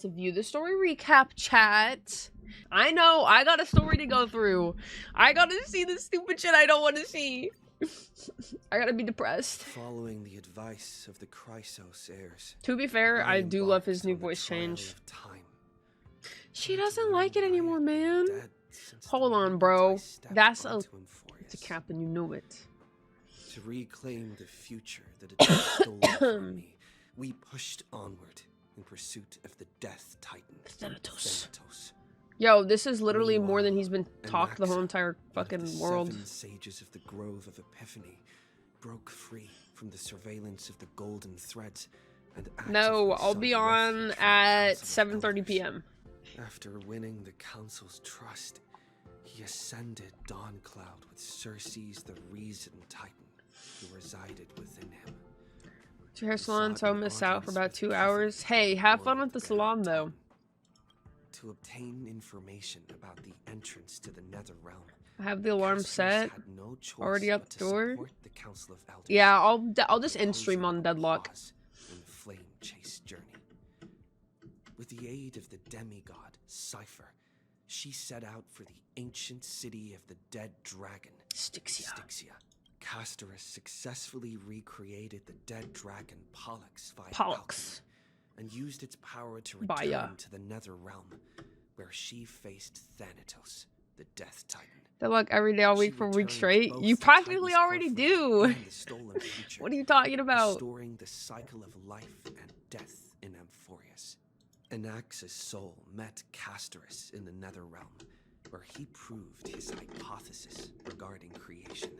to view the story recap, chat. I know, I got a story to go through. I gotta see the stupid shit I don't want to see. I gotta be depressed. Following the advice of the Chrysos heirs. To be fair, I do love his new voice change. She doesn't like it anymore, man. Hold on, bro. That's it's a cap and you know it. To reclaim the future that had been stolen from me, we pushed onward in pursuit of the Death Titan, Thanatos. Yo, this is literally more than he's been talked the whole entire fucking world. 7 sages of the Grove of Epiphany broke free from the surveillance of the Golden Threads and no, I'll be on at 7:30 p.m. After winning the Council's trust, he ascended Dawncloud with Circe's the Reason Titan, who resided within him. It's your hair salon, so I'll miss out for about 2 hours. Hey, have fun with the salon, though. To obtain information about the entrance to the Nether Realm, I have the alarm set. No Already up the door. The Council of Elders. Yeah, I'll just end stream on Deadlock. In Flame Chase journey. With the aid of the demigod Cypher, she set out for the ancient city of the dead dragon, Styxia. Castorus successfully recreated the dead dragon Pollux via Pollux. and used its power to return to the Nether Realm, where she faced Thanatos, the Death Titan. They look every day all week for weeks straight. You practically already do. What are you talking about? Restoring the cycle of life and death in Amphoreus. Anax's soul met Castorus in the Nether Realm, where he proved his hypothesis regarding creation.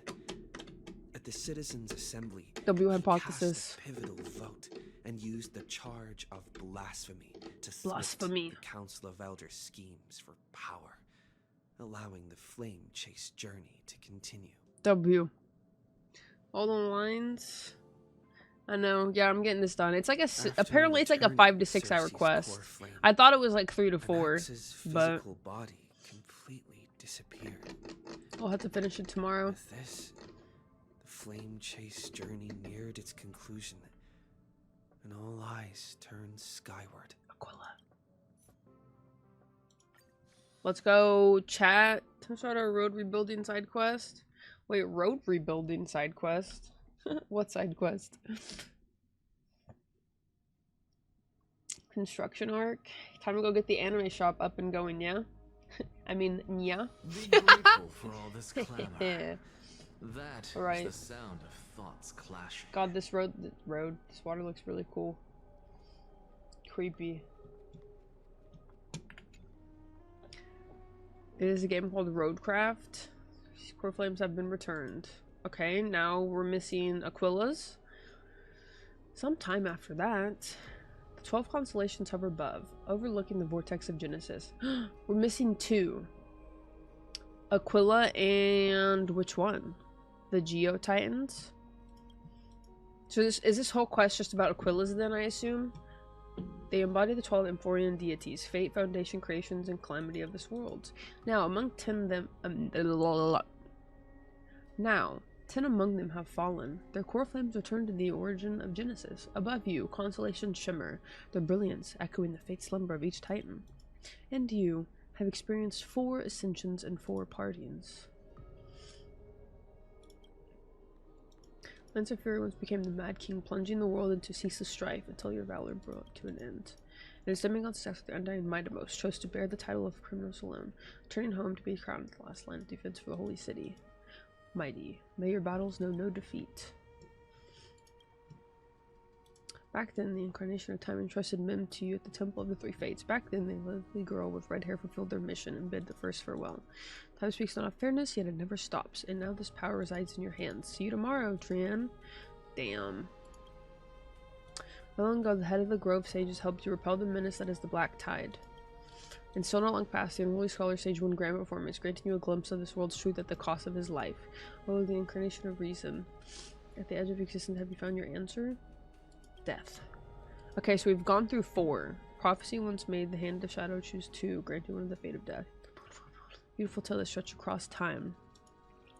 At the Citizens' Assembly, W hypothesis. He cast a pivotal vote and used the charge of blasphemy to thwart the Council of Elders' schemes for power, allowing the Flame Chase journey to continue. W. All the lines. I know. Yeah, I'm getting this done. It's like apparently it's like a 5 to 6 hour quest. I thought it was like 3 to 4, but body completely disappeared. I'll have to finish it tomorrow. With this, the Flame Chase journey neared its conclusion, and all eyes turned skyward. Aquila. Let's go chat. Let's start our road rebuilding side quest. Wait, road rebuilding side quest? What side quest? Construction arc. Time to go get the anime shop up and going, yeah? I mean, yeah. Be grateful for all this clamor. That right. is the sound of thoughts clashing. God, this this water looks really cool. Creepy. It is a game called Roadcraft. Core flames have been returned. Okay, now we're missing Aquila's. Sometime after that, the 12 constellations hover above, overlooking the vortex of Genesis. We're missing 2. Aquila and which one? The Geo Titans? So is this whole quest just about Aquila's then, I assume? They embody the 12 Amphorean deities, fate, foundation, creations, and calamity of this world. Now, among 10 among them have fallen. Their core flames return to the origin of Genesis. Above you, constellations shimmer, their brilliance echoing the fate slumber of each titan. And you have experienced 4 ascensions and 4 partings. Lance of Fury once became the Mad King, plunging the world into ceaseless strife until your valor brought to an end. And his demigod success with the undying Mightymost chose to bear the title of Criminals alone, returning home to be crowned the last line of defense for the holy city. Mighty, may your battles know no defeat. Back then, the incarnation of time entrusted men to you at the Temple of the Three Fates. Back then, the lovely girl with red hair fulfilled their mission and bid the first farewell. Time speaks not of fairness, yet it never stops, and now this power resides in your hands. See you tomorrow, Trian. Damn. Not long ago, the head of the Grove sages helped you repel the menace that is the Black Tide. And still not long past, the unruly scholar sage won grand performance, granting you a glimpse of this world's truth at the cost of his life. Oh, the incarnation of reason. At the edge of existence, have you found your answer? Death. Okay, so we've gone through 4. Prophecy once made, the hand of shadow choose 2, granting one of the fate of death. Beautiful tale that stretched across time.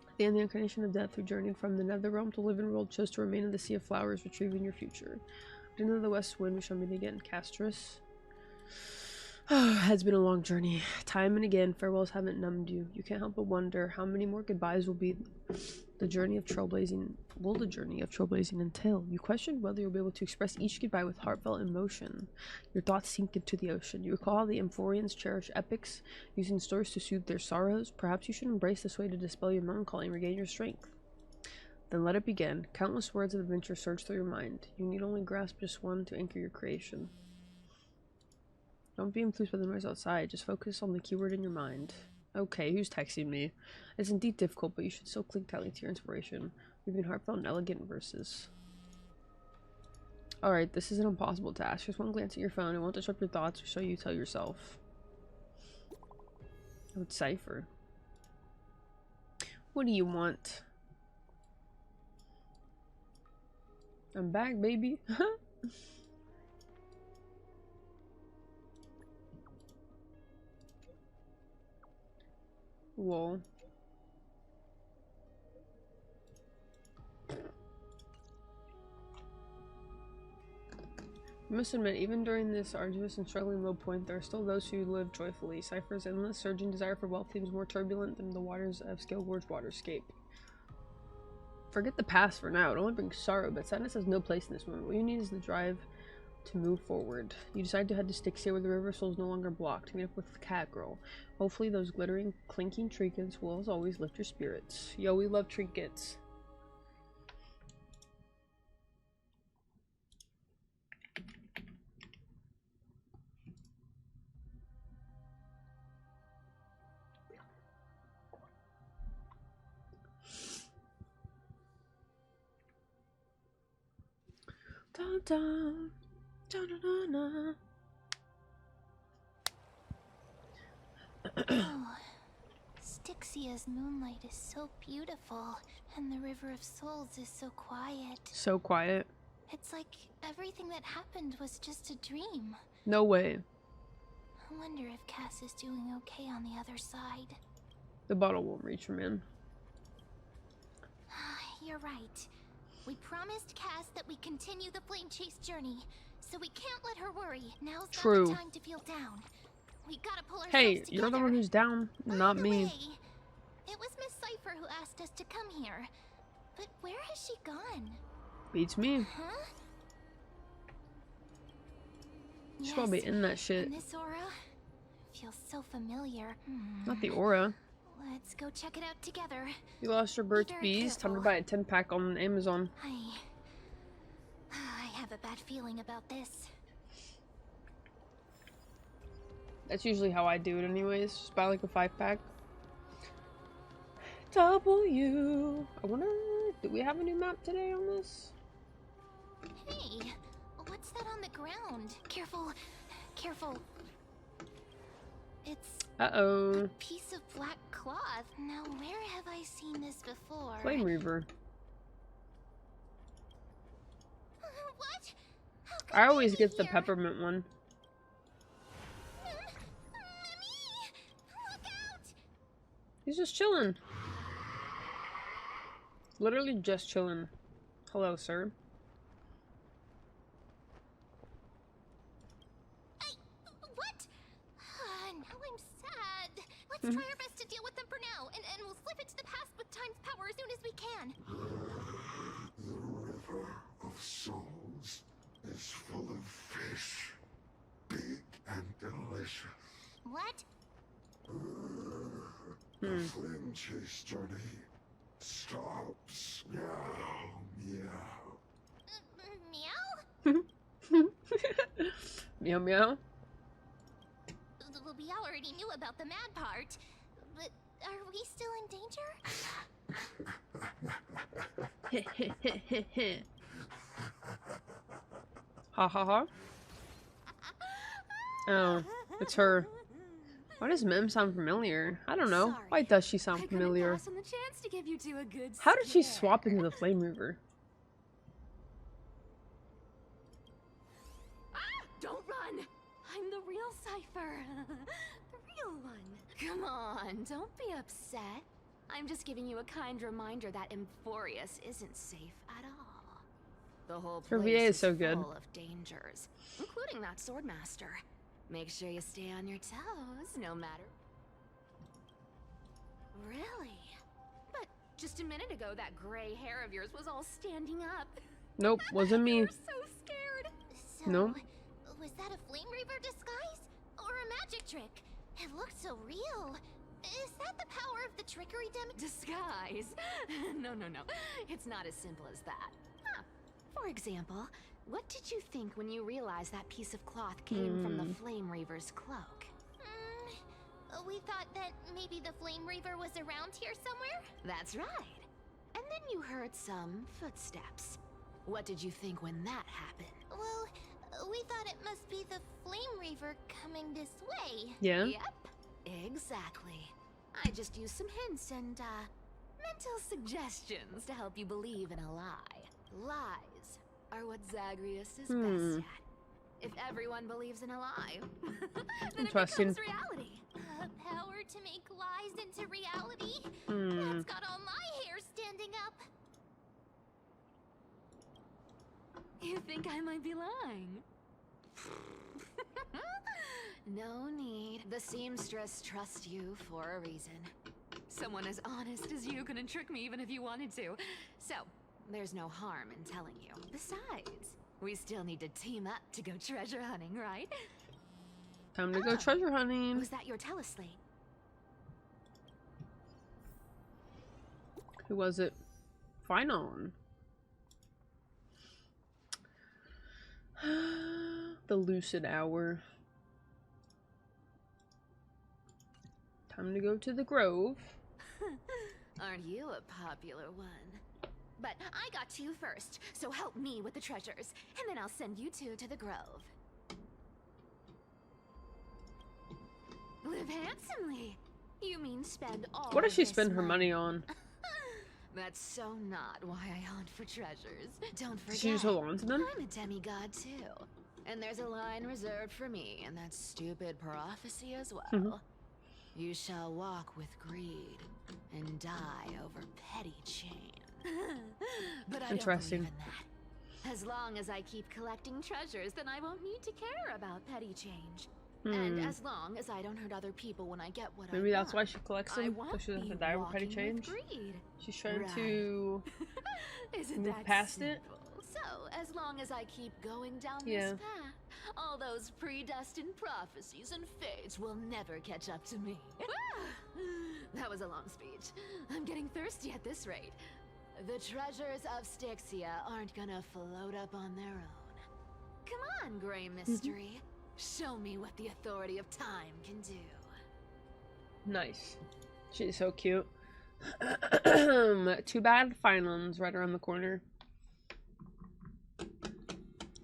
At the end, the incarnation of death, who journeyed from the nether realm to living world, chose to remain in the sea of flowers, retrieving your future. At the end of the west wind, we shall meet again. Castorus. It has been a long journey. Time and again, farewells haven't numbed you. You can't help but wonder how many more goodbyes will be the journey of trailblazing. Will the journey of trailblazing entail? You question whether you'll be able to express each goodbye with heartfelt emotion. Your thoughts sink into the ocean. You recall how the Amphoreans cherish epics, using stories to soothe their sorrows. Perhaps you should embrace this way to dispel your melancholy and regain your strength. Then let it begin. Countless words of adventure surge through your mind. You need only grasp just one to anchor your creation. Don't be influenced by the noise outside. Just focus on the keyword in your mind. Okay, who's texting me? It's indeed difficult, but you should still cling tightly to your inspiration. Weaving heartfelt and elegant verses. Alright, this is an impossible task. Just one glance at your phone. It won't disrupt your thoughts or so you tell yourself. I would cipher. What do you want? I'm back, baby. Whoa. I must admit, even during this arduous and struggling low point, there are still those who live joyfully. Cypher's endless, surging desire for wealth seems more turbulent than the waters of Scale-Gorge waterscape. Forget the past for now. It only brings sorrow, but sadness has no place in this moment. What you need is the drive to move forward. You decide to head to Styxia, where the river soul is no longer blocked, to meet up with the cat girl. Hopefully those glittering, clinking trinkets will, as always, lift your spirits. Yo, we love trinkets. Dun, dun. Dun, dun, dun, dun. Oh, Styxia's moonlight is so beautiful, and the River of Souls is so quiet. So quiet. It's like everything that happened was just a dream. No way. I wonder if Cass is doing okay on the other side. The bottle won't reach him in. You're right. We promised Cass that we'd continue the flame chase journey, so we can't let her worry. Now's True. not the time to feel down. We gotta pull ourselves Hey, together. you're the one who's down, not By the me. way, it was Miss Cypher who asked us to come here. But where has she gone? Beats me. Huh? She's probably in that shit. And this aura feels so familiar. Not the aura. Let's go check it out together. You lost your Burt's very Bees. Time to careful. buy a 10-pack on Amazon. I have a bad feeling about this. That's usually how I do it anyways. Just buy like a 5-pack. W. I wonder, do we have a new map today on this? Hey, what's that on the ground? Careful, careful. It's Uh-oh. a piece of black cloth. Now, where have I seen this before? Flame Reaver. What? How could I always they be get the here? peppermint one. Mimi! Look out! He's just chilling. Literally just chilling. Hello, sir. What? Now I'm sad. Let's try our best to deal with them for now, and we'll slip into the past with time's power as soon as we can. The river of souls is full of fish, big and delicious. What? The flame chase journey stops now. Meow. Meow? Meow meow. Well, we already knew about the mad part, but are we still in danger? Ha ha ha. Oh, it's her. Why does Mem sound familiar? I don't know. Why does she sound familiar? pass on the chance to give you two a good How did she scare. swap into the Flame Reaver? Don't run! I'm the real Cypher. The real one. Come on, don't be upset. I'm just giving you a kind reminder that Amphoreus isn't safe at all. The whole Her place VA is so good. full of dangers, including that swordmaster. Make sure you stay on your toes, no matter. Really? But just a minute ago, that gray hair of yours was all standing up. Nope, wasn't me. You're so scared. So, Nope. was that a flame reaver disguise? Or a magic trick? It looked so real. Is that the power of the trickery Disguise? No. It's not as simple as that. Huh. For example, what did you think when you realized that piece of cloth came from the Flame Reaver's cloak? We thought that maybe the flame reaver was around here somewhere? That's right. And then you heard some footsteps. What did you think when that happened? Well, we thought it must be the flame reaver coming this way. Yeah. Yep, exactly. I just used some hints and, mental suggestions to help you believe in a lie. Lies are what Zagreus is best at. If everyone believes in a lie, then Interesting. it becomes reality. Power to make lies into reality? Hmm. That's got all my hair standing up. You think I might be lying? No need. The seamstress trusts you for a reason. Someone as honest as you couldn't trick me even if you wanted to. So, there's no harm in telling you. Besides, we still need to team up to go treasure hunting, right? Time to go treasure hunting. Was that your teleslate? Who was it? Final. The lucid hour. Time to go to the grove. Aren't you a popular one? But I got to you first, so help me with the treasures, and then I'll send you two to the grove. Live handsomely. You mean spend all What does she this spend her money on? That's so not why I hunt for treasures. Don't forget, Does she just hold on to them? I'm a demigod too. And there's a line reserved for me in that stupid prophecy as well. You shall walk with greed and die over petty change. But I Interesting. don't believe in that. As long as I keep collecting treasures, then I won't need to care about petty change. And as long as I don't hurt other people when I get what Maybe I that's why want, she collects I them, won't so she doesn't be have to die with petty walking with change. greed. She's trying Right. to Isn't move that past it. simple? So, as long as I keep going down Yeah. this path, all those predestined prophecies and fates will never catch up to me. That was a long speech. I'm getting thirsty at this rate. The treasures of Styxia aren't gonna float up on their own. Come on, Gray Mystery. Show me what the authority of time can do. Nice. She's so cute. Too bad Finland's right around the corner.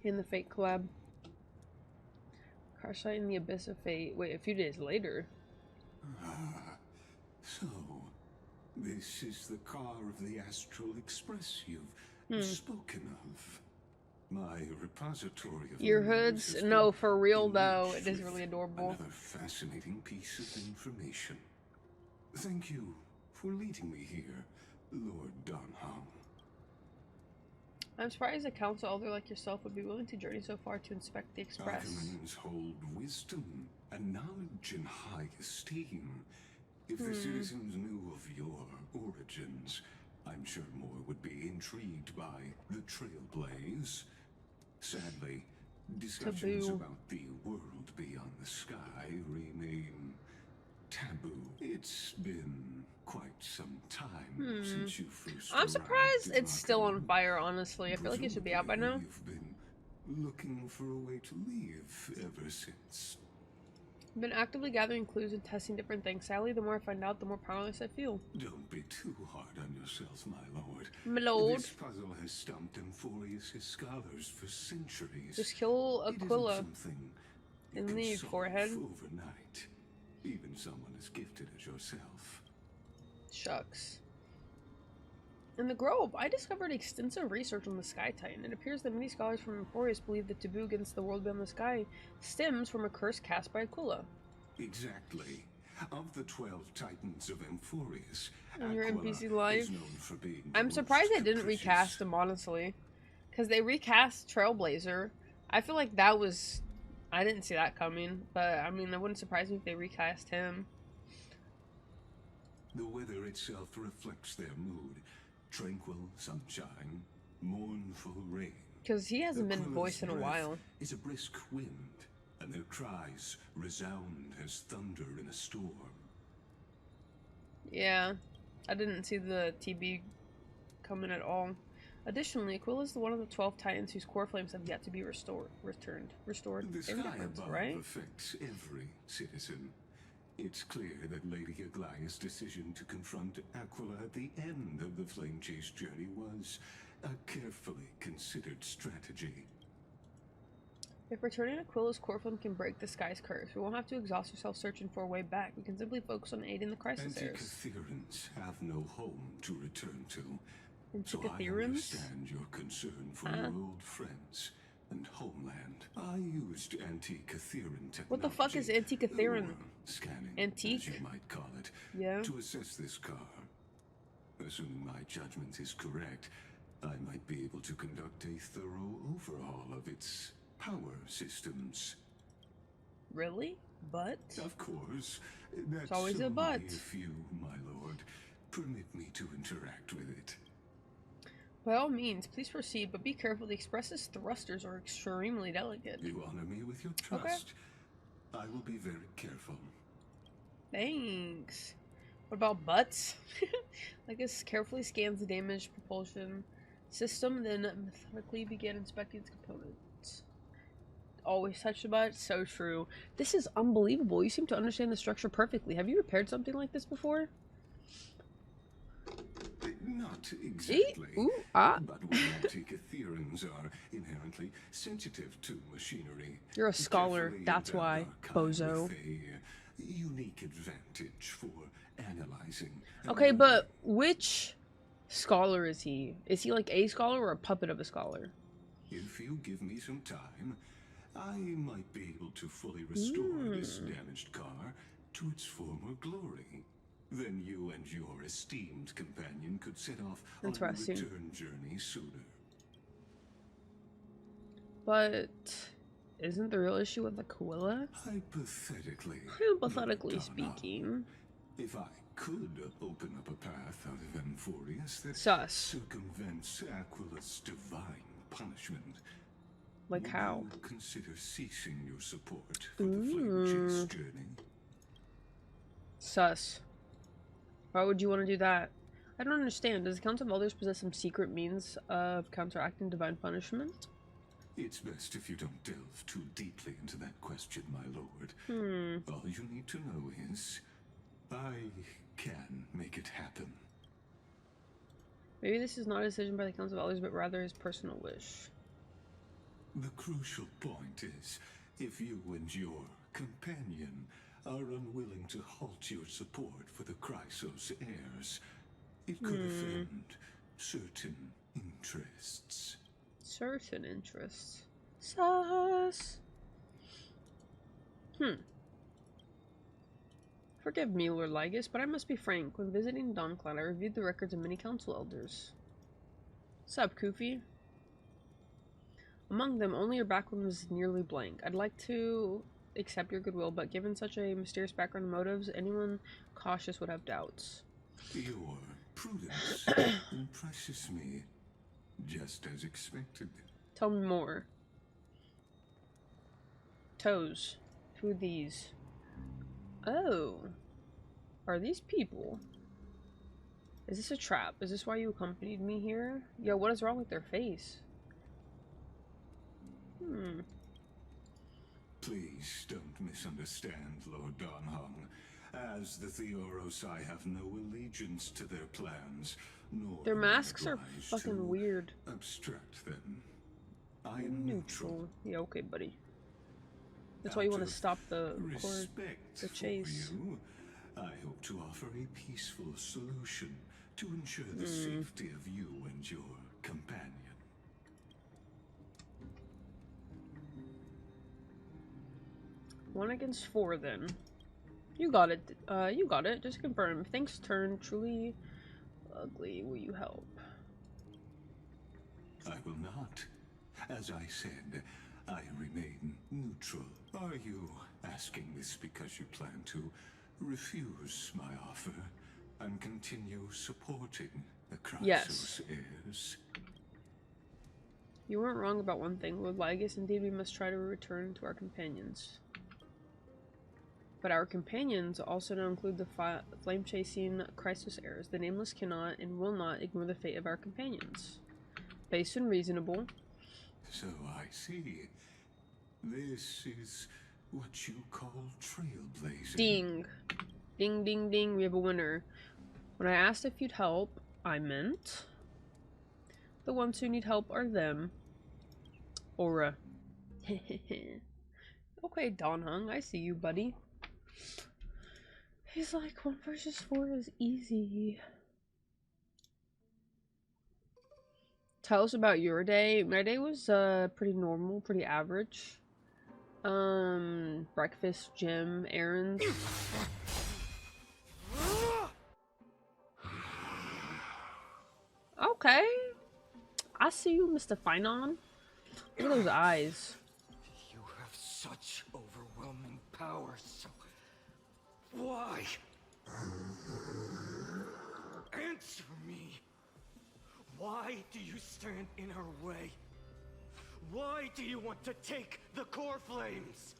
In the Fate collab. Crash site in the Abyss of Fate. Wait, a few days later. So, this is the car of the Astral Express you've spoken of. My repository of Ear memories hoods? has No, been for real though. enriched It is with really adorable. Another fascinating piece of information. Thank you for leading me here, Lord Donhong. I'm surprised a council elder like yourself would be willing to journey so far to inspect the Express. Arguments hold wisdom and knowledge in high esteem. If the citizens knew of your origins, I'm sure more would be intrigued by the Trailblaze. Sadly, discussions Taboo. about the world beyond the sky remain taboo. It's been quite some time since you first I'm surprised arrived in it's still on Arkham. fire, honestly. I feel like it should be out by now. You've been looking for a way to leave ever since. I've been actively gathering clues and testing different things. Sadly, the more I find out, the more powerless I feel. Don't be too hard on yourself, my lord. My lord. This puzzle has stumped Amphoreus' scholars for centuries. Just kill It isn't Aquila something you and can leave, solve forehead. overnight. Even someone as gifted as yourself. Shucks. In the Grove, I discovered extensive research on the Sky Titan. It appears that many scholars from Amphoreus believe the taboo against the world beyond the sky stems from a curse cast by Aquila. Exactly. Of the 12 titans of Amphoreus, On your Aquila NPC live? is known for being the I'm most surprised they didn't capricious. recast him, honestly. Because they recast Trailblazer. I feel like that was I didn't see that coming, but I mean, it wouldn't surprise me if they recast him. The weather itself reflects their mood. Tranquil sunshine, mournful rain. Because he hasn't been Aquila's voiced in a breath while. is a brisk wind, and their cries resound as thunder in a storm. Yeah, I didn't see the TB coming at all. Additionally, Aquila is one of the 12 Titans whose core flames have yet to be restored. The Same sky difference, above right? affects every citizen. It's clear that Lady Aglaea's decision to confront Aquila at the end of the Flame Chase journey was a carefully considered strategy. If returning Aquila's core flame can break the sky's curse, we won't have to exhaust ourselves searching for a way back. We can simply focus on aiding the crisis heirs. Anti-Catherians have no home to return to. So I Anti-Catherians? understand your concern for your old friends and homeland. I used anti-Catherian technology. What the fuck is anti-Catherian? or scanning, Antique? as you might call it, Yeah. to assess this car. Assuming my judgment is correct, I might be able to conduct a thorough overhaul of its power systems. Really? But? Of course. That's always a but. only if you, my lord, permit me to interact with it. By all means, please proceed, but be careful. The Express's thrusters are extremely delicate. You honor me with your trust. I will be very careful. Thanks. What about butts? I guess carefully scans the damaged propulsion system, then methodically begin inspecting its components. Always touch the butt. So true. This is unbelievable. You seem to understand the structure perfectly. Have you repaired something like this before? Not exactly. Ooh, ah. But we anti-Catherians are inherently sensitive to machinery. You're a scholar, Carefully that's endowed why, archive bozo. with a unique advantage for analyzing. and Okay, learning. but which scholar is he? Is he like a scholar or a puppet of a scholar? If you give me some time, I might be able to fully restore this damaged car to its former glory. Then you and your esteemed companion could set off on a Interesting. return journey sooner. But isn't the real issue with Aquila? Hypothetically. Hypothetically Lord speaking. If I could open up a path out of Amphoreus that Sus. circumvents Aquila's divine punishment, Like would how? you consider ceasing your support for the Flame Chase journey? Sus. Why would you want to do that? I don't understand. Does the Council of Elders possess some secret means of counteracting divine punishment? It's best if you don't delve too deeply into that question, my lord. All you need to know is, I can make it happen. Maybe this is not a decision by the Council of Elders, but rather his personal wish. The crucial point is, if you and your companion are unwilling to halt your support for the Chrysos heirs, it could offend certain interests. Certain interests. Sus. Forgive me, Lord Lygus, but I must be frank. When visiting Dawncloud, I reviewed the records of many council elders. Sup, Koofy? Among them, only your background was nearly blank. I'd like to accept your goodwill, but given such a mysterious background and motives, anyone cautious would have doubts. Your prudence impresses me, just as expected. Tell me more. Toes. Who are these? Oh. Are these people? Is this a trap? Is this why you accompanied me here? Yo, what is wrong with their face? Please don't misunderstand, Lord Donhong. As the Theorosai have no allegiance to their plans, nor Their am I masks are obliged fucking to weird. abstract them. I am neutral. Yeah, okay, buddy. That's why you want to stop the Respect the chase. for you, I hope to offer a peaceful solution to ensure the safety of you and your companion. 1 against 4, then. You got it. You got it. Just confirm. If things turn truly ugly, will you help? I will not. As I said, I remain neutral. Are you asking this because you plan to refuse my offer and continue supporting the Yes. Chrysos heirs? You weren't wrong about one thing. With Lygus, indeed, we must try to return to our companions. But our companions also now include the flame-chasing Chrysos heirs. The Nameless cannot and will not ignore the fate of our companions. Based and reasonable. So I see. This is what you call trailblazing. Ding. Ding, ding, ding. We have a winner. When I asked if you'd help, I meant the ones who need help are them. Aura. Okay, Don Hung, I see you, buddy. He's like, 1 versus 4 is easy. Tell us about your day. My day was pretty normal, pretty average. Breakfast, gym, errands. Okay. I see you, Mr. Finon. Look at those eyes. You have such overwhelming power, so why? Answer me. Why do you stand in our way? Why do you want to take the core flames?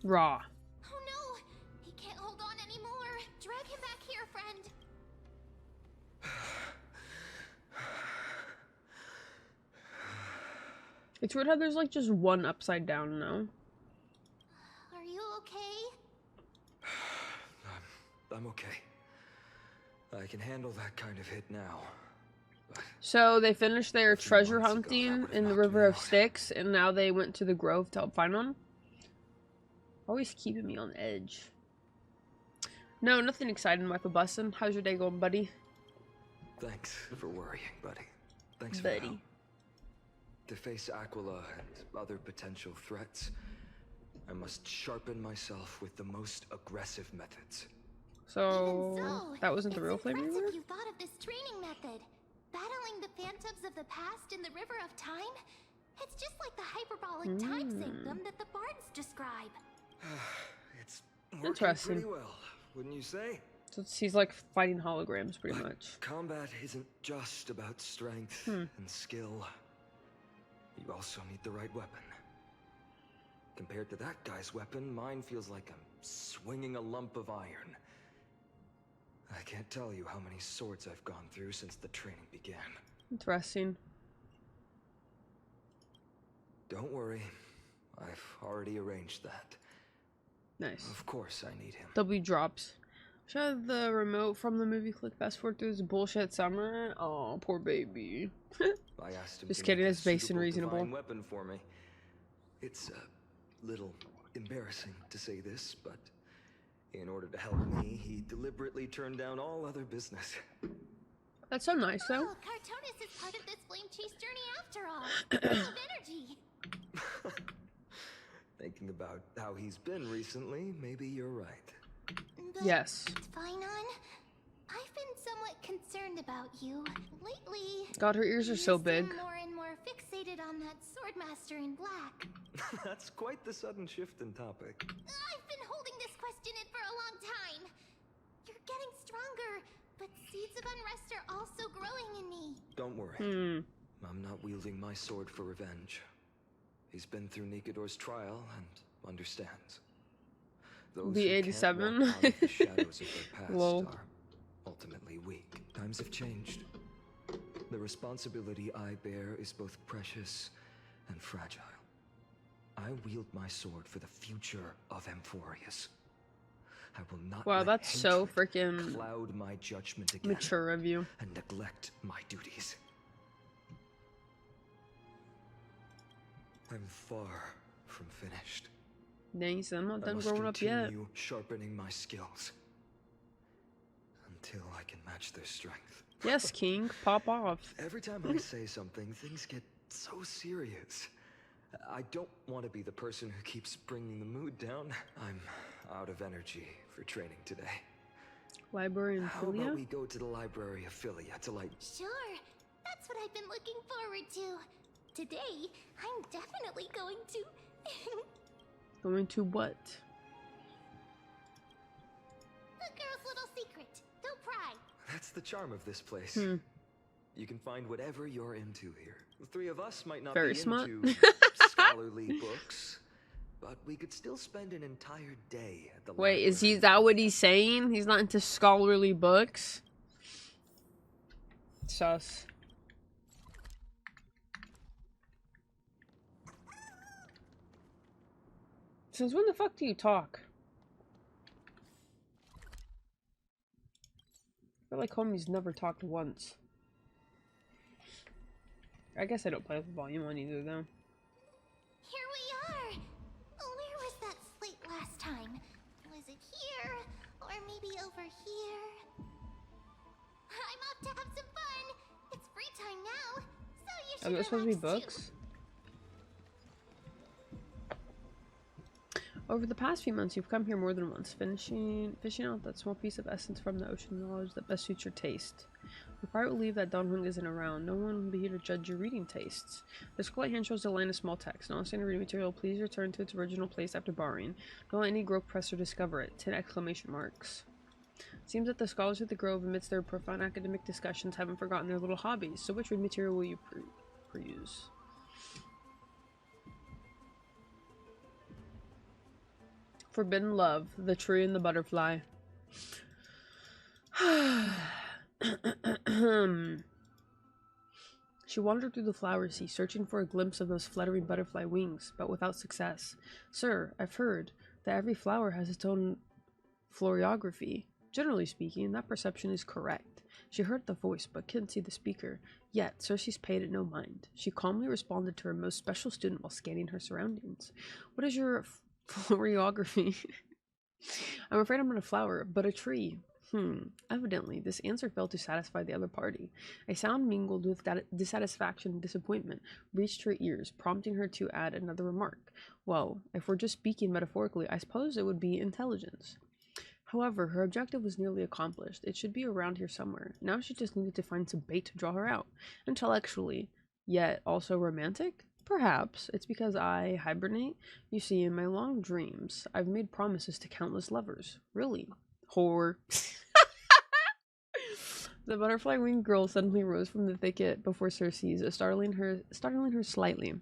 Raw. Oh no! He can't hold on anymore. Drag him back here, friend. It's weird how there's like just one upside down now. Are you okay? I'm okay. I can handle that kind of hit now. So they finished their treasure months ago, that hunting would've in the knocked River me of out. Styx, and now they went to the Grove to help find one. Always keeping me on edge. No, nothing exciting, Michael Bussin. How's your day going, buddy? Thanks for worrying, buddy. Thanks for Buddy. the help. To face Aglaea and other potential threats, I must sharpen myself with the most aggressive methods. So, Even so, that wasn't the real it's Flame impressive Reaver? you thought of this training method. Battling the phantoms of the past in the River of Time? It's just like the hyperbolic time sanctum that the bards describe. It's working Interesting. pretty well, wouldn't you say? So he's like fighting holograms, pretty But much. combat isn't just about strength and skill. You also need the right weapon. Compared to that guy's weapon, mine feels like I'm swinging a lump of iron. I can't tell you how many swords I've gone through since the training began. Interesting. Don't worry, I've already arranged that. Nice. Of course I need him. W drops. Should I have the remote from the movie click fast forward through this bullshit summer? Oh, poor baby. I asked him Just to kidding, make a it's based and suitable reasonable. divine weapon for me. It's a little embarrassing to say this, but in order to help me, he deliberately turned down all other business. That's so nice, though. Oh, Cartonis is part of this flame chase journey after all. Full of energy. Thinking about how he's been recently, maybe you're right. But Yes. Finon, I've been somewhat concerned about you. Lately, God, her ears are so you big. seem more and more fixated on that swordmaster in black. That's quite the sudden shift in topic. I've been holding this question in for a long time. You're getting stronger, but seeds of unrest are also growing in me. Don't worry. I'm not wielding my sword for revenge. He's been through Nikador's trial and understands. Those The who can't 87? walk out of the shadows of their past Whoa. are ultimately weak. Times have changed. The responsibility I bear is both precious and fragile. I wield my sword for the future of Amphoreus. I will not Wow, let that's so hatred freaking cloud my judgment again mature of you. and neglect my duties. I'm far from finished. Nice, I'm not I done must growing up yet. continue sharpening my skills until I can match their strength. Yes, King, pop off. Every time I say something, things get so serious. I don't want to be the person who keeps bringing the mood down. I'm out of energy for training today. Library and How about we Philia? go to the library of Philia to light? Sure, that's what I've been looking forward to. Today, I'm definitely going to... Going to what? A girl's little secret. Don't pry. That's the charm of this place. Hmm. You can find whatever you're into here. The three of us might not Very be smart. into scholarly books, but we could still spend an entire day at the Wait, is library. that what he's saying? He's not into scholarly books? Sus. Since when the fuck do you talk? I feel like homies never talked once. I guess I don't play with the volume on either though. Here we are. Where was that slate last time? Was it here? Or maybe over here? I'm off to have some fun. It's free time now, so you should Are those supposed to be relax, books? too. Over the past few months, you've come here more than once, fishing out that small piece of essence from the ocean knowledge that best suits your taste. The pirate will leave that Donhung isn't around. No one will be here to judge your reading tastes. The scroll hand shows the line of small text. Non-standard reading material, please return to its original place after borrowing. Don't let any grove presser discover it. 10 exclamation marks. Seems that the scholars at the Grove, amidst their profound academic discussions, haven't forgotten their little hobbies. So which reading material will you peruse? Forbidden Love, The Tree and the Butterfly. She wandered through the flower sea, searching for a glimpse of those fluttering butterfly wings, but without success. Sir, I've heard that every flower has its own florography. Generally speaking, that perception is correct. She heard the voice, but couldn't see the speaker. Yet, Cersei paid it no mind. She calmly responded to her most special student while scanning her surroundings. What is your florography? I'm afraid I'm not a flower, but a tree. Evidently, this answer failed to satisfy the other party. A sound mingled with dissatisfaction and disappointment reached her ears, prompting her to add another remark. Well, if we're just speaking metaphorically, I suppose it would be intelligence. However, her objective was nearly accomplished. It should be around here somewhere. Now she just needed to find some bait to draw her out. Intellectually, yet also romantic? Perhaps. It's because I hibernate. You see, in my long dreams, I've made promises to countless lovers. Really? Whore. The butterfly-winged girl suddenly rose from the thicket before Cersei's, startling her slightly.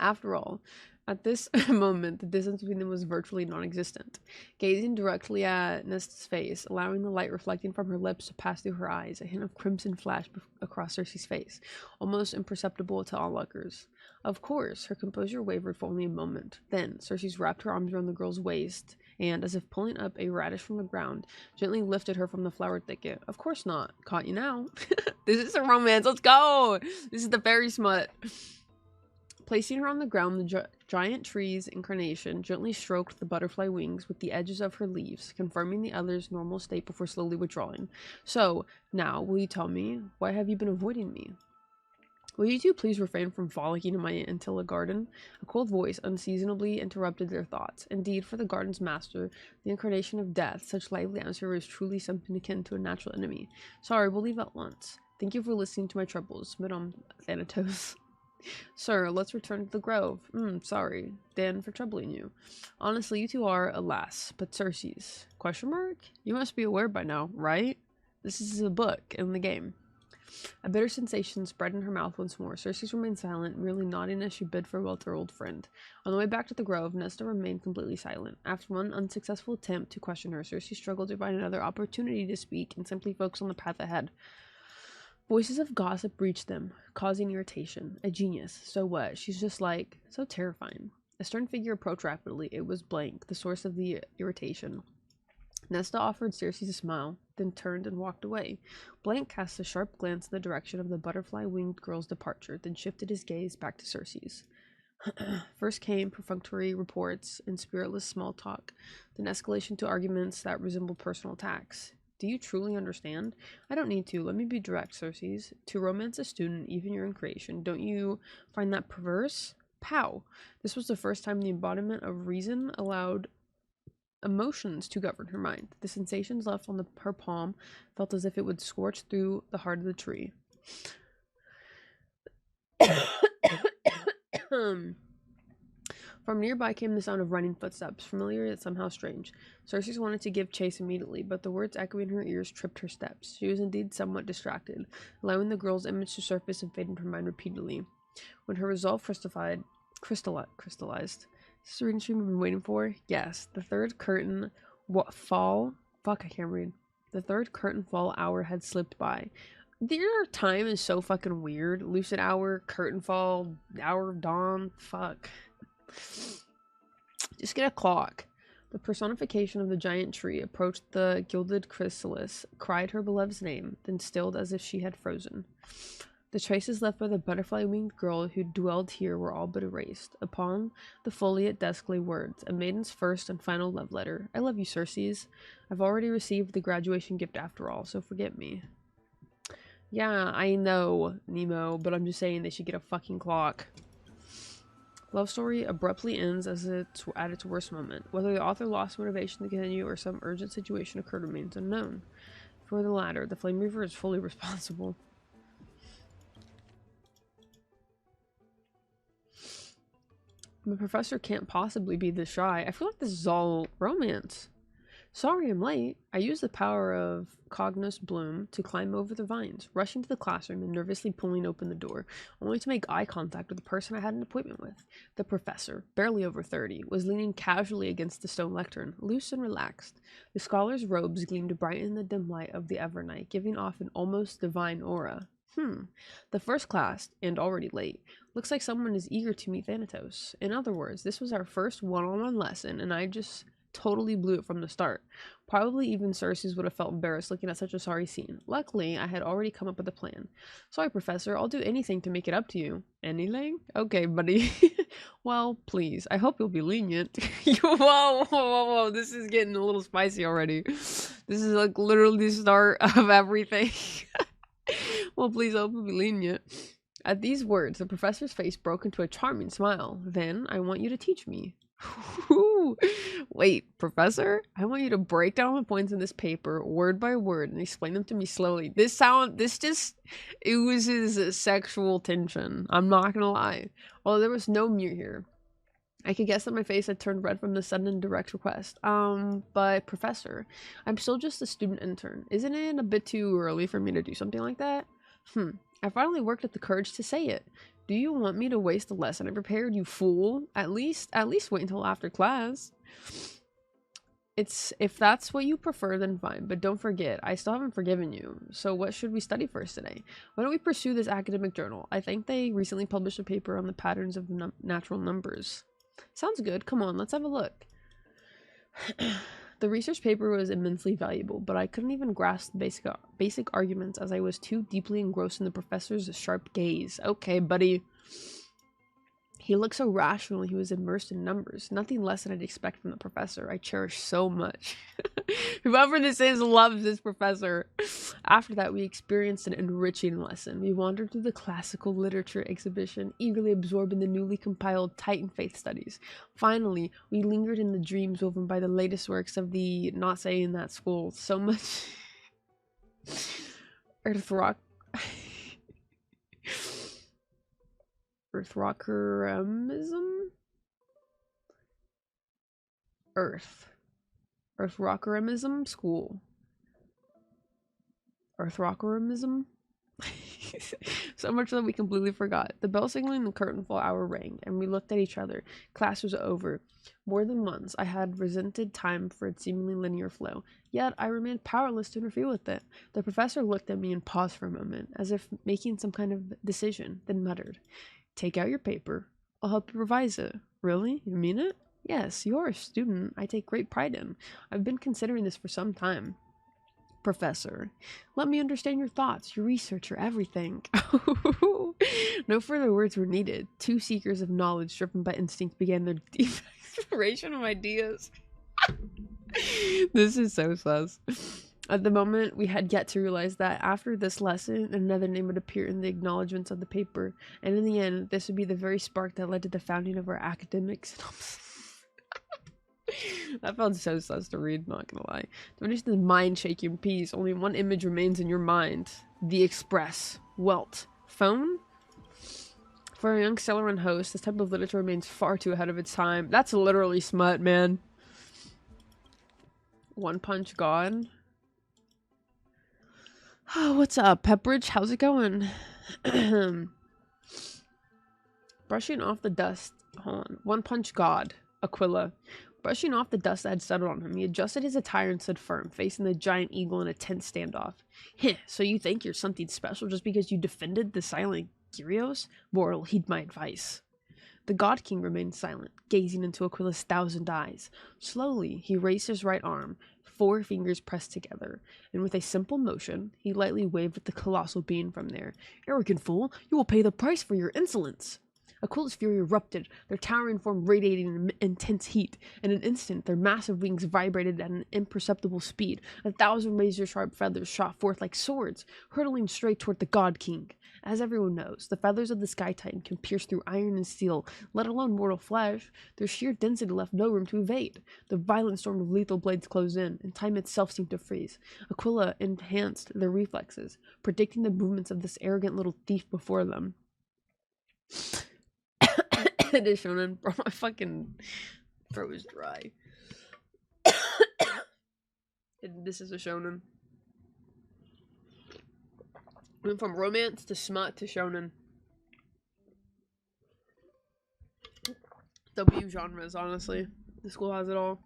After all, at this moment, the distance between them was virtually non-existent. Gazing directly at Nesta's face, allowing the light reflecting from her lips to pass through her eyes, a hint of crimson flashed across Cersei's face, almost imperceptible to onlookers. Of course, her composure wavered for only a moment. Then, Cersei wrapped her arms around the girl's waist, and, as if pulling up a radish from the ground, gently lifted her from the flower thicket. Of course not. Caught you now. This is a romance. Let's go! This is the fairy smut. Placing her on the ground, the giant tree's incarnation gently stroked the butterfly wings with the edges of her leaves, confirming the other's normal state before slowly withdrawing. So, now, will you tell me, why have you been avoiding me? Will you two please refrain from frolicking in my Antilla garden? A cold voice unseasonably interrupted their thoughts. Indeed, for the garden's master, the incarnation of death, such lively atmosphere was truly something akin to a natural enemy. Sorry, we'll leave at once. Thank you for listening to my troubles, Madame Thanatos. Sir, let's return to the grove. Sorry, Dan, for troubling you. Honestly, you two are, alas, but Cersei's. Question mark? You must be aware by now, right? This is a book in the game. A bitter sensation spread in her mouth once more. Cersei remained silent, merely nodding as she bid farewell to her old friend. On the way back to the grove, Nesta remained completely silent. After one unsuccessful attempt to question her, Cersei struggled to find another opportunity to speak and simply focus on the path ahead. Voices of gossip reached them, causing irritation. A genius. So what? She's just like, so terrifying. A stern figure approached rapidly. It was Blank, the source of the irritation. Nesta offered Cersei a smile, then turned and walked away. Blank cast a sharp glance in the direction of the butterfly-winged girl's departure, then shifted his gaze back to Cersei's. First came perfunctory reports and spiritless small talk, then escalation to arguments that resembled personal attacks. Do you truly understand? I don't need to. Let me be direct, Cersei's. To romance a student, even your own creation, don't you find that perverse? Pow! This was the first time the embodiment of reason allowed emotions to govern her mind. The sensations left on her palm felt as if it would scorch through the heart of the tree. From nearby came the sound of running footsteps, familiar yet somehow strange. Cersei wanted to give chase immediately, but the words echoing in her ears tripped her steps. She was indeed somewhat distracted, allowing the girl's image to surface and fade in her mind repeatedly. When her resolve crystallized. Is this the reading stream I've been waiting for? Yes. The third curtain fall... Fuck, I can't read. The third curtain fall hour had slipped by. Their time is so fucking weird. Lucid hour, curtain fall, hour of dawn. Fuck. Just get a clock. The personification of the giant tree approached the gilded chrysalis, cried her beloved's name, then stilled as if she had frozen. The traces left by the butterfly-winged girl who dwelled here were all but erased. Upon the foliate desk lay words, a maiden's first and final love letter. I love you, Cersei. I've already received the graduation gift after all, so forget me. Yeah, I know, Nemo, but I'm just saying they should get a fucking clock. Love story abruptly ends at its worst moment. Whether the author lost motivation to continue or some urgent situation occurred remains unknown. For the latter, the Flame Reaver is fully responsible. The professor can't possibly be this shy. I feel like this is all romance. Sorry I'm late. I used the power of Cognos Bloom to climb over the vines, rushing to the classroom and nervously pulling open the door, only to make eye contact with the person I had an appointment with. The professor, barely over 30, was leaning casually against the stone lectern, loose and relaxed. The scholar's robes gleamed bright in the dim light of the Evernight, giving off an almost divine aura. The first class, and already late. Looks like someone is eager to meet Thanatos. In other words, this was our first one-on-one lesson, and I just totally blew it from the start. Probably even Cersei would have felt embarrassed looking at such a sorry scene. Luckily, I had already come up with a plan. Sorry, Professor, I'll do anything to make it up to you. Anything? Okay, buddy. Well, please. I hope you'll be lenient. Whoa, this is getting a little spicy already. This is like literally the start of everything. Well, please, I hope you'll be lenient. At these words, the professor's face broke into a charming smile. Then, I want you to teach me. Wait, Professor? I want you to break down the points in this paper, word by word, and explain them to me slowly. This just oozes sexual tension. I'm not gonna lie. Although there was no mute here. I could guess that my face had turned red from the sudden and direct request. But Professor, I'm still just a student intern. Isn't it a bit too early for me to do something like that? I finally worked up the courage to say it. Do you want me to waste the lesson I prepared, you fool? At least wait until after class. If that's what you prefer, then fine. But don't forget, I still haven't forgiven you. So what should we study first today? Why don't we pursue this academic journal? I think they recently published a paper on the patterns of natural numbers. Sounds good. Come on, let's have a look. The research paper was immensely valuable, but I couldn't even grasp the basic arguments as I was too deeply engrossed in the professor's sharp gaze. Okay, buddy. He looked so rational, he was immersed in numbers. Nothing less than I'd expect from the professor I cherish so much. Whoever this is loves this professor. After that, we experienced an enriching lesson. We wandered through the classical literature exhibition, eagerly absorbed in the newly compiled Titan Faith studies. Finally, we lingered in the dreams woven by the latest works of the not saying that school. So much Earthrockerism school. Earthrockerism? So much that we completely forgot. The bell signaling the curtain fall hour rang, and we looked at each other. Class was over. More than once, I had resented time for its seemingly linear flow, yet I remained powerless to interfere with it. The professor looked at me and paused for a moment, as if making some kind of decision, then muttered, "Take out your paper. I'll help you revise it." Really? You mean it? Yes, you're a student I take great pride in. I've been considering this for some time. Professor, let me understand your thoughts, your research, your everything. No further words were needed. Two seekers of knowledge driven by instinct began their deep exploration of ideas. This is so sus. At the moment, we had yet to realize that after this lesson, another name would appear in the acknowledgements of the paper, and in the end, this would be the very spark that led to the founding of our academic synopsis. That felt so sus to read, not gonna lie. To finish the mind-shaking piece, only one image remains in your mind. The Express. Welt. Phone? For a young seller and host, this type of literature remains far too ahead of its time. That's literally smut, man. One Punch God. Oh, what's up, Pepperidge? How's it going? Brushing off the dust. Hold on. One Punch God. Aquila. Brushing off the dust that had settled on him, he adjusted his attire and stood firm, facing the giant eagle in a tense standoff. Heh, so you think you're something special just because you defended the silent Gyrios? Moral, heed my advice. The God King remained silent, gazing into Aquila's 1,000 eyes. Slowly, he raised his right arm, 4 fingers pressed together, and with a simple motion, he lightly waved at the colossal being from there. Arrogant fool, you will pay the price for your insolence! Aquila's fury erupted, their towering form radiating in intense heat. In an instant, their massive wings vibrated at an imperceptible speed. 1,000 razor-sharp feathers shot forth like swords, hurtling straight toward the God King. As everyone knows, the feathers of the Sky Titan can pierce through iron and steel, let alone mortal flesh. Their sheer density left no room to evade. The violent storm of lethal blades closed in, and time itself seemed to freeze. Aquila enhanced their reflexes, predicting the movements of this arrogant little thief before them. It is shonen, bro. My fucking throat is dry. This is a shonen. Went from romance to smut to shonen. W genres, honestly. The school has it all.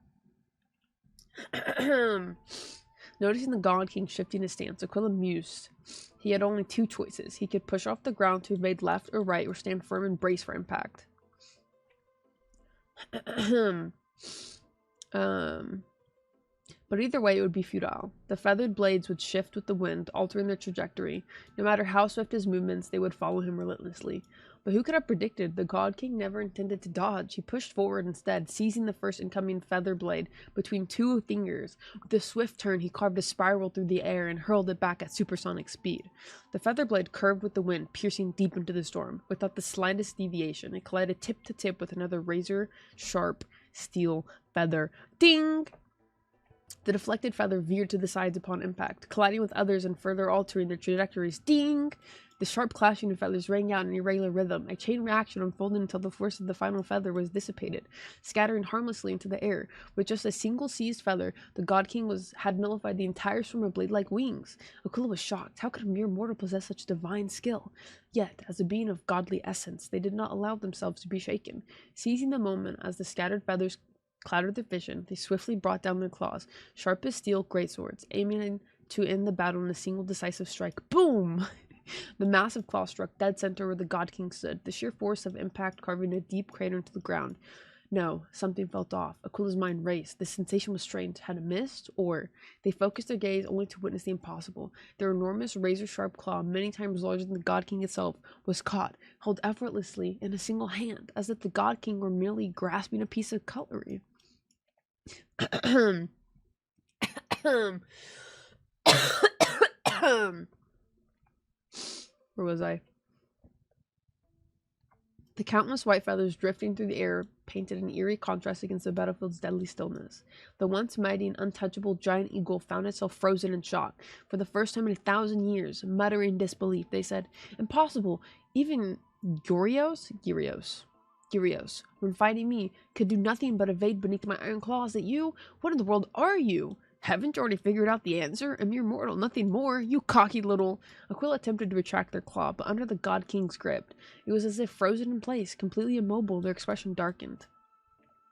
Noticing the God King shifting his stance, Aquila mused. He had only 2 choices. He could push off the ground to evade left or right, or stand firm and brace for impact. But either way, it would be futile. The feathered blades would shift with the wind, altering their trajectory. No matter how swift his movements, they would follow him relentlessly. But who could have predicted? The God King never intended to dodge. He pushed forward instead, seizing the first incoming feather blade between 2 fingers. With a swift turn, he carved a spiral through the air and hurled it back at supersonic speed. The feather blade curved with the wind, piercing deep into the storm. Without the slightest deviation, it collided tip to tip with another razor-sharp steel feather. Ding! The deflected feather veered to the sides upon impact, colliding with others and further altering their trajectories. Ding! The sharp clashing of feathers rang out in irregular rhythm. A chain reaction unfolded until the force of the final feather was dissipated, scattering harmlessly into the air. With just a single seized feather, the God King had nullified the entire swarm of blade-like wings. Aquila was shocked. How could a mere mortal possess such divine skill? Yet, as a being of godly essence, they did not allow themselves to be shaken. Seizing the moment as the scattered feathers clouded their vision, they swiftly brought down their claws, sharp as steel greatswords, aiming to end the battle in a single decisive strike. Boom! The massive claw struck dead center where the God King stood, the sheer force of impact carving a deep crater into the ground. No, something felt off. Aquila's mind raced. The sensation was strange. Had it missed? Or they focused their gaze only to witness the impossible. Their enormous razor-sharp claw, many times larger than the God King itself, was caught, held effortlessly in a single hand, as if the God King were merely grasping a piece of cutlery. Where was I? The countless white feathers drifting through the air painted an eerie contrast against the battlefield's deadly stillness. The once mighty and untouchable giant eagle found itself frozen in shock. For the first time in 1,000 years, muttering disbelief, they said, "Impossible! Even Gyrios, when fighting me, could do nothing but evade beneath my iron claws. That you? What in the world are you? Haven't you already figured out the answer? A mere mortal, nothing more. You cocky little..." Aquila attempted to retract their claw, but under the God King's grip, it was as if frozen in place, completely immobile. Their expression darkened.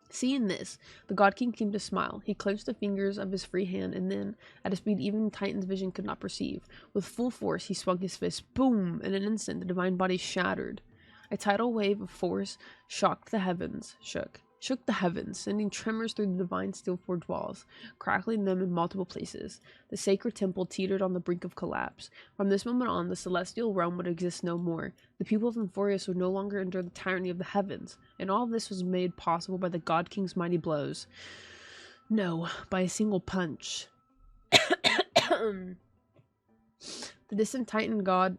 Seeing this, the God King seemed to smile. He clenched the fingers of his free hand, and then, at a speed even Titan's vision could not perceive, with full force he swung his fist. Boom! In an instant, the divine body shattered. A tidal wave of force shook the heavens, sending tremors through the divine steel-forged walls, crackling them in multiple places. The sacred temple teetered on the brink of collapse. From this moment on, the celestial realm would exist no more. The people of Amphoreus would no longer endure the tyranny of the heavens, and all of this was made possible by the God King's mighty blows. No, by a single punch. The distant Titan god,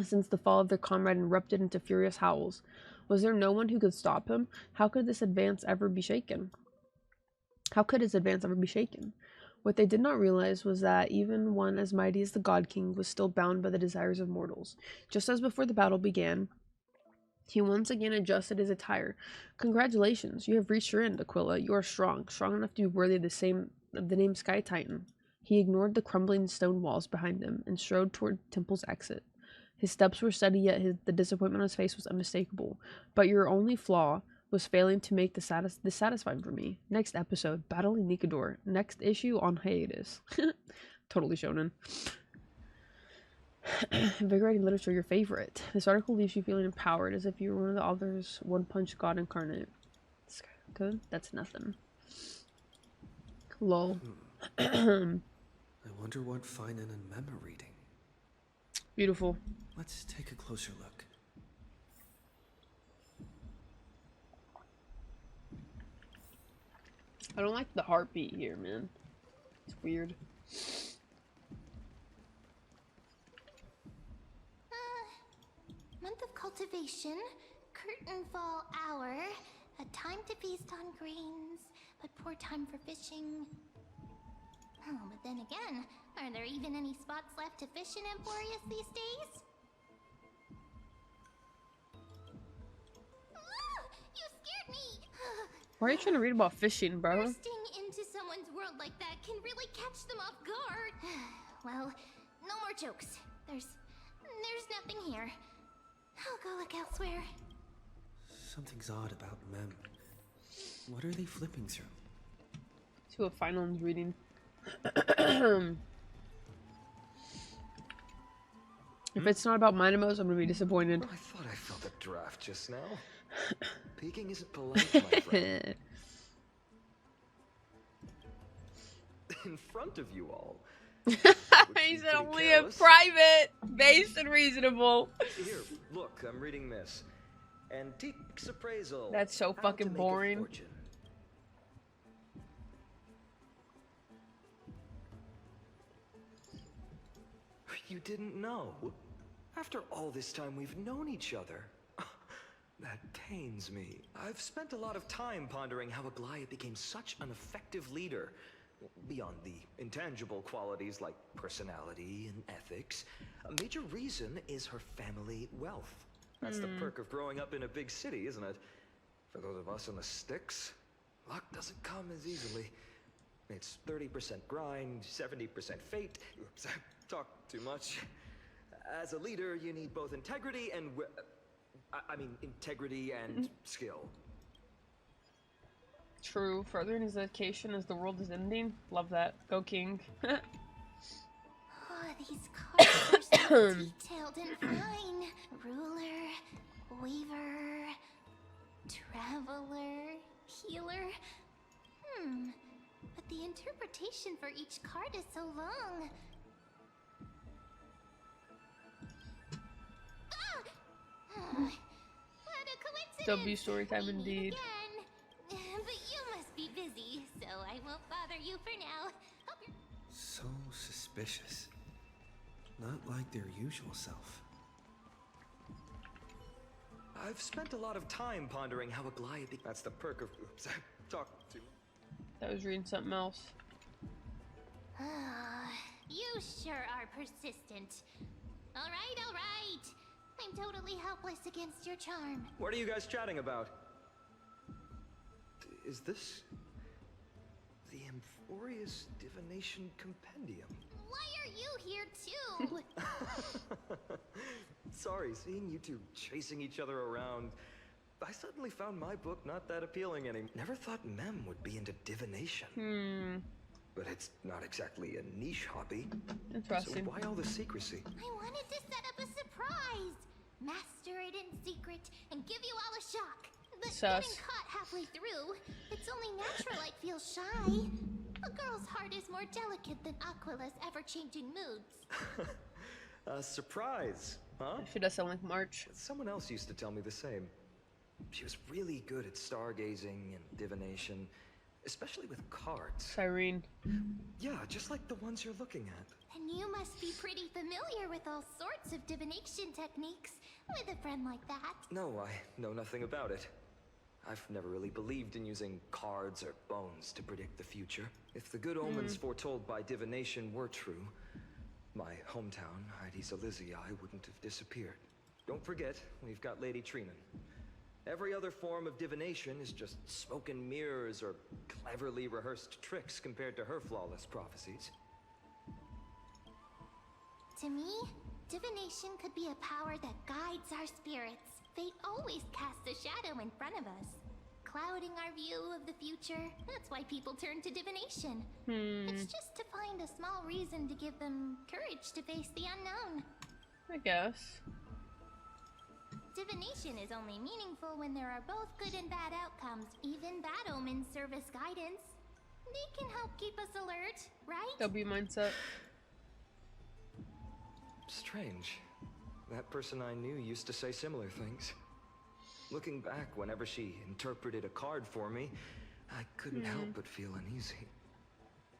since the fall of their comrade, erupted into furious howls. Was there no one who could stop him? How could his advance ever be shaken? What they did not realize was that even one as mighty as the God King was still bound by the desires of mortals. Just as before the battle began, He once again adjusted his attire. Congratulations, you have reached your end, Aquila. You are strong enough to be worthy of the name Sky Titan. He ignored the crumbling stone walls behind him and strode toward Temple's exit. His steps were steady, yet the disappointment on his face was unmistakable. But your only flaw was failing to make this satisfying for me. Next episode, battling Nikador. Next issue on hiatus. Totally shonen. Invigorating literature, your favorite. This article leaves you feeling empowered, as if you were one of the author's one-punch god incarnate. Good? That's nothing. Lol. I wonder what Finan and Mem are reading. Beautiful. Let's take a closer look. I don't like the heartbeat here, man. It's weird. Month of cultivation, curtain fall hour, a time to feast on grains, but poor time for fishing. Oh, but then again, are there even any spots left to fish in Amphoreus these days? You scared me! Why are you trying to read about fishing, bro? Bursting into someone's world like that can really catch them off guard. Well, no more jokes. There's nothing here. I'll go look elsewhere. Something's odd about Mem. What are they flipping through? See what Finland's reading. If it's not about Minimos, I'm gonna be disappointed. I thought I felt a draft just now. Peeking isn't polite, my friend. In front of you all. He said only a private, based and reasonable. Here, look, I'm reading this. Antiques appraisal. That's so How fucking to make a boring. fortune. You didn't know? After all this time we've known each other. That pains me. I've spent a lot of time pondering how Aglaea became such an effective leader. Beyond the intangible qualities like personality and ethics, a major reason is her family wealth. That's the perk of growing up in a big city, isn't it? For those of us in the sticks, luck doesn't come as easily. It's 30% grind, 70% fate. Oops, I talked too much. As a leader, you need both integrity and... integrity and skill. True. Furthering his education as the world is ending. Love that. Go King. Oh, these cards are so detailed and fine. Ruler, weaver, traveler, healer. But the interpretation for each card is so long. What a coincidence! W story time We meet indeed. again. But you must be busy, so I won't bother you for now. Hope you're... So suspicious. Not like their usual self. I've spent a lot of time pondering how Aglaea That's the perk of... Oops, I talked too much. I was reading something else. You sure are persistent. All right. I'm totally helpless against your charm. What are you guys chatting about? Is this... the Amphoreus Divination Compendium? Why are you here too? Sorry, seeing you two chasing each other around, I suddenly found my book not that appealing anymore. Never thought Mem would be into divination. But it's not exactly a niche hobby. Interesting. So why all the secrecy? I wanted to set up a surprise. Master it in secret and give you all a shock. But Sus. getting caught halfway through, it's only natural I'd feel shy. A girl's heart is more delicate than Aquila's ever-changing moods. A surprise, huh? She does sound like March. Someone else used to tell me the same. She was really good at stargazing and divination, especially with cards. Cyrene. Yeah, just like the ones you're looking at. And you must be pretty familiar with all sorts of divination techniques, with a friend like that. No, I know nothing about it. I've never really believed in using cards or bones to predict the future. If the good omens foretold by divination were true, my hometown, Hydes Elysiae, wouldn't have disappeared. Don't forget, we've got Lady Trina. Every other form of divination is just smoke and mirrors or cleverly rehearsed tricks compared to her flawless prophecies. To me, divination could be a power that guides our spirits. Fate always casts a shadow in front of us, clouding our view of the future. That's why people turn to divination. It's just to find a small reason to give them courage to face the unknown. I guess. Divination is only meaningful when there are both good and bad outcomes. Even bad omens serve as guidance. They can help keep us alert, right? W mindset. Strange. That person I knew used to say similar things. Looking back, whenever she interpreted a card for me, I couldn't help but feel uneasy.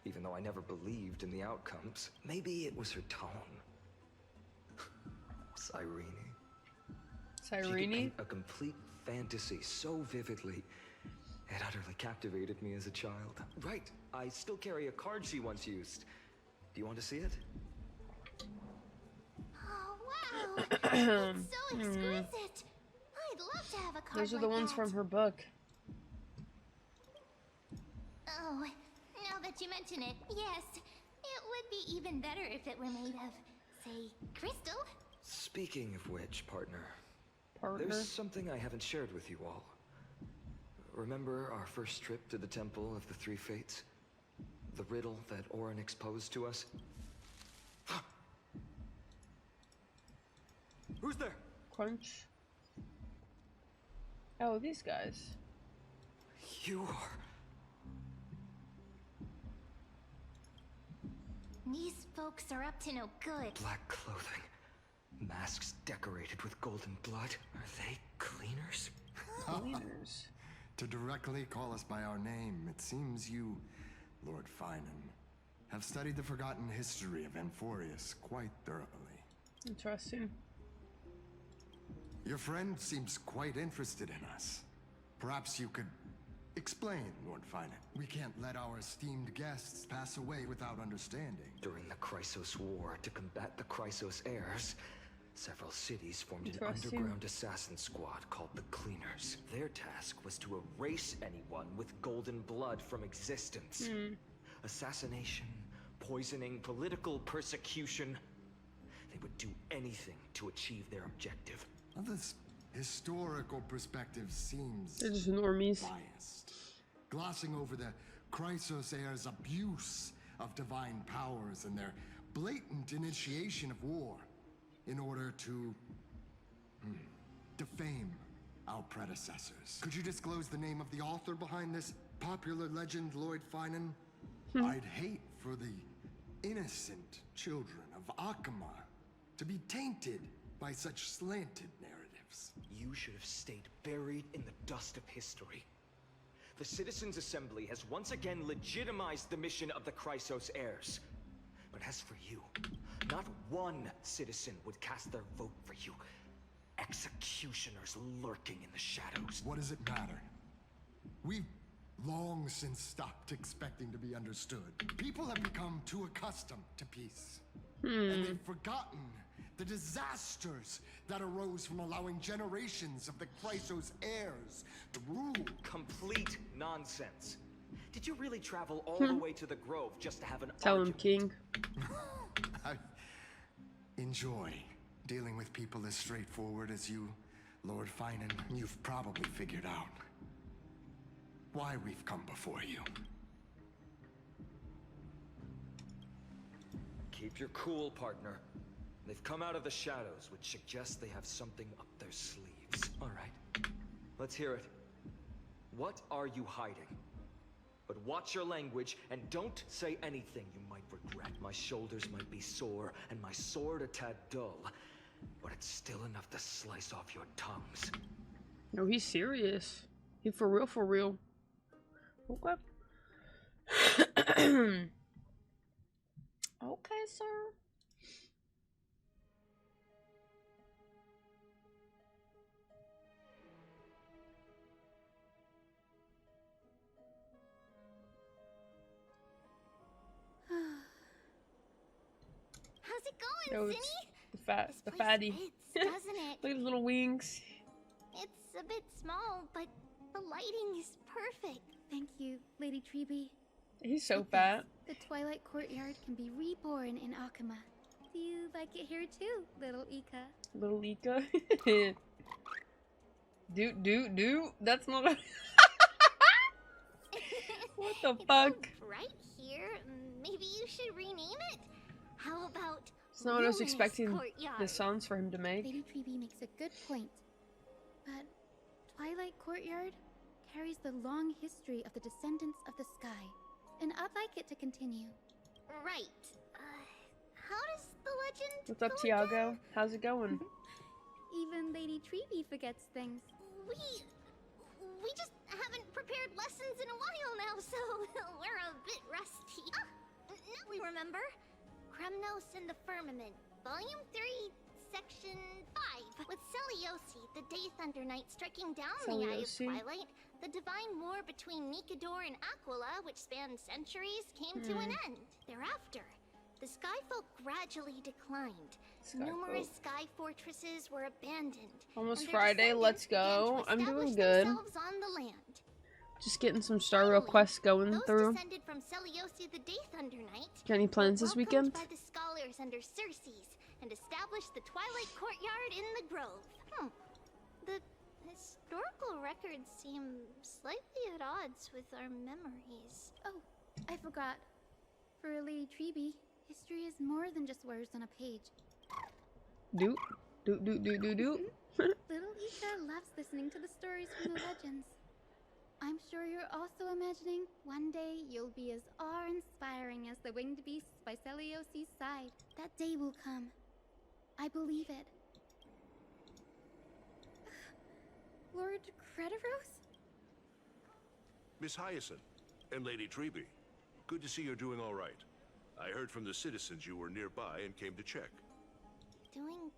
Even though I never believed in the outcomes. Maybe it was her tone. Cyrene. She could paint a complete fantasy so vividly, it utterly captivated me as a child. Right, I still carry a card she once used. Do you want to see it? Oh, wow! It's so exquisite! I'd love to have a card Those are the like ones that. from her book. Oh, now that you mention it, yes. It would be even better if it were made of, say, crystal. Speaking of which, partner, there's something I haven't shared with you all. Remember our first trip to the Temple of the Three Fates? The riddle that Orin exposed to us? Who's there? Crunch. Oh, these guys. You are... These folks are up to no good. Black clothing. Masks decorated with golden blood. Are they cleaners? Cleaners. To directly call us by our name, it seems you, Lord Finan, have studied the forgotten history of Amphoreus quite thoroughly. Interesting. Your friend seems quite interested in us. Perhaps you could explain, Lord Finan. We can't let our esteemed guests pass away without understanding. During the Chrysos War, to combat the Chrysos heirs, several cities formed an underground assassin squad called the Cleaners. Their task was to erase anyone with golden blood from existence. Assassination, poisoning, political persecution. They would do anything to achieve their objective. Well, this historical perspective seems They're just normies. biased, glossing over the Chrysos heirs' abuse of divine powers and their blatant initiation of war in order to defame our predecessors. Could you disclose the name of the author behind this popular legend, Lord Finan? I'd hate for the innocent children of Akama to be tainted by such slanted narratives. You should have stayed buried in the dust of history. The Citizens' Assembly has once again legitimized the mission of the Chrysos heirs. But as for you, not one citizen would cast their vote for you. Executioners lurking in the shadows. What does it matter? We've long since stopped expecting to be understood. People have become too accustomed to peace. And they've forgotten the disasters that arose from allowing generations of the Chrysos heirs to rule. Complete nonsense. Did you really travel all the way to the Grove just to have an Tell him, argument? King. I enjoy dealing with people as straightforward as you, Lord Finan. You've probably figured out why we've come before you. Keep your cool, partner. They've come out of the shadows, which suggests they have something up their sleeves. All right, let's hear it. What are you hiding? But watch your language and don't say anything you might regret. My shoulders might be sore and my sword a tad dull, but it's still enough to slice off your tongues. No, he's serious. He for real, for real. Okay. Okay, sir. How's it No, going, it's Zinni? the the fatty. Fits, doesn't it? Look at his little wings. It's a bit small, but the lighting is perfect. Thank you, Lady Treeby. He's so With fat. this, the Twilight Courtyard can be reborn in Akama. Do you like it here too, little Ika? Little Ika. do. That's not a... What the fuck? It's right here. Maybe you should rename it. How about It's not what I was Luminous expecting Courtyard? the sounds for him to make. Lady Treeby makes a good point. But Twilight Courtyard carries the long history of the descendants of the sky, and I'd like it to continue. Right. How does the legend What's up, go Tiago? again? How's it going? Even Lady Treeby forgets things. We just haven't prepared lessons in a while now, so we're a bit rusty. Now we remember. Kremnos in the Firmament, Volume 3, Section 5. With Celiosi, the Day Thunder Knight, striking down the Eye of Celiosi? Twilight, the divine war between Nikador and Aquila, which spanned centuries, came to an end. Thereafter, the Skyfolk gradually declined. Numerous sky fortresses were abandoned. Almost and their Friday, let's descendants go. began to I'm doing establish good. themselves on the land. Just getting some Star Rail quests going Those through. descended from Celiosi the Day Thunder Knight Got any plans were this welcomed weekend? by the scholars under Circes and established the Twilight Courtyard in the Grove. The historical records seem slightly at odds with our memories. Oh, I forgot. For Lady Treeby, history is more than just words on a page. Do. Little Ika loves listening to the stories from the legends. I'm sure you're also imagining one day you'll be as awe-inspiring as the winged beasts by Celiosi's side. That day will come. I believe it. Lord Crediros? Miss Hyacinth and Lady Treeby, good to see you're doing all right. I heard from the citizens you were nearby and came to check. Doing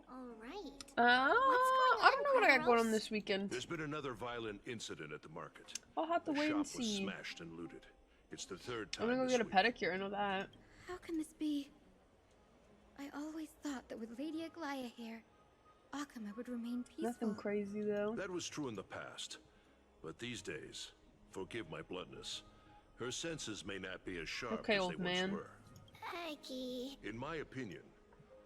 all right. I don't know what I got going on this weekend. There's been another violent incident at the market. I'll have to The wait and shop was see. smashed and looted. It's the third I'm time gonna go this get a week. pedicure, I know that. How can this be? I always thought that with Lady Aglaea here, Akama would remain peaceful. Nothing crazy though. That was true in the past. But these days, forgive my bluntness, her senses may not be as sharp Okay, as old they man. once were. Aggie. In my opinion,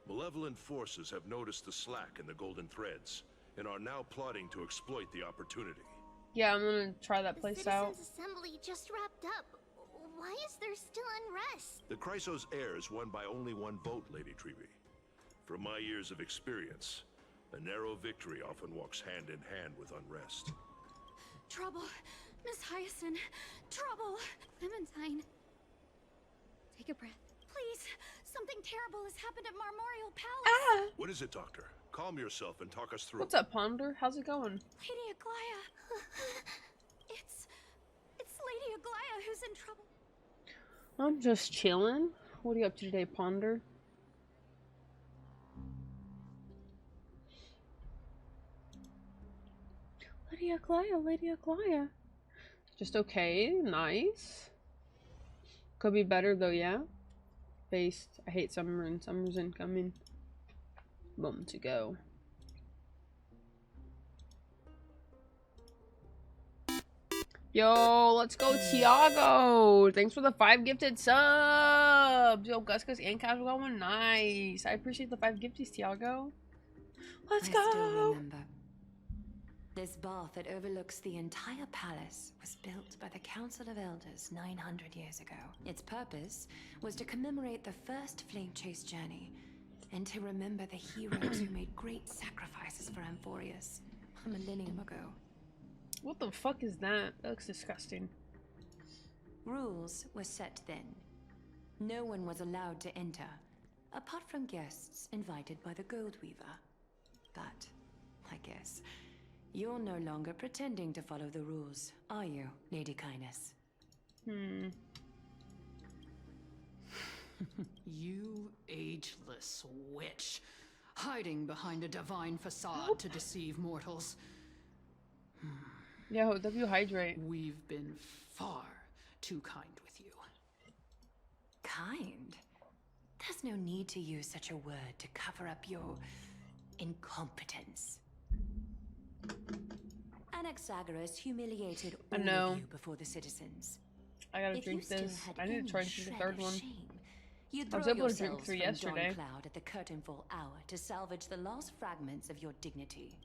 malevolent forces have noticed the slack in the golden threads and are now plotting to exploit the opportunity. Yeah, I'm gonna try that The place out. Citizens' Assembly just wrapped up. Why is there still unrest? The Chrysos heirs won by only one vote, Lady Treeby. From my years of experience, a narrow victory often walks hand in hand with unrest. Trouble. Miss Hyacinth. Trouble. Clementine. Take a breath. Please. Something terrible has happened at Marmorial Palace. What is it, Doctor? Calm yourself and talk us through. What's up, Ponder? How's it going? Lady Aglaea. It's Lady Aglaea who's in trouble. I'm just chilling. What are you up to today, Ponder? Lady Aglaea. Just okay, nice. Could be better though, yeah? Based. I hate summer and summer's incoming. Moment ago. Yo, let's go, Tiago. Thanks for the 5 gifted subs. Yo, Gus and Casual going nice. I appreciate the 5 gifties, Tiago. Let's go. I still remember. This bath that overlooks the entire palace was built by the Council of Elders 900 years ago. Its purpose was to commemorate the first flame chase journey and to remember the heroes who made great sacrifices for Amphoreus a millennium ago. What the fuck is that? That looks disgusting. Rules were set then. No one was allowed to enter, apart from guests invited by the Gold Weaver. But, I guess, you're no longer pretending to follow the rules, are you, Lady Kindness? You ageless witch, hiding behind a divine facade to deceive mortals. Yo, W hydrate. We've been far too kind with you. Kind? There's no need to use such a word to cover up your incompetence. Anaxagoras humiliated all of you before the citizens. I gotta If drink you still this. had I need to any try and drink the shred third of one. shame, you'd I was throw able to drink yourselves 3 from yesterday. Dawn Cloud at the curtainfall hour to salvage the last fragments of your dignity.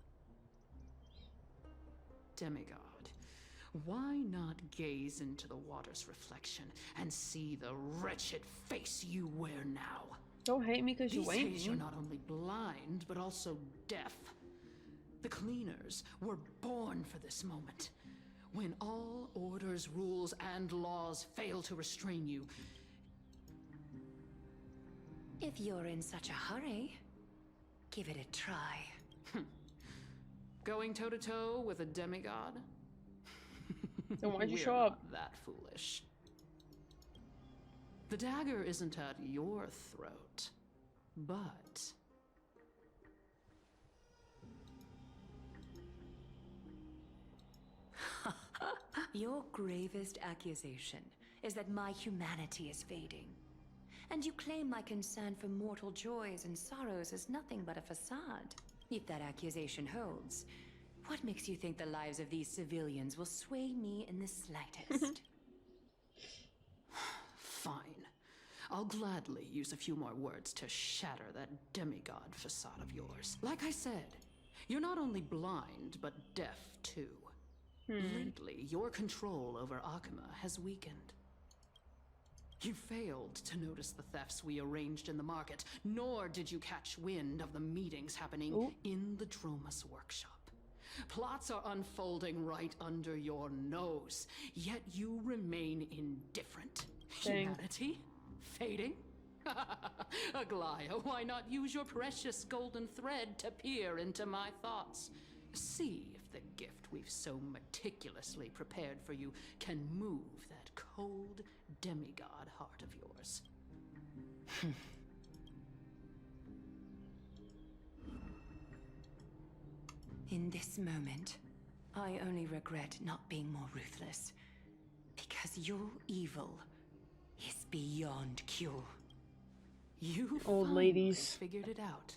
Demigod, why not gaze into the water's reflection and see the wretched face you wear now? Don't hate me because you These ain't days you're not only blind, but also deaf. The cleaners were born for this moment. When all orders, rules, and laws fail to restrain you. If you're in such a hurry, give it a try. Going toe-to-toe with a demigod? Then why'd you We're show up? not that foolish. The dagger isn't at your throat, but... Your gravest accusation is that my humanity is fading. And you claim my concern for mortal joys and sorrows is nothing but a facade. If that accusation holds, what makes you think the lives of these civilians will sway me in the slightest? Fine. I'll gladly use a few more words to shatter that demigod facade of yours. Like I said, you're not only blind, but deaf too. Lately, your control over Akuma has weakened. You failed to notice the thefts we arranged in the market, nor did you catch wind of the meetings happening in the Dromus workshop. Plots are unfolding right under your nose, yet you remain indifferent. Humanity? Fading? Aglaea, why not use your precious golden thread to peer into my thoughts? See if the gift we've so meticulously prepared for you can move that cold demigod heart of yours. In this moment, I only regret not being more ruthless. Because your evil is beyond cure. You old ladies figured it out.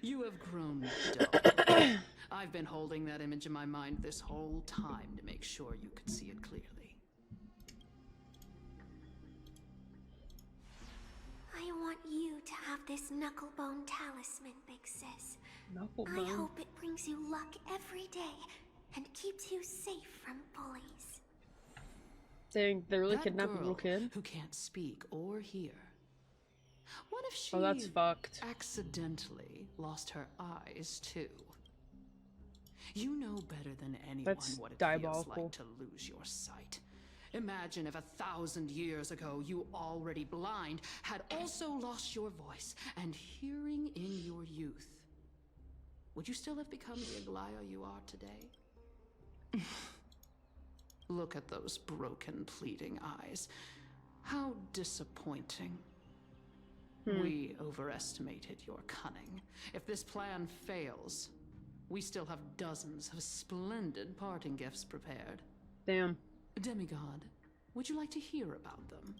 You have grown dull. I've been holding that image in my mind this whole time to make sure you could see it clearly. I want you to have this knucklebone talisman, Big Sis. Knucklebone? I hope it brings you luck every day and keeps you safe from bullies. Dang, they really That kidnapped a girl little kid? who can't speak or hear. What if she Oh, that's fucked. accidentally lost her eyes too? You know better than anyone That's what it diabolical. feels like to lose your sight. Imagine if 1,000 years ago you, already blind, had also lost your voice and hearing in your youth. Would you still have become the Aglaea you are today? Look at those broken, pleading eyes. How disappointing. We overestimated your cunning. If this plan fails, we still have dozens of splendid parting gifts prepared. Damn. Demigod, would you like to hear about them?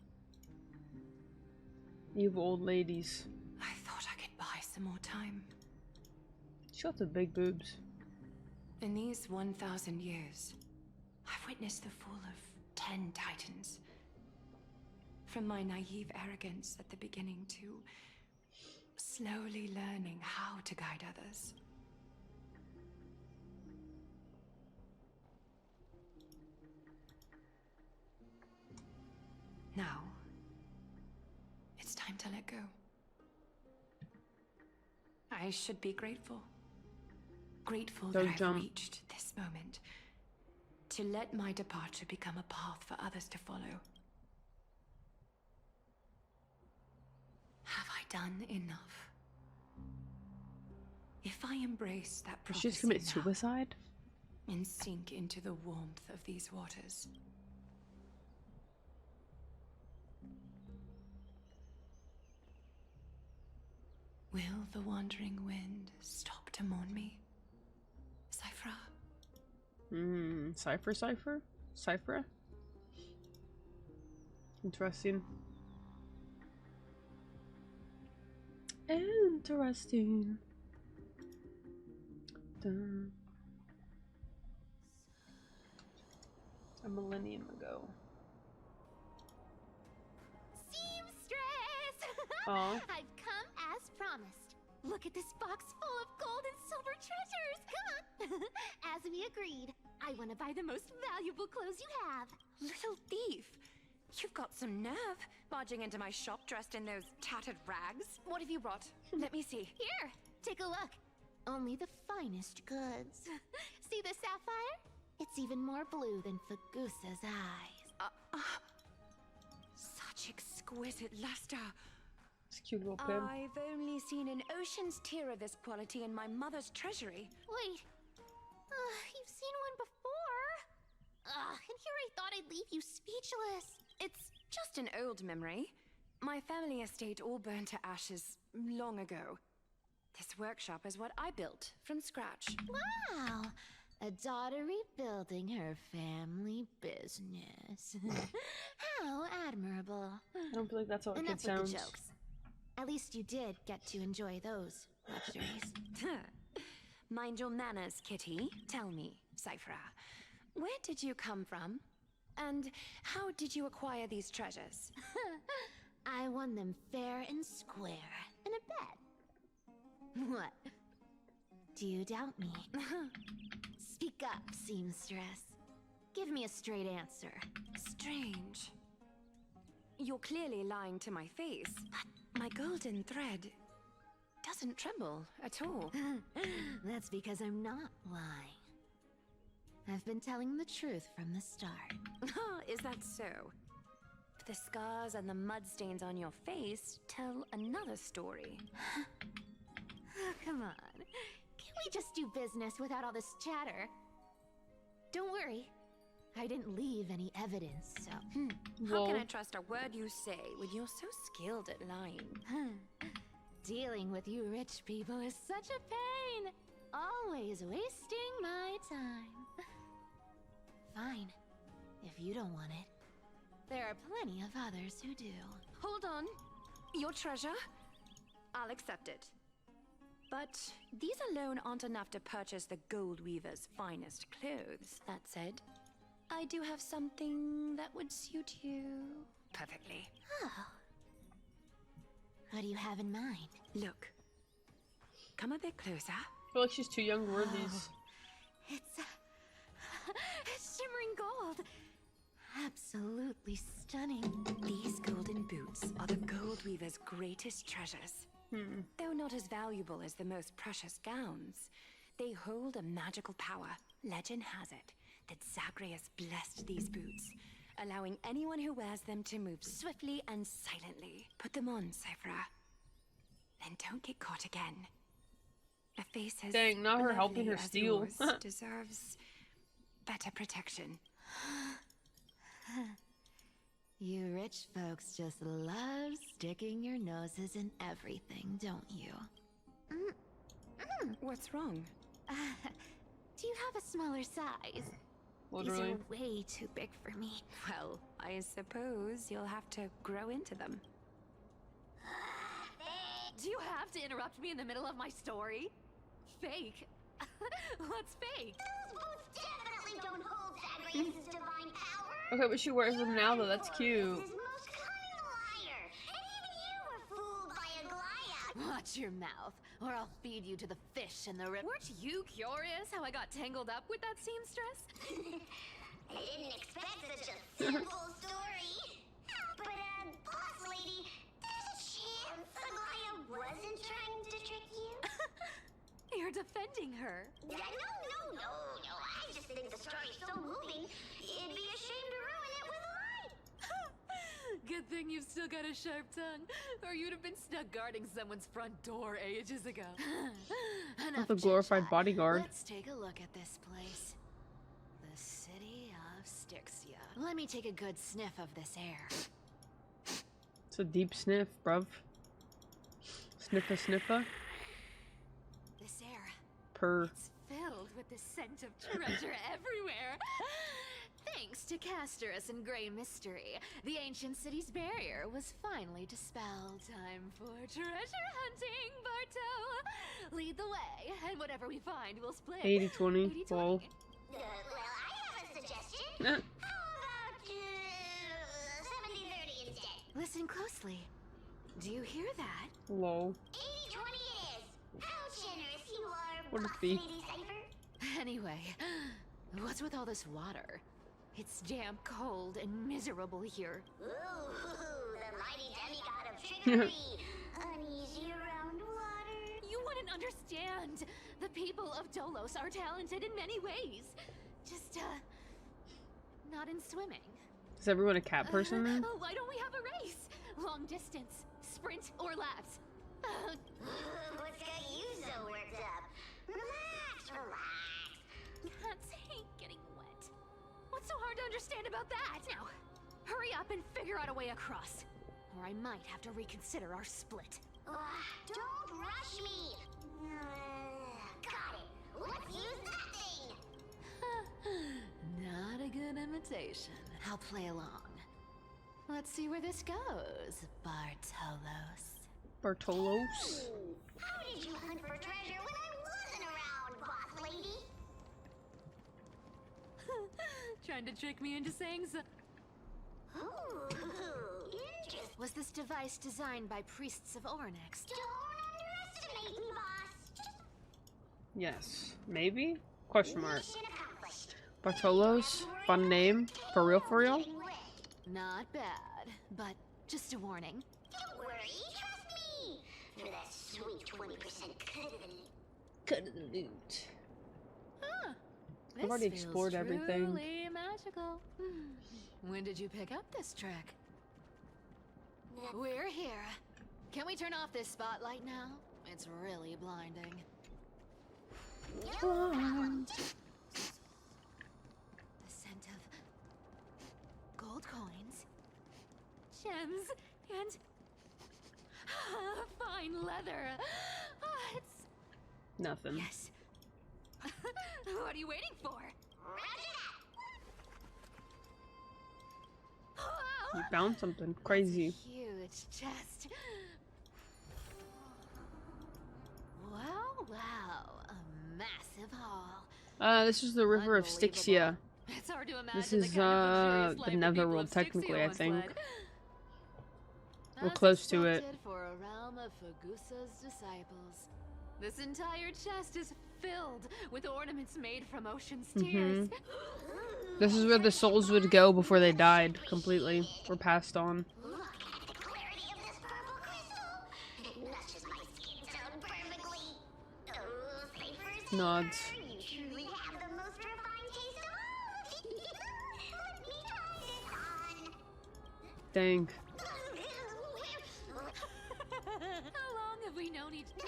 Evil old ladies. I thought I could buy some more time. She got the big boobs. In these 1,000 years, I've witnessed the fall of 10 titans. From my naive arrogance at the beginning to slowly learning how to guide others. Now, it's time to let go. I should be grateful. Grateful that I've reached this moment. To let my departure become a path for others to follow. Have I done enough? If I embrace that prophecy Did she just commit now, suicide? and sink into the warmth of these waters, will the wandering wind stop to mourn me? Cypher? Cypher? Interesting. Interesting. Dun. A millennium ago. Seamstress! Aw. I've come as promised. Look at this box full of gold and silver treasures. Come on. As we agreed, I want to buy the most valuable clothes you have. Little thief! You've got some nerve, barging into my shop dressed in those tattered rags. What have you brought? Let me see. Here, take a look. Only the finest goods. See the sapphire? It's even more blue than Fagusa's eyes. Such exquisite luster. It's a cute little pin. I've only seen an ocean's tier of this quality in my mother's treasury. Wait. You've seen one before. And here I thought I'd leave you speechless. It's just an old memory. My family estate all burned to ashes long ago. This workshop is what I built from scratch. Wow. A daughter rebuilding her family business. How admirable. I don't feel like that's how a kid Enough sounds. with the jokes. At least you did get to enjoy those luxuries. Mind your manners, Kitty. Tell me, Cyphra, where did you come from? And how did you acquire these treasures? I won them fair and square in a bet. What? Do you doubt me? Speak up, seamstress. Give me a straight answer. Strange. You're clearly lying to my face, but my golden thread doesn't tremble at all. That's because I'm not lying. I've been telling the truth from the start. Is that so? The scars and the mud stains on your face tell another story. Come on. Can we just do business without all this chatter? Don't worry. I didn't leave any evidence, so... How can I trust a word you say when you're so skilled at lying? Dealing with you rich people is such a pain. Always wasting my time. Fine. If you don't want it. There are plenty of others who do. Hold on. Your treasure? I'll accept it. But these alone aren't enough to purchase the gold weaver's finest clothes. That said, I do have something that would suit you perfectly. Oh. What do you have in mind? Look. Come a bit closer. I feel like she's too young to wear these. It's shimmering gold. Absolutely stunning. These golden boots are the gold weaver's greatest treasures. Though not as valuable as the most precious gowns, they hold a magical power. Legend has it that Zagreus blessed these boots, allowing anyone who wears them to move swiftly and silently. Put them on, Cyphra. Then don't get caught again. A face as Dang, not her helping her lovely as steal. yours deserves better protection. You rich folks just love sticking your noses in everything, don't you? What's wrong? Do you have a smaller size? Literally. These are way too big for me. Well, I suppose you'll have to grow into them. Do you have to interrupt me in the middle of my story? Fake? What's fake? Those boots definitely don't hold Zagreus' divine power. Okay, but she wears them now though. That's cute. This most cunning liar. And even you were fooled by Aglaea. Watch your mouth, or I'll feed you to the fish in the river. Weren't you curious how I got tangled up with that seamstress? I didn't expect such a simple story. But, boss lady, there's a chance Aglaea wasn't trying to trick you? You're defending her. No. I just think the story's so moving, it'd be a shame to ruin it with a lie. Good thing you've still got a sharp tongue, or you'd have been stuck guarding someone's front door ages ago. With a glorified bodyguard. Let's take a look at this place. The city of Styxia. Let me take a good sniff of this air. It's a deep sniff, bruv. Sniffa sniffa. This air. Purr. It's filled with the scent of treasure everywhere. Thanks to Castorus and Grey Mystery, the ancient city's barrier was finally dispelled. Time for treasure hunting, Barto! Lead the way, and whatever we find, we'll split. 80-20. Well. Well, I have a suggestion. How about 70-30 instead? Listen closely. Do you hear that? Lol. 80-20 it is. How generous you are, What a boss thief. lady Cypher. Anyway, what's with all this water? It's damp, cold, and miserable here. Ooh, the mighty demigod of trickery. Uneasy around water. You wouldn't understand. The people of Dolos are talented in many ways. Just, not in swimming. Is everyone a cat person then? Why don't we have a race? Long distance, sprint, or laps? What's got you so worked up? Relax, relax. Cats hate getting wet. What's so hard to understand about that? Now, hurry up and figure out a way across. Or I might have to reconsider our split. Don't rush me. Got it. Let's use that thing. Not a good imitation. I'll play along. Let's see where this goes, Bartolos. Bartolos? How did you hunt for treasure when I wasn't around, boss lady? Trying to trick me into saying so. Ooh, interesting. Was this device designed by priests of Ornex? Don't underestimate me, boss. Yes. Maybe? Question mark. Mission accomplished. Bartolos? Fun name? For real, for real? Not bad, but just a warning. Don't worry, trust me. For that sweet 20% Cut of the loot. This I've already feels explored everything. truly magical. When did you pick up this trick? We're here. Can we turn off this spotlight now? It's really blinding. no problem. The scent of gold coins, gems, and fine leather. It's Nothing. yes. What are you waiting for? You found something crazy. Huge chest. Wow, a massive haul. This is the river of Styxia. It's hard to imagine This is the kind of the luxurious life the netherworld, people of technically, Styxia I once think. led. We're As close to it. expected for a realm of Fagusa's disciples. This entire chest is filled with ornaments made from ocean's tears. This is where the souls would go before they died completely or passed on. Look at the clarity of this purple crystal. It matches my skin tone perfectly. Oh, Cypher's Nods. here. You truly have the most refined taste of all. Let me try this on. Dang. How long have we known each other?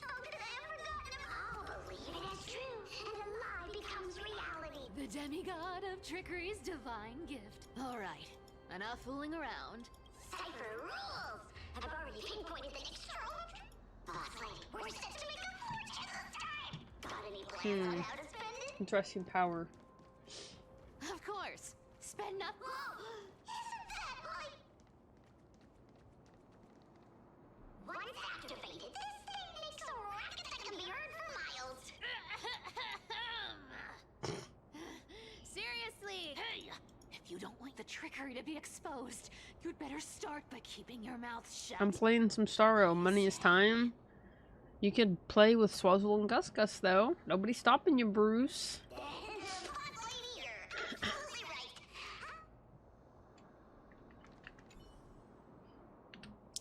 How could I have forgotten him? I'll believe it as true, and a lie becomes reality. The demigod of trickery's divine gift. Alright, enough fooling around. Cypher rules! I've already pinpointed the next stroke. Boss lady, we're set to make a fortune this time. Got any plans on how to spend it? Interesting power. Of course. Spend nothing. Isn't that like... Once activated, this thing makes a racket that can be heard for miles. Seriously. Hey, if you don't want the trickery to be exposed, you'd better start by keeping your mouth shut. I'm playing some Sorrow. Money is time. You could play with Swazzle and Gus Gus, though. Nobody's stopping you, Bruce. Boss lady, you're absolutely right.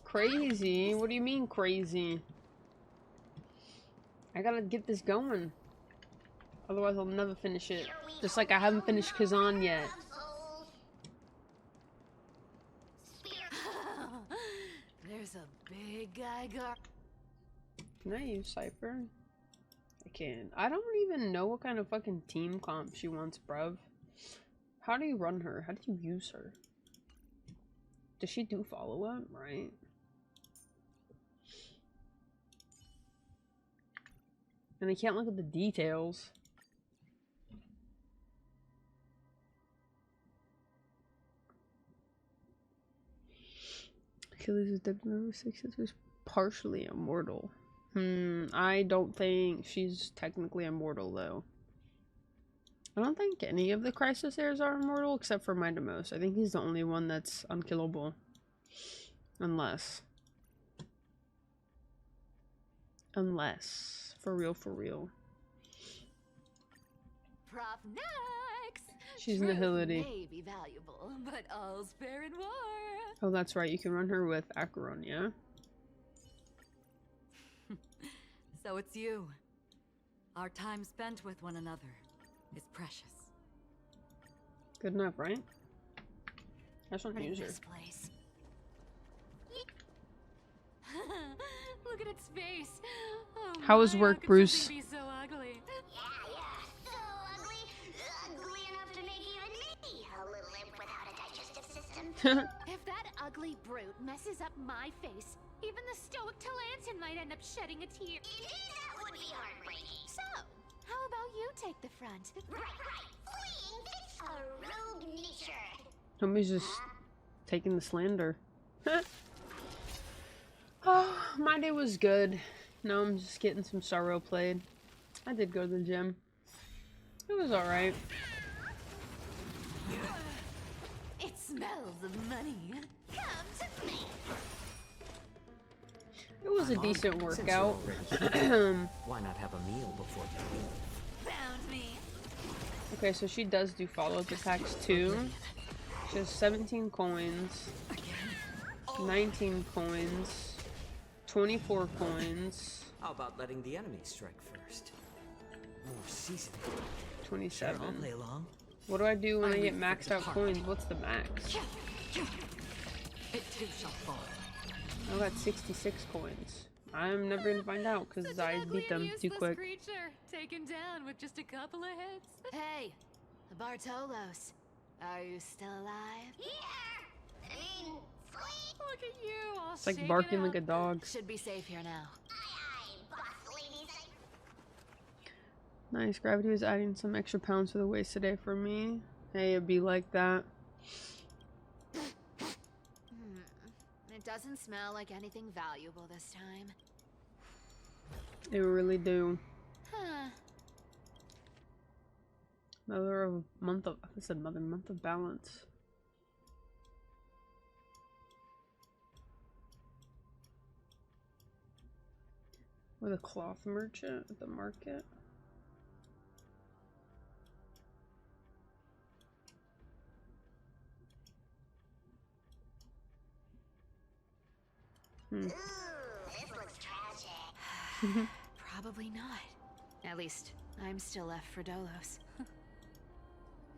Crazy? What do you mean crazy? I gotta get this going. Otherwise I'll never finish it. Just like I haven't finished Kazan yet. There's a big guy Can I use Cypher? I can. I don't even know what kind of fucking team comp she wants, bruv. How do you run her? How do you use her? Does she do follow-up? Right. And I can't look at the details. Achilles is dead. Number 6 is partially immortal. I don't think she's technically immortal though. I don't think any of the Crisis heirs are immortal except for Mindamos. I think he's the only one that's unkillable. Unless. For real. Prof Nex! She's Truth Nihility. may be valuable, but all's fair in war. Oh, that's right. You can run her with Acheron, yeah? So it's you. Our time spent with one another is precious. Good enough, right? I just want to use her. This place. Look at its face. Oh How was my, work, how could Bruce? something be so ugly? So ugly. Ugly enough to make even me a little imp without a digestive system. If that ugly brute messes up my face, even the stoic Talantin might end up shedding a tear. Indeed, that would be heartbreaking. So, how about you take the front? Right. Fleeing fits a rogue nature. Somebody's just taking the slander. Oh, my day was good. No, I'm just getting some sorrow played. I did go to the gym. It was alright. It smells of money. Come to me. It was a decent workout. Why not have a meal before you leave? Found me. Okay, so she does do follow-up attacks too. She has 17 coins, 19 coins, 24 coins, How about letting the enemy strike first? More seasoning. 27. I'll play along. What do I do when I get maxed out coins? What's the max? It too shall fall. I got 66 coins. I'm never gonna find out because I beat them too quick. Creature taken down with just a couple of hits. Hey, Bartolos, are you still alive? Here! I mean, flee! Look at you, all It's like shaken barking up. like a dog. Should be safe here now. Aye, boss ladies. Nice. Gravity was adding some extra pounds to the waist today for me. Hey, it'd be like that. It doesn't smell like anything valuable this time. They really do. Huh. Another month of, I said another month of balance. With a cloth merchant at the market. Ooh, this looks tragic. Probably not. At least, I'm still left for Dolos.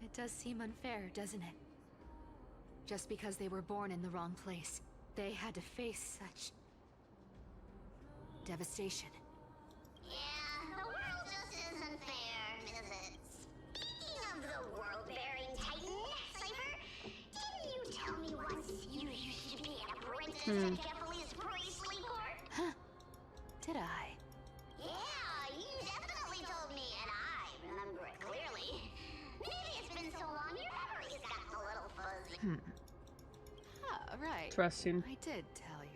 It does seem unfair, doesn't it? Just because they were born in the wrong place, they had to face such devastation. Yeah, the world just isn't fair, is it? Speaking of the world-bearing titan, Cypher, didn't you tell me once you used to be an apprentice at Kefali's priestly court? Huh. Did I? Yeah, you definitely told me, and I remember it clearly. Maybe it's been so long your memory's gotten a little fuzzy. Oh, right. Interesting. I did tell you.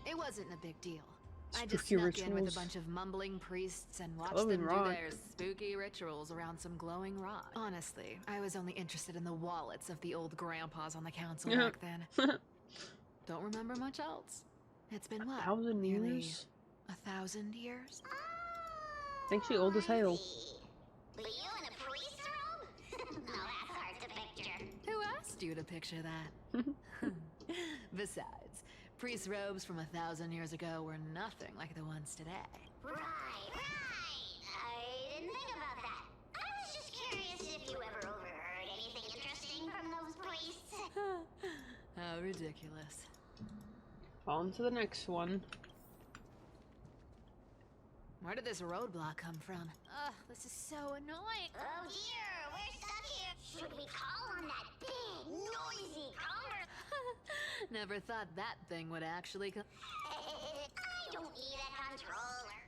It wasn't a big deal. I Spooky just snuck in with rituals. a bunch of mumbling priests and watched Glowing them rock. do their spooky rituals around some glowing rock. Honestly, I was only interested in the wallets of the old grandpas on the council back then. Don't remember much else. It's been what? 1,000 Nearly years? 1,000 years? I think she old as hell. But you in a priest robe? No, that's hard to picture. Who asked you to picture that? Besides, priest robes from 1,000 years ago were nothing like the ones today. Right. I didn't think about that. I was just curious if you ever overheard anything interesting from those priests. How ridiculous. On to the next one. Where did this roadblock come from? Ugh, this is so annoying. Oh dear, we're stuck here. Should we call on that big, noisy car? Never thought that thing would actually come. I don't need a controller.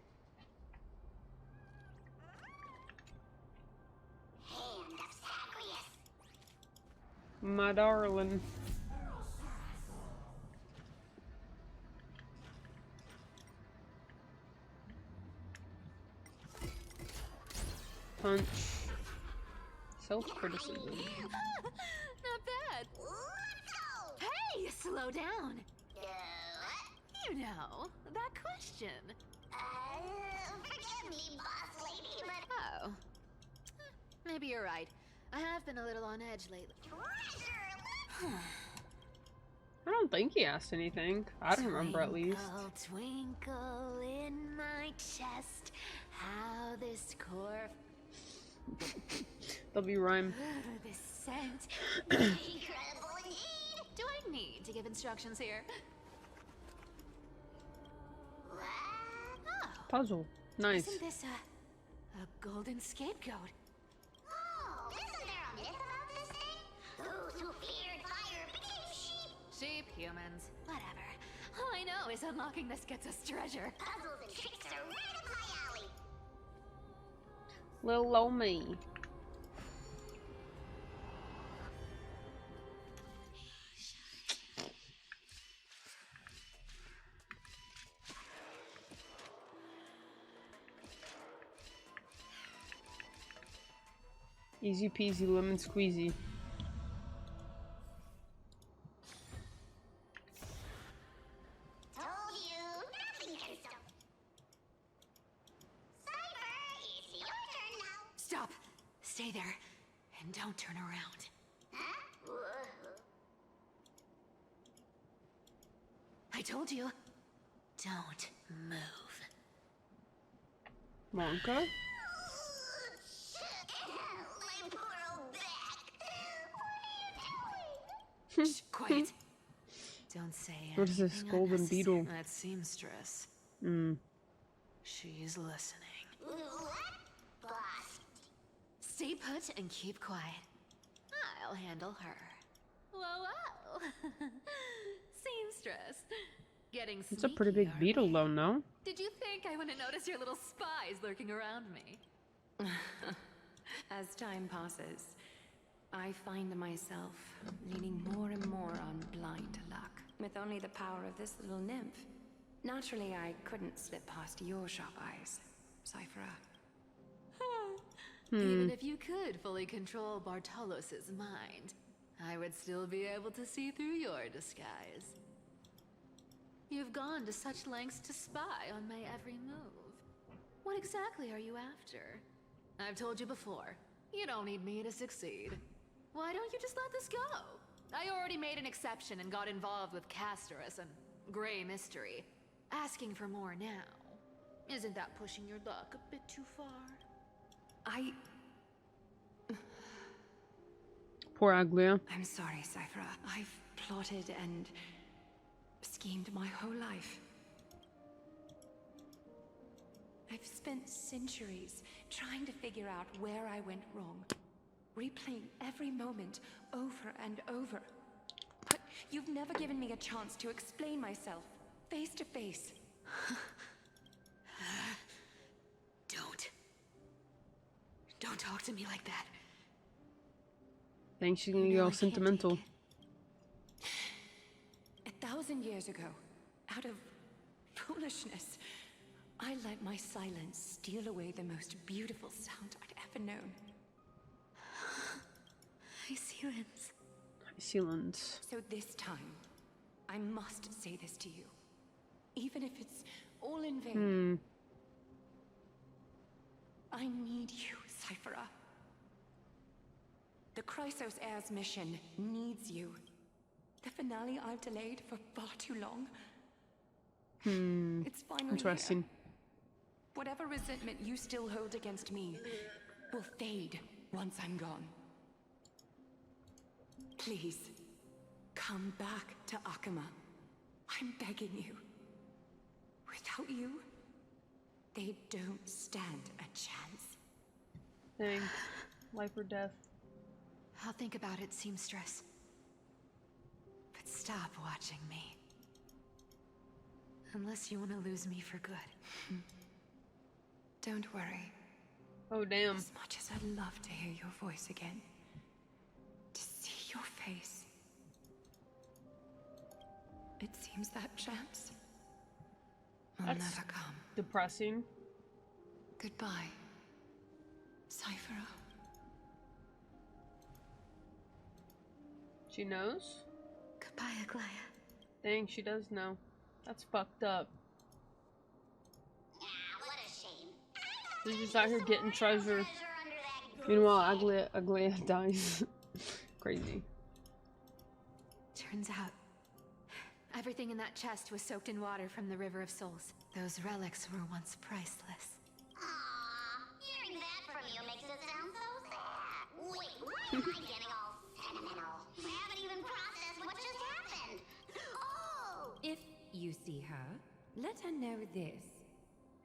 Hand of Zagreus. My darling. punch. Self-criticism. Not bad. Hey, slow down. You know, that question. Forgive me, boss lady, but... Oh. Maybe you're right. I have been a little on edge lately. I don't think he asked anything. I don't remember, at least. Twinkle in my chest, how this core... W rhyme. This scent... incredible indeed! Do I need to give instructions here? Oh. Puzzle. Nice. Isn't this a golden scapegoat? Oh, isn't there a myth about this thing? Those who feared fire became sheep. Sheep, humans, whatever. All I know is unlocking this gets us treasure. Puzzles and tricks are right up my alley. Lil ol' me. Easy peasy lemon squeezy. Told you, nothing can stop. Cypher, it's your turn now. Stop! Stay there, and don't turn around. Huh? I told you, don't move. Monka? My poor old back. What are you doing? Shh, quiet. Don't say anything. What is this golden beetle? That seamstress. She's listening. What? Boss. Stay put and keep quiet. I'll handle her. Whoa, seamstress. Getting It's a pretty sneaky, big beetle, though, no? Did you think I wouldn't notice your little spies lurking around me? As time passes, I find myself leaning more and more on blind luck. With only the power of this little nymph. Naturally, I couldn't slip past your sharp eyes, Cyphera. Even if you could fully control Bartolos's mind, I would still be able to see through your disguise. You've gone to such lengths to spy on my every move. What exactly are you after? I've told you before, you don't need me to succeed. Why don't you just let this go? I already made an exception and got involved with Castorus and Grey Mystery. Asking for more now. Isn't that pushing your luck a bit too far? Poor Aglaea. I'm sorry, Cyphera. I've plotted and schemed my whole life. I've spent centuries trying to figure out where I went wrong, replaying every moment over and over. But you've never given me a chance to explain myself, face to face. Don't talk to me like that. Thanks, she's gonna get all sentimental. 1,000 years ago, out of foolishness, I let my silence steal away the most beautiful sound I'd ever known. Sealants. So this time, I must say this to you, even if it's all in vain. I need you, Cyphera. The Chrysos Heir's mission needs you. The finale I've delayed for far too long. It's finally Interesting. here. Whatever resentment you still hold against me will fade once I'm gone. Please, come back to Akama. I'm begging you. Without you, they don't stand a chance. Thanks. Life or death. I'll think about it, seamstress. But stop watching me. Unless you want to lose me for good. Don't worry. Oh, damn. As much as I'd love to hear your voice again, to see your face, it seems that chance will That's never come. depressing. Goodbye, Cypher. She knows? Goodbye, Aglaea. Dang, she does know. That's fucked up. What a shame. She's just out here getting treasure. Meanwhile, Aglaea dies. Crazy. Turns out, everything in that chest was soaked in water from the River of Souls. Those relics were once priceless. Aww, hearing that from you makes it sound so sad. Wait, why am I getting all sentimental? I haven't even processed what just happened. Oh! If you see her, let her know this.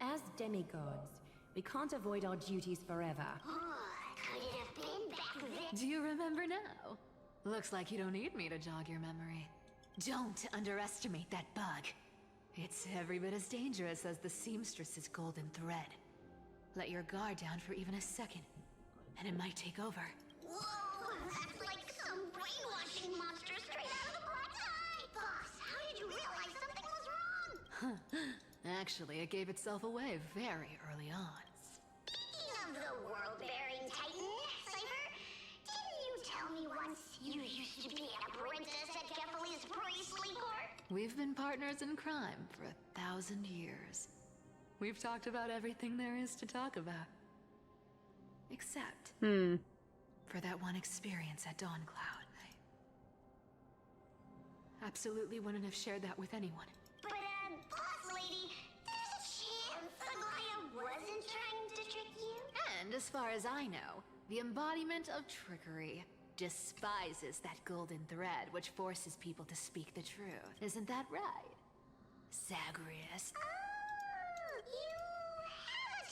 As demigods, we can't avoid our duties forever. Could it have been back then? Do you remember now? Looks like you don't need me to jog your memory. Don't underestimate that bug. It's every bit as dangerous as the seamstress's golden thread. Let your guard down for even a second, and it might take over. Whoa, that's like some brainwashing monster straight out of the black eye! Boss, how did you realize something was wrong? Actually, it gave itself away very early on. Speaking of the world-bearing titan, Cypher, didn't you tell me once you used to be an apprentice at Kefali's priestly court? We've been partners in crime for 1,000 years. We've talked about everything there is to talk about. Except for that one experience at Dawncloud. I absolutely wouldn't have shared that with anyone. But, boss lady, there's a chance Aglaea wasn't trying to trick you? And as far as I know, the embodiment of trickery despises that golden thread which forces people to speak the truth. Isn't that right, Zagreus?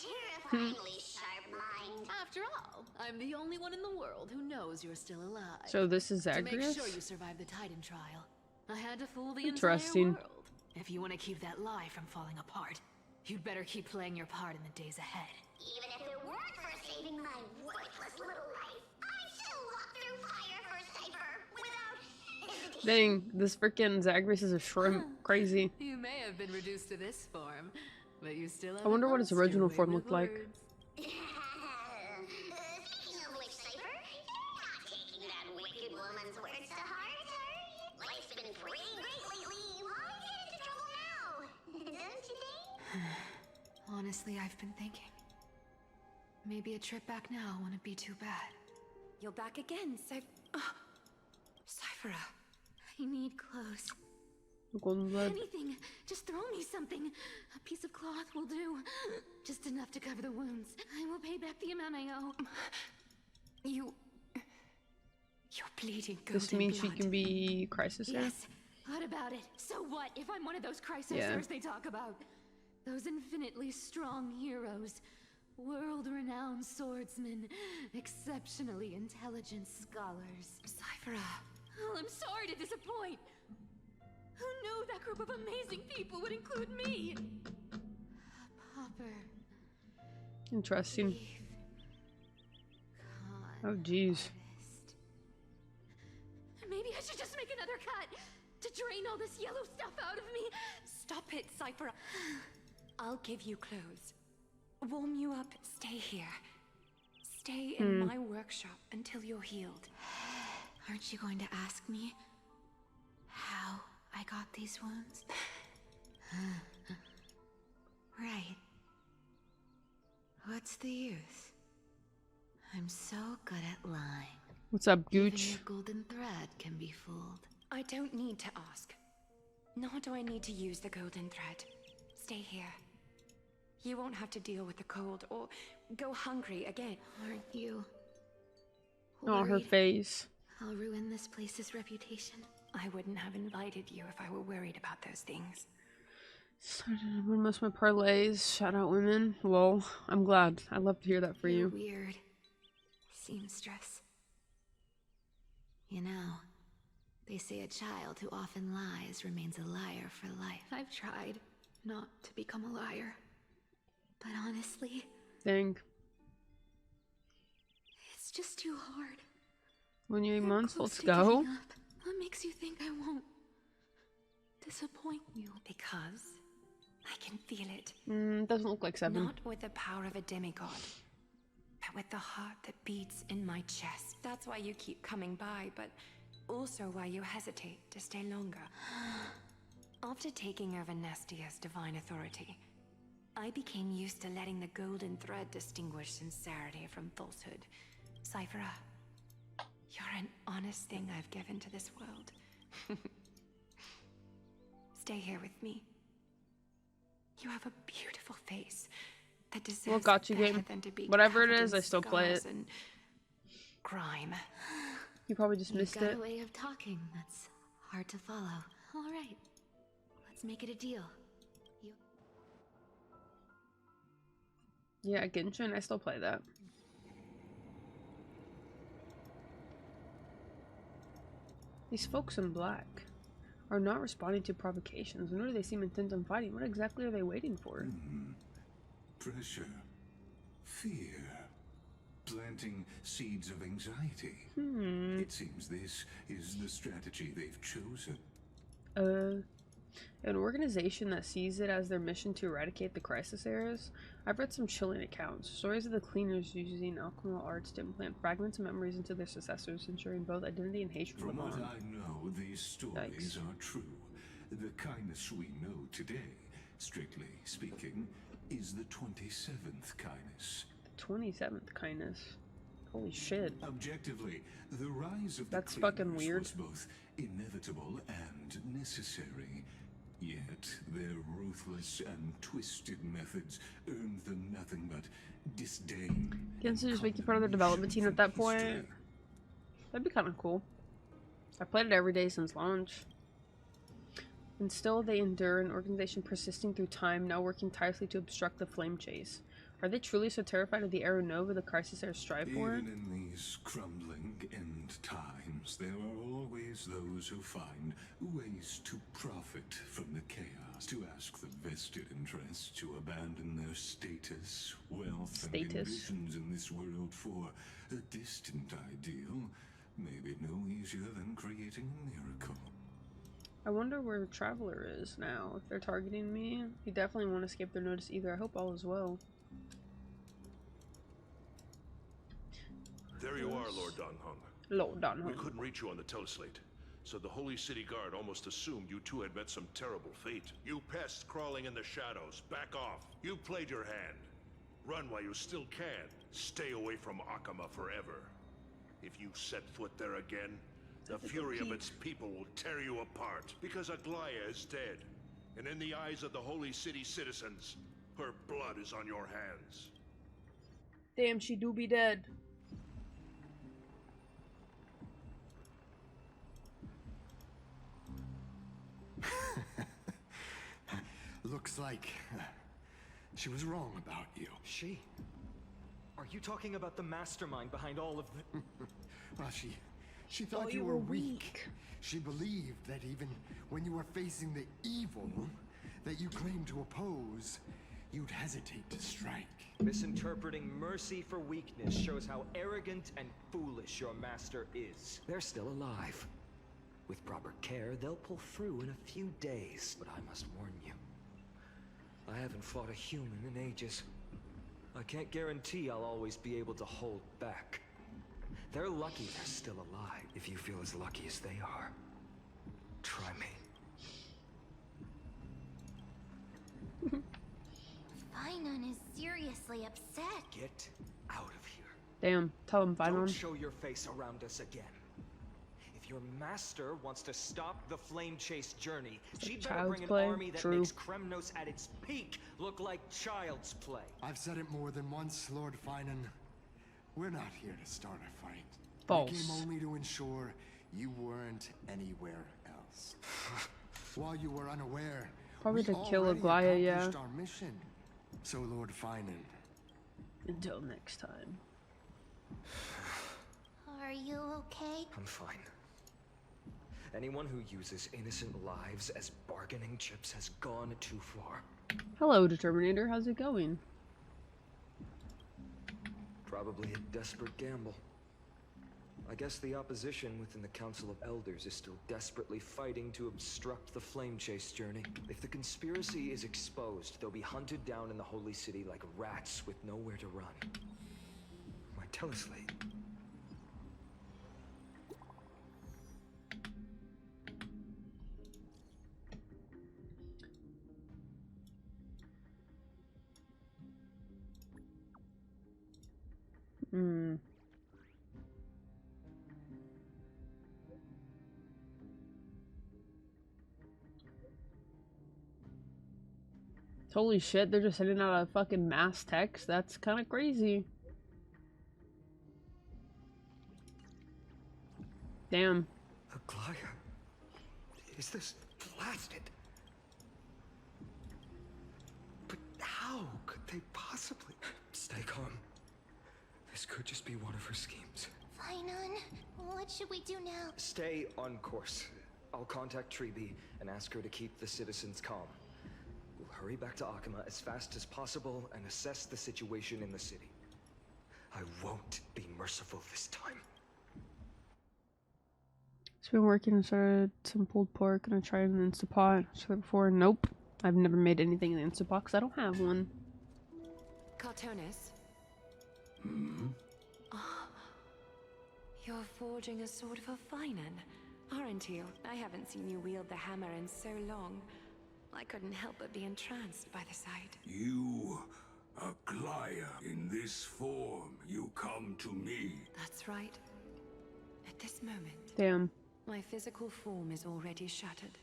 You have a terrifyingly sharp mind. After all, I'm the only one in the world who knows you're still alive. So this is Zagreus? To make sure you survive the Titan trial, I had to fool the Interesting. entire world. If you want to keep that lie from falling apart, you'd better keep playing your part in the days ahead. Even if it weren't for saving my worthless little life, I'd still walk through fire for Cypher without hesitation. Dang, this freaking Zagreus is a shrimp. Crazy. You may have been reduced to this form, but you still have I wonder what his lost your original way form with looked like. words. Speaking of which, Cypher, you're not taking that wicked woman's words to heart, are you? Life's been pretty great lately. Why get into trouble now? Don't you think? Honestly, I've been thinking. Maybe a trip back now wouldn't be too bad. You're back again, Cyphera, I need clothes. Golden blood. Anything. Just throw me something. A piece of cloth will do. Just enough to cover the wounds. I will pay back the amount I owe. You're bleeding golden This means blood. she can be crisis. Yes. What about it? So what if I'm one of those crisisers they talk about? Those infinitely strong heroes. World-renowned swordsmen. Exceptionally intelligent scholars. Cyphera. Oh, I'm sorry to disappoint. Who knew that group of amazing people would include me? A pauper. Interesting. Thief, Oh jeez. maybe I should just make another cut to drain all this yellow stuff out of me. Stop it, Cyphera. I'll give you clothes. Warm you up. Stay here. Stay in my workshop until you're healed. Aren't you going to ask me how I got these wounds? Right. What's the use? I'm so good at lying. What's up, Even Gooch? your golden thread can be fooled. I don't need to ask. Nor do I need to use the golden thread. Stay here. You won't have to deal with the cold or go hungry again. Aren't you Oh, her worried face. I'll ruin this place's reputation? I wouldn't have invited you if I were worried about those things. Started to win most of my parlays. Shout out women. Lol. I'm glad. I'd love to hear that for You're you. weird. Seamstress. You know, they say a child who often lies remains a liar for life. I've tried not to become a liar. But honestly, Dang. it's just too hard. When you're 8 I'm months, close let's to go. giving up. What makes you think I won't disappoint you? Because I can feel it. Doesn't look like 7. Not with the power of a demigod, but with the heart that beats in my chest. That's why you keep coming by, but also why you hesitate to stay longer. After taking over Nestia's divine authority, I became used to letting the golden thread distinguish sincerity from falsehood. Cyphera, you're an honest thing I've given to this world. Stay here with me. You have a beautiful face that deserves Well, got you, better game. than to be Whatever it covered is, in I still play it. scars and grime. You probably just You missed got it. a way of talking that's hard to follow. All right, let's make it a deal. Yeah, Genshin, I still play that. These folks in black are not responding to provocations, nor do they seem intent on fighting. What exactly are they waiting for? Pressure. Fear. Planting seeds of anxiety. It seems this is the strategy they've chosen. An organization that sees it as their mission to eradicate the crisis areas. I've read some chilling accounts. Stories of the cleaners using alchemical arts to implant fragments of memories into their successors, ensuring both identity and hatred. From what I know, these stories are true. The kindness we know today, strictly speaking, is the 27th kindness. 27th kindness. Holy shit. Objectively, the rise of That's the fucking cleaners weird. was both inevitable and necessary. Yet their ruthless and twisted methods earned them nothing but disdain. Can't they just make you part of the development team at that point? That'd be kind of cool. I played it every day since launch. And still they endure, an organization persisting through time, now working tirelessly to obstruct the flame chase. Are they truly so terrified of the Era Nova the crisis heirs strive for? Even in these crumbling end times, there are always those who find ways to profit from the chaos, to ask the vested interests to abandon their status, wealth, and ambitions in this world for a distant ideal. Maybe no easier than creating a miracle. I wonder where the Traveler is now. If they're targeting me, he definitely won't escape their notice either. I hope all is well. There you are, Lord Donghung. Lord Donghung. We couldn't reach you on the teleslate, so the Holy City Guard almost assumed you two had met some terrible fate. You pests crawling in the shadows, back off. You played your hand. Run while you still can. Stay away from Akama forever. If you set foot there again, the fury of its people will tear you apart, because Aglaea is dead. And in the eyes of the Holy City citizens, her blood is on your hands. Damn, she do be dead. Looks like she was wrong about you. She? Are you talking about the mastermind behind all of the... Well, she thought you were weak. She believed that even when you were facing the evil that you claimed to oppose, you'd hesitate to strike. Misinterpreting mercy for weakness shows how arrogant and foolish your master is. They're still alive. With proper care, they'll pull through in a few days. But I must warn you, I haven't fought a human in ages. I can't guarantee I'll always be able to hold back. They're lucky they're still alive. If you feel as lucky as they are, try me. Finon is seriously upset. Get out of here. Damn, tell him Don't Finon. show your face around us again. If your master wants to stop the flame chase journey, she better bring an army that makes Kremnos at its peak look like child's play. I've said it more than once, Lord Finon. We're not here to start a fight. False. We came only to ensure you weren't anywhere else. While you were unaware, Probably we to kill already Aglaea, yeah. accomplished our mission. So, Lord Finon. Until next time. Are you okay? I'm fine. Anyone who uses innocent lives as bargaining chips has gone too far. Hello, Determinator. How's it going? Probably a desperate gamble. I guess the opposition within the Council of Elders is still desperately fighting to obstruct the flame chase journey. If the conspiracy is exposed, they'll be hunted down in the Holy City like rats with nowhere to run. Tell us, Slate. Holy shit, they're just sending out a fucking mass text? That's kind of crazy. Damn. Aglaea, is this blasted? But how could they possibly? Stay calm. This could just be one of her schemes. Fainan, what should we do now? Stay on course. I'll contact Treeby and ask her to keep the citizens calm. We'll hurry back to Akama as fast as possible and assess the situation in the city. I won't be merciful this time. It's been working and started some pulled pork and I tried an Instapot. So before, nope. I've never made anything in the Instapot because I don't have one. Cartonis? Hmm? Oh, you're forging a sword for Fainan, aren't you? I haven't seen you wield the hammer in so long. I couldn't help but be entranced by the sight. You, Aglaea, in this form, you come to me. That's right. At this moment, damn, my physical form is already shattered.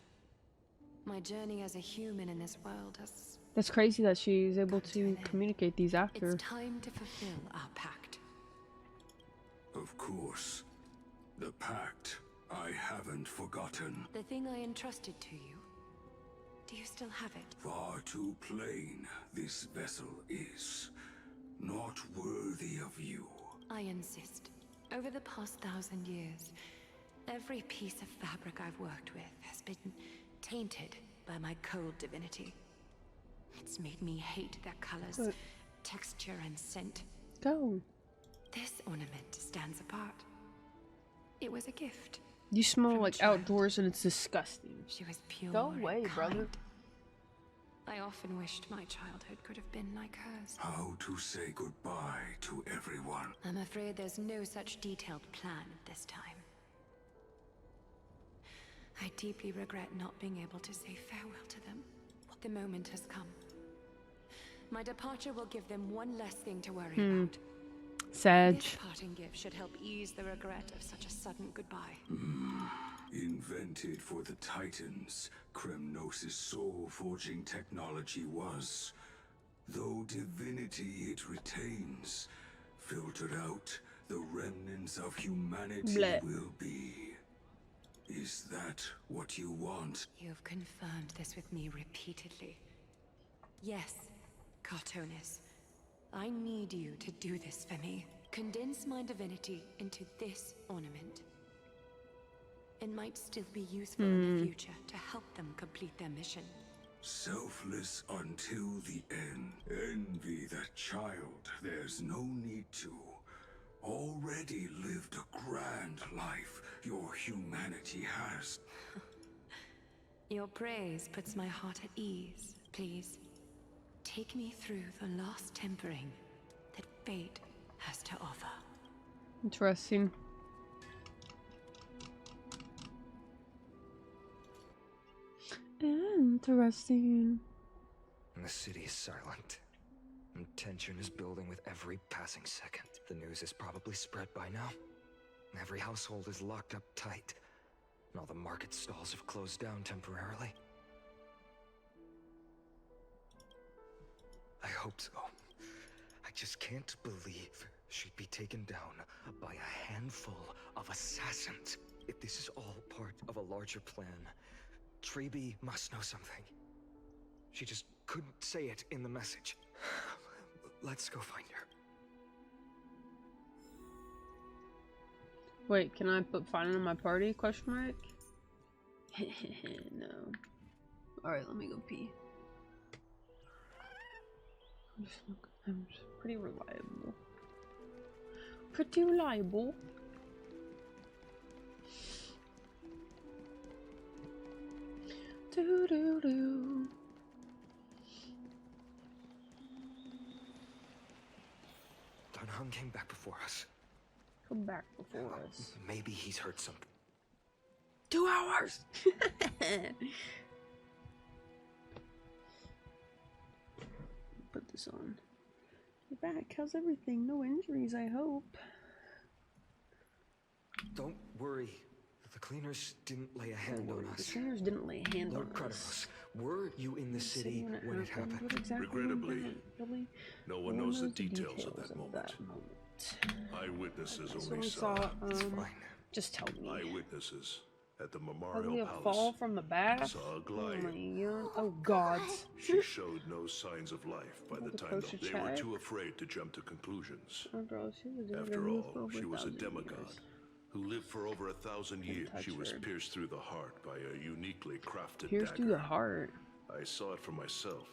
My journey as a human in this world has... That's crazy that she's able to communicate these after. It's time to fulfill our pact. Of course. The pact. I haven't forgotten. The thing I entrusted to you. Do you still have it? Far too plain this vessel is. Not worthy of you. I insist. Over the past 1,000 years, every piece of fabric I've worked with has been tainted by my cold divinity. It's made me hate their colors, texture, and scent. Go. This ornament stands apart. It was a gift. You smell like outdoors and it's disgusting. She was pure. Go away, and brother. kind. I often wished my childhood could have been like hers. How to say goodbye to everyone. I'm afraid there's no such detailed plan this time. I deeply regret not being able to say farewell to them. The moment has come. My departure will give them one less thing to worry about. Sag. This parting gift should help ease the regret of such a sudden goodbye. Invented for the Titans, Kremnos' soul-forging technology was. Though divinity it retains, filtered out, the remnants of humanity will be. Is that what you want? You've confirmed this with me repeatedly. Yes, Cartonis. I need you to do this for me. Condense my divinity into this ornament. It might still be useful in the future to help them complete their mission. Selfless until the end. Envy that child, there's no need to. Already lived a grand life your humanity has. Your praise puts my heart at ease. Please, take me through the last tempering that fate has to offer. Interesting. Interesting. The city is silent. And tension is building with every passing second. The news is probably spread by now. Every household is locked up tight. And all the market stalls have closed down temporarily. I hope so. I just can't believe she'd be taken down by a handful of assassins. If this is all part of a larger plan, Treeby must know something. She just couldn't say it in the message. Let's go find her. Wait, can I put Final in my party? Question mark? No. Alright, let me go pee. I'm just pretty reliable. Pretty reliable. Do do do. Dunhung came back before us. Come back before us. Maybe he's heard something. 2 hours! Put this on. You're back. How's everything? No injuries, I hope. Don't worry. The cleaners didn't lay a hand on us. The cleaners didn't lay a hand Lord on Kratos, us. were you in the city when it happened? What exactly Regrettably, really? no one knows the details of that moment. Eyewitnesses only saw. Just tell me. Eyewitnesses at the Probably Memorial a Palace fall from the bath? saw Oh Aglaea. my god. Oh god. She showed no signs of life by the time closer they were check. too afraid to jump to conclusions. Oh, bro, she was After living all, for over she was a 1,000 demigod years. who lived for over 1,000 years. touch She was her. pierced through the heart by a uniquely crafted Pierced dagger. through the heart. I saw it for myself.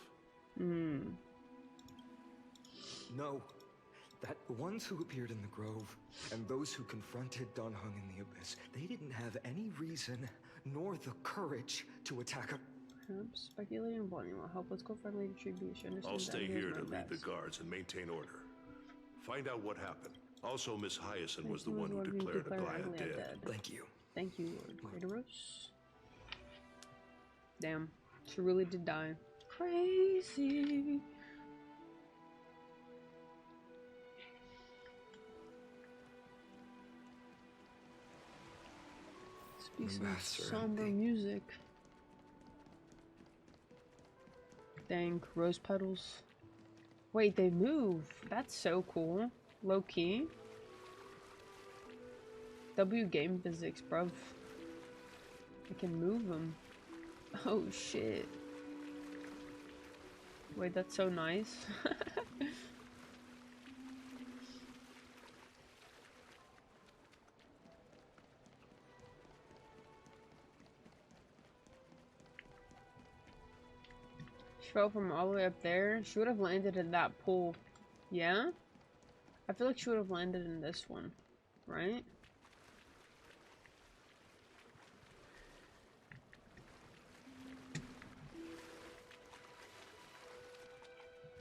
No. That the ones who appeared in the grove and those who confronted Dunhung in the abyss, they didn't have any reason nor the courage to attack us. Speculating and blending will help. Let's go find Lady Tribute. I'll stay here to lead the guards and maintain order. Find out what happened. Also, Miss Hyacinth was the one who declared Aglaea dead. Thank you. Thank you, Lord Kratos. Damn. She really did die. Crazy. Let's be some somber music. Dang, rose petals. Wait, they move. That's so cool. Low key. W game physics, bruv. I can move them. Oh shit. Wait, that's so nice. She fell from all the way up there. She would have landed in that pool. Yeah? I feel like she would have landed in this one. Right?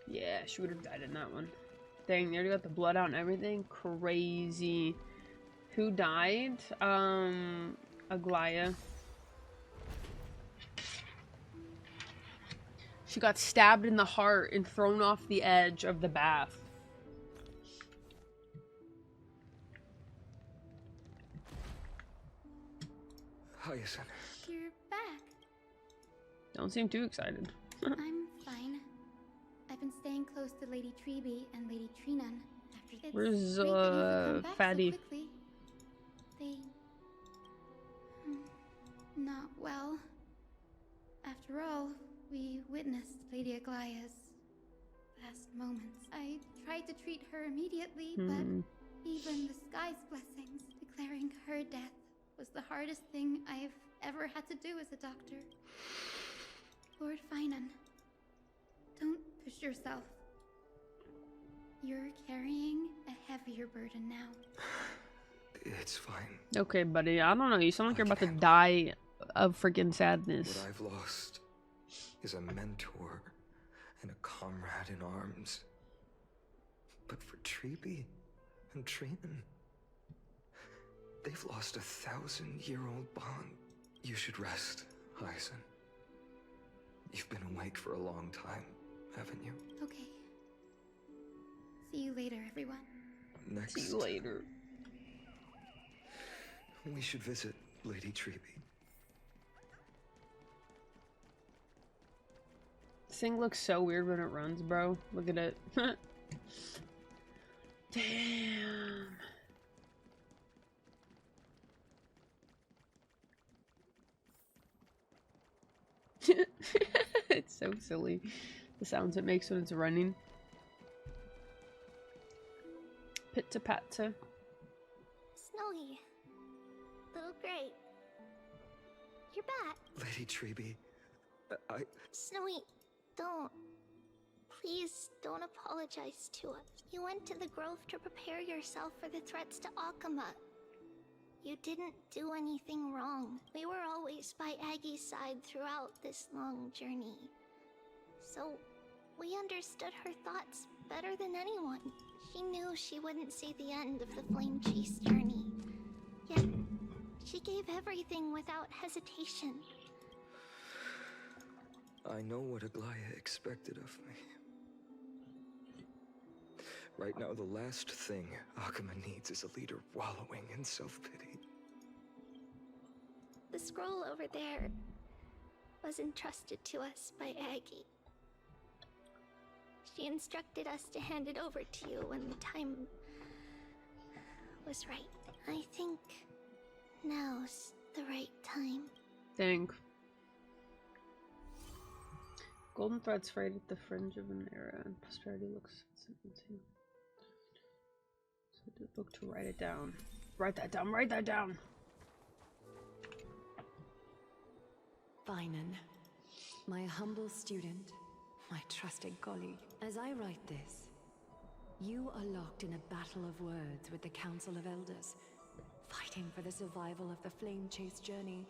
Yeah, she would have died in that one. Dang, they already got the blood out and everything. Crazy. Who died? Aglaea. She got stabbed in the heart and thrown off the edge of the bath. Hyacinth. You're back. Don't seem too excited. I'm fine. I've been staying close to Lady Treby and Lady Trinan. It's Where's great that you've come back Fatty? so quickly. They not well. After all, we witnessed Lady Aglaea's last moments. I tried to treat her immediately, but even the sky's blessings, declaring her death, was the hardest thing I've ever had to do as a doctor. Lord Finan, don't push yourself. You're carrying a heavier burden now. It's fine. Okay, buddy. I don't know. You sound like you're about to die of freaking sadness. What I've lost is a mentor and a comrade in arms. But for Treby and Trinan, they've lost a 1,000-year-old bond. You should rest, Hyacinth. You've been awake for a long time, haven't you? Okay. See you later, everyone. Next. See you later. We should visit Lady Treby. This thing looks so weird when it runs, bro. Look at it. Damn. It's so silly. The sounds it makes when it's running. Pit-to-pat-to. Snowy. Little Gray. You're back. Lady Treby, Snowy, don't. Please don't apologize to us. You went to the grove to prepare yourself for the threats to Akama. You didn't do anything wrong. We were always by Aggie's side throughout this long journey. So, we understand understood her thoughts better than anyone. She knew she wouldn't see the end of the flame chase journey. Yet, she gave everything without hesitation. I know what Aglaea expected of me. Right now, the last thing Akuma needs is a leader wallowing in self-pity. The scroll over there was entrusted to us by Aggie. She instructed us to hand it over to you when the time was right. I think now's the right time. Dang. Golden threads frayed at the fringe of an era, and prosperity looks too. So the book to write it down. Write that down. Write that down. Finan, my humble student, my trusted colleague. As I write this, you are locked in a battle of words with the Council of Elders, fighting for the survival of the Flame Chase journey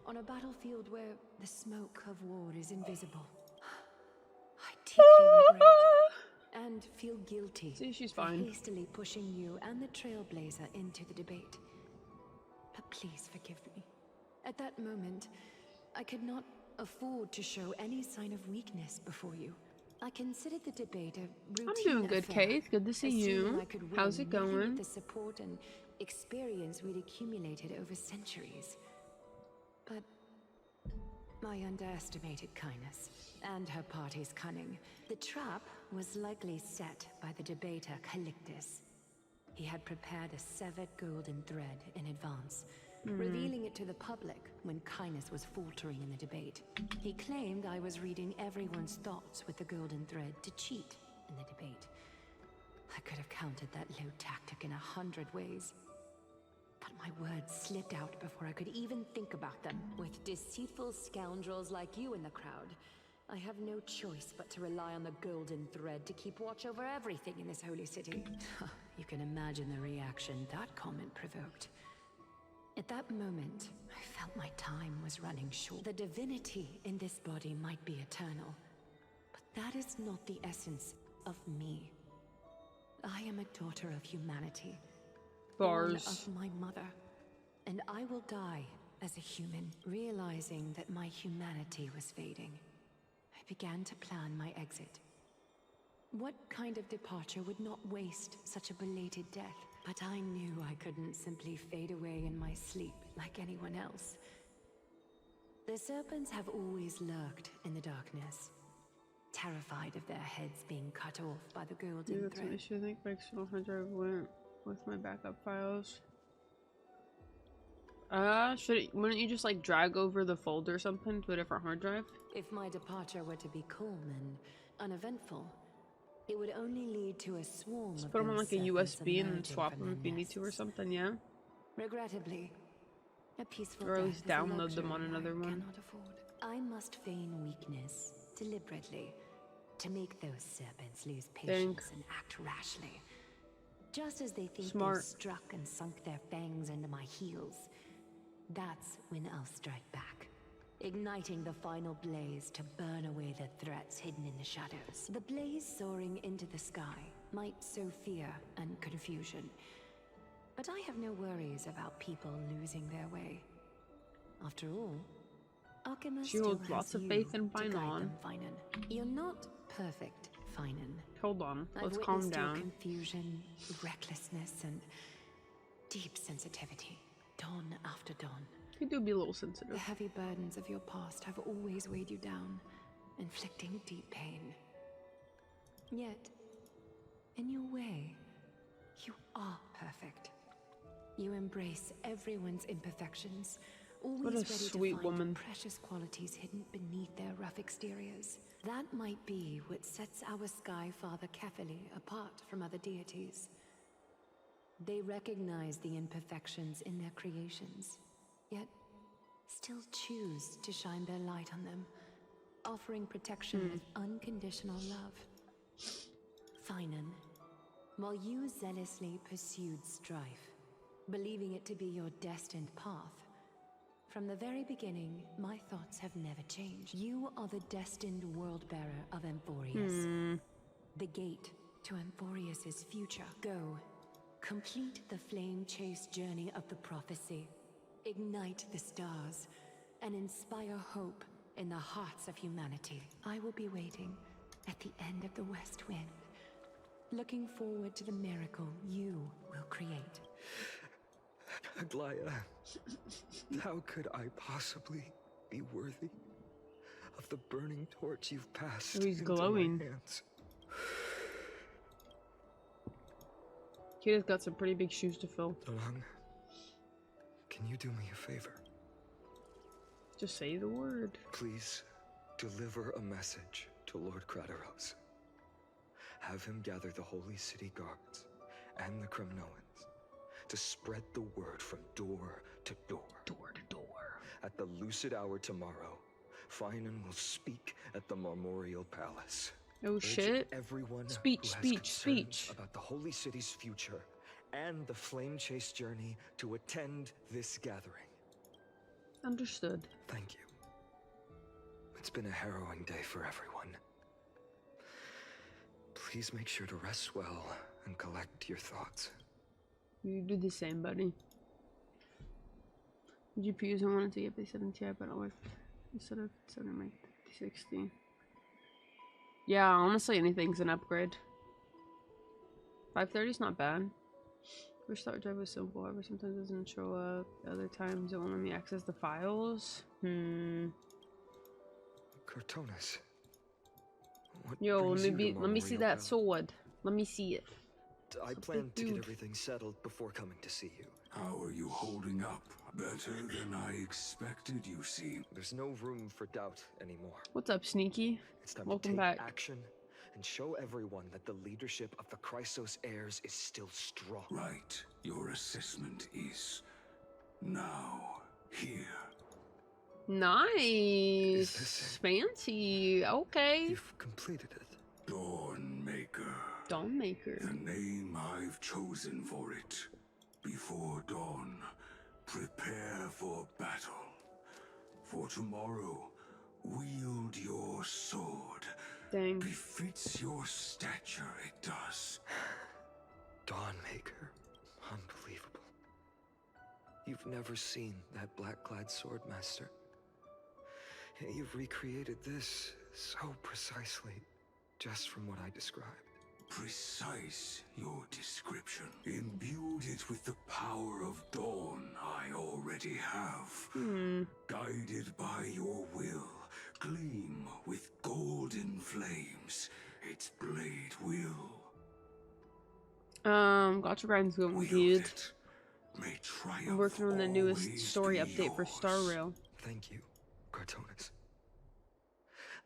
on a battlefield where the smoke of war is invisible. I deeply regret and feel guilty for hastily pushing you and the Trailblazer into the debate. But please forgive me. At that moment, I could not afford to show any sign of weakness before you. I considered the debate a routine I'm doing good, affair, Kate. Good to see you. How's it going? With the support and experience we'd accumulated over centuries. But I underestimated kindness and her party's cunning. The trap was likely set by the debater Calictus. He had prepared a severed golden thread in advance, revealing it to the public when kindness was faltering in the debate. He claimed I was reading everyone's thoughts with the golden thread to cheat in the debate. I could have countered that low tactic in 100 ways. But my words slipped out before I could even think about them. With deceitful scoundrels like you in the crowd, I have no choice but to rely on the golden thread to keep watch over everything in this holy city. You can imagine the reaction that comment provoked. At that moment, I felt my time was running short. The divinity in this body might be eternal, but that is not the essence of me. I am a daughter of humanity. Born of my mother, and I will die as a human. Realizing that my humanity was fading, I began to plan my exit. What kind of departure would not waste such a belated death? But I knew I couldn't simply fade away in my sleep like anyone else. The serpents have always lurked in the darkness, terrified of their heads being cut off by the golden that's thread. an issue. I think my external hard drive went with my backup files. Wouldn't you just like drag over the folder or something to a different hard drive? If my departure were to be calm and uneventful, it would only lead to a swarm Just of put them on those like a serpents USB and then emerging swap from them their if you need to or nests. something, yeah? Regrettably, a peaceful Or at death least is a download them on luxury another I one. cannot afford. I must feign weakness deliberately to make those serpents lose patience and act rashly. Just as they think they've struck and sunk their fangs into my heels, that's when I'll strike back, igniting the final blaze to burn away the threats hidden in the shadows. The blaze soaring into the sky might sow fear and confusion, but I have no worries about people losing their way. After all, Alchemist She holds lots of faith in Finan. You're not perfect, Finan. Hold on, let's I've calm witnessed your down. confusion, recklessness, and deep sensitivity, dawn after dawn. You do be a little sensitive. The heavy burdens of your past have always weighed you down, inflicting deep pain. Yet, in your way, you are perfect. You embrace everyone's imperfections, always What a ready sweet to find woman. precious qualities hidden beneath their rough exteriors. That might be what sets our Sky Father Kefili apart from other deities. They recognize the imperfections in their creations, yet still choose to shine their light on them, offering protection with unconditional love. Finan, while you zealously pursued strife, believing it to be your destined path, from the very beginning, my thoughts have never changed. You are the destined world-bearer of Amphoreus. the gate to Amphoreus' future. Go, complete the flame chase journey of the prophecy. Ignite the stars and inspire hope in the hearts of humanity. I will be waiting at the end of the West Wind, looking forward to the miracle you will create. Aglaea, how could I possibly be worthy of the burning torch you've passed Oh, he's into glowing. my hands? Kira's got some pretty big shoes to fill. Soaring, can you do me a favor? Just say the word. Please deliver a message to Lord Krateros. Have him gather the Holy City guards and the Kremnoans to spread the word from door to door. Door to door. At the lucid hour tomorrow, Finan will speak at the Memorial Palace. Oh Urge shit. Everyone Speech, who has speech, concerns speech. about the Holy City's future and the Flame Chase journey to attend this gathering. Understood. Thank you. It's been a harrowing day for everyone. Please make sure to rest well and collect your thoughts. You do the same, buddy. GPUs I wanted to get by 70, but I went instead of 70 my 60. Yeah, honestly, anything's an upgrade. 530 is not bad. First start drive was simple, however sometimes it doesn't show up. Other times it won't let me access the files. Cortonas. Yo, let me see that sword. Let me see it. I planned to get everything settled before coming to see you. How are you holding up? Better than I expected, you seem. There's no room for doubt anymore. What's up, Sneaky? It's time Welcome to take back. action and show everyone that the leadership of the Chrysos heirs is still strong. Right. Your assessment is now here. Nice. Fancy. Okay. You've completed it. Dawnmaker. Dawnmaker. The name I've chosen for it. Before dawn, prepare for battle. For tomorrow, wield your sword. Dang. Befits your stature, it does. Dawnmaker. Unbelievable. You've never seen that black-clad swordmaster. You've recreated this so precisely, just from what I described. Precise, your description. Imbued it with the power of dawn I already have. Guided by your will, gleam with golden flames. Its blade will. Gotcha grind's going good. May triumph. I'm working on the newest always story be update for yours. Star Rail. Thank you, Cartonis.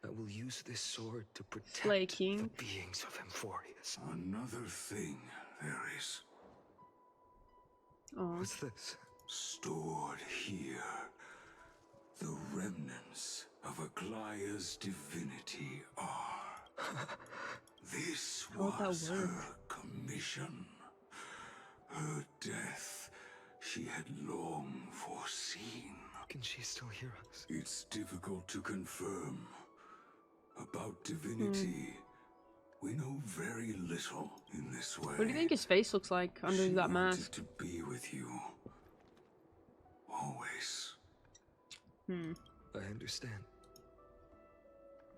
I will use this sword to protect Slay King. the beings of Amphoreus. Another thing there is. Oh. What's this? Stored here. The remnants of Aglaea's divinity are. This was her commission. Her death she had long foreseen. Can she still hear us? It's difficult to confirm. About divinity, we know very little in this way. What do you think his face looks like under that mask? To be with you. Always. I understand.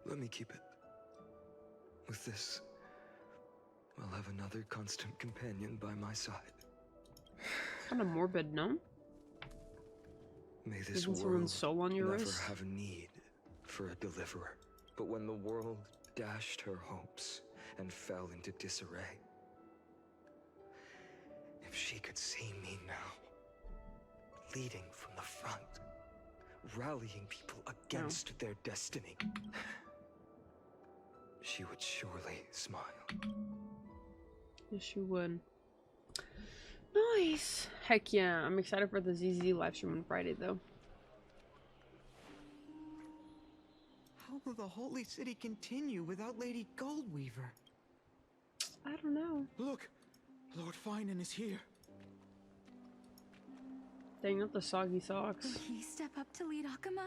Let me keep it. With this, I'll have another constant companion by my side. Kind of morbid, no? May this Isn't someone's world soul on your never wrist? have a need for a deliverer. But when the world dashed her hopes and fell into disarray, if she could see me now, leading from the front, rallying people against their destiny, she would surely smile. Yes, you would. Nice. Heck yeah. I'm excited for the ZZ live stream on Friday, though. How will the Holy City continue without Lady Goldweaver? I don't know. Look! Lord Finan is here. Dang, not the soggy socks. Will he step up to lead Akama?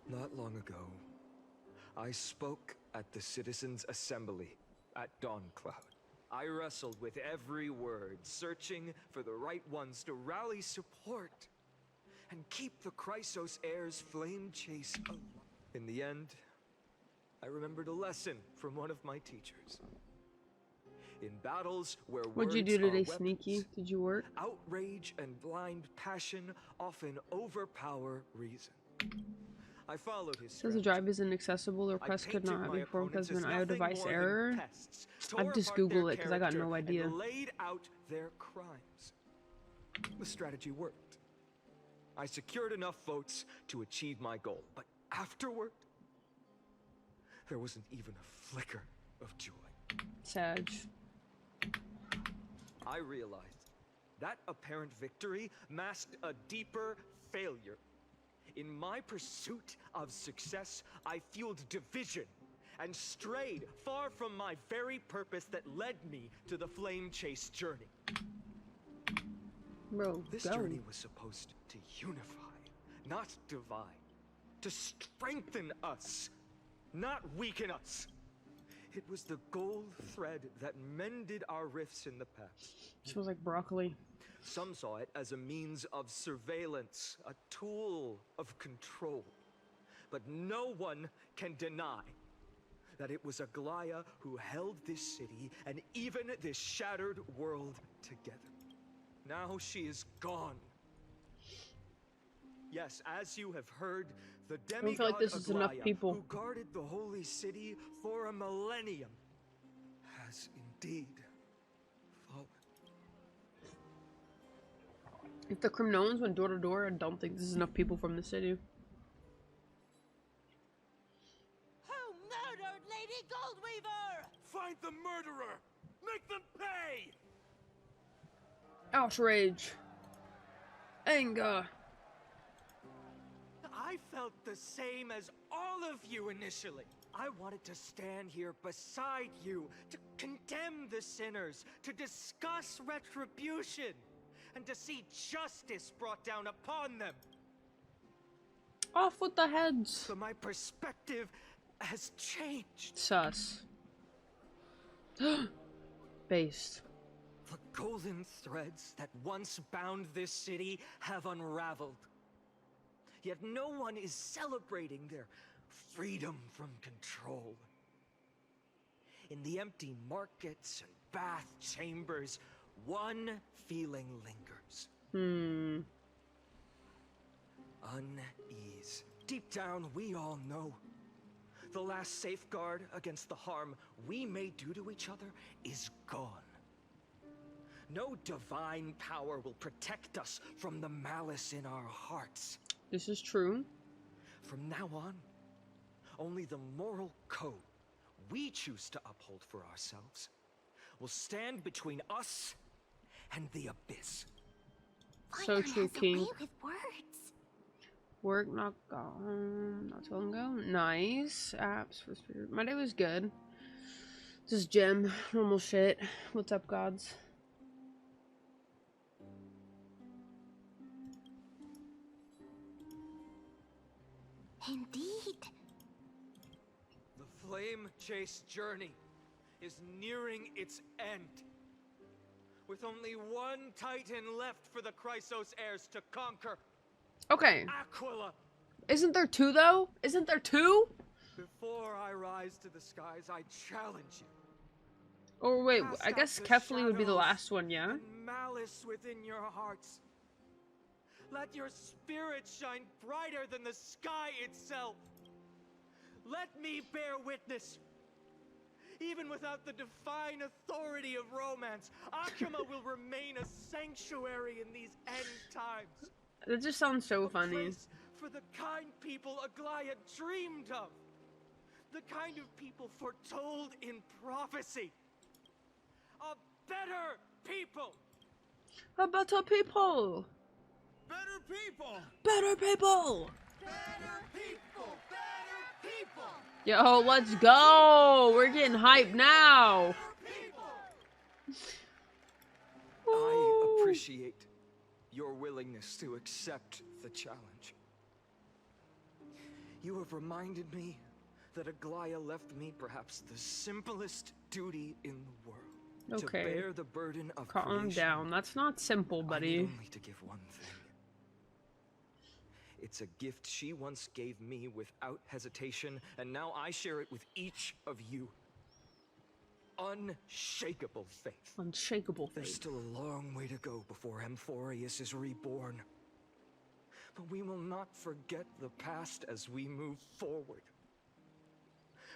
Not long ago, I spoke at the Citizens' Assembly at Dawncloud. I wrestled with every word, searching for the right ones to rally support and keep the Chrysos heirs' flame chase alive. In the end, I remembered a lesson from one of my teachers. In battles where What'd you words do are today, weapons, Sneaky? Did you work? outrage and blind passion often overpower reason. I followed his Says the drive is inaccessible or press could not be informed because of an IO device error. I've just Googled it because I got no idea. Laid out their crimes. The strategy worked. I secured enough votes to achieve my goal, but afterward, there wasn't even a flicker of joy. Sag. I realized that apparent victory masked a deeper failure. In my pursuit of success, I fueled division and strayed far from my very purpose that led me to the flame chase journey. Bro, this journey was supposed to unify, not divide. To strengthen us, not weaken us. It was the gold thread that mended our rifts in the past. Smells like broccoli. Some saw it as a means of surveillance, a tool of control. But no one can deny that it was Aglaea who held this city and even this shattered world together. Now she is gone. Yes, as you have heard, the demigod feel like this is enough Aglaea, people. who guarded the holy city for a millennium, has indeed fallen. If the criminals went door to door, I don't think this is enough people from the city. Who murdered Lady Goldweaver? Find the murderer! Make them pay! Outrage. Anger. I felt the same as all of you initially. I wanted to stand here beside you, to condemn the sinners, to discuss retribution, and to see justice brought down upon them. Off with the heads. But my perspective has changed. Sus. Based. The golden threads that once bound this city have unraveled. Yet no one is celebrating their freedom from control. In the empty markets and bath chambers, one feeling lingers. Unease. Deep down, we all know the last safeguard against the harm we may do to each other is gone. No divine power will protect us from the malice in our hearts. This is true. From now on, only the moral code we choose to uphold for ourselves will stand between us and the abyss. So true, King. With words. Work not gone. Not too long ago. Nice. Apps for spirit. My day was good. Just gym. Normal shit. What's up, gods? Indeed. The flame chase journey is nearing its end. With only one titan left for the Chrysos heirs to conquer. Okay. Aquila. Isn't there two, though? Isn't there two? Before I rise to the skies, I challenge you. Oh, wait. Cast I guess out the Kefli would be the shadows last one, yeah? and malice within your hearts. Let your spirit shine brighter than the sky itself. Let me bear witness. Even without the divine authority of romance, Akima will remain a sanctuary in these end times. That just sounds so funny. Place for the kind people Aglaea dreamed of. The kind of people foretold in prophecy. A better people. A better people. Better people. Better people. Better people! Better people! Yo, let's go. We're getting hyped now. I appreciate your willingness to accept the challenge. You have reminded me that Aglaea left me perhaps the simplest duty in the world. Okay. To bear the burden of Calm creation. down. That's not simple, buddy. I need only to give one thing. It's a gift she once gave me without hesitation, and now I share it with each of you. Unshakable faith. Unshakable faith. There's still a long way to go before Amphoreus is reborn. But we will not forget the past as we move forward.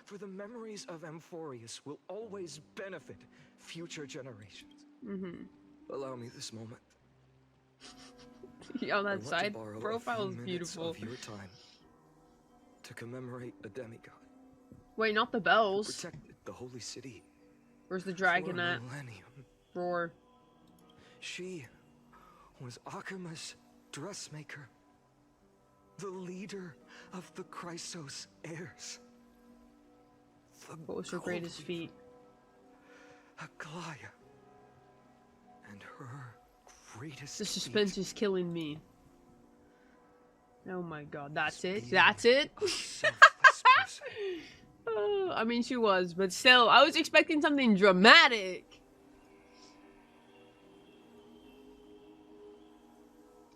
For the memories of Amphoreus will always benefit future generations. Allow me this moment. Yo, that I want to side borrow profile a is few beautiful. minutes of your time to commemorate a demigod. Wait, not the bells. Protected the holy city. Where's the dragon for a at? millennium. Roar. She was Akima's dressmaker, the leader of the Chrysos heirs. What was her greatest feat? Aglaea. And her greatest The suspense feat is killing me. Oh my god, that's it? That's it? Oh, I mean, she was, but still, I was expecting something dramatic.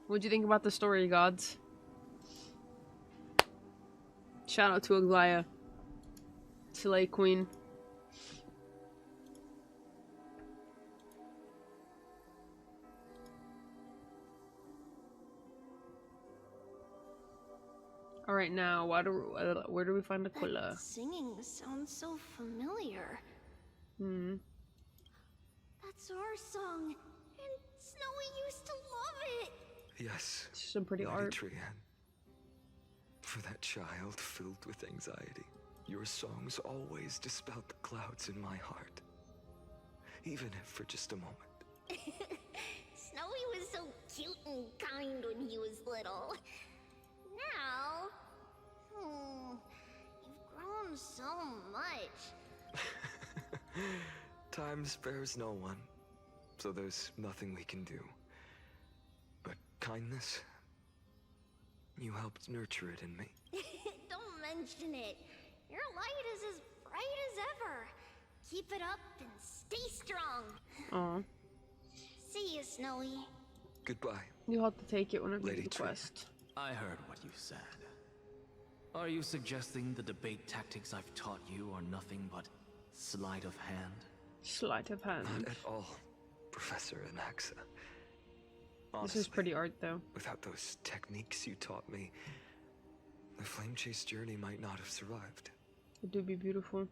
What'd you think about the story, gods? Shout out to Aglaea. Slay Queen. Alright, now, where do we find Aquila? That singing sounds so familiar. That's our song, and Snowy used to love it. Yes. Some pretty Lady art. Trian. For that child filled with anxiety, your songs always dispelled the clouds in my heart. Even if for just a moment. Snowy was so cute and kind when he was little. Now, you've grown so much. Time spares no one, so there's nothing we can do. But kindness, you helped nurture it in me. Don't mention it. Your light is as bright as ever. Keep it up and stay strong. Aw. See you, Snowy. Goodbye. You'll have to take it whenever you Lady Trian. request. I heard what you said. Are you suggesting the debate tactics I've taught you are nothing but sleight of hand? Sleight of hand. Not at all, Professor Anaxa. This is pretty art, though. Without those techniques you taught me, the flame chase journey might not have survived. It do be beautiful.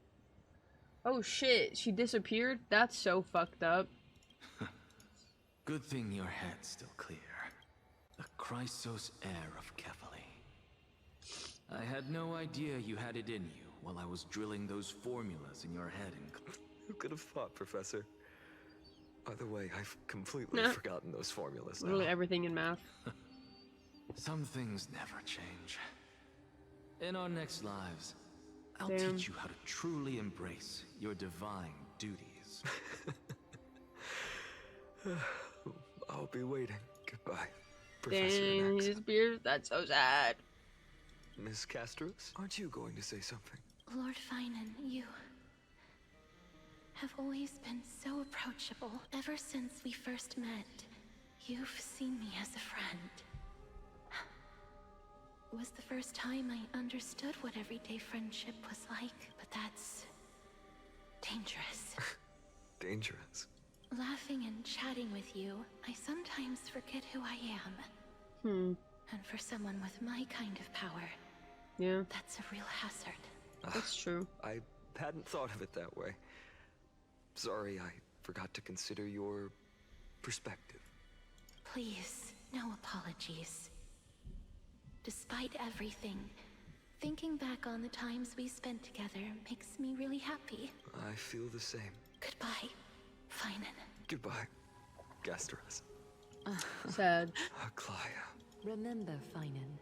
Oh shit, she disappeared? That's so fucked up. Good thing your head's still clear. The Chrysos heir of Kefali. I had no idea you had it in you while I was drilling those formulas in your head. Who could have thought, Professor? By the way, I've completely forgotten those formulas now. Literally everything in math. Some things never change. In our next lives, I'll Damn. teach you how to truly embrace your divine duties. I'll be waiting. Goodbye, Professor Dang, Anaxa. his beard, that's so sad. Miss Castros, aren't you going to say something? Lord Finan, you have always been so approachable. Ever since we first met, you've seen me as a friend. It was the first time I understood what everyday friendship was like, but that's dangerous. Dangerous. Laughing and chatting with you, I sometimes forget who I am. And for someone with my kind of power, yeah, that's a real hazard. That's true. I hadn't thought of it that way. Sorry, I forgot to consider your perspective. Please, no apologies. Despite everything, thinking back on the times we spent together makes me really happy. I feel the same. Goodbye, Finan. Goodbye, Gastros. Sad. Aglaea. Remember, Finan,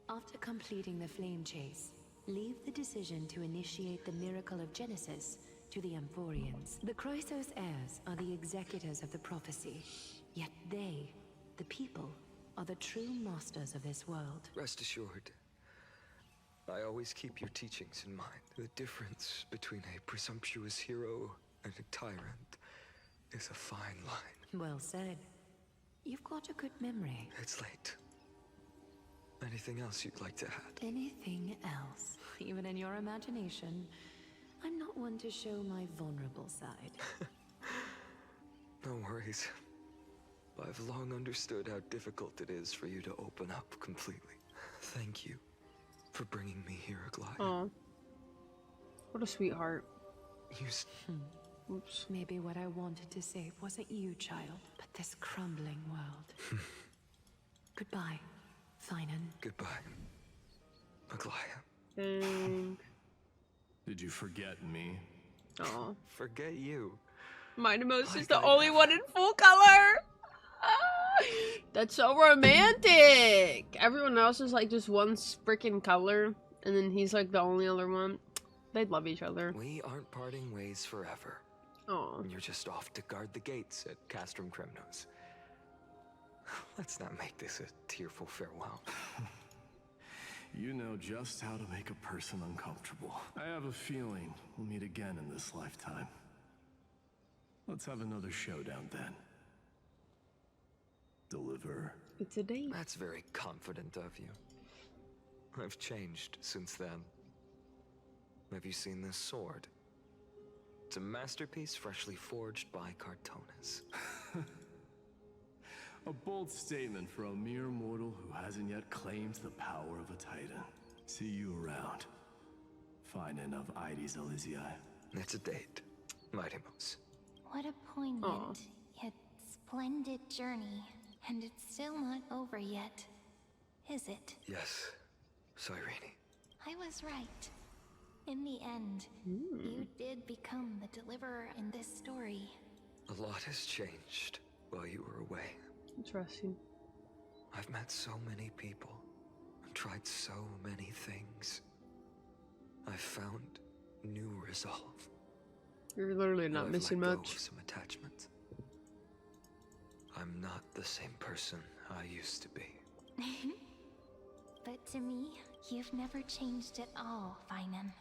after completing the flame chase, leave the decision to initiate the miracle of Genesis to the Amphoreans. The Chrysos heirs are the executors of the prophecy, yet they, the people, are the true masters of this world. Rest assured, I always keep your teachings in mind. The difference between a presumptuous hero and a tyrant is a fine line. Well said. You've got a good memory. It's late. Anything else you'd like to add? Anything else? Even in your imagination, I'm not one to show my vulnerable side. No worries. I've long understood how difficult it is for you to open up completely. Thank you for bringing me here, Aglaea. Oh, what a sweetheart. Oops. Maybe what I wanted to save wasn't you, child, but this crumbling world. Goodbye, Finan. Goodbye, Aglaea. Thanks. Did you forget me? Oh. Forget you. Minimos is the only one in full color. That's so romantic. Everyone else is like just one freaking color, and then he's like the only other one. They'd love each other. We aren't parting ways forever. Oh. You're just off to guard the gates at Castrum Cremnos. Let's not make this a tearful farewell. You know just how to make a person uncomfortable. I have a feeling we'll meet again in this lifetime. Let's have another showdown then. Deliver. It's a date. That's very confident of you. I've changed since then. Have you seen this sword? It's a masterpiece freshly forged by Cartonis. A bold statement for a mere mortal who hasn't yet claimed the power of a titan. See you around. Finan of Ides Elysiae. It's a date, Mightimos. What a poignant, yet splendid journey. And it's still not over yet, is it? Yes, Soaring. I was right. In the end, you did become the deliverer in this story. A lot has changed while you were away. Interesting. I've met so many people. I've tried so many things. I've found new resolve. You're literally not I've missing let go much. of some attachment. I'm not the same person I used to be. But to me, you've never changed at all, Finan.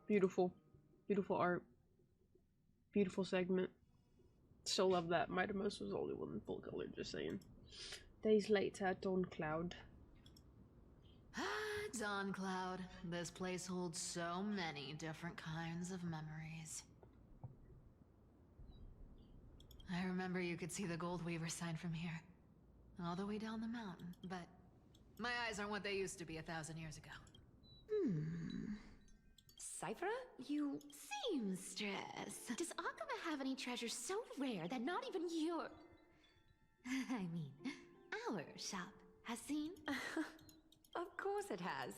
Beautiful. Beautiful art. Beautiful segment. Still love that. Mightimos was the only one in full color, just saying. Days later, Dawn Cloud. Dawn Cloud. This place holds so many different kinds of memories. I remember you could see the Gold Weaver sign from here. All the way down the mountain. But my eyes aren't what they used to be 1,000 years ago. Cypher? You... Seamstress. Does Aglaea have any treasures so rare that not even your... I mean, our shop has seen? Of course it has.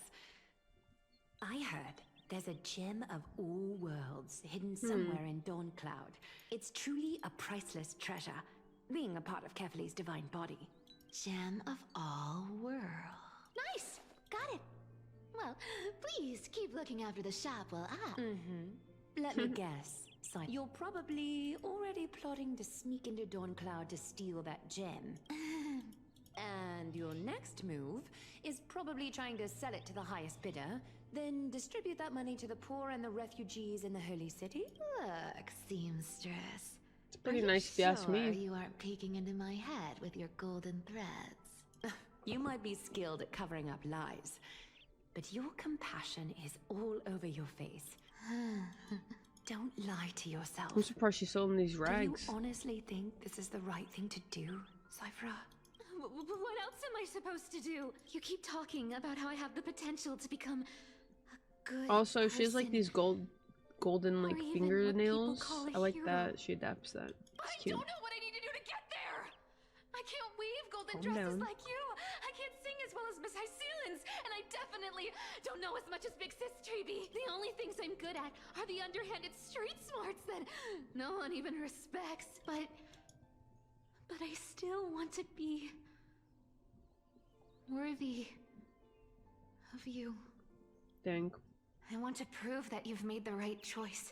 I heard there's a gem of all worlds hidden somewhere in Dawn Cloud. It's truly a priceless treasure, being a part of Kefali's divine body. Gem of all worlds. Nice! Got it. Well, please keep looking after the shop while I... Let me guess, Cypher. You're probably already plotting to sneak into Dawn Cloud to steal that gem. And your next move is probably trying to sell it to the highest bidder, then distribute that money to the poor and the refugees in the Holy City? Look, Seamstress. It's pretty nice if you ask me. You aren't peeking into my head with your golden threads. You might be skilled at covering up lies, but your compassion is all over your face. Don't lie to yourself. I'm surprised she's still in these rags. Do you honestly think this is the right thing to do, Cypher? What else am I supposed to do? You keep talking about how I have the potential to become a good Also, she has like person. these golden like Or even fingernails. what people call a I like hero. that. She adapts that. It's cute. I don't know what I need to do to get there. I can't weave golden Calm dresses down. like you. I can't sing as well as Miss Hycelan's, and I definitely don't know as much as Big Sis Treby. The only things I'm good at are the underhanded street smarts that no one even respects. But I still want to be worthy of you. Dang. I want to prove that you've made the right choice.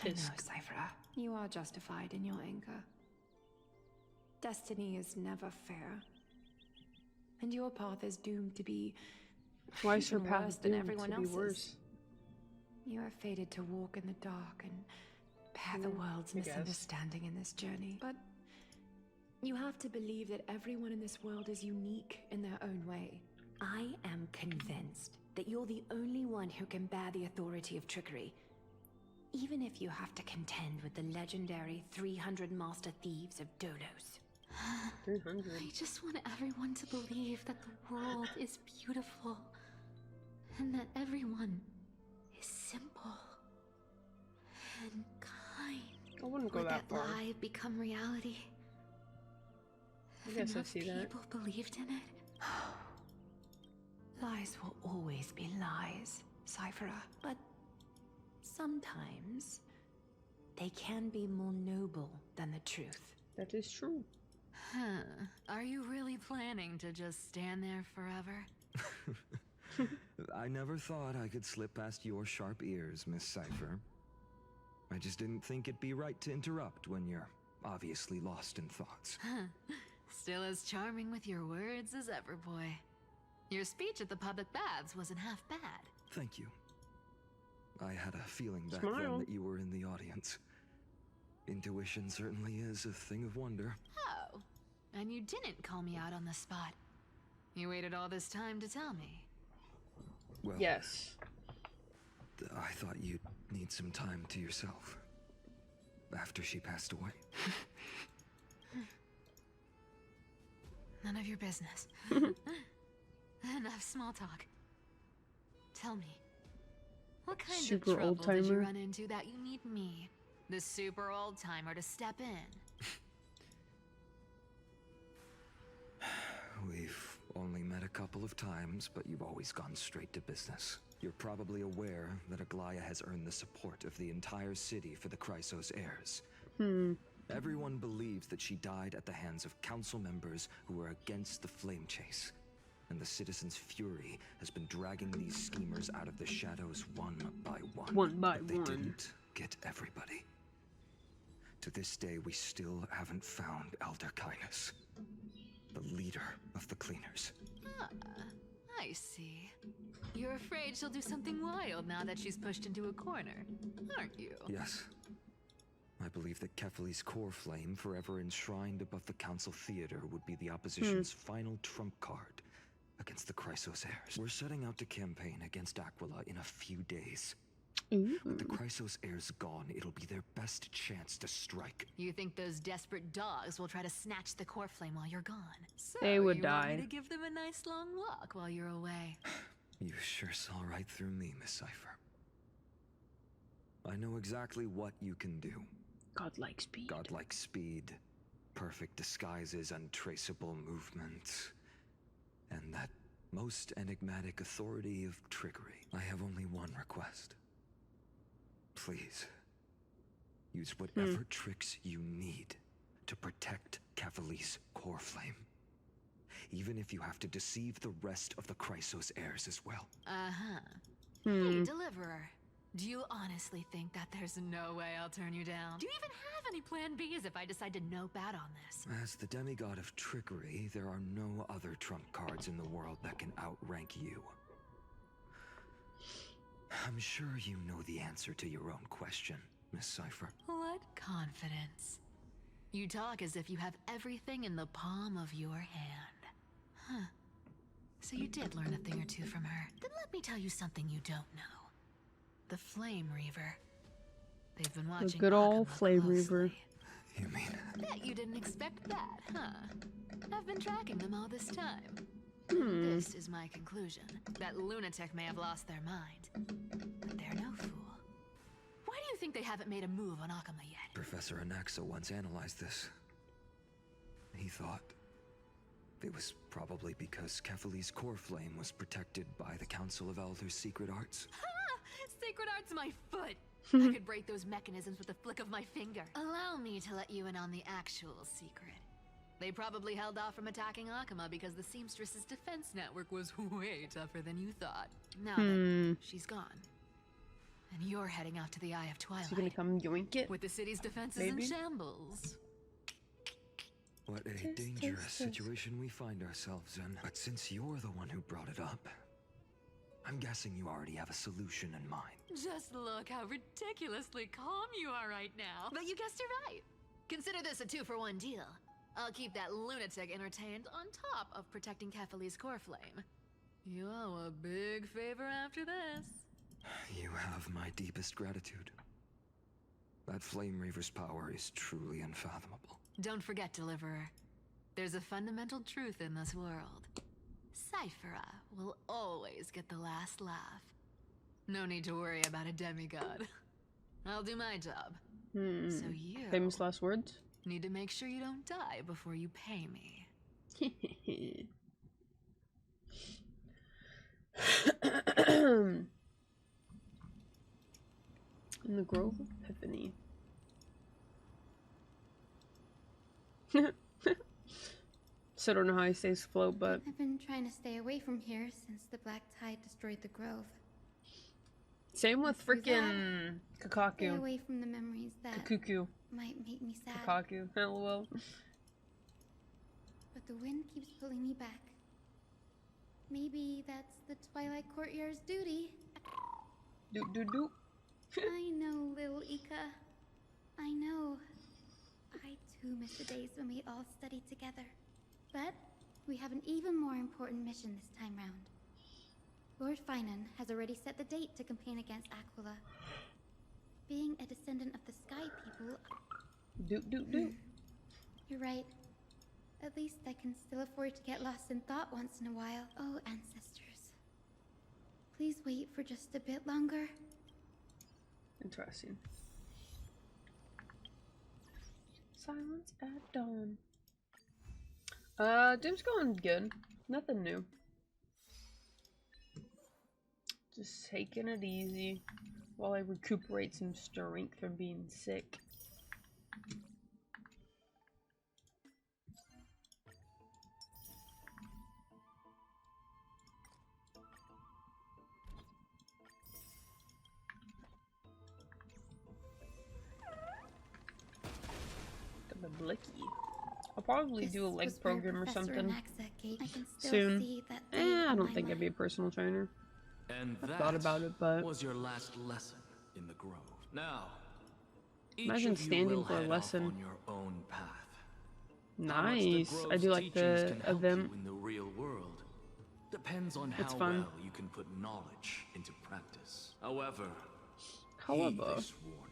I know, Cypher. You are justified in your anger. Destiny is never fair. And your path is doomed to be Why is her even worse path than doomed everyone to be else's. worse? You are fated to walk in the dark and bear the world's I guess. misunderstanding in this journey. But you have to believe that everyone in this world is unique in their own way. I am convinced that you're the only one who can bear the authority of trickery. Even if you have to contend with the legendary 300 master thieves of Dolos. 300. I just want everyone to believe that the world is beautiful and that everyone is simple and kind. I wouldn't go Would that far. lie become reality? I If guess I enough see that. people believed in it. Lies will always be lies, Cyphera. But sometimes they can be more noble than the truth. That is true. Huh. Are you really planning to just stand there forever? I never thought I could slip past your sharp ears, Miss Cypher. I just didn't think it'd be right to interrupt when you're obviously lost in thoughts. Still as charming with your words as ever, boy. Your speech at the public baths wasn't half bad. Thank you. I had a feeling back Smile. then that you were in the audience. Intuition certainly is a thing of wonder. Oh, and you didn't call me out on the spot. You waited all this time to tell me. Well, Yes. I thought you'd need some time to yourself. After she passed away. None of your business. Enough small talk. Tell me, what kind Super of trouble did you old-timer. run into that you need me, the super old-timer, to step in? We've only met a couple of times, but you've always gone straight to business. You're probably aware that Aglaea has earned the support of the entire city for the Chrysos heirs. Everyone believes that she died at the hands of council members who were against the flame chase. And the citizens' fury has been dragging these schemers out of the shadows one by one. One by but they one. didn't get everybody. To this day, we still haven't found Elder Kynus, the leader of the cleaners. Ah, I see. You're afraid she'll do something wild now that she's pushed into a corner, aren't you? Yes. I believe that Kefali's core flame, forever enshrined above the council theater, would be the opposition's final trump card against the Chrysos heirs. We're setting out to campaign against Aquila in a few days. With the Chrysos heirs gone, it'll be their best chance to strike. You think those desperate dogs will try to snatch the core flame while you're gone? So They would you want die. me to give them a nice long walk while you're away. You sure saw right through me, Miss Cypher. I know exactly what you can do. Godlike speed. Godlike speed, perfect disguises, untraceable movement, and that most enigmatic authority of trickery. I have only one request. Please, use whatever tricks you need to protect Kefali's core flame. Even if you have to deceive the rest of the Chrysos heirs as well. Uh-huh. Hey, Deliverer. Do you honestly think that there's no way I'll turn you down? Do you even have any plan Bs if I decide to nope out on this? As the demigod of trickery, there are no other trump cards in the world that can outrank you. I'm sure you know the answer to your own question, Miss Cypher. What confidence. You talk as if you have everything in the palm of your hand. Huh. So you did learn a thing or two from her. Then let me tell you something you don't know. The Flame Reaver. They've been watching The good old Akama Flame closely. Reaver. You mean? Bet you didn't expect that, huh? I've been tracking them all this time. This is my conclusion. That lunatic may have lost their mind, but they're no fool. Why do you think they haven't made a move on Akama yet? Professor Anaxa once analyzed this. He thought it was probably because Kefali's core flame was protected by the Council of Elders' secret arts. Ha! Sacred art's my foot! I could break those mechanisms with a flick of my finger. Allow me to let you in on the actual secret. They probably held off from attacking Akama because the seamstress's defense network was way tougher than you thought. Now that she's gone, and you're heading out to the Eye of Twilight. Is he gonna come yoink it? With the city's defenses Maybe? in shambles. What a dangerous situation we find ourselves in. But since you're the one who brought it up, I'm guessing you already have a solution in mind. Just look how ridiculously calm you are right now. But you guessed it right. Consider this a 2-for-1 deal. I'll keep that lunatic entertained on top of protecting Kefali's core flame. You owe a big favor after this. You have my deepest gratitude. That Flame Reaver's power is truly unfathomable. Don't forget, Deliverer. There's a fundamental truth in this world. Cyphera will always get the last laugh. No need to worry about a demigod. I'll do my job. So you... Famous last words? Need to make sure you don't die before you pay me. In the Grove of Epiphany. So I don't know how he stays afloat, but I've been trying to stay away from here since the Black Tide destroyed the grove. same with freaking Stay Kakaku. away from the memories that Kakuku. might make me sad. Kakaku. LOL. But the wind keeps pulling me back. Maybe that's the Twilight Courtyard's duty. Doop doop doop. I know, little Ika. I know. I too miss the days when we all studied together. But we have an even more important mission this time round. Lord Finan has already set the date to campaign against Aquila. Being a descendant of the Sky People... Doop doop doop. You're right. At least I can still afford to get lost in thought once in a while. Oh, ancestors. Please wait for just a bit longer. Interesting. Silence at dawn. Doom's going good. Nothing new. Just taking it easy while I recuperate some strength from being sick. Blicky. I'll probably do a leg program or something soon. I don't think I'd be a personal trainer. And I've that thought about it, but was your last lesson in the grove. Now, each imagine of you standing will for a head lesson. off on your own path. Nice. I do like the event. In the real world depends on It's how fun. well you can put knowledge into practice. However, heed However, this warning.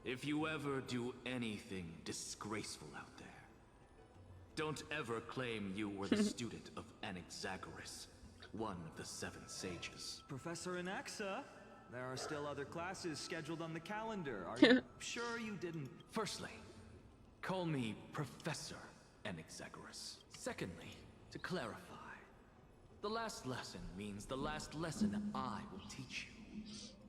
If you ever do anything disgraceful out there, don't ever claim you were the student of Anaxagoras, one of the 7 sages. Professor Anaxa, there are still other classes scheduled on the calendar. Are you sure you didn't? Firstly, call me Professor Anaxagoras. Secondly, to clarify, the last lesson means the last lesson I will teach you.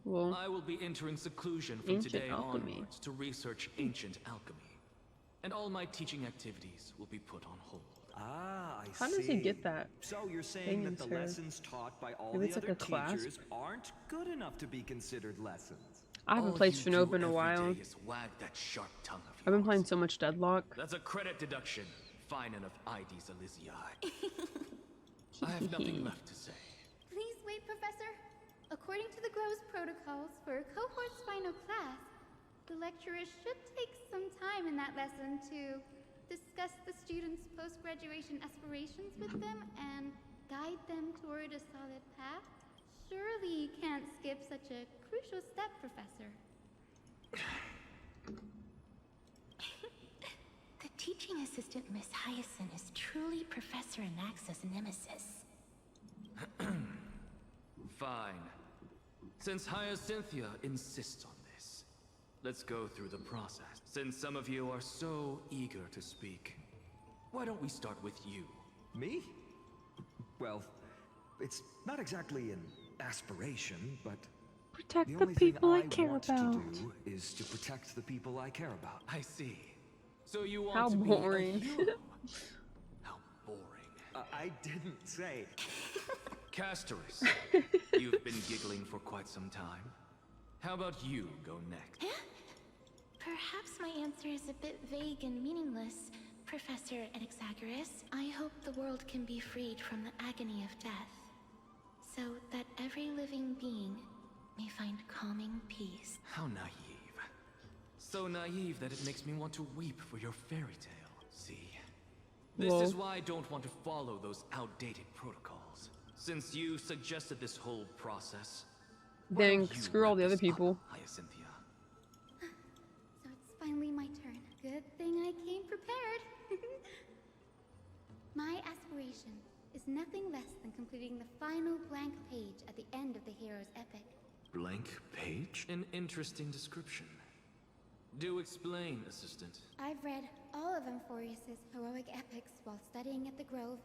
well, I will be entering seclusion from ancient today alchemy. onwards to research ancient alchemy. And all my teaching activities will be put on hold. Ah, I see. How does he get that? So you're saying thing that the in his hair? lessons taught by all Maybe the it's like other a class? teachers aren't good enough to be considered lessons. I haven't All played you do Shinobi in a every while. day is wag that sharp tongue of I've been yours. playing so much Deadlock. That's a credit deduction, fine enough IDs Elysiae. I have nothing left to say. Please wait, Professor. According to the Grove's protocols for a cohort's final class, the lecturer should take some time in that lesson to discuss the students' post-graduation aspirations with them and guide them toward a solid path. Surely you can't skip such a crucial step, Professor. The teaching assistant, Miss Hyacinth, is truly Professor Anaxa's nemesis. Fine. Since Hyacinthia insists on this, let's go through the process. Since some of you are so eager to speak, why don't we start with you? Me? Well, it's not exactly an aspiration, but Protect the the only thing people I I care want about. to do is to protect the people I care about. I see. So you want How to boring. be a hero? How boring. I didn't say. Castorus, you've been giggling for quite some time. How about you go next? Perhaps my answer is a bit vague and meaningless. Professor Anaxagoras. I hope the world can be freed from the agony of death, so that every living being may find calming peace. How naive. So naive that it makes me want to weep for your fairy tale. See? This is why I don't want to follow those outdated protocols. Since you suggested this whole process. Then screw all the other people. Hyacinthia. So it's finally my turn. Good thing I came prepared. My aspiration is nothing less than completing the final blank page at the end of the hero's epic. Blank page? An interesting description. Do explain, assistant. I've read all of Amphoreus' heroic epics while studying at the Grove,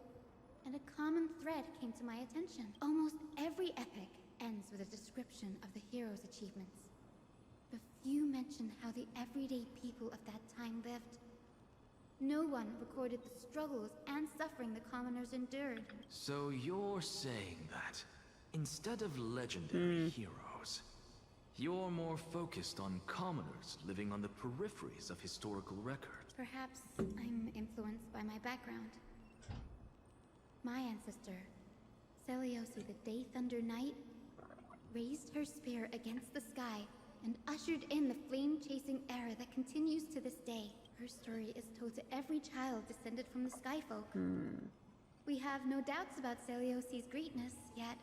and a common thread came to my attention. Almost every epic ends with a description of the hero's achievements. But few mention how the everyday people of that time lived. No one recorded the struggles and suffering the commoners endured. So you're saying that, instead of legendary heroes, you're more focused on commoners living on the peripheries of historical record. Perhaps I'm influenced by my background. My ancestor, Seliosi the Day Thunder Knight, raised her spear against the sky and ushered in the flame-chasing era that continues to this day. Her story is told to every child descended from the Skyfolk. We have no doubts about Celiosi's greatness, yet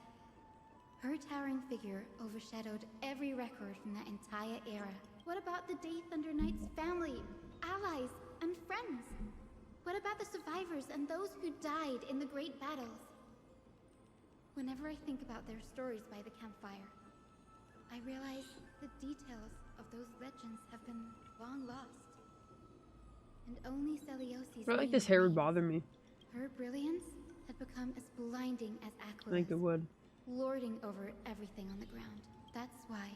her towering figure overshadowed every record from that entire era. What about the Day Thunder Knight's family, allies, and friends? What about the survivors and those who died in the great battles? Whenever I think about their stories by the campfire, I realize the details of those legends have been long lost. And only Celiosi's I feel like this hair would bother me. Her brilliance had become as blinding as I Aquila's, think it would. lording over everything on the ground. That's why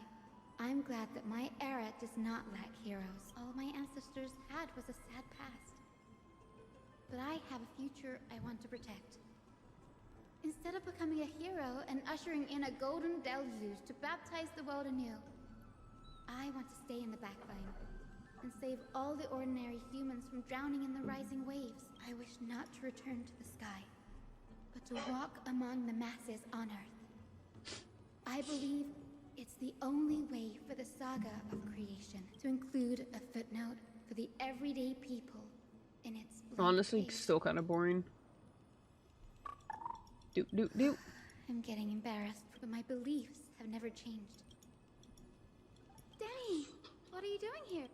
I'm glad that my era does not lack heroes. All my ancestors had was a sad past. But I have a future I want to protect. Instead of becoming a hero and ushering in a golden deluge to baptize the world anew, I want to stay in the backline and save all the ordinary humans from drowning in the rising waves. I wish not to return to the sky, but to walk among the masses on Earth. I believe it's the only way for the saga of creation to include a footnote for the everyday people in its Honestly, page. still kind of boring. Doop doop doop. I'm getting embarrassed, but my beliefs have never changed. Danny, what are you doing here?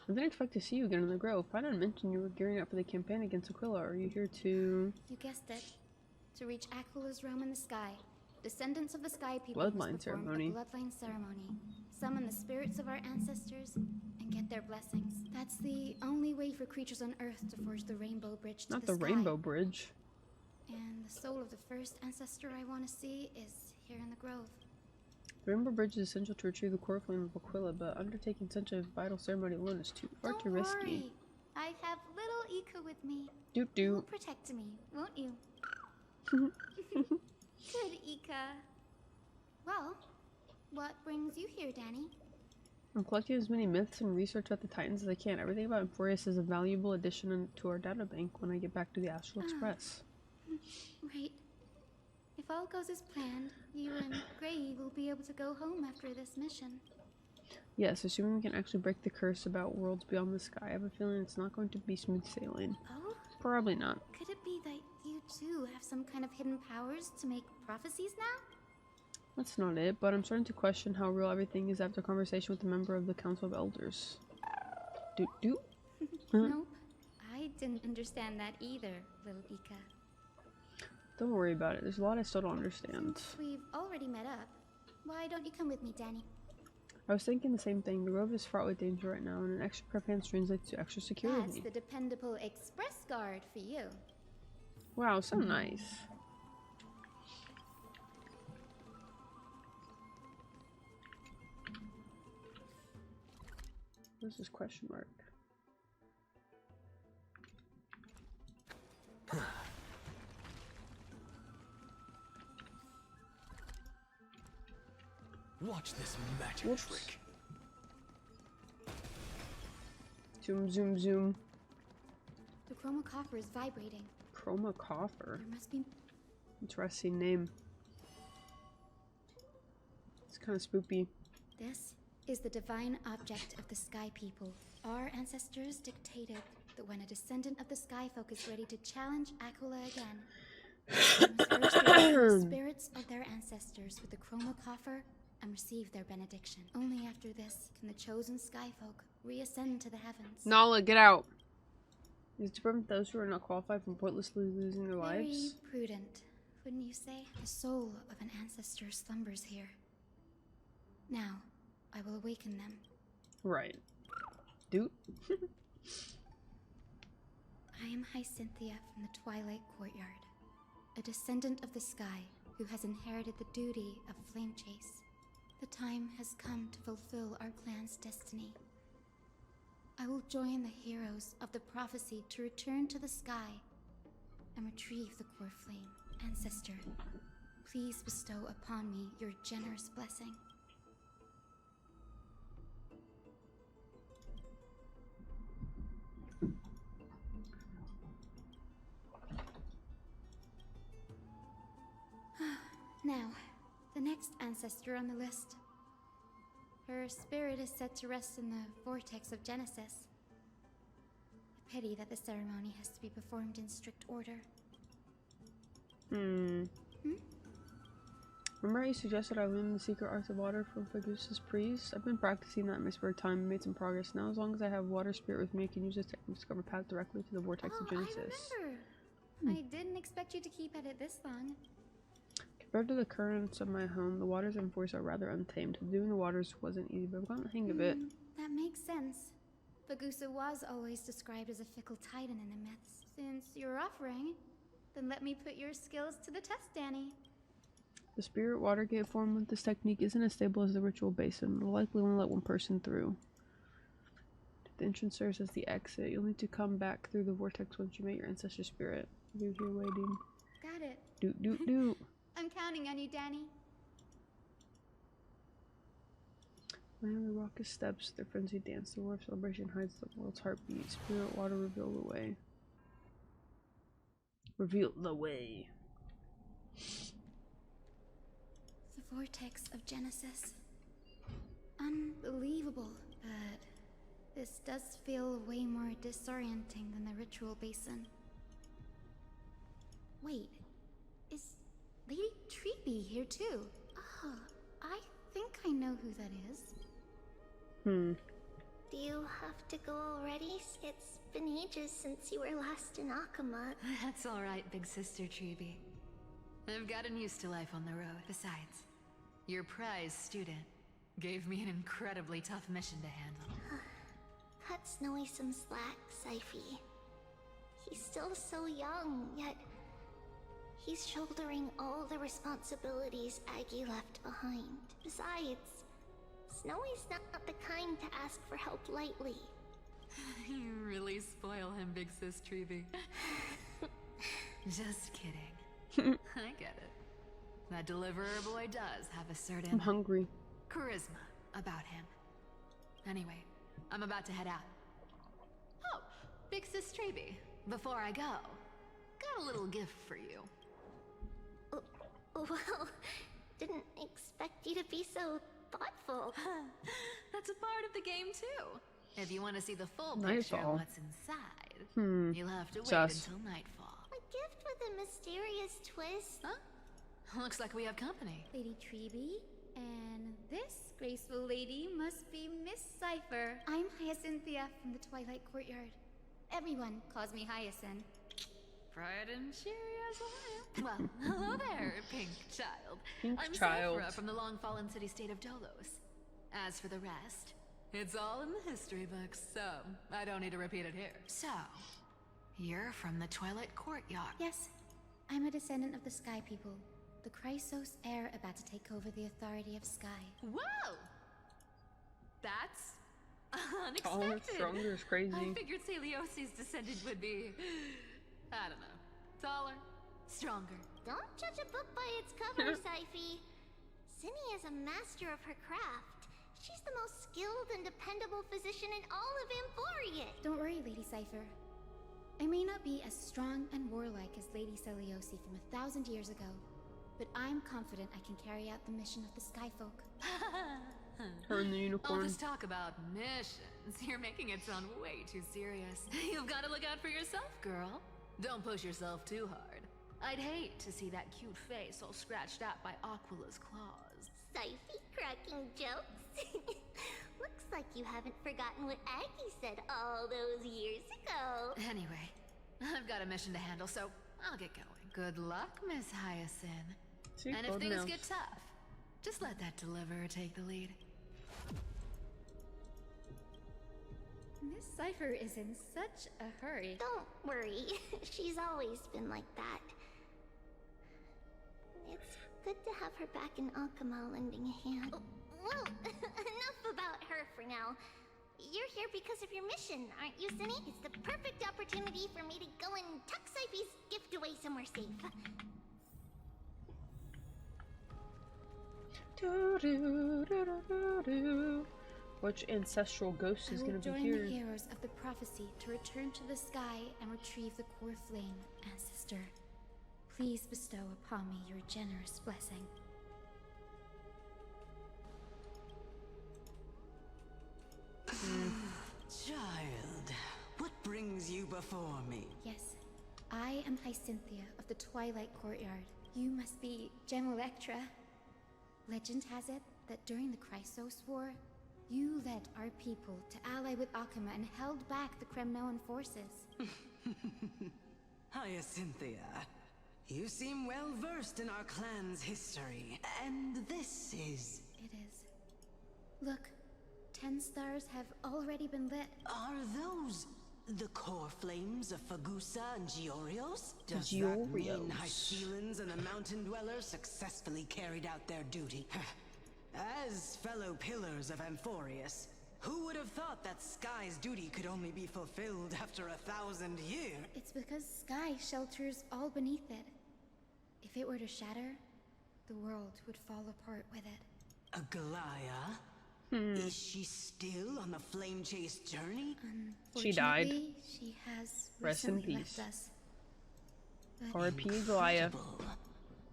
I didn't expect to see you again in the Grove. I didn't mention you were gearing up for the campaign against Aquila. Are you here to... You guessed it. To reach Aquila's realm in the sky, descendants of the Sky People Bloodline must perform ceremony. a bloodline ceremony, summon the spirits of our ancestors, and get their blessings. That's the only way for creatures on Earth to forge the Rainbow Bridge to Not the the sky. Rainbow Bridge. And the soul of the first ancestor I want to see is here in the Grove. The Rainbow Bridge is essential to retrieve the core flame of Aquila, but undertaking such a vital ceremony alone is far too risky. Worry. I have little Ika with me. Doot You'll doot. protect me, won't you? Good, Ika. Well, what brings you here, Danny? I'm collecting as many myths and research about the Titans as I can. Everything about Amphoreus is a valuable addition to our databank when I get back to the Astral Express. Right. If all goes as planned, you and Gray will be able to go home after this mission. Yes, assuming we can actually break the curse about worlds beyond the sky. I have a feeling it's not going to be smooth sailing. Oh? Probably not. Could it be that you too have some kind of hidden powers to make prophecies now? That's not it, but I'm starting to question how real everything is after conversation with a member of the Council of Elders. Doot doot. Nope. I didn't understand that either, little Ika. Don't worry about it. There's a lot I still don't understand. Since we've already met up, why don't you come with me, Danny? I was thinking the same thing. The Grove is fraught with danger right now, and an extra pair of hands translates to extra security. That's the dependable express guard for you. Wow, so nice. What's this question mark? Watch this magic Whoops. trick. Zoom, zoom, zoom. The chroma coffer is vibrating. Chroma coffer? There must be... Interesting name. It's kind of spoopy. This is the divine object of the Sky People. Our ancestors dictated that when a descendant of the Sky Folk is ready to challenge Aglaea again, they must first receive the spirits of their ancestors with the chroma coffer and receive their benediction. Only after this can the chosen Sky Folk reascend to the heavens. Nala, get out! Is it to prevent those who are not qualified from pointlessly losing their Very lives? prudent, wouldn't you say? The soul of an ancestor slumbers here. Now, I will awaken them. Right. Dude. I am Hyacinthia from the Twilight Courtyard, a descendant of the sky who has inherited the duty of flame chase. The time has come to fulfill our clan's destiny. I will join the heroes of the prophecy to return to the sky and retrieve the core flame. Ancestor, please bestow upon me your generous blessing. Now, the next ancestor on the list. Her spirit is set to rest in the vortex of Genesis. A pity that the ceremony has to be performed in strict order. Remember how you suggested I learn the secret arts of water from Bogus's priest? I've been practicing that in my spare time and made some progress. Now, as long as I have water spirit with me, I can use this to discover a path directly to the vortex of Genesis. I remember. I didn't expect you to keep at it this long. Compared to the currents of my home, the waters in Force are rather untamed. Doing the waters wasn't easy, but I've gotten the hang of it. That makes sense. Bogusa was always described as a fickle titan in the myths. Since you're offering, then let me put your skills to the test, Danny. The spirit water gate formed with this technique isn't as stable as the ritual basin. It'll likely only let one person through. The entrance serves as the exit. You'll need to come back through the vortex once you meet your ancestor spirit. You're here waiting. Got it. Doot doot doot. I'm counting on you, Danny. Behind the raucous steps, their frenzied dance, the war of celebration hides the world's heartbeat. Spirit water reveal the way. Reveal the way. The vortex of Genesis. Unbelievable, but this does feel way more disorienting than the ritual basin. Wait, is Lady Treeby here too? Oh, I think I know who that is. Do you have to go already? It's been ages since you were last in Akama. That's alright, big sister Treeby. I've gotten used to life on the road. Besides, your prize student gave me an incredibly tough mission to handle. Cut Snowy some slack, Syphie. He's still so young, yet he's shouldering all the responsibilities Aggie left behind. Besides, Snowy's not the kind to ask for help lightly. You really spoil him, big sis Treeby. Just kidding. I get it. That deliverer boy does have a certain... I'm hungry. ...charisma about him. Anyway, I'm about to head out. Oh, big sis Treeby, before I go, got a little gift for you. Well, didn't expect you to be so thoughtful. That's a part of the game too. If you want to see the full picture of what's inside, you'll have to wait until nightfall. A gift with a mysterious twist. Huh? Looks like we have company. Lady Treeby, and this graceful lady must be Miss Cypher. I'm Hyacinthia from the Twilight Courtyard. Everyone calls me Hyacinth. Bright and cheery as I am. Well, hello there, Pink Child. I'm Child. Cyphra from the long-fallen city-state of Dolos. As for the rest, it's all in the history books, so I don't need to repeat it here. So, you're from the Twilight Courtyard. Yes, I'm a descendant of the Sky People. The Chrysos heir about to take over the authority of Sky. Whoa! That's unexpected. Taller, stronger is crazy. I figured Celiosi's descendant would be, I don't know, taller, stronger. Don't judge a book by its cover, Syphie. Zinni is a master of her craft. She's the most skilled and dependable physician in all of Amphoreus. Don't worry, Lady Cypher. I may not be as strong and warlike as Lady Celiosi from 1,000 years ago, but I'm confident I can carry out the mission of the Skyfolk. Her in the All unicorn. this talk about missions, you're making it sound way too serious. You've got to look out for yourself, girl. Don't push yourself too hard. I'd hate to see that cute face all scratched out by Aquila's claws. Syphie cracking jokes? Looks like you haven't forgotten what Aggie said all those years ago. Anyway, I've got a mission to handle, so I'll get going. Good luck, Miss Hyacinth. See, And if golden things elves. get tough, just let that deliverer take the lead. Miss Cypher is in such a hurry. Don't worry, she's always been like that. It's good to have her back in Alchema lending a hand. Well, enough about her for now. You're here because of your mission, aren't you, Cindy? It's the perfect opportunity for me to go and tuck Syphie's gift away somewhere safe. Which ancestral ghost is I gonna will be join here? the heroes of the prophecy to return to the sky and retrieve the core flame, ancestor. Please bestow upon me your generous blessing. Child, what brings you before me? Yes, I am Hyacinthia of the Twilight Courtyard. You must be Gem Electra. Legend has it that during the Chrysos War, you led our people to ally with Alchema and held back the Kremnoan forces. Hyacinthia, you seem well versed in our clan's history, and this is... It is. Look, 10 stars have already been lit. Are those the core flames of Fagusa and Giorios? Does that mean Hycelans and the Mountain Dwellers successfully carried out their duty? As fellow pillars of Amphoreus, who would have thought that Sky's duty could only be fulfilled after 1,000 years? It's because Sky shelters all beneath it. If it were to shatter, the world would fall apart with it. Aglaea? Is she still on the flame chase journey? She died. Unfortunately, she has Rest in recently peace. left us. R.I.P. Aglaea.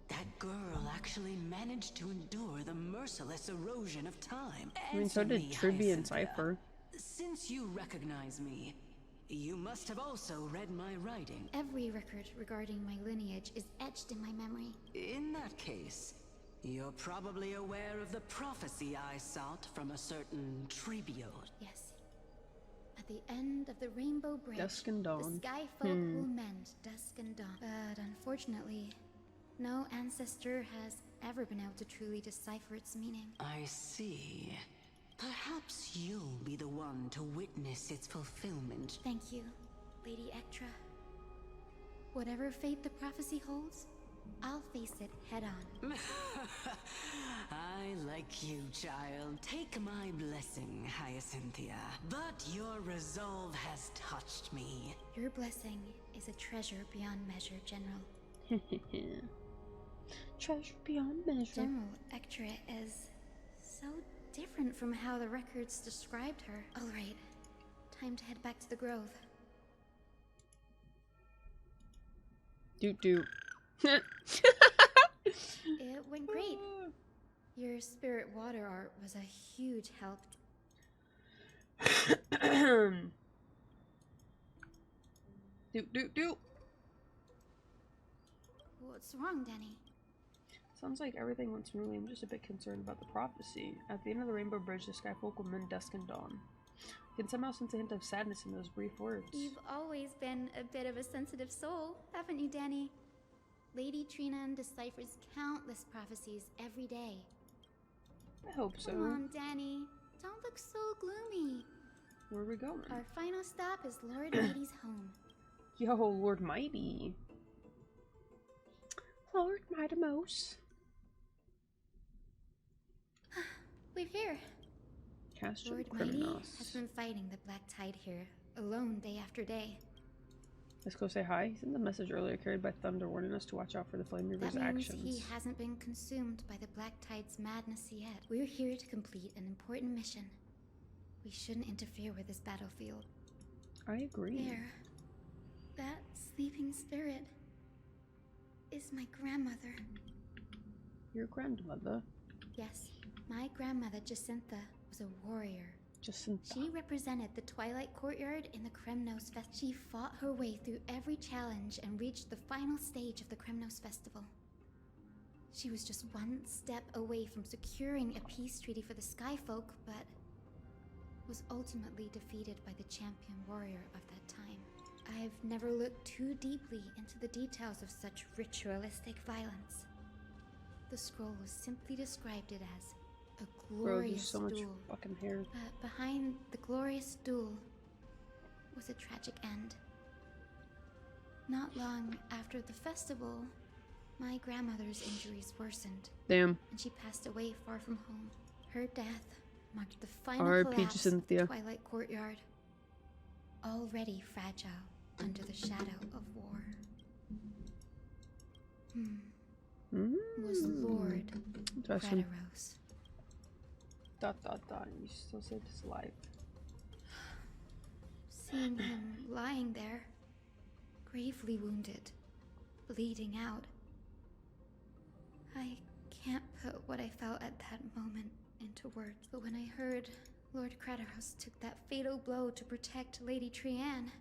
That girl actually managed to endure the merciless erosion of time. I mean, so did Tribby and Cypher. Since you recognize me, you must have also read my writing. Every record regarding my lineage is etched in my memory. In that case, you're probably aware of the prophecy I sought from a certain Tribute. Yes. At the end of the Rainbow Bridge, Dusk and dawn. the Sky Folk will mend dusk and dawn. But unfortunately, no ancestor has ever been able to truly decipher its meaning. I see. Perhaps you'll be the one to witness its fulfillment. Thank you, Lady Ectra. Whatever fate the prophecy holds, I'll face it head on. I like you, child. Take my blessing, Hyacinthia. But your resolve has touched me. Your blessing is a treasure beyond measure, General. Treasure beyond measure. General Ectra is so different from how the records described her. Alright, time to head back to the Grove. Doot doot. It went great. Your spirit water art was a huge help. Doot doot doot. What's wrong, Danny? Sounds like everything went smoothly. I'm just a bit concerned about the prophecy. At the end of the Rainbow Bridge, the Skyfolk will mend dusk and dawn. I can somehow sense a hint of sadness in those brief words. You've always been a bit of a sensitive soul, haven't you, Danny? Lady Trinan deciphers countless prophecies every day. I hope so. Come on, Danny. Don't look so gloomy. Where are we going? Our final stop is Lord Mighty's home. Yo, Lord Mighty. Lord Mighty-Mose. We're here. Castro Lord Mighty Criminals. has been fighting the Black Tide here, alone day after day. Let's go say hi. He sent the message earlier carried by Thunder warning us to watch out for the Flame Reaper's That means actions. he hasn't been consumed by the Black Tide's madness yet. We're here to complete an important mission. We shouldn't interfere with this battlefield. I agree. There. That sleeping spirit is my grandmother. Your grandmother? Yes, my grandmother Jacintha was a warrior. Jacintha. She represented the Twilight Courtyard in the Kremnos Fest. She fought her way through every challenge and reached the final stage of the Kremnos Festival. She was just one step away from securing a peace treaty for the Skyfolk, but was ultimately defeated by the champion warrior of that time. I've never looked too deeply into the details of such ritualistic violence. The scroll simply described it as a glorious so much duel. fucking hair. But behind the glorious duel was a tragic end. Not long after the festival, my grandmother's injuries worsened. Damn. And she passed away far from home. Her death marked the final R.I.P. collapse of the Jacintha. Twilight Courtyard, already fragile under the shadow of war. Was Lord Interesting. Crederos. ... You still saved his life. Seeing him lying there, gravely wounded, bleeding out, I can't put what I felt at that moment into words. But when I heard Lord Crederos took that fatal blow to protect Lady Trianne,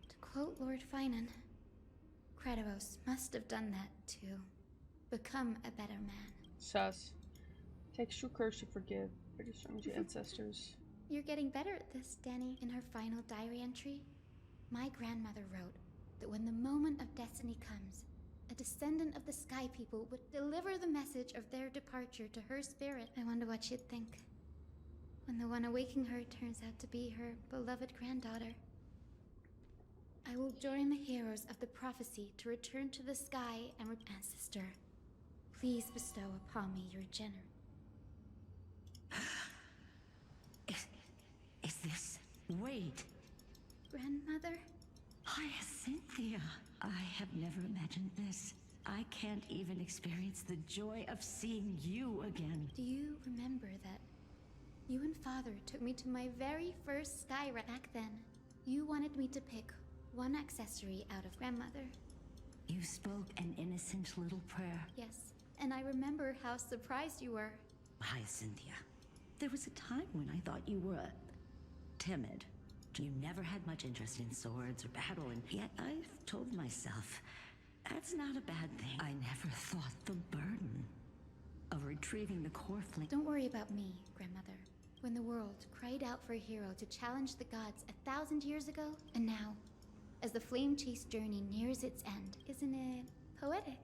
to quote Lord Finan, Crederos must have done that to become a better man. Sus. Takes true courage to forgive. Pretty strong as your ancestors. You're getting better at this, Danny. In her final diary entry, my grandmother wrote that when the moment of destiny comes, a descendant of the Sky People would deliver the message of their departure to her spirit. I wonder what she'd think when the one awaking her turns out to be her beloved granddaughter. I will join the heroes of the prophecy to return to the sky and ancestor. Please bestow upon me your generous. Is this... Wait. Grandmother? Hyacinthia. I have never imagined this. I can't even experience the joy of seeing you again. Do you remember that you and Father took me to my very first sky ride back then? You wanted me to pick one accessory out of Grandmother. You spoke an innocent little prayer. Yes, and I remember how surprised you were. Hyacinthia, there was a time when I thought you were timid. You never had much interest in swords or battle, and yet I've told myself, that's not a bad thing. I never thought the burden of retrieving the core flame. Don't worry about me, Grandmother. When the world cried out for a hero to challenge the gods 1,000 years ago, and now, as the flame chase journey nears its end, isn't it poetic?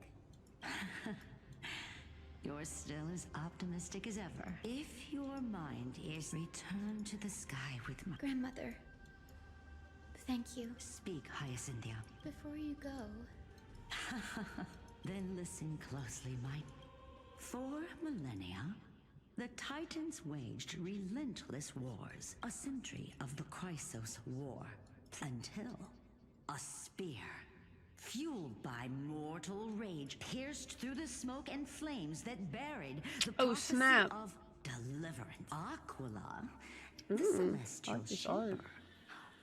You're still as optimistic as ever. If your mind is returned to the sky with my... Grandmother, thank you. Speak, Hyacinthia. Before you go... Then listen closely, my... For millennia, the Titans waged relentless wars, a century of the Chrysos War, until a spear, fueled by mortal rage, pierced through the smoke and flames that buried the prophecy of deliverance. Aquila, the celestial shaper,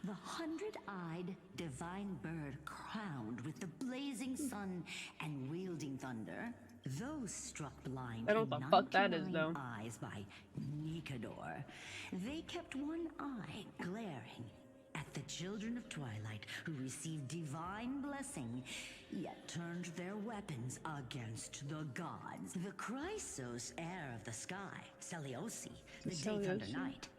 the 100-eyed divine bird crowned with the blazing sun and wielding thunder, those struck blind I don't know what the fuck that is, though. eyes by Nikador, they kept one eye glaring at the children of Twilight who received divine blessing, yet turned their weapons against the gods. The Chrysos heir of the sky, Celiosi, the Day Thunder Knight,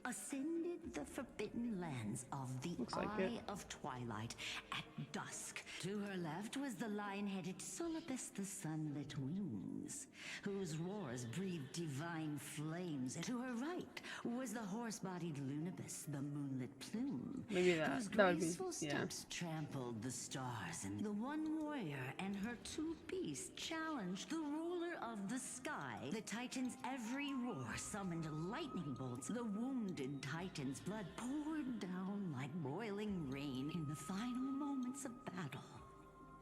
ascended the forbidden lands of the Eye of Twilight at dusk. To her left was the lion-headed Solipus the Sunlit Wings, whose roars breathed divine flames. And to her right was the horse-bodied Lunibus, the Moonlit Plume, Maybe whose that would be, graceful steps trampled the stars. And the one warrior and her two beasts challenged the ruler of the sky. The Titan's every roar summoned lightning bolts. The wounded Titan's blood poured down like boiling rain in the final moments of battle.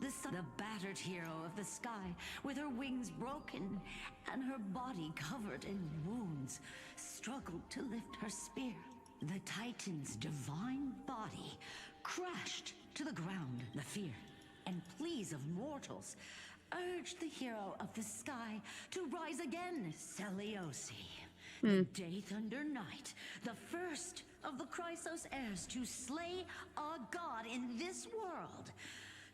The battered hero of the sky, with her wings broken and her body covered in wounds, struggled to lift her spear. The Titan's divine body crashed to the ground. The fear and pleas of mortals urged the hero of the sky to rise again, Celiosi. The Day Thunder Knight, the first of the Chrysos heirs to slay a god in this world,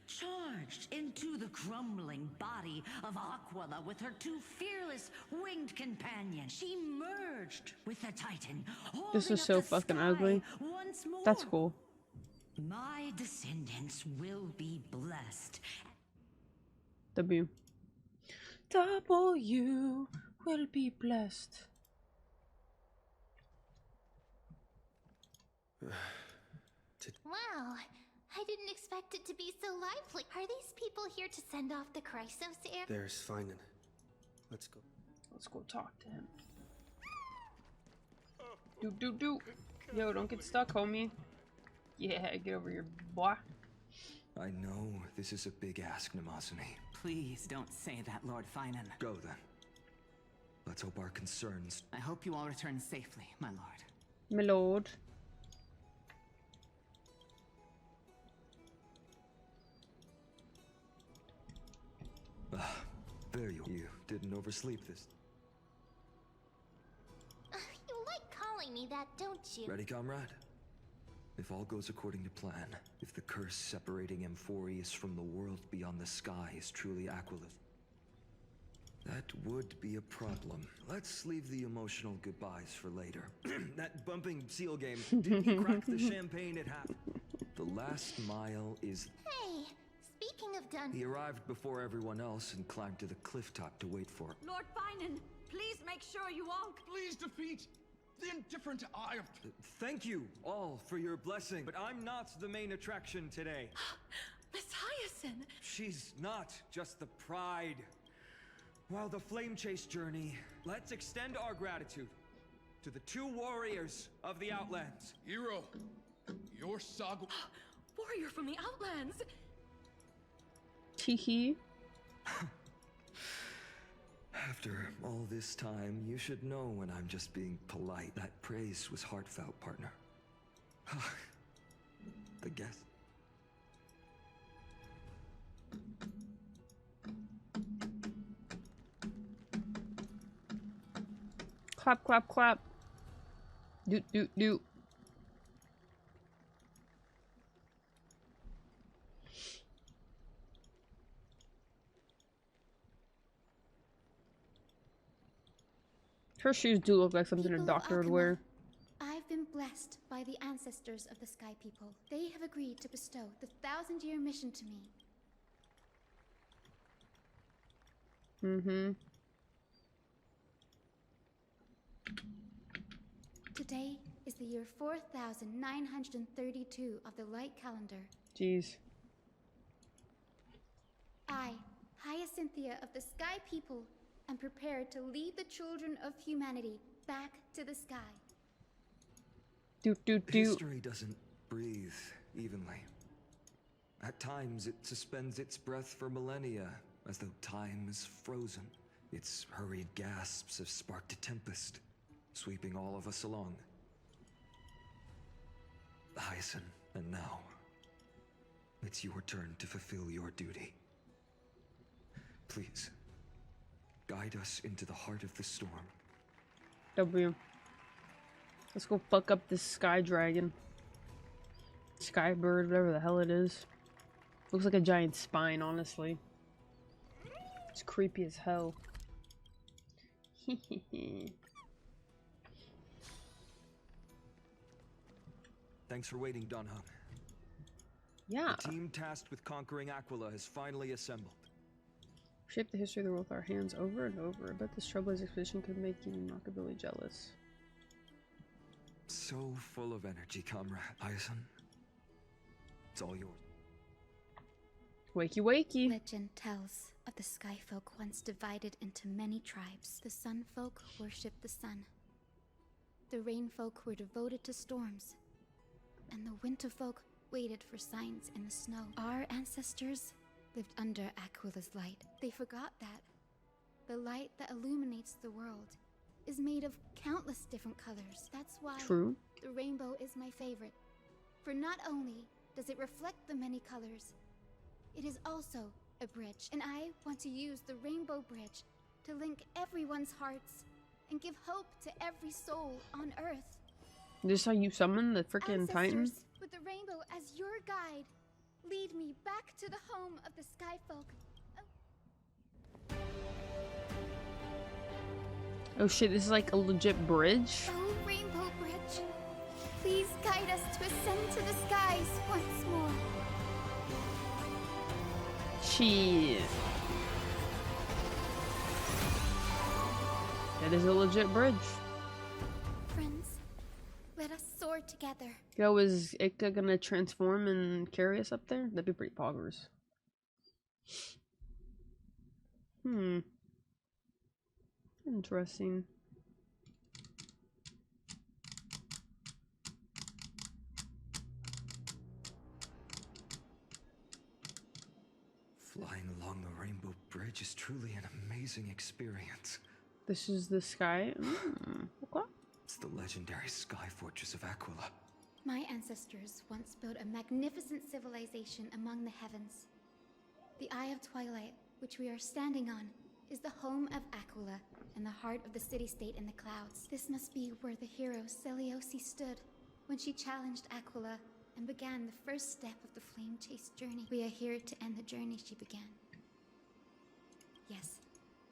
charged into the crumbling body of Aquila with her two fearless winged companions. She merged with the Titan. This is so fucking ugly. Once more. That's cool. My descendants will be blessed. W. W will be blessed. Wow, I didn't expect it to be so lively. Are these people here to send off the Chrysos heir? There's Finan. Let's go. Let's go talk to him. Do. Yo, don't get stuck, homie. Yeah, get over here, boy. I know this is a big ask, Namazani. Please don't say that, Lord Finan. Go then. Let's hope our concerns... I hope you all return safely, my lord. My lord. There you didn't oversleep this. You like calling me that, don't you? Ready, comrade? If all goes according to plan, if the curse separating Amphoreus from the world beyond the sky is truly Aquila's, that would be a problem. Let's leave the emotional goodbyes for later. That bumping seal game, didn't he crack the champagne at half? The last mile is... Hey, speaking of done... He arrived before everyone else and climbed to the cliff top to wait for it. Lord Finan, please make sure you all... Please defeat the indifferent eye of... Thank you all for your blessing, but I'm not the main attraction today. Miss Hyacinth! She's not just the pride. While the flame chase journey, let's extend our gratitude to the two warriors of the Outlands. Hero, your saga... Warrior from the Outlands! Teehee. After all this time, you should know when I'm just being polite. That praise was heartfelt, partner. The guest. Clap, clap, clap. Doot. Her shoes do look like something a doctor would wear. I've been blessed by the ancestors of the Sky People. They have agreed to bestow the 1,000-year mission to me. Today is the year 4,932 of the light calendar. Jeez. I, Hyacinthia of the Sky People, am prepared to lead the children of humanity back to the sky. Doot. History doesn't breathe evenly. At times, it suspends its breath for millennia, as though time is frozen. Its hurried gasps have sparked a tempest, sweeping all of us along. Hyacinth, and now, it's your turn to fulfill your duty. Please, guide us into the heart of the storm. W. Let's go fuck up this sky dragon. Sky bird, whatever the hell it is. Looks like a giant spine, honestly. It's creepy as hell. Thanks for waiting, Donhung. Yeah. The team tasked with conquering Aquila has finally assembled. Shape the history of the world with our hands over and over. I bet this Trailblazer expedition could make even Rockabilly jealous. So full of energy, comrade. Hyacinth, it's all yours. Wakey. Legend tells of the Sky Folk once divided into many tribes. The Sun Folk worshipped the sun. The Rain Folk were devoted to storms. And the Winter Folk waited for signs in the snow. Our ancestors lived under Aquila's light. They forgot that the light that illuminates the world is made of countless different colors. That's why True. The rainbow is my favorite. For not only does it reflect the many colors. It is also a bridge, and I want to use the Rainbow Bridge to link everyone's hearts and give hope to every soul on Earth. This is how you summon the frickin' Titan? Ancestors, with the rainbow as your guide, lead me back to the home of the Skyfolk. Oh shit, this is like a legit bridge? Oh, Rainbow Bridge, please guide us to ascend to the skies once more. Shit. That is a legit bridge. Friends, let us soar together. Yo, is Ika gonna transform and carry us up there? That'd be pretty poggers. Interesting. Flying along the Rainbow Bridge is truly an amazing experience. This is the sky? Okay. It's the legendary sky fortress of Aquila. My ancestors once built a magnificent civilization among the heavens. The Eye of Twilight, which we are standing on, is the home of Aquila and the heart of the city-state in the clouds. This must be where the hero Seliosi stood when she challenged Aquila and began the first step of the flame chase journey. We are here to end the journey she began. Yes,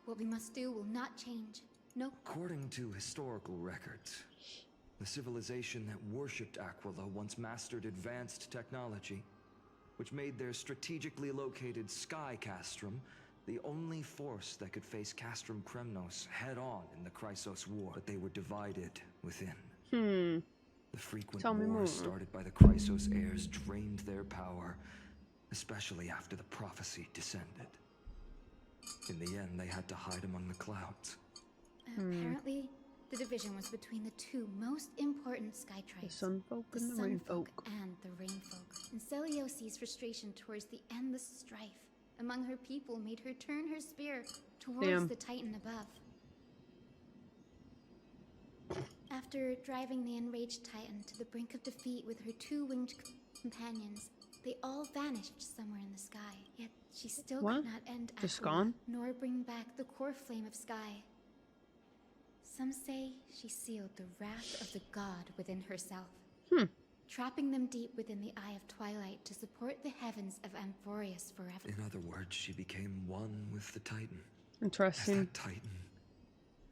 what we must do will not change. No. According to historical records, the civilization that worshipped Aquila once mastered advanced technology, which made their strategically located sky castrum the only force that could face Castrum Kremnos head-on in the Chrysos War, but they were divided within. The frequent wars started by the Chrysos heirs drained their power, especially after the prophecy descended. In the end, they had to hide among the clouds. Apparently, the division was between the two most important sky tribes. The Sunfolk the and the Sunfolk Rainfolk. and the Rainfolk. And Seliosi's frustration towards the endless strife among her people made her turn her spear towards the Titan above. After driving the enraged Titan to the brink of defeat with her two winged companions, they all vanished somewhere in the sky. Yet she still could not end Just Aquila, gone? nor bring back the core flame of sky. Some say she sealed the wrath of the god within herself, trapping them deep within the Eye of Twilight to support the heavens of Amphoreus forever. In other words, she became one with the Titan. Interesting. Has that Titan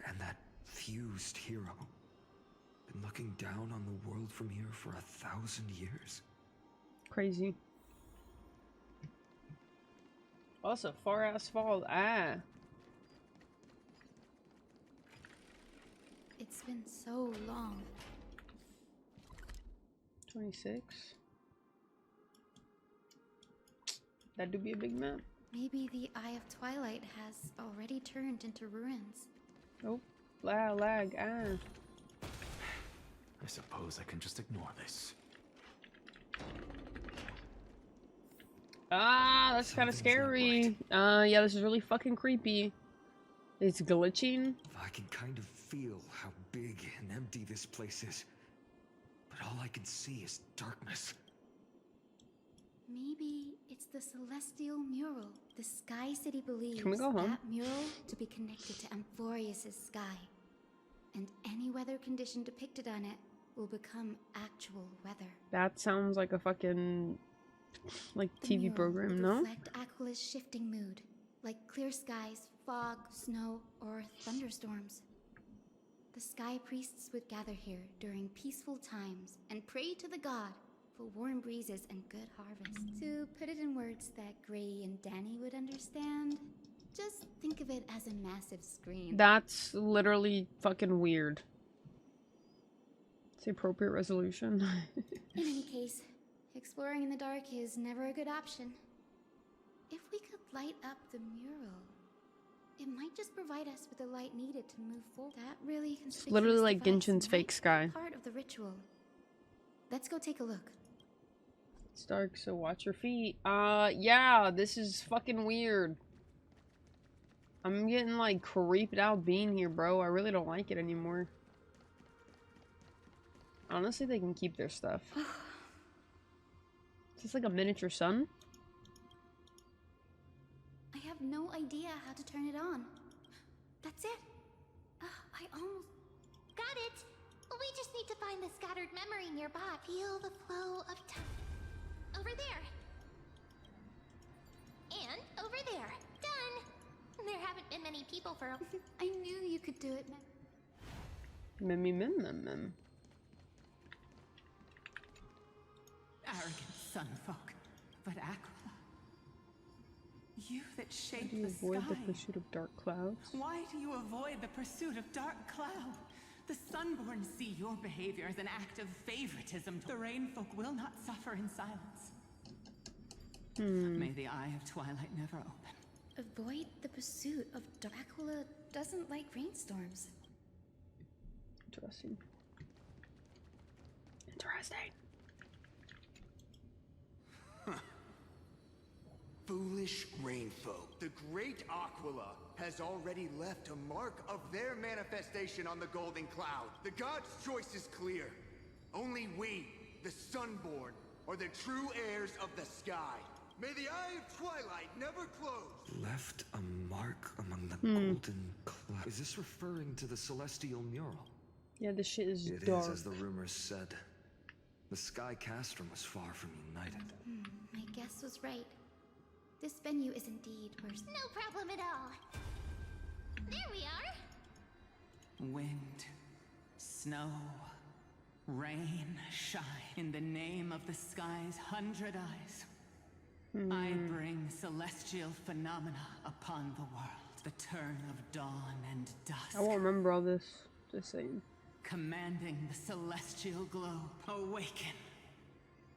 and that fused hero been looking down on the world from here for 1,000 years? Crazy. Also, far ass fall. It's been so long. 26. That'd be a big map. Maybe the Eye of Twilight has already turned into ruins. Oh, lag. I suppose I can just ignore this. That's kind of scary. Yeah, this is really fucking creepy. It's glitching. I can kind of feel how big and empty this place is. But all I can see is darkness. Maybe it's the celestial mural. The Sky City believes Can we go home? that mural to be connected to Amphoreus' sky. And any weather condition depicted on it will become actual weather. That sounds like a fucking like The TV mural program, will no? reflect Aquila's shifting mood, like clear skies, fog, snow, or thunderstorms. The sky priests would gather here during peaceful times and pray to the god for warm breezes and good harvest. To put it in words that Gray and Danny would understand, just think of it as a massive screen. That's literally fucking weird. It's the appropriate resolution. In any case, exploring in the dark is never a good option. If we could light up the mural, it might just provide us with the light needed to move forward. That really It's literally like conspicuous Genshin's device fake might sky. be part of the ritual. Let's go take a look. It's dark, so watch your feet. Yeah, this is fucking weird. I'm getting like creeped out being here, bro. I really don't like it anymore. Honestly, they can keep their stuff. Is this like a miniature sun? I have no idea how to turn it on. That's it. I almost... Got it! We just need to find the scattered memory nearby. Feel the flow of time. Over there. And over there. Done! There haven't been many people for a... I knew you could do it, Mem. Arrogant sunfolk, but Aquila, you that shaped do you the avoid sky. the pursuit of dark clouds? Why do you avoid the pursuit of dark cloud? The Sunborn see your behavior as an act of favoritism. The Rainfolk will not suffer in silence. May the eye of Twilight never open. Avoid the pursuit of Aquila doesn't like rainstorms. Interesting. Foolish rainfolk. The great Aquila has already left a mark of their manifestation on the Golden Cloud. The gods' choice is clear. Only we, the Sunborn, are the true heirs of the sky. May the eye of Twilight never close. Left a mark among the Golden Cloud. Is this referring to the celestial mural? Yeah, this shit is It dark. is, as the rumors said. The Sky Castrum was far from united. My guess was right. This venue is indeed worse. No problem at all. There we are. Wind, snow, rain, shine. In the name of the sky's 100 eyes, I bring celestial phenomena upon the world. The turn of dawn and dusk. I won't remember all this. Just saying. Commanding the celestial globe. Awaken.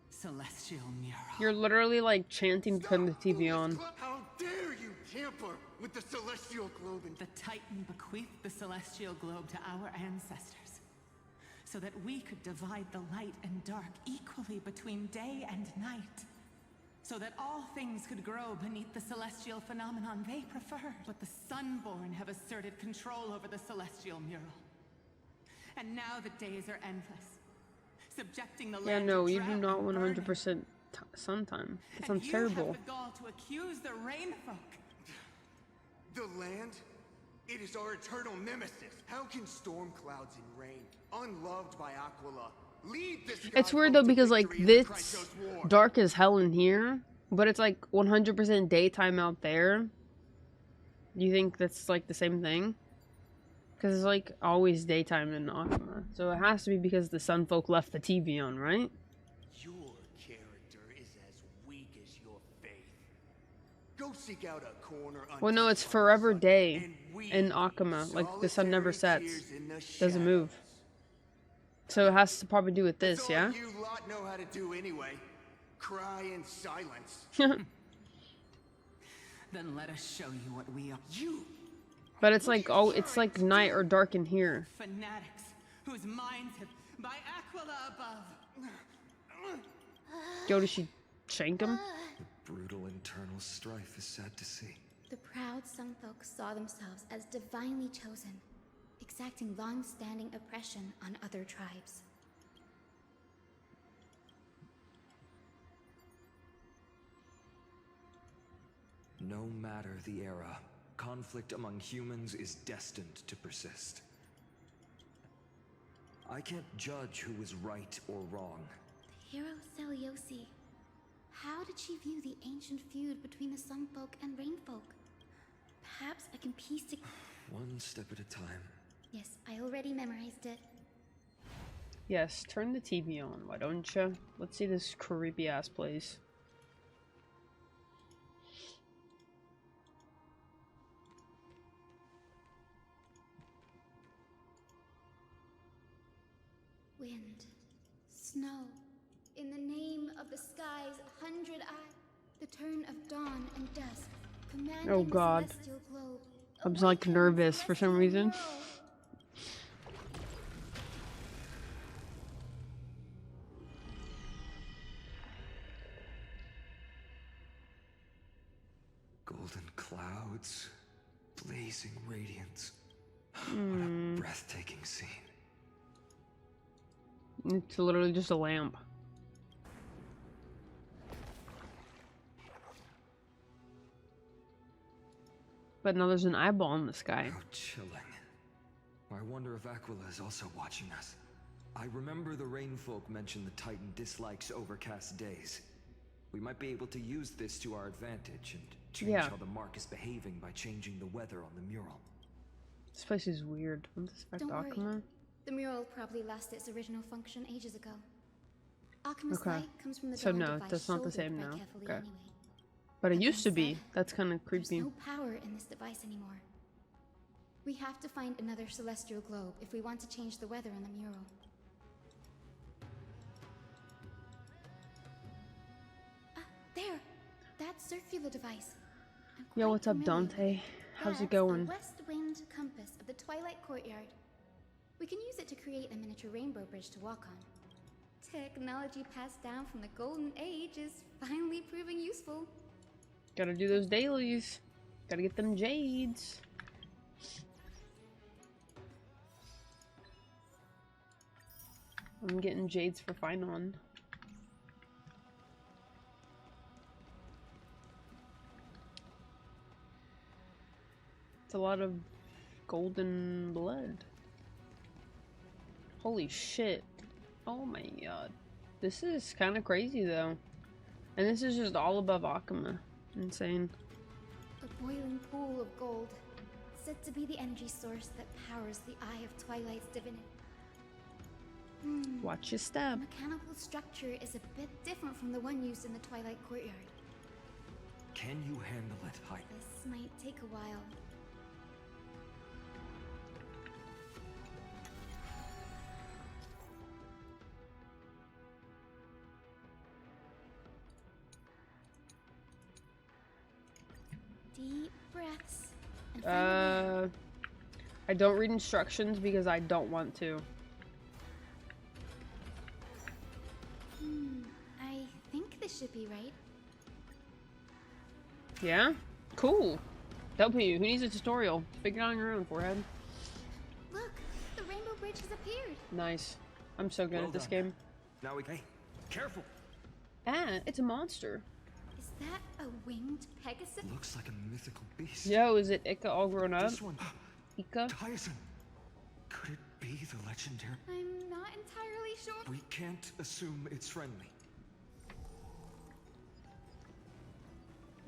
Celestial mural. You're literally like chanting to turn the TV on. How dare you tamper with the celestial globe? The Titan bequeathed the celestial globe to our ancestors, so that we could divide the light and dark equally between day and night, so that all things could grow beneath the celestial phenomenon they preferred. But the Sunborn have asserted control over the celestial mural, and now the days are endless. Subjecting the land no, to you do drought not and 100% sun time. That sounds and terrible. You have the gall to accuse the Rainfolk. The land? It is our eternal nemesis. How can storm clouds and rain, unloved by Aquila, lead this It's weird though because like this dark as hell in here, but it's like 100% daytime out there. Do you think that's like the same thing? Because it's like always daytime in Akuma. So it has to be because the Sunfolk left the TV on, right? Your character is as weak as your faith. Go seek out a corner. Well, no, it's forever day in Akuma. Like the sun never sets, doesn't move. So it has to probably do with this, yeah? You lot know how to do anyway. Cry in silence. Then let us show you what we are. You. But it's like it's like night or dark in here. Fanatics whose minds have by Aquila above. Yo, did she shank him? The brutal internal strife is sad to see. The proud Sunfolk saw themselves as divinely chosen, exacting long-standing oppression on other tribes. No matter the era, conflict among humans is destined to persist. I can't judge who was right or wrong. The hero Seliosi. How did she view the ancient feud between the Sunfolk and Rainfolk? Perhaps I can piece it. One step at a time. Yes, I already memorized it. Yes, turn the TV on, why don't you? Let's see this creepy ass place. Wind, snow, in the name of the sky's 100 eyes, the turn of dawn and dusk, commanding Oh God. the celestial globe. I'm just like nervous for some reason. Golden clouds, blazing radiance. What a breathtaking scene. It's literally just a lamp. But now there's an eyeball in the sky. How chilling. I wonder if Aquila is also watching us. I remember the Rainfolk mentioned the Titan dislikes overcast days. We might be able to use this to our advantage and change how the mark is behaving by changing the weather on the mural. This place is weird. Won't this affect Akuma? The mural probably lost its original function ages ago. Akuma's light comes from the so dawn no, device that's not the same shouldered by now. Kefali Okay. anyway. But it That used to being be. said, That's kind of creepy. There's no power in this device anymore. We have to find another celestial globe if we want to change the weather on the mural. There! That circular device. Yo, what's up, Dante? How's it going? The west wind compass of the Twilight Courtyard. We can use it to create a miniature rainbow bridge to walk on. Technology passed down from the Golden Age is finally proving useful. Gotta do those dailies. Gotta get them jades. I'm getting jades for Finon. It's a lot of golden blood. Holy shit. Oh my god. This is kind of crazy though. And this is just all above Akuma. Insane. A boiling pool of gold, said to be the energy source that powers the Eye of Twilight's divinity. Watch your step. The mechanical structure is a bit different from the one used in the Twilight Courtyard. Can you handle it, Hyde? This might take a while. Deep breaths. And I don't read instructions because I don't want to. I think this should be right. Yeah? Cool. W, who needs a tutorial? Figure it out on your own, forehead. Look, the rainbow bridge has appeared. Nice. I'm so good at this game. Now we hey, careful. Ah, it's a monster. Is that a winged Pegasus? Looks like a mythical beast. Yo, is it Ika all grown up? This one. Ika? Tyson. Could it be the legendary? I'm not entirely sure. We can't assume it's friendly.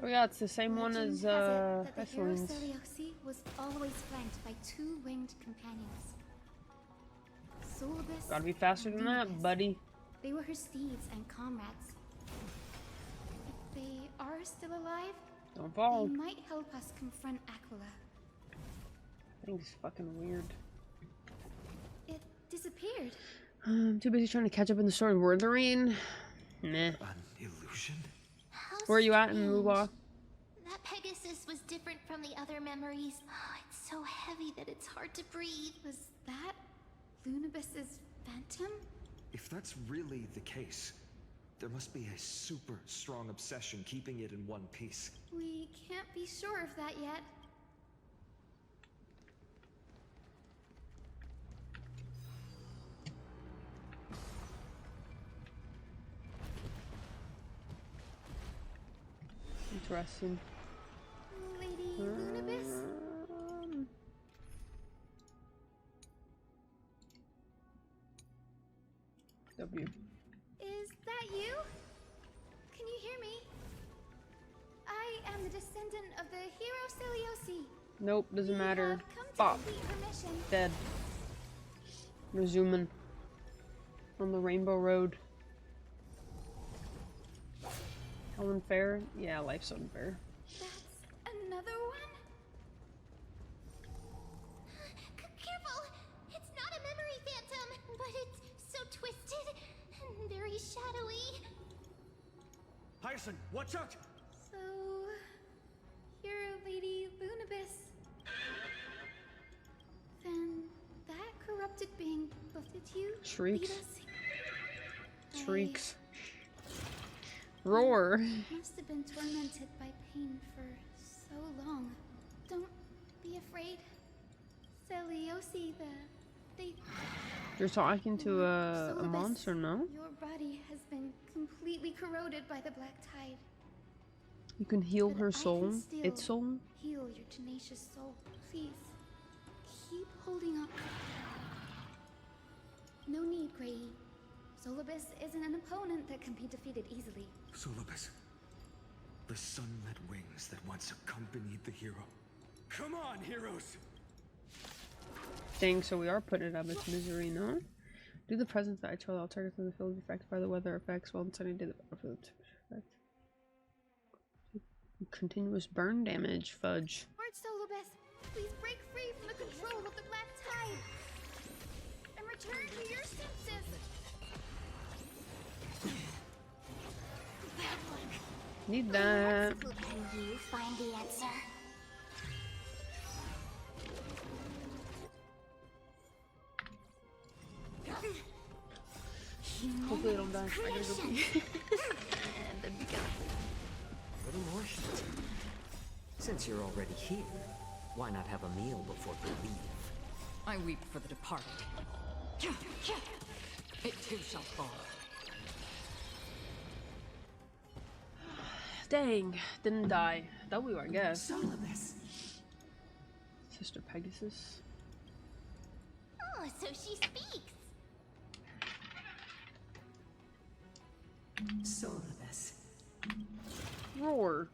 Oh yeah, it's the same one as that the hero Iceland's. Seliosi was always flanked by two winged companions. Solbus Gotta be faster than that, and buddy. They were her steeds and comrades. If they are still alive, Don't fall. they might help us confront Aquila. Thing's fucking weird. It disappeared. I'm too busy trying to catch up in the story. We're in the rain. Nah. An illusion? Where are you at in Mubah? That Pegasus was different from the other memories. Oh, it's so heavy that it's hard to breathe. Was that Lunabis's phantom? If that's really the case, there must be a super strong obsession keeping it in one piece. We can't be sure of that yet. Interesting. Lady Lunabis? W. Is that you? Can you hear me? I am the descendant of the hero Seliosi. Nope, doesn't matter. Have come to Bop. complete her mission. Dead. Resuming. On the Rainbow Road. How unfair? Yeah, life's unfair. That's another one? Careful! It's not a memory phantom, but it's so twisted and very shadowy. Hyacinth, watch out! So, you're Lady Lunabis. Then that corrupted being buffeted you? Shrieks. lead us? Shrieks. Roar. Must have been tormented by pain for so long. Don't be afraid. Seliosi, You're talking to a Solibus, monster, no? Your body has been completely corroded by the black tide. You can heal her soul. Still Its soul. heal your tenacious soul. Please, keep holding on. No need, Grey. Solibus isn't an opponent that can be defeated easily. Solibus, the sunlit wings that once accompanied the hero. Come on, heroes! Dang, so we are putting it out of its misery, no? Do the presence that I chose alternative in the field affected by the weather effects while on sunny day the battlefield effect. Continuous burn damage, fudge. Lord Solibus, please break free from the control of the black tide and return to your senses. Need that. Can you find the answer? Hopefully I don't die. I gotta go pee. And then we go. Little more shit. Since you're already here, why not have a meal before you leave? I weep for the departed. It too shall fall. Dang, didn't die. W, I guess. Solibus. Sister Pegasus. Oh, so she speaks. Solibus. Roar.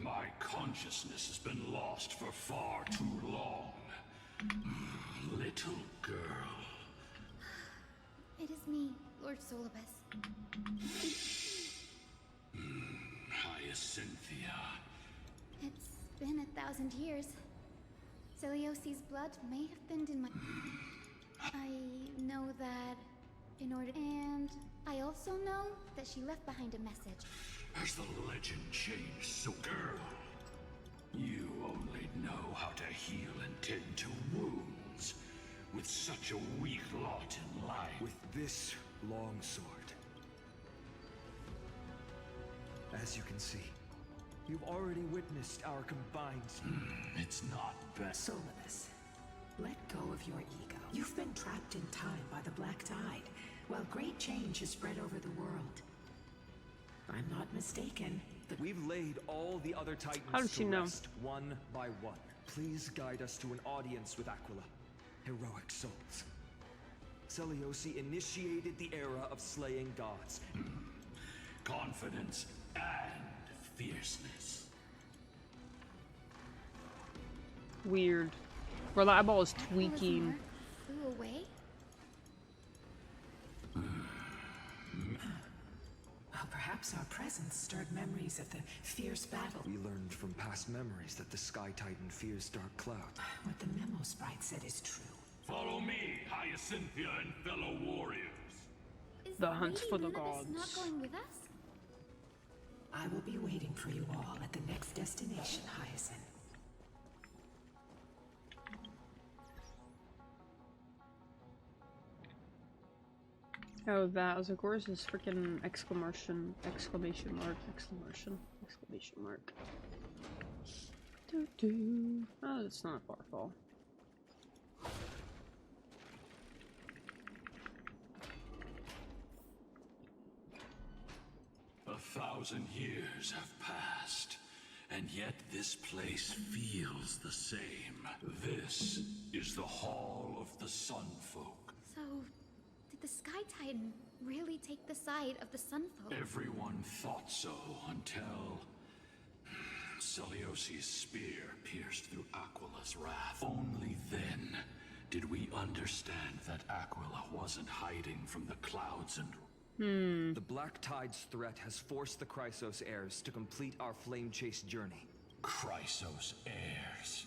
My consciousness has been lost for far too long. Little girl. It is me, Lord Solibus. Hyacinthia. It's been 1,000 years. Celiosi's blood may have thinned in my... I know that in order... And I also know that she left behind a message. Has the legend changed, so girl? You only know how to heal and tend to wounds. With such a weak lot in life. With this long sword. As you can see, you've already witnessed our combined... It's not best. Solibus, let go of your ego. You've been trapped in time by the Black Tide, while great change has spread over the world. I'm not mistaken, but we've laid all the other titans How does she know? rest one by one. Please guide us to an audience with Aquila. Heroic souls. Celiosi initiated the era of slaying gods. Confidence and fierceness. Weird. Bro, that eyeball is tweaking. Flew away? well, perhaps our presence stirred memories of the fierce battle. We learned from past memories that the Sky Titan fears dark clouds. What the memo sprite said is true. Follow me, Hyacinthia and fellow warriors. Is The hunt Lady for the Lunabus gods. not going with us? I will be waiting for you all at the next destination, Hyacinth. Oh, that was like, where's this freaking exclamation mark. Doo doo. Oh, it's not a far fall. A 1,000 years have passed, and yet this place feels the same. This is the Hall of the Sunfolk. So, did the Sky Titan really take the side of the Sunfolk? Everyone thought so until Celiosi's spear pierced through Aquila's wrath. Only then did we understand that Aquila wasn't hiding from the clouds and... The Black Tide's threat has forced the Chrysos heirs to complete our flame chase journey. Chrysos heirs.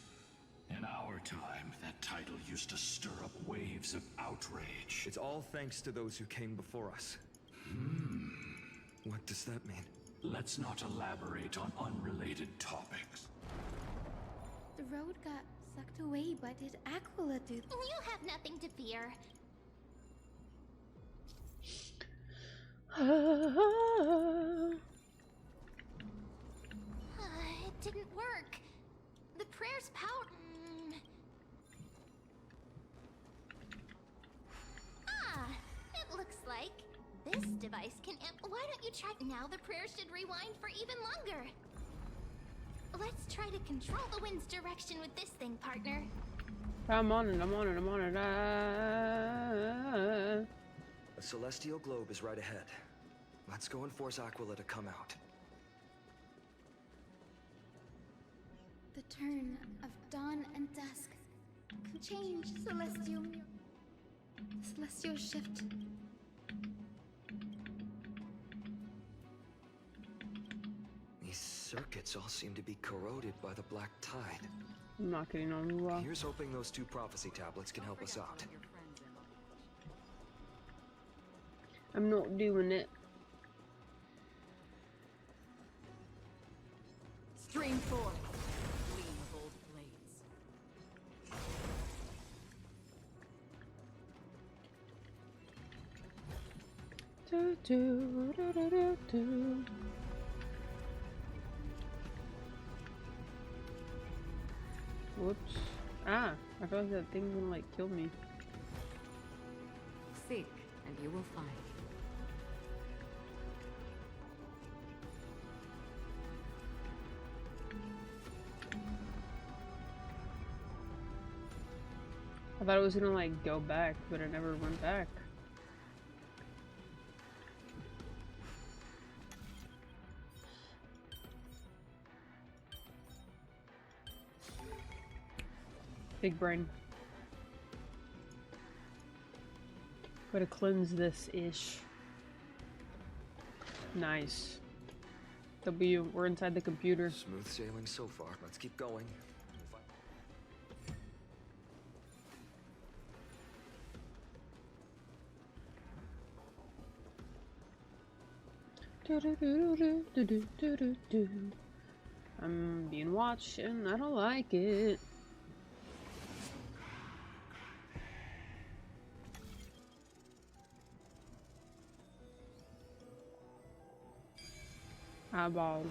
In our time, that title used to stir up waves of outrage. It's all thanks to those who came before us. What does that mean? Let's not elaborate on unrelated topics. The road got sucked away, but did Aquila do... You have nothing to fear. It didn't work. The prayer's power... Ah, it looks like this this device can why don't you try now? The prayer should rewind for even longer. Let's try to control the wind's direction with this thing, partner. I'm on it, I'm on it, I'm on it. A celestial globe is right ahead. Let's go and force Aquila to come out. The turn of dawn and dusk can change celestial shift. These circuits all seem to be corroded by the black tide. I'm not getting on the wall. Here's hoping those 2 prophecy tablets can help us out. I'm not doing it. Stream forth. Gleam of old blades. Whoops. Ah, I felt like that thing was gonna like kill me. Seek, and you will find. I thought it was gonna like go back, but it never went back. Big brain. Gotta cleanse this ish. Nice. W, we're inside the computer. Smooth sailing so far. Let's keep going. I'm being watched and I don't like it. Eyeball.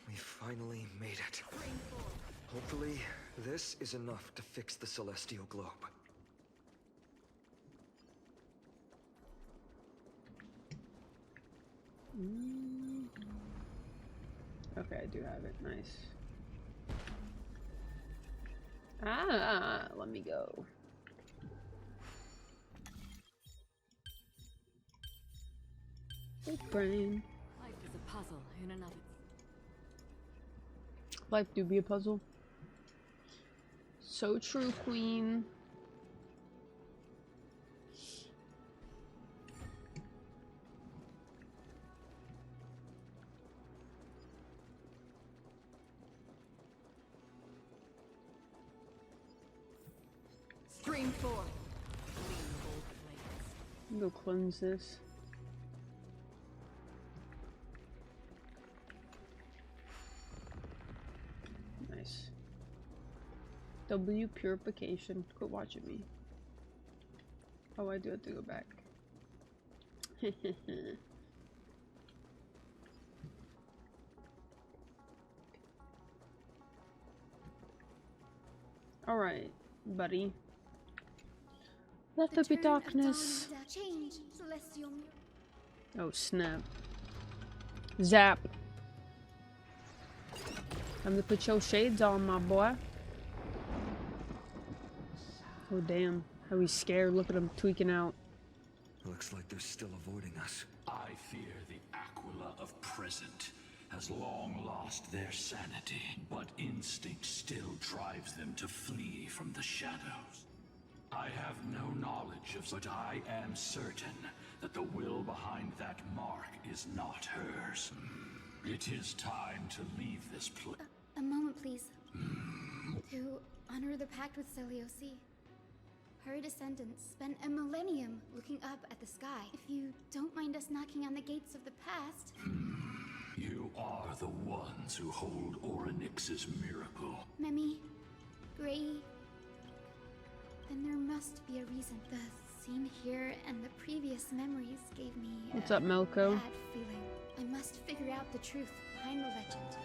We finally made it. Hopefully, this is enough to fix the celestial globe. Okay, I do have it. Nice. Ah, let me go. Big brain. Life is a puzzle in and of itself. Life do be a puzzle. So true, queen. Stream forth. Gleam of old blades. Go cleanse this. Nice. W purification. Quit watching me. Oh, I do have to go back. Alright, buddy. Let there be darkness. Change, celestial. Oh, snap. Zap. Time to put your shades on, my boy. Oh, damn. How he's scared. Look at him tweaking out. Looks like they're still avoiding us. I fear the Aquila of present has long lost their sanity, but instinct still drives them to flee from the shadows. I have no knowledge of, but I am certain that the will behind that mark is not hers. It is time to leave this place. A moment, please. To honor the pact with Seliosi. Her descendants spent a millennium looking up at the sky. If you don't mind us knocking on the gates of the past... You are the ones who hold Orynyx's miracle. Memi, Gray... Then there must be a reason. The scene here and the previous memories gave me What's up, Melko? bad feeling. I must figure out the truth behind the legend.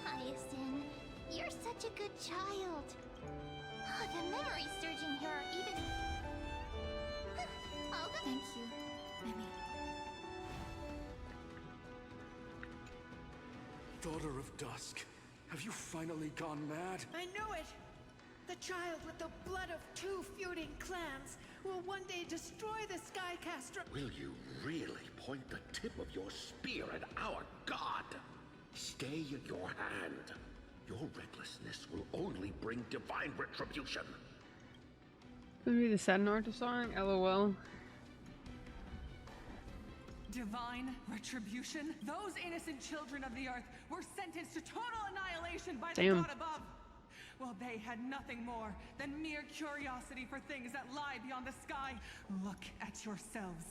Hyacinth, you're such a good child. Oh, the memories surging here are even... Oh, thank you, Mimi. Daughter of Dusk, have you finally gone mad? I knew it! The child with the blood of two feuding clans will one day destroy the Skycaster. Will you really point the tip of your spear at our god? Stay your hand. Your recklessness will only bring divine retribution. Could be the Satin Artist song? LOL. Divine retribution? Those innocent children of the earth were sentenced to total annihilation by the god above. Well, they had nothing more than mere curiosity for things that lie beyond the sky. Look at yourselves.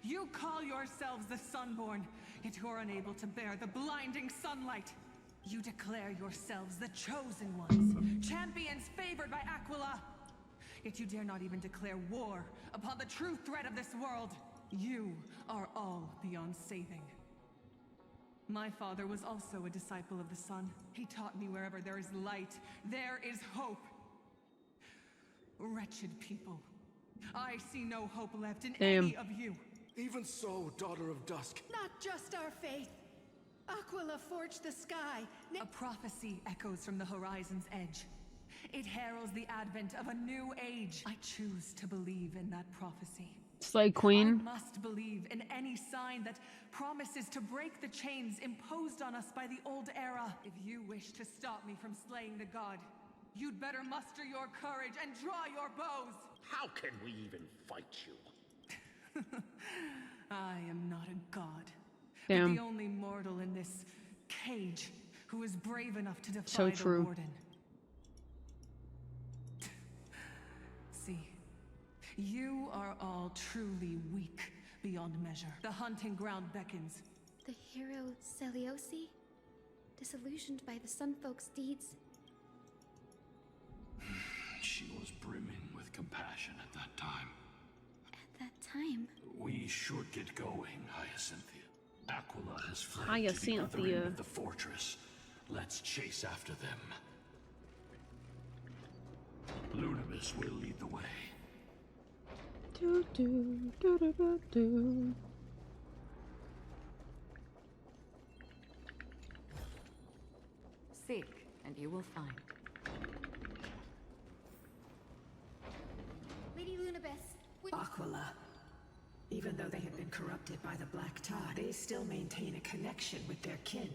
You call yourselves the Sunborn, yet you're unable to bear the blinding sunlight. You declare yourselves the chosen ones, champions favored by Aquila. Yet you dare not even declare war upon the true threat of this world. You are all beyond saving. My father was also a disciple of the sun. He taught me wherever there is light, there is hope. Wretched people. I see no hope left in any of you. Even so, Daughter of Dusk. Not just our faith. Aquila forged the sky. A prophecy echoes from the horizon's edge. It heralds the advent of a new age. I choose to believe in that prophecy. Slay Queen. I must believe in any sign that promises to break the chains imposed on us by the old era. If you wish to stop me from slaying the god, you'd better muster your courage and draw your bows. How can we even fight you? I am not a god. Damn. But the only mortal in this cage who is brave enough to defy So true. the warden. See, you are all truly weak beyond measure. The hunting ground beckons. The hero Seliosi? Disillusioned by the Sunfolk's deeds? She was brimming with compassion at that time. At that time? We should get going, Hyacinthia. Aquila has fled to Hyacinthia. the other end of the fortress. Let's chase after them. Lunibus will lead the way. Do, do, do, do, do, do. Seek, and you will find. Lady Lunibus, Aquila. Even though they have been corrupted by the Black Tide, they still maintain a connection with their kin.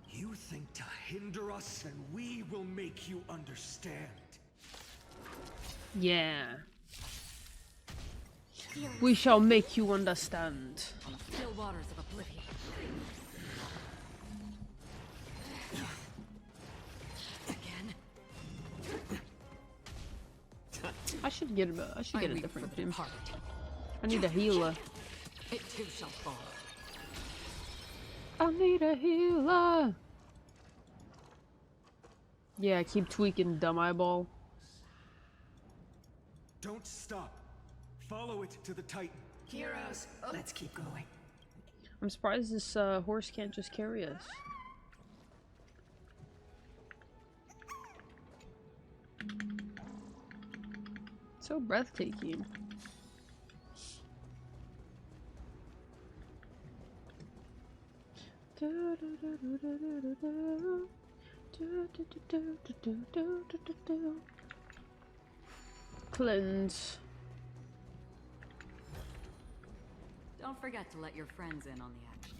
You think to hinder us, and we will make you understand. Yeah. We shall make you understand. On the still waters of oblivion. I should get a different gym. I need a healer. It too shall fall. I need a healer. Yeah, keep tweaking, dumb eyeball. Don't stop. Follow it to the Titan. Heroes, let's keep going. I'm surprised this horse can't just carry us. So breathtaking. Cleanse. Don't forget to let your friends in on the action.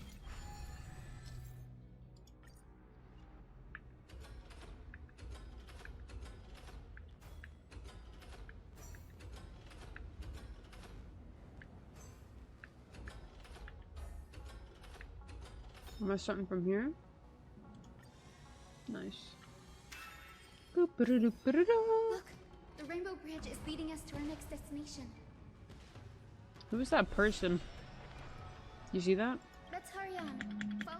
Am I starting from here? Nice. Look, the Rainbow Bridge is leading us to our next destination. Who is that person? You see that? Let's hurry on. Follow?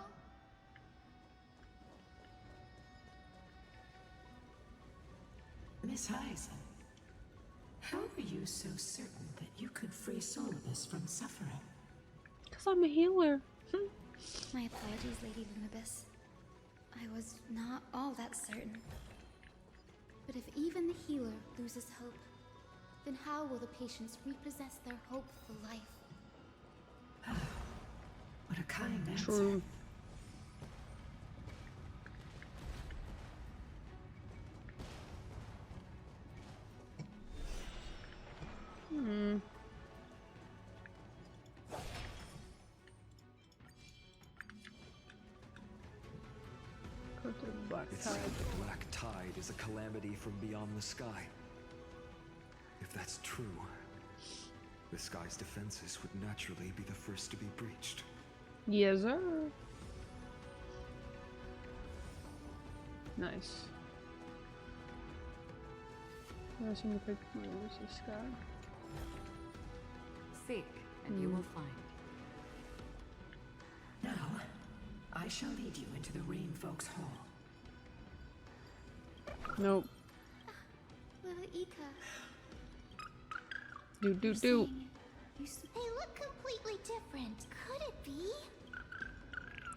Miss Hyson, how are you so certain that you could free Solibus from suffering? Because I'm a healer. My apologies, Lady Lunibus. I was not all that certain. But if even the healer loses hope, then how will the patients repossess their hope for life? What a kind answer. True. Go to the black It's tide. said the black tide is a calamity from beyond the sky. If that's true, the sky's defenses would naturally be the first to be breached. Yes, sir. Nice. There's some pictures of the sky. Seek, and you will find. Now, I shall lead you into the Rain Folks Hall. Nope. Little Ika. Do. They look completely different. Could it be?